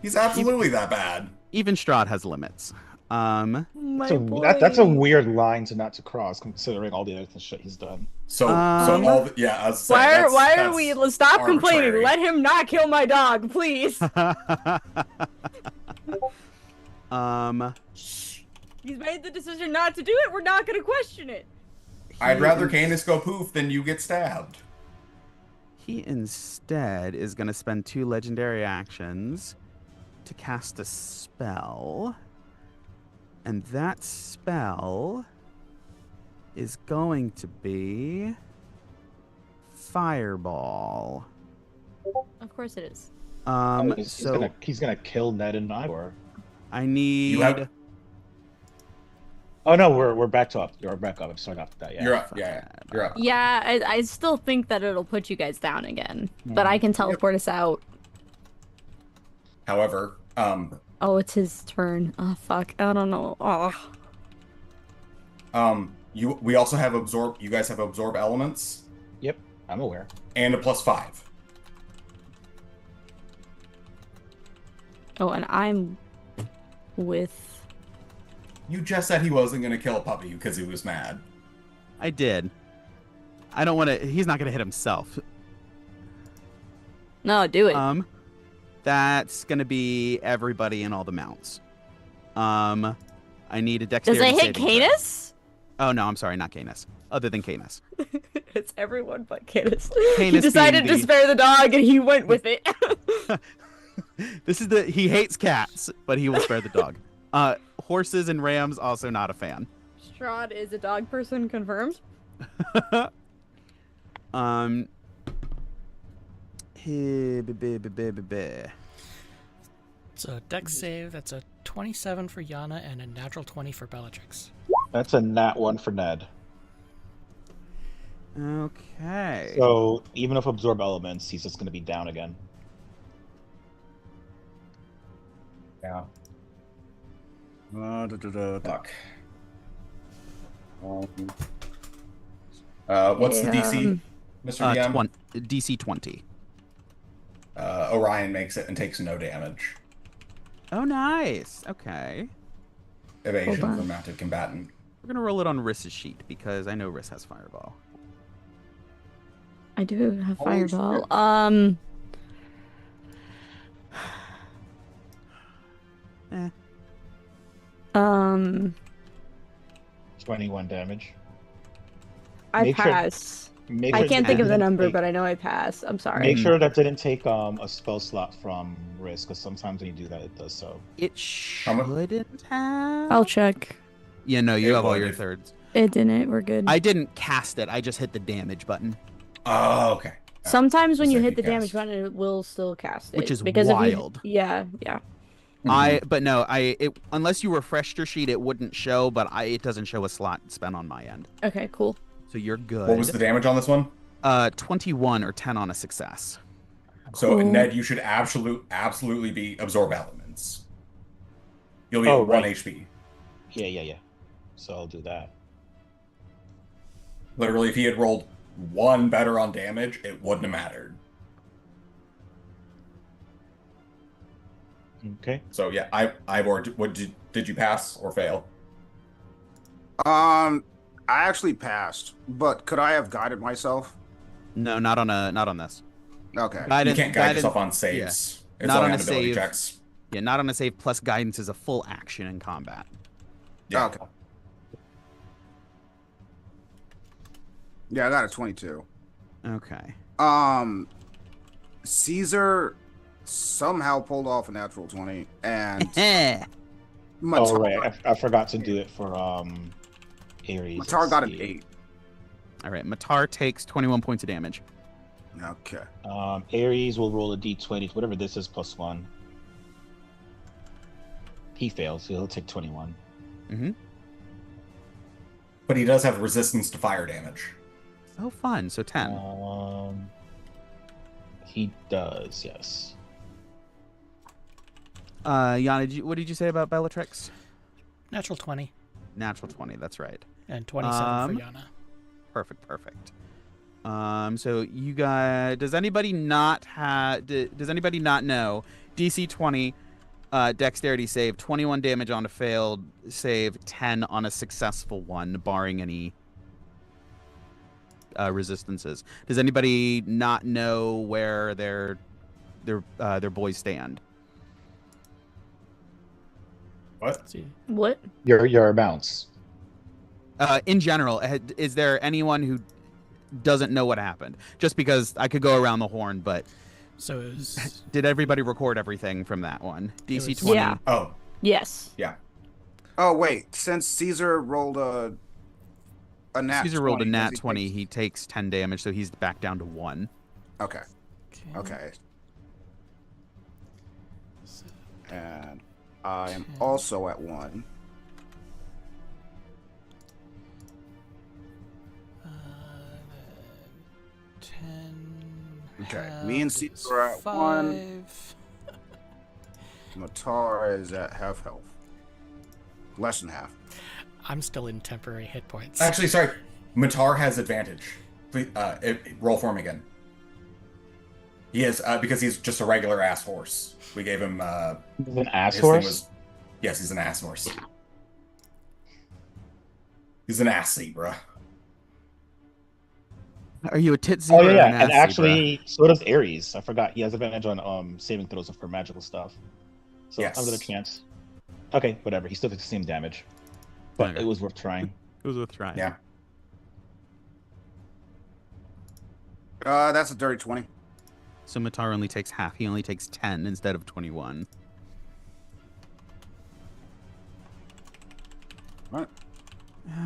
[SPEAKER 4] He's absolutely that bad.
[SPEAKER 1] Even Strahd has limits.
[SPEAKER 3] That's a weird line to cross, considering all the other shit he's done.
[SPEAKER 4] So all the, yeah. I was saying,
[SPEAKER 6] Why are we? Let's stop
[SPEAKER 4] arbitrary.
[SPEAKER 6] complaining. Let him not kill my dog, please. He's made the decision not to do it. We're not going to question it.
[SPEAKER 4] I'd rather Canis go poof than you get stabbed.
[SPEAKER 1] He instead is going to spend 2 legendary actions to cast a spell. And that spell is going to be Fireball.
[SPEAKER 6] Of course it is.
[SPEAKER 3] He's gonna kill Ned and Ivor.
[SPEAKER 1] I need.
[SPEAKER 3] Oh no, we're back up. You're back up. I'm sorry not that. Yeah.
[SPEAKER 4] You're up. Yeah, you're up.
[SPEAKER 6] Yeah, I still think that it'll put you guys down again, but I can teleport us out.
[SPEAKER 4] However,
[SPEAKER 6] Oh, it's his turn. Oh fuck, I don't know. Oh.
[SPEAKER 4] we also have absorb. You guys have absorb elements.
[SPEAKER 3] Yep, I'm aware.
[SPEAKER 4] And a +5.
[SPEAKER 6] Oh, and I'm with.
[SPEAKER 4] You just said he wasn't going to kill a puppy because he was mad.
[SPEAKER 1] I did. I don't want to. He's not going to hit himself.
[SPEAKER 6] No, do it.
[SPEAKER 1] That's going to be everybody and all the mounts. I need a dexterity.
[SPEAKER 6] Does it hit Canis?
[SPEAKER 1] Oh no, I'm sorry, not Canis. Other than Canis.
[SPEAKER 6] It's everyone but Canis.
[SPEAKER 1] Canis
[SPEAKER 6] He decided to spare the dog, and he went with it.
[SPEAKER 1] He hates cats, but he will spare the dog. Horses and rams, also not a fan.
[SPEAKER 6] Strahd is a dog person, confirmed.
[SPEAKER 2] So dex save, that's a 27 for Yana and a natural 20 for Bellatrix.
[SPEAKER 3] That's a nat 1 for Ned.
[SPEAKER 1] Okay.
[SPEAKER 3] So even if absorb elements, he's just gonna be down again.
[SPEAKER 4] Yeah. Fuck. What's the DC, Mr. DM?
[SPEAKER 1] DC 20.
[SPEAKER 4] Orion makes it and takes no damage.
[SPEAKER 1] Oh, nice. Okay.
[SPEAKER 4] Evasion for mounted combatant.
[SPEAKER 1] We're gonna roll it on Riss's sheet because I know Riss has Fireball.
[SPEAKER 6] I do have Fireball.
[SPEAKER 3] 21 damage.
[SPEAKER 6] I pass. I can't think of the number, but I know I pass. I'm sorry.
[SPEAKER 3] Make sure that didn't take a spell slot from Riss, because sometimes when you do that, it does so.
[SPEAKER 1] It shouldn't have.
[SPEAKER 6] I'll check.
[SPEAKER 1] Yeah, no, you have all your thirds.
[SPEAKER 6] It didn't. We're good.
[SPEAKER 1] I didn't cast it. I just hit the damage button.
[SPEAKER 4] Oh, okay.
[SPEAKER 6] Sometimes when you hit the damage button, it will still cast it.
[SPEAKER 1] Which is
[SPEAKER 6] because
[SPEAKER 1] wild.
[SPEAKER 6] Yeah.
[SPEAKER 1] Unless you refreshed your sheet, it wouldn't show, but it doesn't show a slot spent on my end.
[SPEAKER 6] Okay, cool.
[SPEAKER 1] So you're good.
[SPEAKER 4] What was the damage on this one?
[SPEAKER 1] 21 or 10 on a success.
[SPEAKER 4] So Ned, you should absolutely be absorb elements. You'll be at 1 HP.
[SPEAKER 3] Yeah. so I'll do that.
[SPEAKER 4] Literally, if he had rolled 1 better on damage, it wouldn't have mattered.
[SPEAKER 3] Okay.
[SPEAKER 4] So yeah, Ivor, did you pass or fail?
[SPEAKER 5] I actually passed, but could I have guided myself?
[SPEAKER 1] No, not on this.
[SPEAKER 5] Okay.
[SPEAKER 4] You can't guide yourself on saves.
[SPEAKER 1] Yeah.
[SPEAKER 4] It's
[SPEAKER 1] Not
[SPEAKER 4] only
[SPEAKER 1] on a
[SPEAKER 4] ability
[SPEAKER 1] save.
[SPEAKER 4] checks.
[SPEAKER 1] Yeah, not on a save. Plus guidance is a full action in combat.
[SPEAKER 4] Yeah.
[SPEAKER 5] Okay. Yeah, I got a 22.
[SPEAKER 1] Okay.
[SPEAKER 5] Caesar somehow pulled off a natural 20, and
[SPEAKER 1] Eh.
[SPEAKER 5] Matar,
[SPEAKER 3] Oh right, I forgot to do it for Ares.
[SPEAKER 5] Matar
[SPEAKER 3] Let's
[SPEAKER 5] got an
[SPEAKER 3] see.
[SPEAKER 5] 8.
[SPEAKER 1] All right. Matar takes 21 points of damage.
[SPEAKER 5] Okay.
[SPEAKER 3] Ares will roll a d20, whatever this is, +1. He fails, so he'll take 21.
[SPEAKER 1] Mm-hmm.
[SPEAKER 4] But he does have resistance to fire damage.
[SPEAKER 1] Oh, fun. So 10.
[SPEAKER 3] He does, yes.
[SPEAKER 1] Yana, what did you say about Bellatrix?
[SPEAKER 2] Natural 20
[SPEAKER 1] Natural 20. That's right.
[SPEAKER 2] and 27 for Yana.
[SPEAKER 1] Perfect. So you guys, does anybody not know DC 20 dexterity save, 21 damage on a failed save, 10 on a successful one, barring any resistances. Does anybody not know where their boys stand?
[SPEAKER 4] What?
[SPEAKER 2] See.
[SPEAKER 6] What?
[SPEAKER 3] Your bounce.
[SPEAKER 1] In general, is there anyone who doesn't know what happened? Just because I could go around the horn, but
[SPEAKER 2] So it was,
[SPEAKER 1] did everybody record everything from that one? DC
[SPEAKER 2] was-
[SPEAKER 1] 20.
[SPEAKER 6] Yeah.
[SPEAKER 4] Oh,
[SPEAKER 6] Yes.
[SPEAKER 4] yeah.
[SPEAKER 5] Oh wait, since Caesar rolled a nat
[SPEAKER 1] Caesar rolled a
[SPEAKER 5] 20,
[SPEAKER 1] nat
[SPEAKER 5] does he
[SPEAKER 1] 20.
[SPEAKER 5] take-
[SPEAKER 1] He takes 10 damage, so he's back down to 1.
[SPEAKER 5] Okay.
[SPEAKER 2] okay.
[SPEAKER 5] Okay.
[SPEAKER 2] So,
[SPEAKER 5] And I am also at 1.
[SPEAKER 2] uh, 10.
[SPEAKER 5] Okay, me and
[SPEAKER 2] half
[SPEAKER 5] Caesar
[SPEAKER 2] is
[SPEAKER 5] are at 1.
[SPEAKER 2] 5.
[SPEAKER 5] Matar is at half health. Less than half.
[SPEAKER 2] I'm still in temporary hit points.
[SPEAKER 4] Actually, sorry. Matar has advantage. Please, roll for him again. He is, because he's just a regular ass horse. We gave him,
[SPEAKER 3] He's an ass
[SPEAKER 4] his thing
[SPEAKER 3] horse?
[SPEAKER 4] was- yes, he's an ass horse. He's an ass seat, bruh.
[SPEAKER 1] Are you a tit
[SPEAKER 3] Oh
[SPEAKER 1] zebra or
[SPEAKER 3] yeah,
[SPEAKER 1] an
[SPEAKER 3] and
[SPEAKER 1] ass
[SPEAKER 3] actually, so does Ares. I forgot he has advantage on saving throws for magical stuff. So
[SPEAKER 4] Yes.
[SPEAKER 3] I'll get a chance. Okay, whatever. He still takes the same damage, but
[SPEAKER 1] Okay.
[SPEAKER 3] it was worth trying.
[SPEAKER 1] It was worth trying.
[SPEAKER 4] Yeah.
[SPEAKER 5] That's a dirty 20.
[SPEAKER 1] So Matar only takes half. He only takes 10 instead of 21.
[SPEAKER 5] Right.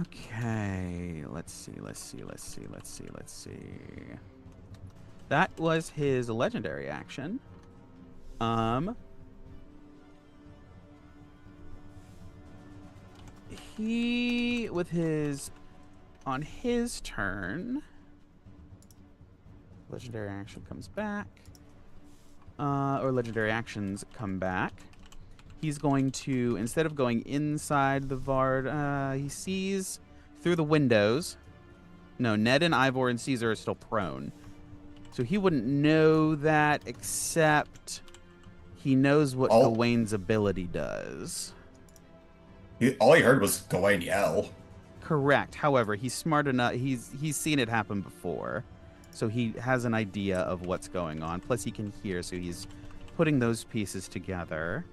[SPEAKER 1] Okay, let's see. That was his legendary action. He on his turn, legendary action comes back. Or legendary actions come back. He's going to, instead of going inside the Vard, he sees through the windows. No, Ned and Ivor and Caesar are still prone. So he wouldn't know that, except he knows what
[SPEAKER 4] Oh.
[SPEAKER 1] Gawain's ability does.
[SPEAKER 4] All he heard was Gawain yell.
[SPEAKER 1] Correct. However, he's smart enough. He's seen it happen before. So he has an idea of what's going on. Plus he can hear, so he's putting those pieces together.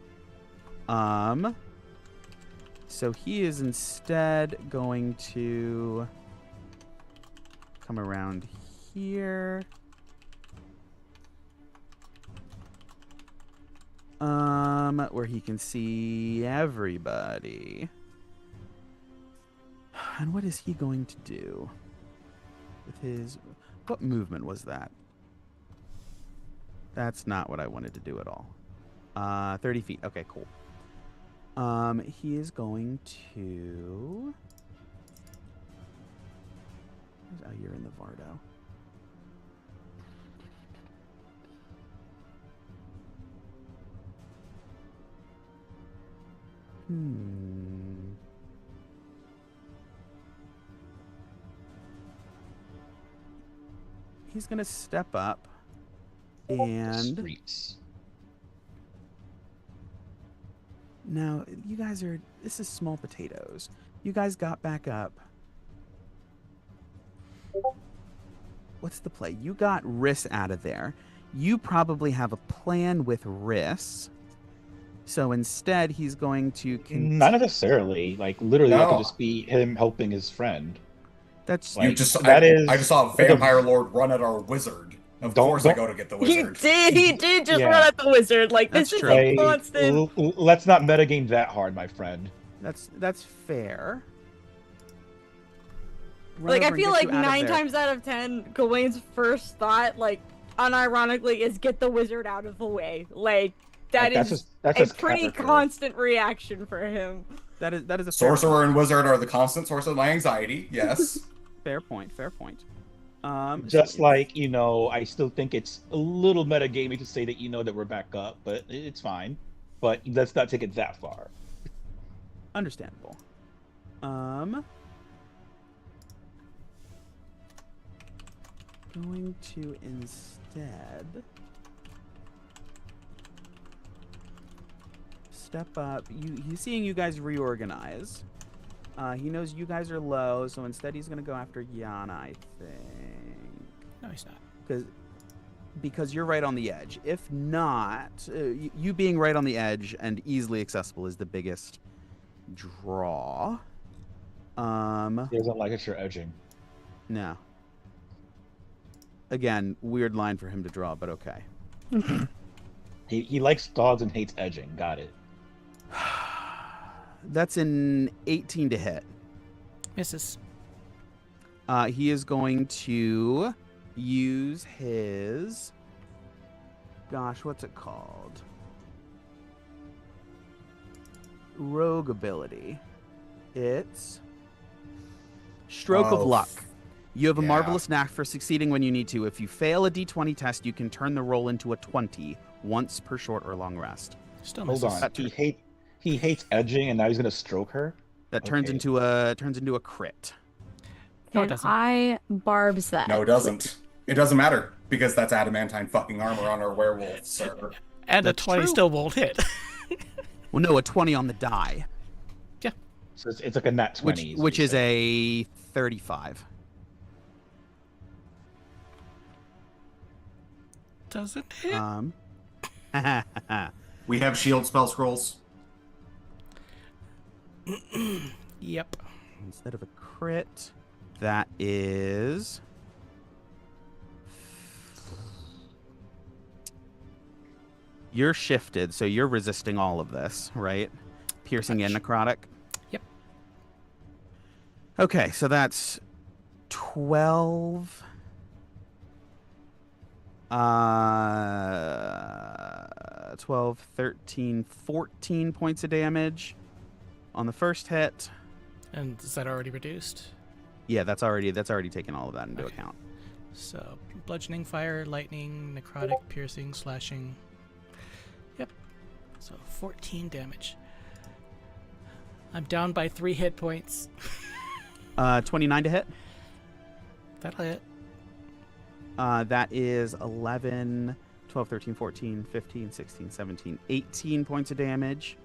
[SPEAKER 1] So he is instead going to come around here. Where he can see everybody. And what is he going to do with his... What movement was that? That's not what I wanted to do at all. 30 feet. Okay, cool. He is going to... Oh, you're in the Vardo. he's gonna step up and
[SPEAKER 3] Streets.
[SPEAKER 1] now you guys are. This is small potatoes. You guys got back up. What's the play? You got Riss out of there. You probably have a plan with Riss. So instead, he's going to.
[SPEAKER 3] Not necessarily. Like literally, that could
[SPEAKER 4] No.
[SPEAKER 3] just be him helping his friend.
[SPEAKER 1] That's
[SPEAKER 3] Like,
[SPEAKER 4] You just
[SPEAKER 3] that
[SPEAKER 4] I,
[SPEAKER 3] is
[SPEAKER 4] I just saw a
[SPEAKER 3] like a-
[SPEAKER 4] vampire lord run at our wizard. Of
[SPEAKER 3] Don't-
[SPEAKER 4] course I
[SPEAKER 3] don't-
[SPEAKER 4] go to get the
[SPEAKER 6] He
[SPEAKER 4] wizard.
[SPEAKER 6] did. He did just
[SPEAKER 3] Yeah.
[SPEAKER 6] run at the wizard. Like
[SPEAKER 1] That's
[SPEAKER 6] this is
[SPEAKER 1] true.
[SPEAKER 6] a
[SPEAKER 3] Like,
[SPEAKER 6] constant.
[SPEAKER 3] let's not metagame that hard, my friend.
[SPEAKER 1] that's fair. Run
[SPEAKER 6] Like I
[SPEAKER 1] over and
[SPEAKER 6] feel
[SPEAKER 1] get
[SPEAKER 6] like
[SPEAKER 1] you out of
[SPEAKER 6] 9
[SPEAKER 1] there.
[SPEAKER 6] times out of 10, Gawain's first thought, like unironically, is get the wizard out of the way. Like
[SPEAKER 3] Like,
[SPEAKER 6] that's
[SPEAKER 3] that's
[SPEAKER 6] a
[SPEAKER 3] his
[SPEAKER 6] pretty
[SPEAKER 3] character.
[SPEAKER 6] constant reaction for him.
[SPEAKER 1] That is a fair
[SPEAKER 4] Sorcerer and wizard are the constant source of my anxiety. Yes.
[SPEAKER 1] Fair point. Fair point.
[SPEAKER 3] Just
[SPEAKER 1] so
[SPEAKER 3] like, I still think it's a little metagaming to say that that we're back up, but it's fine. But let's not take it that far.
[SPEAKER 1] understandable. Going to instead step up. He's seeing you guys reorganize. He knows you guys are low, so instead he's gonna go after Yana, I think.
[SPEAKER 2] No, he's not.
[SPEAKER 1] Because you're right on the edge. If not, you being right on the edge and easily accessible is the biggest draw.
[SPEAKER 3] He doesn't like it, you're edging.
[SPEAKER 1] No. Again, weird line for him to draw, but okay.
[SPEAKER 3] He likes dogs and hates edging. Got it.
[SPEAKER 1] That's an 18 to hit.
[SPEAKER 2] Misses.
[SPEAKER 1] He is going to use his... Gosh, what's it called? Rogue ability. It's... Stroke of
[SPEAKER 4] Oh,
[SPEAKER 1] Luck. You have a
[SPEAKER 4] yeah.
[SPEAKER 1] marvelous knack for succeeding when you need to. If you fail a d20 test, you can turn the roll into a 20 once per short or long rest.
[SPEAKER 2] Still
[SPEAKER 3] Hold
[SPEAKER 2] misses.
[SPEAKER 3] on. He hates edging, and now he's gonna stroke her.
[SPEAKER 1] That turns
[SPEAKER 3] Okay.
[SPEAKER 1] into a crit.
[SPEAKER 2] No, it
[SPEAKER 6] Can
[SPEAKER 2] doesn't.
[SPEAKER 6] I barbs that?
[SPEAKER 4] No, it doesn't. It doesn't matter because that's adamantine fucking armor on our werewolf, sir.
[SPEAKER 2] And a
[SPEAKER 1] That's
[SPEAKER 2] 20
[SPEAKER 1] true.
[SPEAKER 2] still won't hit.
[SPEAKER 1] Well, no, a 20 on the die,
[SPEAKER 3] So it's like a nat 20.
[SPEAKER 1] which is a 35.
[SPEAKER 2] Doesn't hit.
[SPEAKER 4] We have shield spell scrolls.
[SPEAKER 2] Yep.
[SPEAKER 1] Instead of a crit, that is... You're shifted, so you're resisting all of this, right? Piercing and necrotic?
[SPEAKER 2] Yep.
[SPEAKER 1] Okay, so that's 12... 12, 13, 14 points of damage on the first hit.
[SPEAKER 2] And is that already reduced?
[SPEAKER 1] Yeah, that's already taken all of that into
[SPEAKER 2] Okay.
[SPEAKER 1] account.
[SPEAKER 2] So, bludgeoning, fire, lightning, necrotic, piercing, slashing. Yep. So, 14 damage. I'm down by 3 hit points.
[SPEAKER 1] 29 to hit.
[SPEAKER 2] That'll hit.
[SPEAKER 1] That is 11, 12, 13, 14, 15, 16, 17, 18 points of damage.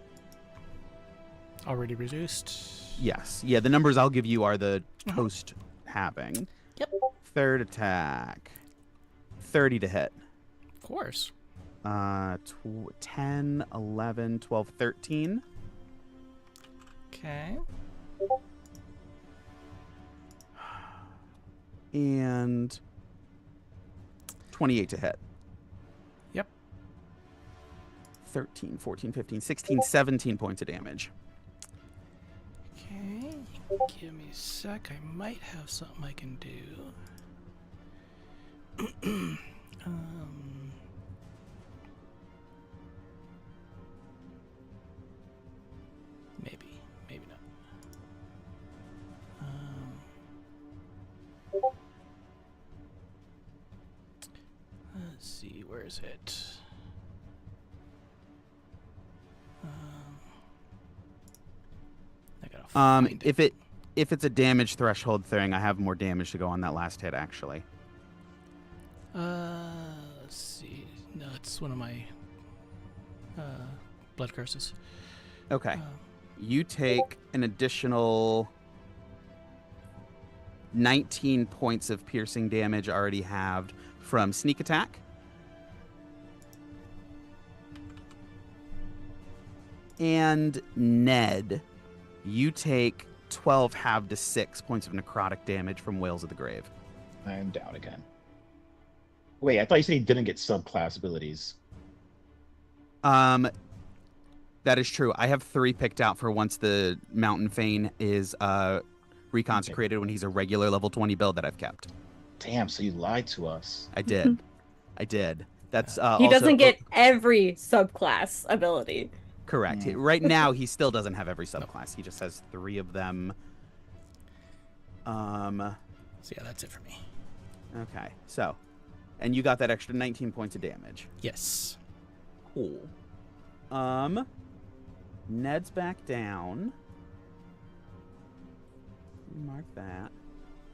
[SPEAKER 2] Already reduced.
[SPEAKER 1] Yes. Yeah, the numbers I'll give you are the post halving.
[SPEAKER 2] Yep.
[SPEAKER 1] Third attack. 30 to hit.
[SPEAKER 2] Of course.
[SPEAKER 1] 10, 11, 12, 13.
[SPEAKER 2] Okay.
[SPEAKER 1] And 28 to hit.
[SPEAKER 2] Yep.
[SPEAKER 1] 13, 14, 15, 16, 17 points of damage.
[SPEAKER 2] Okay. Give me a sec. I might have something I can do. Maybe. Maybe not. Let's see. Where is it? I gotta find it.
[SPEAKER 1] If it's a damage threshold thing, I have more damage to go on that last hit actually.
[SPEAKER 2] Let's see. No, it's one of my blood curses.
[SPEAKER 1] Okay. You take an additional 19 points of piercing damage already halved from sneak attack. And Ned, you take 12 halved to 6 points of necrotic damage from Whales of the Grave.
[SPEAKER 3] I'm down again. Wait, I thought you said he didn't get subclass abilities.
[SPEAKER 1] That is true. I have 3 picked out for once the Mountain Fane is reconsecrated when he's a regular level 20 build that I've kept.
[SPEAKER 3] Damn, so you lied to us.
[SPEAKER 1] I did. I did. That's
[SPEAKER 6] He
[SPEAKER 1] also,
[SPEAKER 6] doesn't get every subclass ability.
[SPEAKER 1] correct. Right now, he still doesn't have every subclass. He just has 3 of them.
[SPEAKER 2] So yeah, that's it for me.
[SPEAKER 1] Okay. So, and you got that extra 19 points of damage.
[SPEAKER 2] Yes.
[SPEAKER 1] Cool. Ned's back down. Mark that.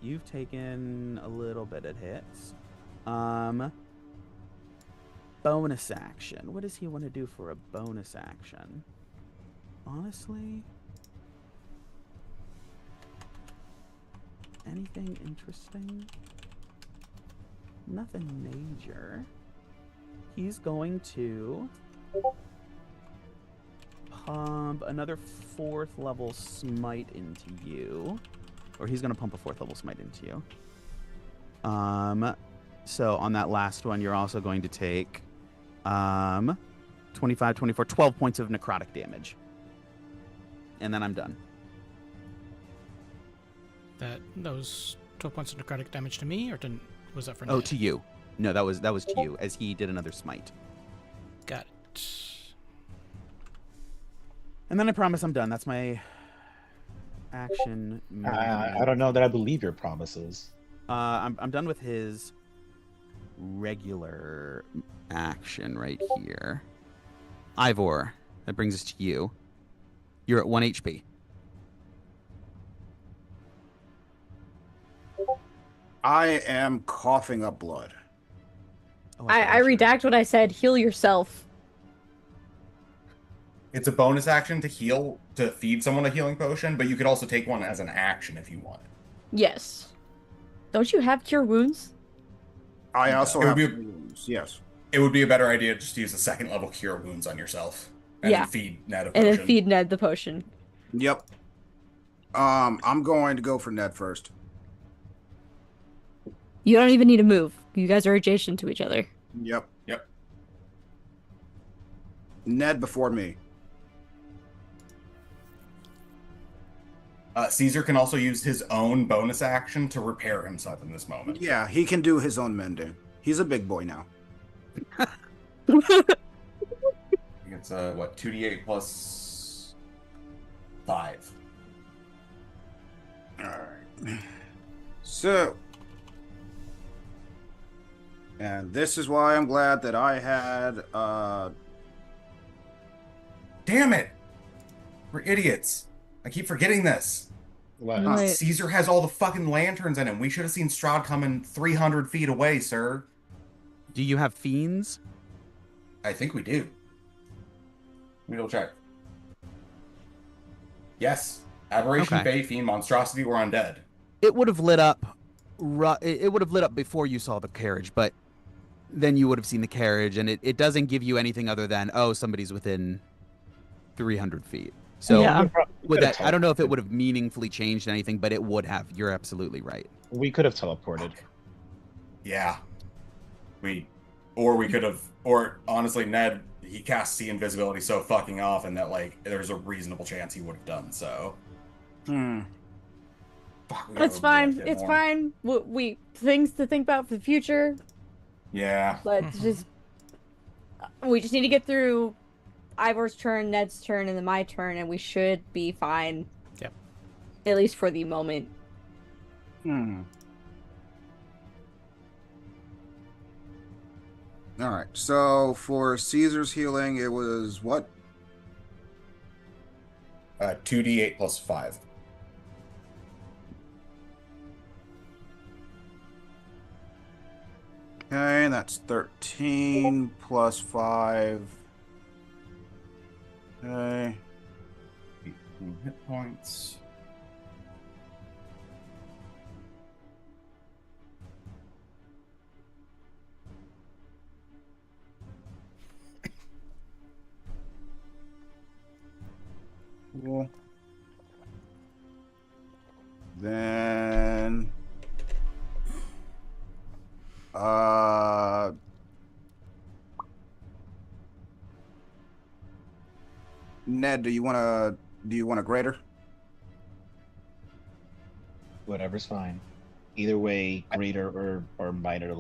[SPEAKER 1] You've taken a little bit of hits. Bonus action. What does he want to do for a bonus action? Honestly, anything interesting? Nothing major. He's going to pump another 4th level smite into you. Or he's going to pump a 4th level smite into you. So on that last one, you're also going to take 25, 24, 12 points of necrotic damage. And then I'm done.
[SPEAKER 2] Those 12 points of necrotic damage to me, or was that for
[SPEAKER 1] Oh,
[SPEAKER 2] Ned?
[SPEAKER 1] to you. No, that was to you, as he did another smite.
[SPEAKER 2] Got it.
[SPEAKER 1] And then I promise I'm done. That's my action.
[SPEAKER 3] I don't know that I believe your promises.
[SPEAKER 1] I'm done with his regular action right here. Ivor, that brings us to you. You're at 1 HP.
[SPEAKER 5] I am coughing up blood.
[SPEAKER 1] Oh,
[SPEAKER 6] I
[SPEAKER 1] forgot you.
[SPEAKER 6] redact what I said. Heal yourself.
[SPEAKER 4] It's a bonus action to heal, to feed someone a healing potion, but you could also take one as an action if you want.
[SPEAKER 6] Yes. Don't you have cure wounds?
[SPEAKER 5] I also
[SPEAKER 4] It would
[SPEAKER 5] have
[SPEAKER 4] be-
[SPEAKER 5] wounds. Yes.
[SPEAKER 4] It would be a better idea just to use a 2nd level cure wounds on yourself. And
[SPEAKER 6] Yeah.
[SPEAKER 4] then feed Ned a
[SPEAKER 6] And
[SPEAKER 4] potion.
[SPEAKER 6] then feed Ned the potion.
[SPEAKER 5] Yep. I'm going to go for Ned first.
[SPEAKER 6] You don't even need to move. You guys are adjacent to each other.
[SPEAKER 5] Yep.
[SPEAKER 4] Yep.
[SPEAKER 5] Ned before me.
[SPEAKER 4] Caesar can also use his own bonus action to repair himself in this moment.
[SPEAKER 5] Yeah, he can do his own mending. He's a big boy now.
[SPEAKER 4] It's 2d8 plus 5.
[SPEAKER 5] Alright. So. And this is why I'm glad that I had,
[SPEAKER 4] Damn it! We're idiots. I keep forgetting this.
[SPEAKER 3] What?
[SPEAKER 6] Right.
[SPEAKER 4] Caesar has all the fucking lanterns in him. We should have seen Strahd coming 300 feet away, sir.
[SPEAKER 1] Do you have fiends?
[SPEAKER 4] I think we do. Let me double check. Yes. Aberration,
[SPEAKER 1] Okay.
[SPEAKER 4] Fae, Fiend, Monstrosity, or Undead.
[SPEAKER 1] It would have lit up. It would have lit up before you saw the carriage, but then you would have seen the carriage, and it doesn't give you anything other than, oh, somebody's within 300 feet. So
[SPEAKER 6] Yeah.
[SPEAKER 1] with that, I don't know if it would have meaningfully changed anything, but it would have. You're absolutely right.
[SPEAKER 3] We could have teleported.
[SPEAKER 4] Yeah. We could have, or honestly, Ned, he casts see invisibility so fucking often that, like, there's a reasonable chance he would have done so. Fuck, we gotta
[SPEAKER 6] It's
[SPEAKER 4] review that
[SPEAKER 6] fine.
[SPEAKER 4] shit
[SPEAKER 6] It's
[SPEAKER 4] more.
[SPEAKER 6] fine. We things to think about for the future.
[SPEAKER 4] Yeah.
[SPEAKER 6] Let's just. We just need to get through Ivor's turn, Ned's turn, and then my turn, and we should be fine.
[SPEAKER 2] Yep.
[SPEAKER 6] At least for the moment.
[SPEAKER 5] Alright, so for Caesar's healing, it was what?
[SPEAKER 4] 2d8 plus 5.
[SPEAKER 5] Okay, that's 13 plus 5. Okay.
[SPEAKER 4] 18 hit points.
[SPEAKER 5] Cool. Then Ned, do you want a greater?
[SPEAKER 3] Whatever's fine. Either way, greater or minor,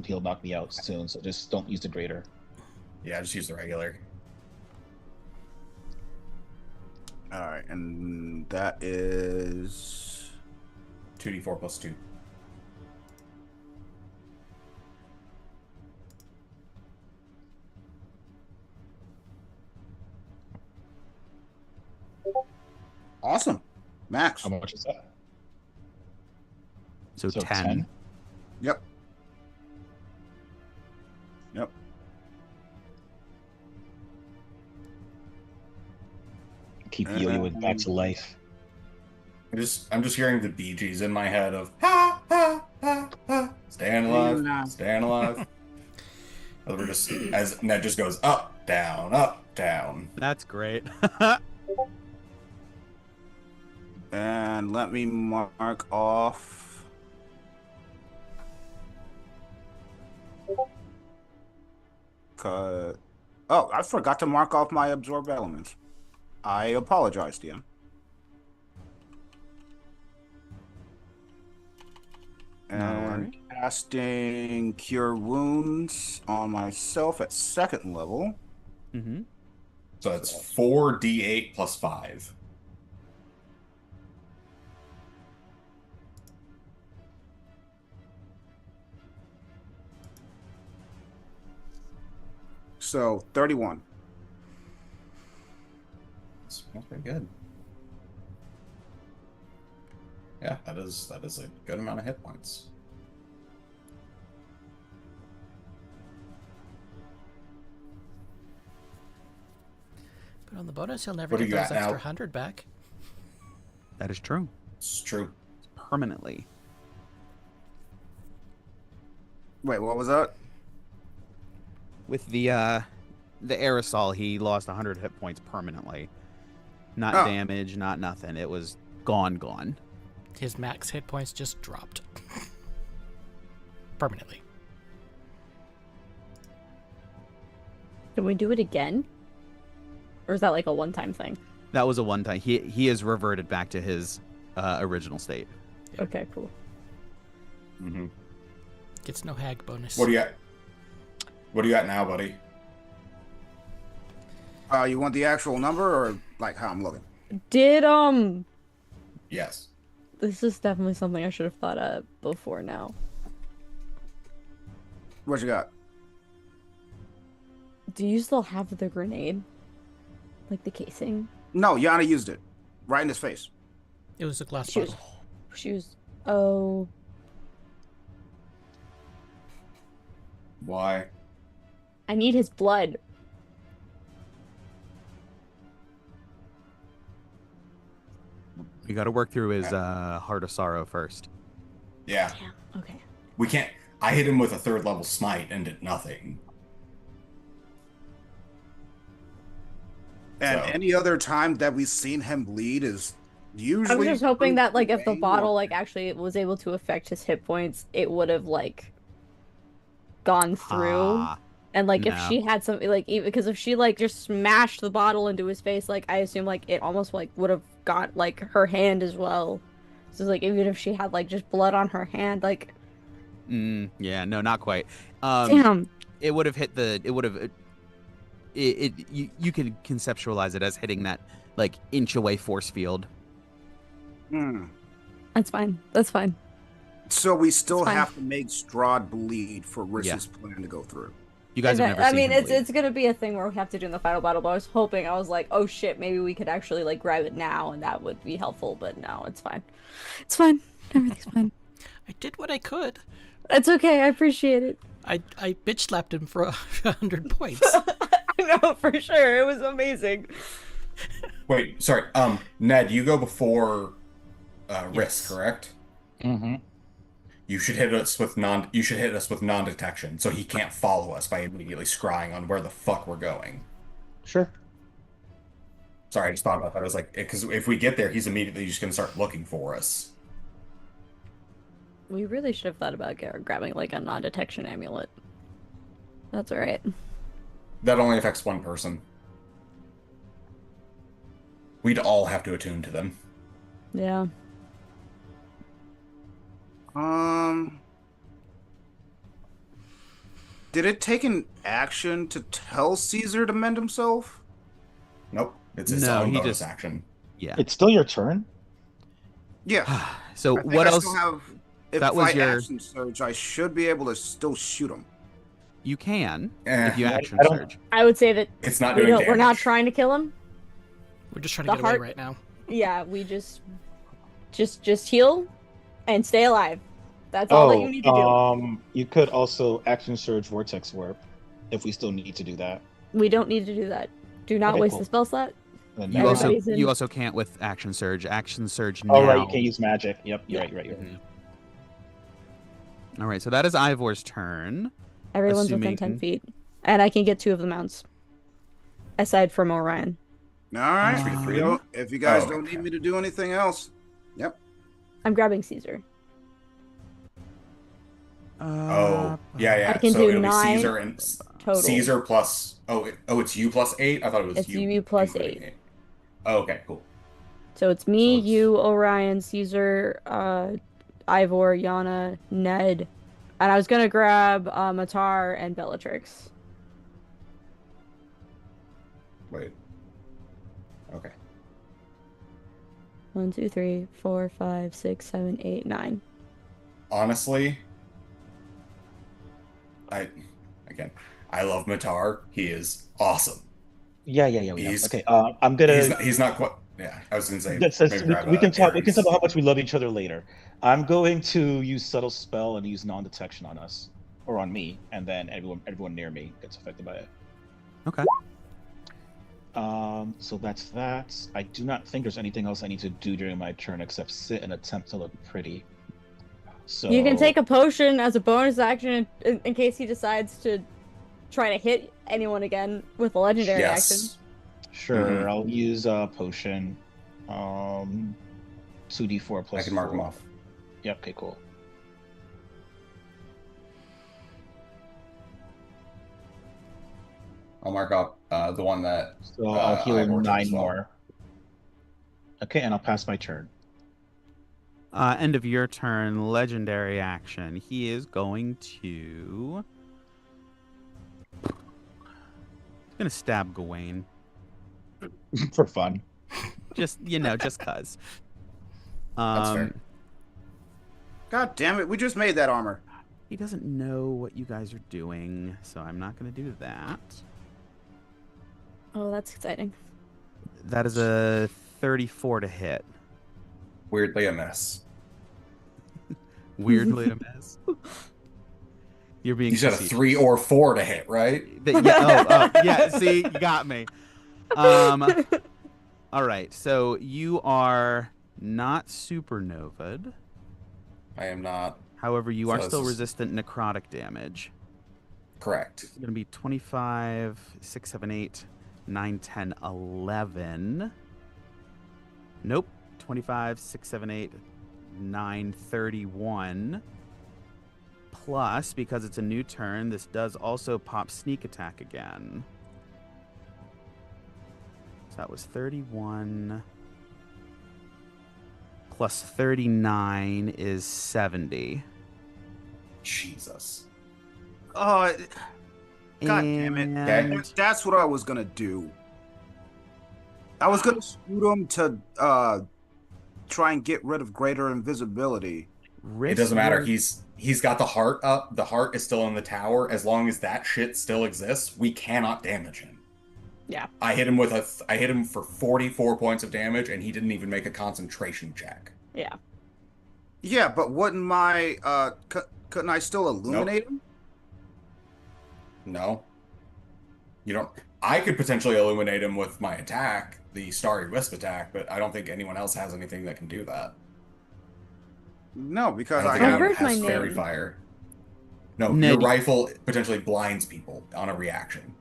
[SPEAKER 3] he'll knock me out soon. So just don't use the greater.
[SPEAKER 4] Yeah, just use the regular.
[SPEAKER 5] All right, and that is
[SPEAKER 4] 2d4 plus 2.
[SPEAKER 5] awesome. Max.
[SPEAKER 3] How much is that?
[SPEAKER 1] So,
[SPEAKER 3] So
[SPEAKER 1] 10.
[SPEAKER 3] 10?
[SPEAKER 5] Yep. Yep.
[SPEAKER 3] Keep yo-yoing back to life.
[SPEAKER 4] I'm just hearing the Bee Gees in my head of ha ha ha ha. Staying alive, staying alive. We're just as Ned just goes up, down.
[SPEAKER 1] That's great.
[SPEAKER 5] And let me mark off. Oh, I forgot to mark off my absorb elements. I apologize, DM. And casting Cure Wounds on myself at 2nd level.
[SPEAKER 1] Mm-hmm.
[SPEAKER 4] So it's 4d8 plus 5.
[SPEAKER 5] So 31.
[SPEAKER 4] That's pretty good. Yeah, that is a good amount of hit points.
[SPEAKER 2] But on the bonus, he'll never
[SPEAKER 4] What do
[SPEAKER 2] get
[SPEAKER 4] you
[SPEAKER 2] those
[SPEAKER 4] got
[SPEAKER 2] extra
[SPEAKER 4] now?
[SPEAKER 2] 100 back.
[SPEAKER 1] That is true.
[SPEAKER 4] It's true.
[SPEAKER 1] Permanently.
[SPEAKER 5] Wait, what was that?
[SPEAKER 1] With the aerosol, he lost 100 hit points permanently. Not
[SPEAKER 5] Oh.
[SPEAKER 1] damage, not nothing. It was gone.
[SPEAKER 2] His max hit points just dropped. Permanently.
[SPEAKER 6] Can we do it again? Or is that like a one-time thing?
[SPEAKER 1] That was a one-time. He has reverted back to his original state.
[SPEAKER 2] Yeah.
[SPEAKER 6] Okay, cool.
[SPEAKER 4] Mm-hmm.
[SPEAKER 2] Gets no hag bonus.
[SPEAKER 4] What do you got? What do you got now, buddy?
[SPEAKER 5] You want the actual number or like how I'm looking?
[SPEAKER 6] Did
[SPEAKER 4] Yes.
[SPEAKER 6] this is definitely something I should have thought of before now.
[SPEAKER 5] What you got?
[SPEAKER 6] Do you still have the grenade? Like the casing?
[SPEAKER 5] No, Yana used it. Right in his face.
[SPEAKER 2] It was a glass
[SPEAKER 6] She was,
[SPEAKER 2] bottle.
[SPEAKER 6] she was, oh,
[SPEAKER 4] Why?
[SPEAKER 6] I need his blood.
[SPEAKER 1] You got to work through his heart of sorrow first.
[SPEAKER 4] Yeah.
[SPEAKER 6] Damn, okay.
[SPEAKER 4] We can't. I hit him with a 3rd level smite and did nothing.
[SPEAKER 5] And
[SPEAKER 4] So-
[SPEAKER 5] any other time that we've seen him bleed is
[SPEAKER 6] I
[SPEAKER 5] usually.
[SPEAKER 6] was just hoping that, like, if the
[SPEAKER 5] way
[SPEAKER 6] bottle,
[SPEAKER 5] more-
[SPEAKER 6] like, actually was able to affect his hit points, it would have, like, gone through.
[SPEAKER 1] Ah,
[SPEAKER 6] And, like, if
[SPEAKER 1] no.
[SPEAKER 6] she had some, like, even because if she, like, just smashed the bottle into his face, like, I assume, like, it almost, like, would have got, like, her hand as well. So, like, even if she had, like, just blood on her hand, like,
[SPEAKER 1] yeah, no, not quite.
[SPEAKER 6] damn.
[SPEAKER 1] It would have hit the. It would have. You can conceptualize it as hitting that like inch away force field.
[SPEAKER 5] Hmm.
[SPEAKER 6] That's fine. That's fine.
[SPEAKER 5] So we still
[SPEAKER 6] It's fine.
[SPEAKER 5] have to make Strahd bleed for Riss's plan to go through.
[SPEAKER 1] You guys have never
[SPEAKER 6] I
[SPEAKER 1] seen
[SPEAKER 6] mean,
[SPEAKER 1] him
[SPEAKER 6] it's
[SPEAKER 1] bleed.
[SPEAKER 6] it's gonna be a thing where we have to do in the final battle. But I was hoping, I was like, oh shit, maybe we could actually like grab it now, and that would be helpful. But no, it's fine. It's fine. Everything's fine.
[SPEAKER 2] I did what I could.
[SPEAKER 6] It's okay. I appreciate it.
[SPEAKER 2] I bitch slapped him for 100 points.
[SPEAKER 6] I know for sure. It was amazing.
[SPEAKER 4] Wait, sorry. Ned, you go before Risk,
[SPEAKER 2] Yes.
[SPEAKER 4] correct?
[SPEAKER 3] Mm-hmm.
[SPEAKER 4] You should hit us with non-detection, so he can't follow us by immediately scrying on where the fuck we're going.
[SPEAKER 3] Sure.
[SPEAKER 4] Sorry, I just thought about that. I was like, because if we get there, he's immediately just gonna start looking for us.
[SPEAKER 6] We really should have thought about grabbing like a non-detection amulet. That's all right.
[SPEAKER 4] That only affects one person. We'd all have to attune to them.
[SPEAKER 6] Yeah.
[SPEAKER 5] Did it take an action to tell Caesar to mend himself?
[SPEAKER 4] Nope, it's his
[SPEAKER 1] No,
[SPEAKER 4] own
[SPEAKER 1] he
[SPEAKER 4] bonus
[SPEAKER 1] just-
[SPEAKER 4] action.
[SPEAKER 1] Yeah.
[SPEAKER 3] It's still your turn.
[SPEAKER 5] Yeah.
[SPEAKER 1] So
[SPEAKER 5] I think
[SPEAKER 1] what
[SPEAKER 5] I
[SPEAKER 1] else?
[SPEAKER 5] Still have, if
[SPEAKER 1] that was
[SPEAKER 5] I
[SPEAKER 1] your-
[SPEAKER 5] action surge, I should be able to still shoot him.
[SPEAKER 1] You can
[SPEAKER 4] Eh,
[SPEAKER 1] if you
[SPEAKER 3] I
[SPEAKER 1] action
[SPEAKER 3] don't-
[SPEAKER 1] surge.
[SPEAKER 6] I would say that
[SPEAKER 4] It's not
[SPEAKER 6] we
[SPEAKER 4] doing
[SPEAKER 6] don't, we're not
[SPEAKER 4] damage.
[SPEAKER 6] trying to kill him.
[SPEAKER 2] We're just trying
[SPEAKER 6] The
[SPEAKER 2] to get away
[SPEAKER 6] heart-
[SPEAKER 2] right now.
[SPEAKER 6] Yeah, we just heal and stay alive. That's all that you need to do.
[SPEAKER 3] You could also action surge vortex warp if we still need to do that.
[SPEAKER 6] We don't need to do that. Do not
[SPEAKER 3] Okay,
[SPEAKER 6] waste
[SPEAKER 3] cool.
[SPEAKER 6] the spell slot.
[SPEAKER 3] And
[SPEAKER 1] You
[SPEAKER 3] then-
[SPEAKER 1] also
[SPEAKER 6] Everybody's in-
[SPEAKER 1] you also can't with action surge. Action surge now.
[SPEAKER 3] Oh right, you can't use magic. Yep, you're
[SPEAKER 6] Yeah.
[SPEAKER 3] right, you're right, you're right.
[SPEAKER 1] All right, so that is Ivor's turn.
[SPEAKER 6] Everyone's within
[SPEAKER 1] Assuming-
[SPEAKER 6] 10 feet. And I can get 2 of the mounts. Aside from Orion.
[SPEAKER 5] All right.
[SPEAKER 1] Um,
[SPEAKER 5] If you guys
[SPEAKER 4] oh,
[SPEAKER 5] don't
[SPEAKER 4] okay.
[SPEAKER 5] need me to do anything else. Yep.
[SPEAKER 6] I'm grabbing Caesar.
[SPEAKER 4] Oh, yeah.
[SPEAKER 6] I can
[SPEAKER 4] so
[SPEAKER 6] do
[SPEAKER 4] it'll be
[SPEAKER 6] 9
[SPEAKER 4] Caesar and
[SPEAKER 6] total.
[SPEAKER 4] Caesar plus. It's you plus 8. I thought it was
[SPEAKER 6] It's
[SPEAKER 4] you.
[SPEAKER 6] you plus
[SPEAKER 4] including
[SPEAKER 6] 8.
[SPEAKER 4] Oh, okay, cool.
[SPEAKER 6] So it's me,
[SPEAKER 4] So it's-
[SPEAKER 6] you, Orion, Caesar, Ivor, Yana, Ned. And I was gonna grab Matar and Bellatrix.
[SPEAKER 4] Wait. Okay.
[SPEAKER 6] 1, 2, 3, 4, 5, 6, 7, 8, 9.
[SPEAKER 4] Honestly, I love Matar. He is awesome.
[SPEAKER 3] Yeah.
[SPEAKER 4] He's-
[SPEAKER 3] Okay, I'm gonna.
[SPEAKER 4] He's not quite. Yeah, I was gonna say.
[SPEAKER 3] That says
[SPEAKER 4] maybe
[SPEAKER 3] we,
[SPEAKER 4] grab,
[SPEAKER 3] we can talk. We can
[SPEAKER 4] Ares.
[SPEAKER 3] talk about how much we love each other later. I'm going to use subtle spell and use non-detection on us, or on me, and then everyone near me gets affected by it.
[SPEAKER 1] Okay.
[SPEAKER 3] So that's that. I do not think there's anything else I need to do during my turn except sit and attempt to look pretty. So
[SPEAKER 6] You can take a potion as a bonus action in case he decides to try to hit anyone again with a legendary action.
[SPEAKER 4] Yes.
[SPEAKER 3] Sure,
[SPEAKER 4] Mhm.
[SPEAKER 3] I'll use a potion. 2d4 plus.
[SPEAKER 4] I can mark
[SPEAKER 3] 4.
[SPEAKER 4] him off.
[SPEAKER 3] Yep. Okay. Cool.
[SPEAKER 4] I'll mark up the one that.
[SPEAKER 3] So I'll heal
[SPEAKER 4] Ivor took
[SPEAKER 3] 9
[SPEAKER 4] as well.
[SPEAKER 3] more. Okay, and I'll pass my turn.
[SPEAKER 1] End of your turn, legendary action. He is going to. He's gonna stab Gawain.
[SPEAKER 3] For fun.
[SPEAKER 1] Just just cause.
[SPEAKER 4] That's fair.
[SPEAKER 5] God damn it! We just made that armor.
[SPEAKER 1] He doesn't know what you guys are doing, so I'm not gonna do that.
[SPEAKER 6] Oh, that's exciting.
[SPEAKER 1] That is a 34 to hit.
[SPEAKER 4] Weirdly a miss.
[SPEAKER 1] Weirdly a miss. You're being.
[SPEAKER 4] You said a
[SPEAKER 1] facetious.
[SPEAKER 4] 3 or 4 to hit, right?
[SPEAKER 1] Yeah. See, you got me. All right. So you are not supernovaed.
[SPEAKER 4] I am not
[SPEAKER 1] However, you are
[SPEAKER 4] So
[SPEAKER 1] still
[SPEAKER 4] this is-
[SPEAKER 1] resistant necrotic damage.
[SPEAKER 4] correct.
[SPEAKER 1] It's going to be 25, 6, 7, 8, 9, 10, 11. Nope. 25, 6, 7, 8, 9, 31. Plus, because it's a new turn, this does also pop sneak attack again. So that was 31. Plus 39 is 70.
[SPEAKER 4] Jesus.
[SPEAKER 5] Oh, God damn it.
[SPEAKER 1] And
[SPEAKER 5] That's what I was gonna do. I was gonna shoot him to try and get rid of greater invisibility.
[SPEAKER 4] It doesn't matter.
[SPEAKER 1] risk
[SPEAKER 4] He's got the heart up. The heart is still in the tower. As long as that shit still exists, we cannot damage him.
[SPEAKER 6] Yeah.
[SPEAKER 4] I hit him I hit him for 44 points of damage, and he didn't even make a concentration check.
[SPEAKER 6] Yeah.
[SPEAKER 5] Yeah, but wouldn't my couldn't I still illuminate him?
[SPEAKER 4] No. You don't. I could potentially illuminate him with my attack, the Starry Wisp attack, but I don't think anyone else has anything that can do that.
[SPEAKER 5] No,
[SPEAKER 4] I
[SPEAKER 5] because
[SPEAKER 4] don't
[SPEAKER 5] I
[SPEAKER 4] think
[SPEAKER 6] I
[SPEAKER 5] have.
[SPEAKER 4] anyone
[SPEAKER 6] heard my
[SPEAKER 4] has fairy
[SPEAKER 6] name.
[SPEAKER 4] fire. No, your
[SPEAKER 1] Ned,
[SPEAKER 4] rifle potentially blinds people on a reaction.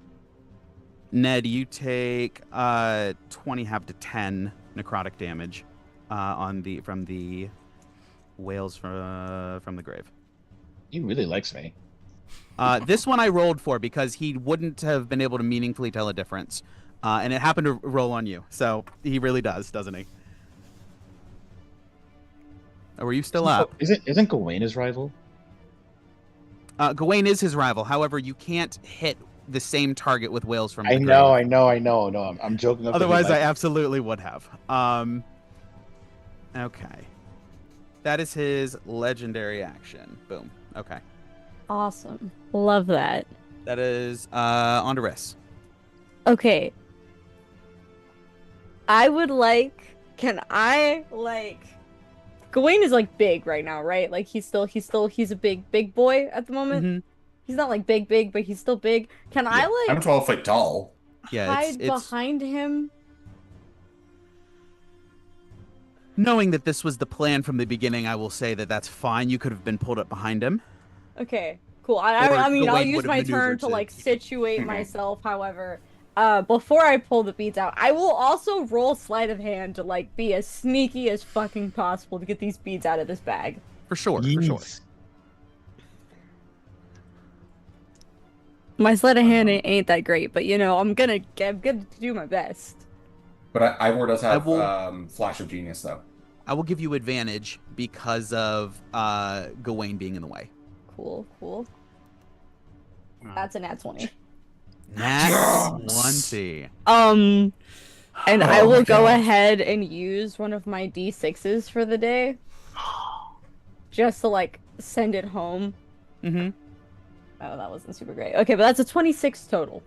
[SPEAKER 1] Ned, you take 20 half to 10 necrotic damage from the whales from the grave.
[SPEAKER 3] He really likes me.
[SPEAKER 1] This one I rolled for because he wouldn't have been able to meaningfully tell a difference, and it happened to roll on you. So he really does, doesn't he? Or were you still up?
[SPEAKER 3] Isn't Gawain his rival?
[SPEAKER 1] Gawain is his rival. However, you can't hit the same target with whales from the
[SPEAKER 3] I
[SPEAKER 1] grave.
[SPEAKER 3] know. No, I'm joking.
[SPEAKER 1] Otherwise, I absolutely would have. Okay. That is his legendary action. Boom. Okay.
[SPEAKER 6] Awesome. Love that.
[SPEAKER 1] That is on to Riss.
[SPEAKER 6] Okay. I would like. Can I like? Gawain is like big right now, right? Like he's a big boy at the moment.
[SPEAKER 1] Mhm.
[SPEAKER 6] He's not like big, but he's still big. Can I
[SPEAKER 4] I'm
[SPEAKER 6] like
[SPEAKER 4] 12 feet tall.
[SPEAKER 1] Yeah,
[SPEAKER 6] hide
[SPEAKER 1] it's
[SPEAKER 6] behind him?
[SPEAKER 1] knowing that this was the plan from the beginning. I will say that that's fine. You could have been pulled up behind him.
[SPEAKER 6] Okay, cool.
[SPEAKER 1] Or
[SPEAKER 6] I mean, I'll
[SPEAKER 1] Gawain
[SPEAKER 6] use
[SPEAKER 1] would have
[SPEAKER 6] my turn
[SPEAKER 1] maneuvered
[SPEAKER 6] to
[SPEAKER 1] to
[SPEAKER 6] like
[SPEAKER 1] keep him.
[SPEAKER 6] situate
[SPEAKER 4] Mhm.
[SPEAKER 6] myself. However, before I pull the beads out, I will also roll sleight of hand to like be as sneaky as fucking possible to get these beads out of this bag.
[SPEAKER 1] For sure. For sure.
[SPEAKER 6] My sleight of hand ain't that great, but you know, I'm gonna do my best.
[SPEAKER 4] But Ivor does have
[SPEAKER 1] I
[SPEAKER 4] Flash of Genius, though.
[SPEAKER 1] I will give you advantage because of Gawain being in the way.
[SPEAKER 6] Cool. That's a nat 20.
[SPEAKER 1] Nat
[SPEAKER 4] Yes!
[SPEAKER 1] 20.
[SPEAKER 6] And I
[SPEAKER 4] Oh
[SPEAKER 6] will
[SPEAKER 4] my
[SPEAKER 6] go
[SPEAKER 4] God.
[SPEAKER 6] ahead and use one of my D6s for the day. Just to like send it home.
[SPEAKER 1] Mm-hmm.
[SPEAKER 6] Oh, that wasn't super great. Okay, but that's a 26 total.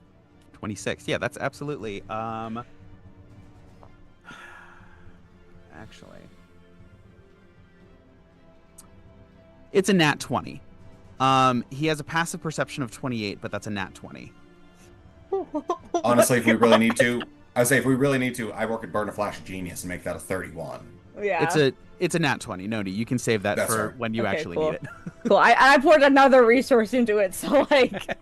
[SPEAKER 1] 26. Yeah, that's absolutely. Actually, it's a nat 20. He has a passive perception of 28, but that's a nat 20.
[SPEAKER 4] Honestly, if we really need to, I say if we really need to, Ivor could burn a Flash of Genius and make that a 31.
[SPEAKER 6] Yeah.
[SPEAKER 1] It's a nat 20. Noni, you can save that
[SPEAKER 4] That's
[SPEAKER 1] for
[SPEAKER 4] fair.
[SPEAKER 1] when you
[SPEAKER 6] Okay,
[SPEAKER 1] actually
[SPEAKER 6] cool.
[SPEAKER 1] need it.
[SPEAKER 6] Cool. I poured another resource into it, so like.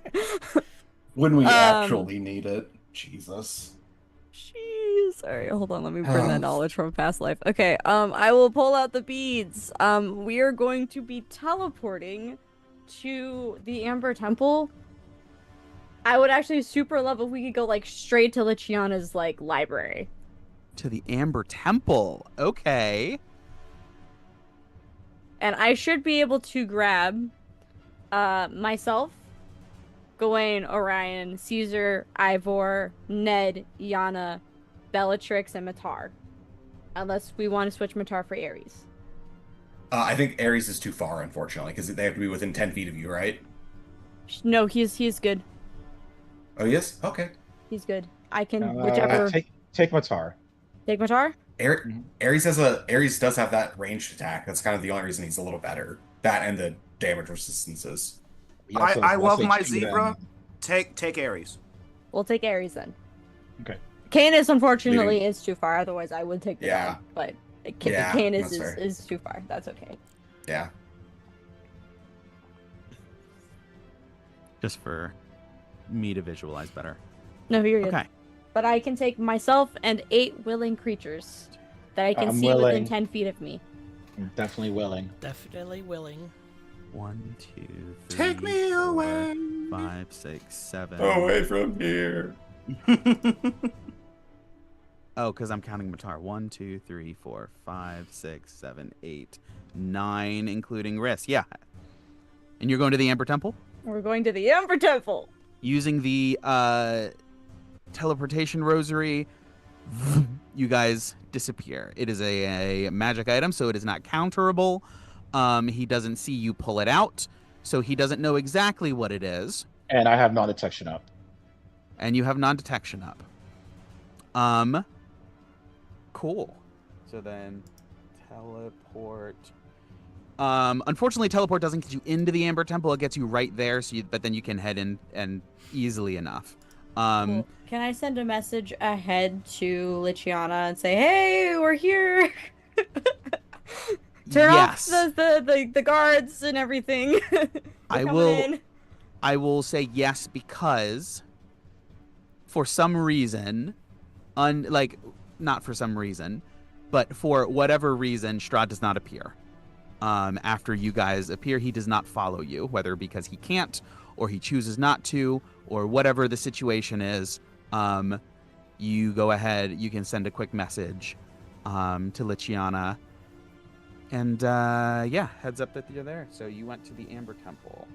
[SPEAKER 4] When we actually need it. Jesus.
[SPEAKER 6] Jeez. Alright, hold on, let me bring that knowledge from a past life. Okay, I will pull out the beads. We are going to be teleporting to the Amber Temple. I would actually super love if we could go like straight to Luciana's like library.
[SPEAKER 1] To the Amber Temple. Okay.
[SPEAKER 6] And I should be able to grab myself, Gawain, Orion, Caesar, Ivor, Ned, Yana, Bellatrix, and Matar. Unless we want to switch Matar for Ares.
[SPEAKER 4] I think Ares is too far, unfortunately, because they have to be within 10 feet of you, right?
[SPEAKER 6] No, he's good.
[SPEAKER 4] Oh, yes? Okay.
[SPEAKER 6] He's good. I can whichever.
[SPEAKER 3] Take Matar.
[SPEAKER 6] Take Matar?
[SPEAKER 4] Ares does have that ranged attack. That's kind of the only reason he's a little better. That and the damage resistances.
[SPEAKER 3] He also
[SPEAKER 5] I
[SPEAKER 3] has
[SPEAKER 5] love
[SPEAKER 3] less
[SPEAKER 5] my
[SPEAKER 3] HP
[SPEAKER 5] zebra.
[SPEAKER 3] than-
[SPEAKER 5] Take Ares.
[SPEAKER 6] We'll take Ares then.
[SPEAKER 3] Okay.
[SPEAKER 6] Canis, unfortunately, is too far. Otherwise, I would take the
[SPEAKER 4] Yeah.
[SPEAKER 6] dog. But
[SPEAKER 4] Yeah,
[SPEAKER 6] Canis
[SPEAKER 4] that's fair.
[SPEAKER 6] is too far. That's okay.
[SPEAKER 4] Yeah.
[SPEAKER 1] Just for me to visualize better.
[SPEAKER 6] No, you're good.
[SPEAKER 1] Okay.
[SPEAKER 6] But I can take myself and 8 willing creatures that I can
[SPEAKER 3] I'm
[SPEAKER 6] see within
[SPEAKER 3] willing.
[SPEAKER 6] 10 feet of me.
[SPEAKER 3] I'm definitely willing.
[SPEAKER 2] Definitely willing.
[SPEAKER 1] 1, 2, 3.
[SPEAKER 5] Take me
[SPEAKER 1] 4,
[SPEAKER 5] away.
[SPEAKER 1] 5, 6, 7.
[SPEAKER 4] Away from here.
[SPEAKER 1] Oh, because I'm counting Matar. 1, 2, 3, 4, 5, 6, 7, 8, 9, including Riss. Yeah. And you're going to the Amber Temple?
[SPEAKER 6] We're going to the Amber Temple.
[SPEAKER 1] Using the teleportation rosary, you guys disappear. It is a magic item, so it is not counterable. He doesn't see you pull it out, so he doesn't know exactly what it is.
[SPEAKER 3] And I have non-detection up.
[SPEAKER 1] And you have non-detection up. Cool. So then teleport Unfortunately, teleport doesn't get you into the Amber Temple. It gets you right there, but then you can head in and easily enough.
[SPEAKER 6] Cool. Can I send a message ahead to Lichiana and say, "Hey, we're here. Turn off
[SPEAKER 1] Yes.
[SPEAKER 6] the guards and everything. We're
[SPEAKER 1] I
[SPEAKER 6] coming
[SPEAKER 1] will.
[SPEAKER 6] in."
[SPEAKER 1] I will say yes because, for some reason, not for some reason, but for whatever reason, Strahd does not appear. After you guys appear, he does not follow you, whether because he can't, or he chooses not to, or whatever the situation is. You go ahead, you can send a quick message to Lichiana, and heads up that you're there. So you went to the Amber Temple.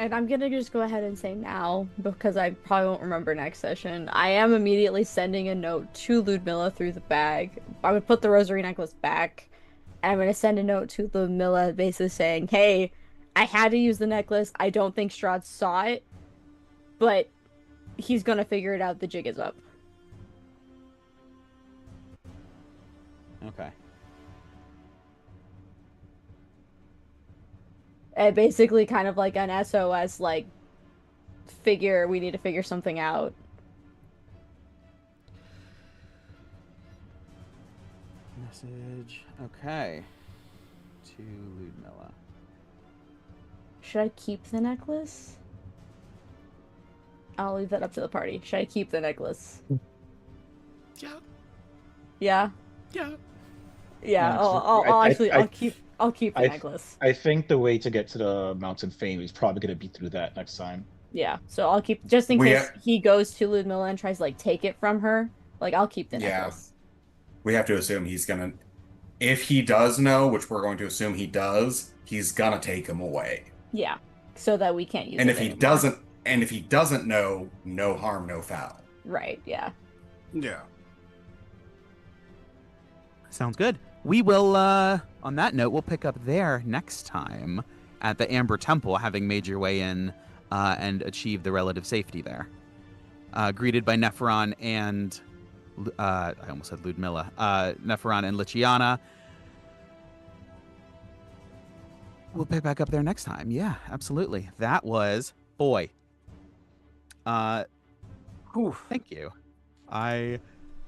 [SPEAKER 6] And I'm gonna just go ahead and say now, because I probably won't remember next session. I am immediately sending a note to Ludmilla through the bag. I would put the rosary necklace back, and I'm gonna send a note to Ludmilla basically saying, "Hey, I had to use the necklace. I don't think Strahd saw it, but he's gonna figure it out. The jig is up."
[SPEAKER 1] Okay.
[SPEAKER 6] And basically kind of like an SOS, like, we need to figure something out.
[SPEAKER 1] Message. Okay. To Ludmilla.
[SPEAKER 6] Should I keep the necklace? I'll leave that up to the party. Should I keep the necklace?
[SPEAKER 2] Yeah.
[SPEAKER 6] Yeah?
[SPEAKER 2] Yeah.
[SPEAKER 6] Yeah, I'll keep the necklace.
[SPEAKER 3] I think the way to get to the Mountain Fame is probably going to be through that next time.
[SPEAKER 6] Yeah, so I'll keep, just in case he goes to Ludmilla and tries to, like, take it from her. Like, I'll keep the necklace.
[SPEAKER 4] We have to assume he's gonna, if he does know, which we're going to assume he does, he's gonna take him away.
[SPEAKER 6] Yeah, so that we can't use it
[SPEAKER 4] And if
[SPEAKER 6] anymore.
[SPEAKER 4] he doesn't know, no harm, no foul.
[SPEAKER 6] Right, yeah.
[SPEAKER 5] Yeah.
[SPEAKER 1] Sounds good. We will, on that note, we'll pick up there next time at the Amber Temple, having made your way in and achieved the relative safety there. Greeted by Neferon and, I almost said Ludmilla, Neferon and Lichiana. We'll pick back up there next time. Yeah, absolutely. That was, boy. Thank you. I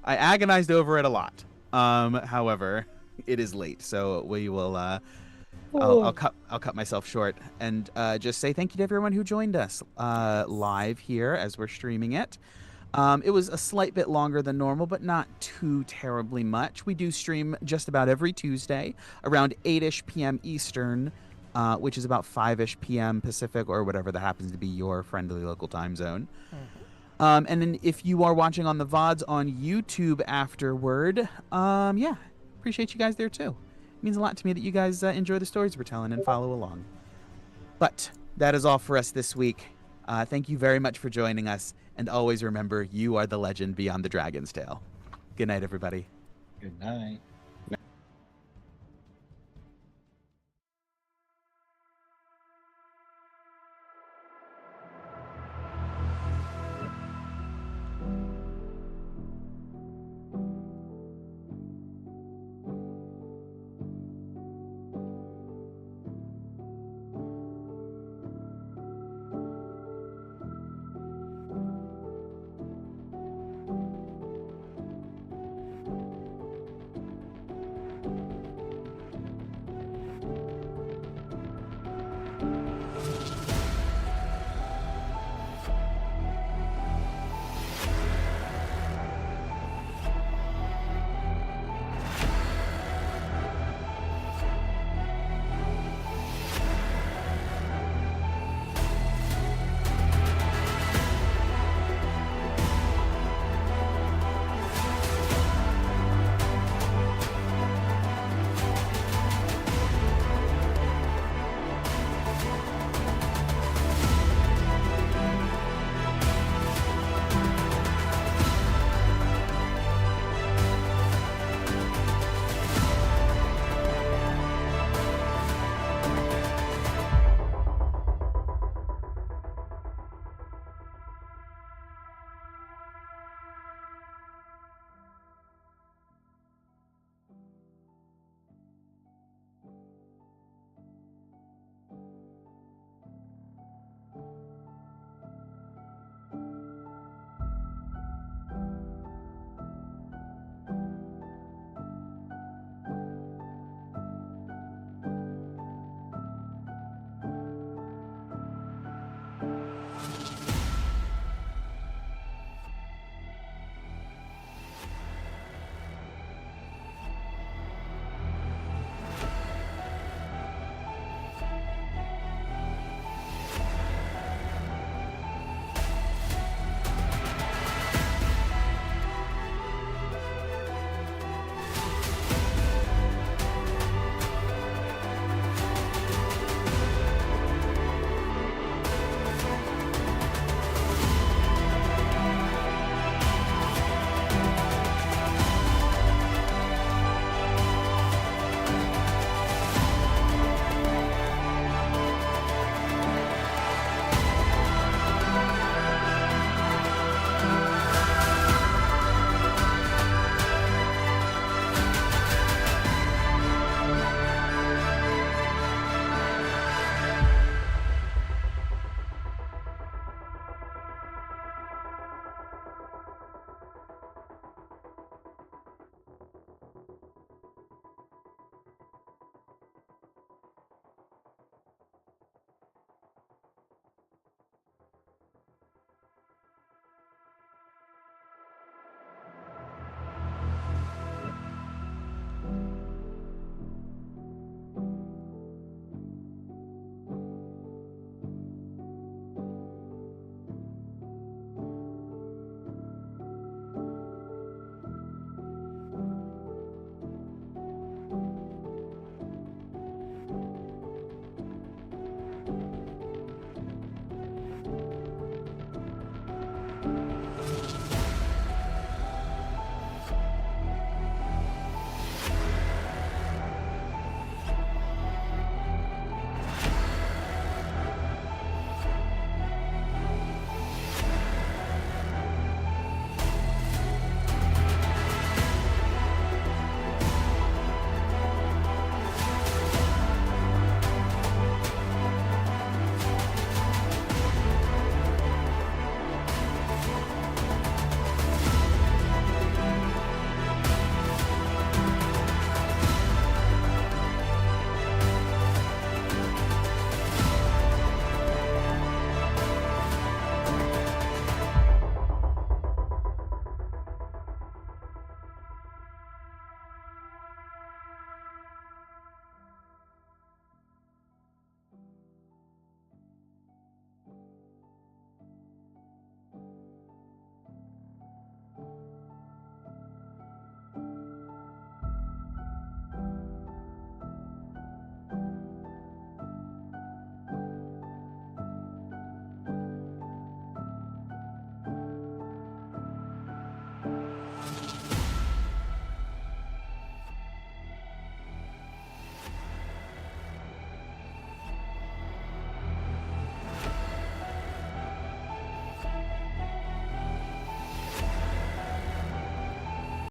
[SPEAKER 1] agonized over it a lot. However, it is late, so we will. I'll cut myself short and just say thank you to everyone who joined us live here as we're streaming it. It was a slight bit longer than normal, but not too terribly much. We do stream just about every Tuesday around 8-ish p.m. Eastern, which is about 5-ish p.m. Pacific, or whatever that happens to be your friendly local time zone. And then if you are watching on the VODs on YouTube afterward, appreciate you guys there too. It means a lot to me that you guys enjoy the stories we're telling and follow along. But that is all for us this week. Thank you very much for joining us, and always remember, you are the legend beyond the dragon's tail. Good night, everybody.
[SPEAKER 3] Good night.